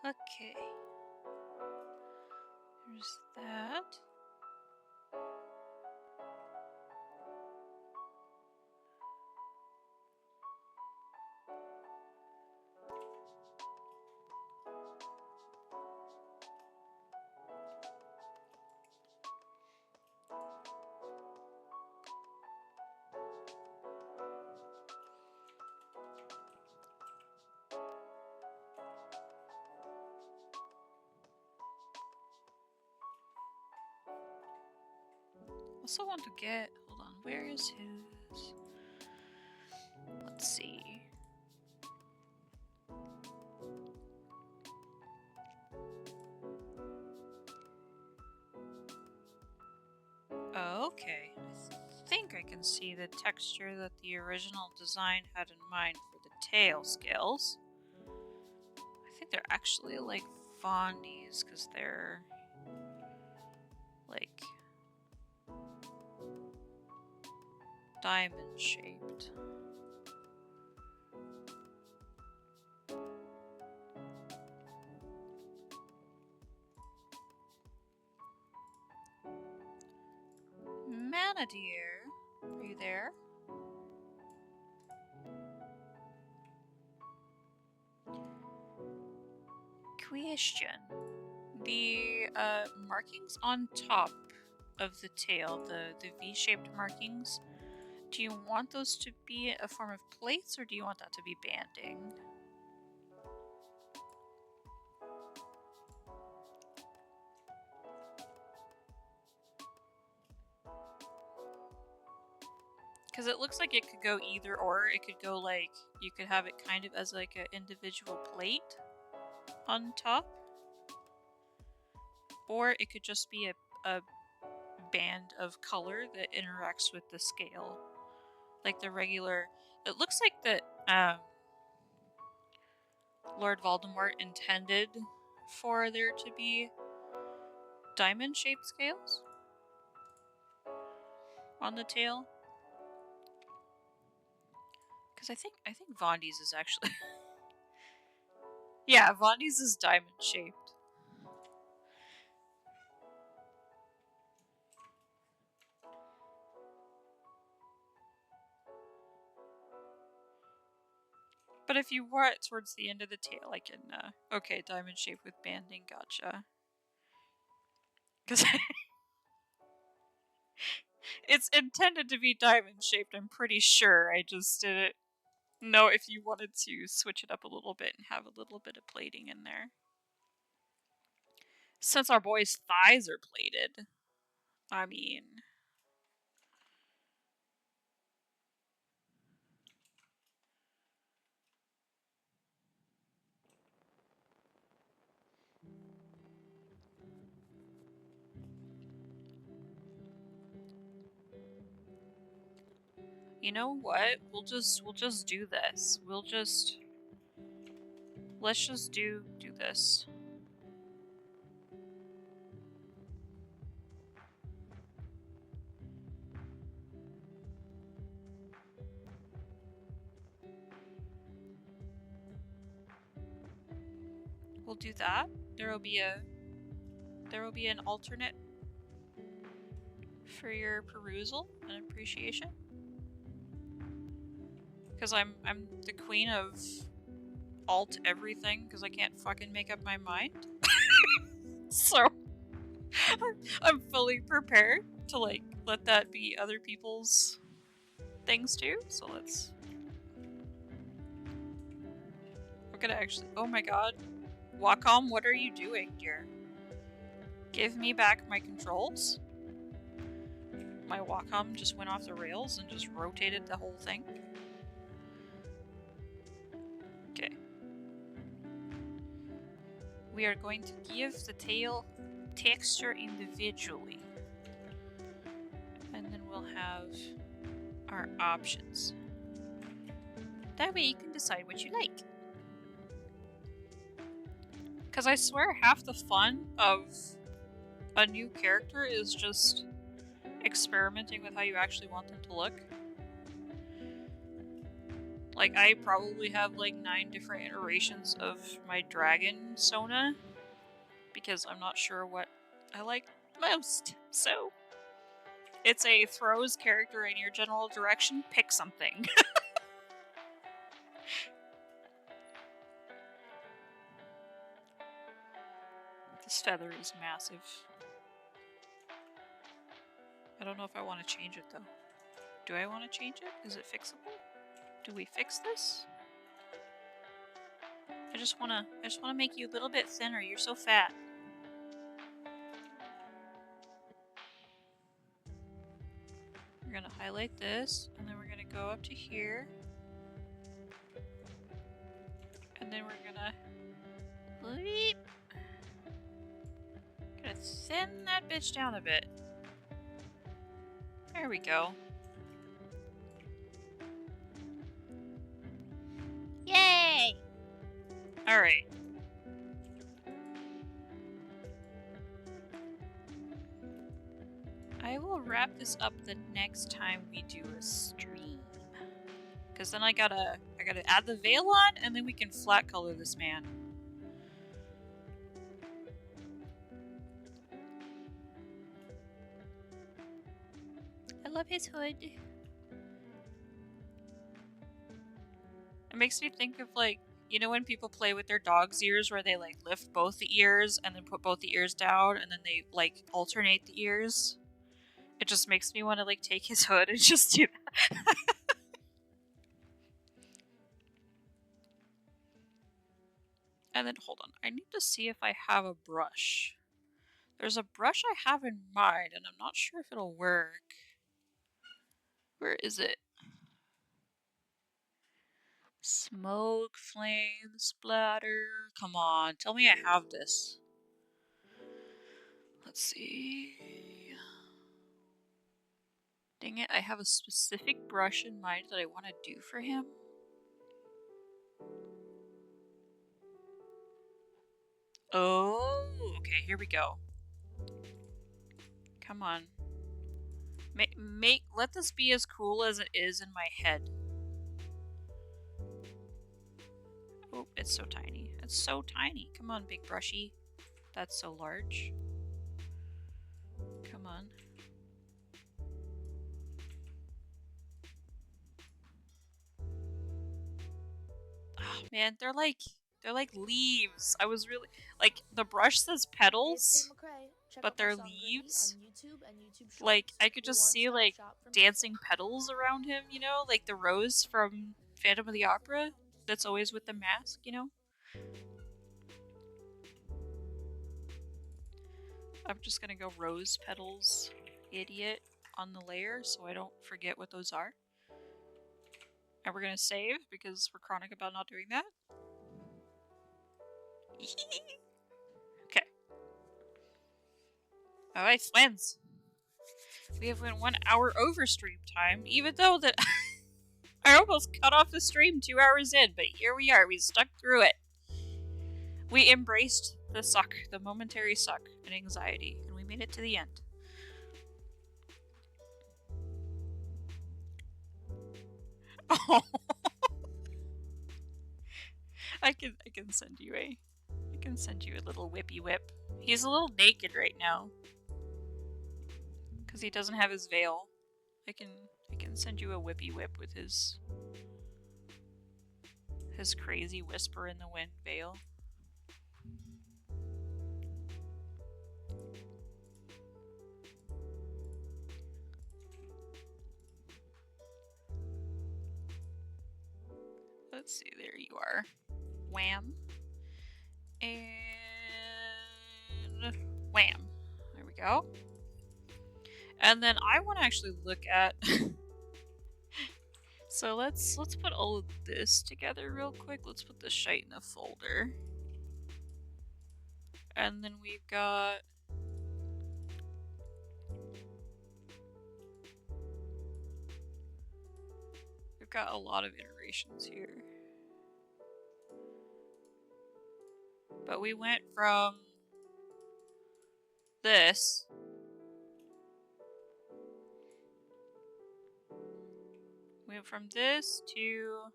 Okay. There's that. Also want to get, hold on, where is his? Let's see. Okay, I think I I can see the texture that the original design had in mind for the tail scales. I think they're actually like Vondies because they're like diamond shaped. Mana dear, are you there? Question. The markings on top of the tail, the V-shaped markings, do you want those to be a form of plates or do you want that to be banding? Because it looks like it could go either or. It could go like, you could have it kind of as like an individual plate on top. Or it could just be a band of color that interacts with the scale. Like the regular... It looks like that Lord Voldemort intended for there to be diamond-shaped scales on the tail. Because I think Vondi's is actually... yeah, Vondi's is diamond-shaped. But if you wore it towards the end of the tail, like in, okay, diamond shaped with banding, gotcha. Because it's intended to be diamond shaped, I'm pretty sure. I just didn't know if you wanted to switch it up a little bit and have a little bit of plating in there. Since our boy's thighs are plated, I mean... You know what? We'll just do this. Let's just do this. We'll do that. There will be an alternate for your perusal and appreciation. Because I'm the queen of alt everything because I can't fucking make up my mind. So I'm fully prepared to like let that be other people's things too. So we're gonna actually, oh my god. Wacom, what are you doing, dear? Give me back my controls. My Wacom just went off the rails and just rotated the whole thing. Okay. We are going to give the tail texture individually. And then we'll have our options. That way you can decide what you like. Because I swear half the fun of a new character is just experimenting with how you actually want them to look. Like, I probably have like 9 different iterations of my dragon Sona because I'm not sure what I like most. So, it's a throws character in your general direction, pick something. This feather is massive. I don't know if I want to change it though. Do I want to change it? Is it fixable? Do we fix this? I just wanna make you a little bit thinner. You're so fat. We're gonna highlight this, and then we're gonna go up to here. And then we're gonna thin that bitch down a bit. There we go. Alright. I will wrap this up the next time we do a stream. Cause then I gotta add the veil on and then we can flat color this man. I love his hood. It makes me think of, like, you know when people play with their dog's ears where they like lift both the ears and then put both the ears down and then they like alternate the ears? It just makes me want to like take his hood and just do that. And then hold on, I need to see if I have a brush. There's a brush I have in mind and I'm not sure if it'll work. Where is it? Smoke, flame, splatter. Come on, tell me I have this. Let's see. Dang it, I have a specific brush in mind that I want to do for him. Oh, okay, here we go. Come on. Let this be as cool as it is in my head. Oh, it's so tiny. It's so tiny. Come on, big brushy. That's so large. Come on. Oh, man, they're like leaves. I was really like the brush says petals, but they're leaves. Like I could just see like dancing petals around him, you know, like the rose from Phantom of the Opera that's always with the mask, you know. I'm just gonna go rose petals, idiot, on the layer so I don't forget what those are. And we're gonna save because we're chronic about not doing that. Okay. Alright, friends. We have went 1 hour over stream time, even though that I almost cut off the stream 2 hours in, but here we are, we stuck through it. We embraced the suck, the momentary suck and anxiety, and we made it to the end. Oh. I can send you a little whippy whip. He's a little naked right now. Cause he doesn't have his veil. I can send you a whippy whip with his crazy whisper in the wind veil. Let's see, there you are. Wham. And wham. There we go. And then I want to actually look at so let's put all of this together real quick. Let's put this shite in a folder. And then we've got a lot of iterations here. But we went from this to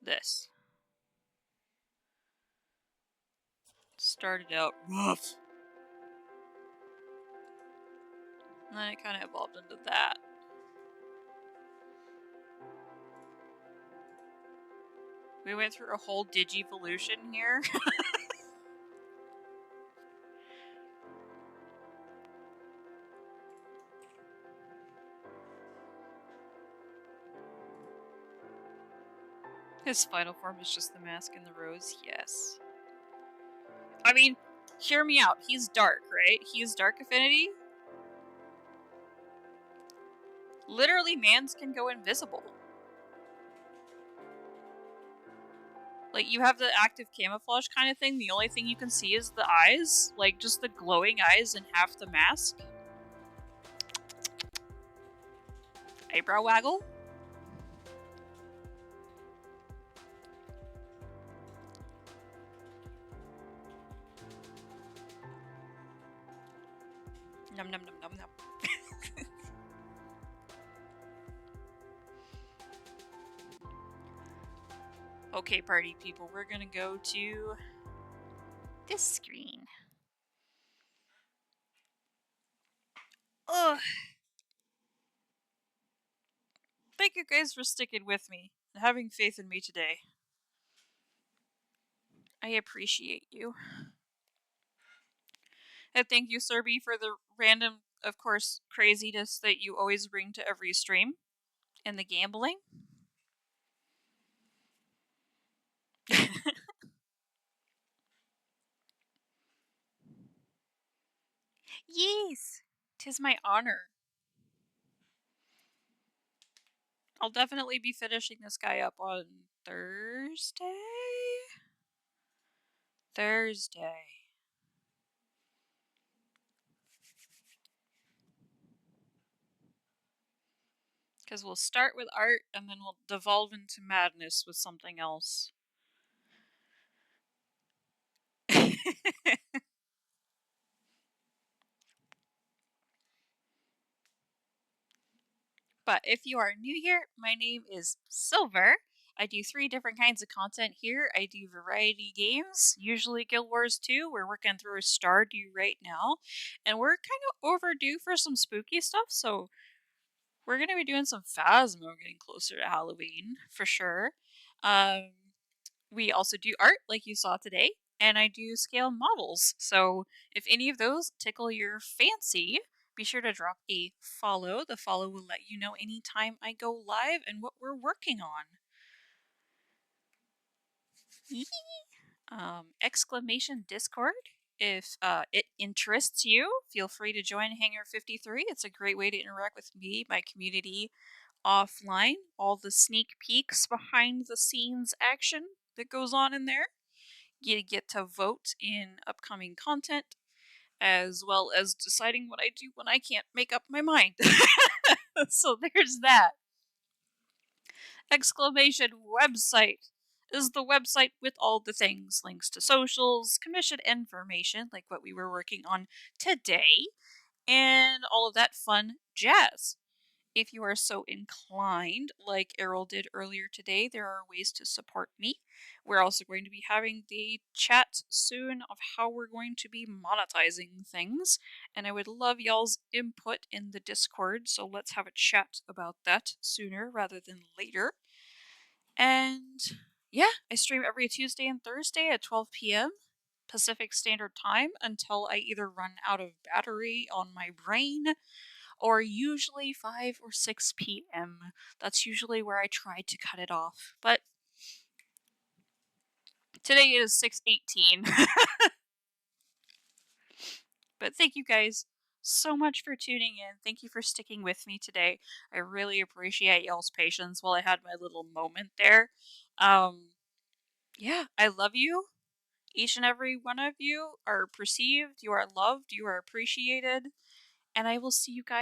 this. Started out rough. And then it kind of evolved into that. We went through a whole digivolution here. His final form is just the mask and the rose, yes. I mean, hear me out. He's dark, right? He's dark affinity. Literally, mans can go invisible. Like, you have the active camouflage kind of thing. The only thing you can see is the eyes. Like, just the glowing eyes and half the mask. Eyebrow waggle. Num num num num num. Okay, party people, we're gonna go to this screen. Ugh. Thank you guys for sticking with me and having faith in me today. I appreciate you. And thank you, Serby, for the random, of course, craziness that you always bring to every stream. And the gambling. Yes! 'Tis my honor. I'll definitely be finishing this guy up on Thursday? Thursday. Because we'll start with art and then we'll devolve into madness with something else. But if you are new here, my name is Silver. I do 3 different kinds of content here. I do variety games, usually Guild Wars 2. We're working through a Stardew right now. And we're kind of overdue for some spooky stuff, so we're going to be doing some Phasmo getting closer to Halloween, for sure. We also do art, like you saw today, and I do scale models. So if any of those tickle your fancy, be sure to drop a follow. The follow will let you know anytime I go live and what we're working on. Exclamation Discord. If it interests you, feel free to join Hangar 53. It's a great way to interact with me, my community, offline. All the sneak peeks behind the scenes action that goes on in there. You get to vote in upcoming content, as well as deciding what I do when I can't make up my mind. So there's that. Exclamation website is the website with all the things, links to socials, commission information, like what we were working on today, and all of that fun jazz. If you are so inclined, like Errol did earlier today, there are ways to support me. We're also going to be having the chat soon of how we're going to be monetizing things, and I would love y'all's input in the Discord, so let's have a chat about that sooner rather than later. And yeah, I stream every Tuesday and Thursday at 12 p.m. Pacific Standard Time until I either run out of battery on my brain or usually 5 or 6 p.m. That's usually where I try to cut it off. But today it is 6:18. But thank you guys so much for tuning in. Thank you for sticking with me today. I really appreciate y'all's patience while I had my little moment there. Yeah, I love you. Each and every one of you are perceived, you are loved, you are appreciated, and I will see you guys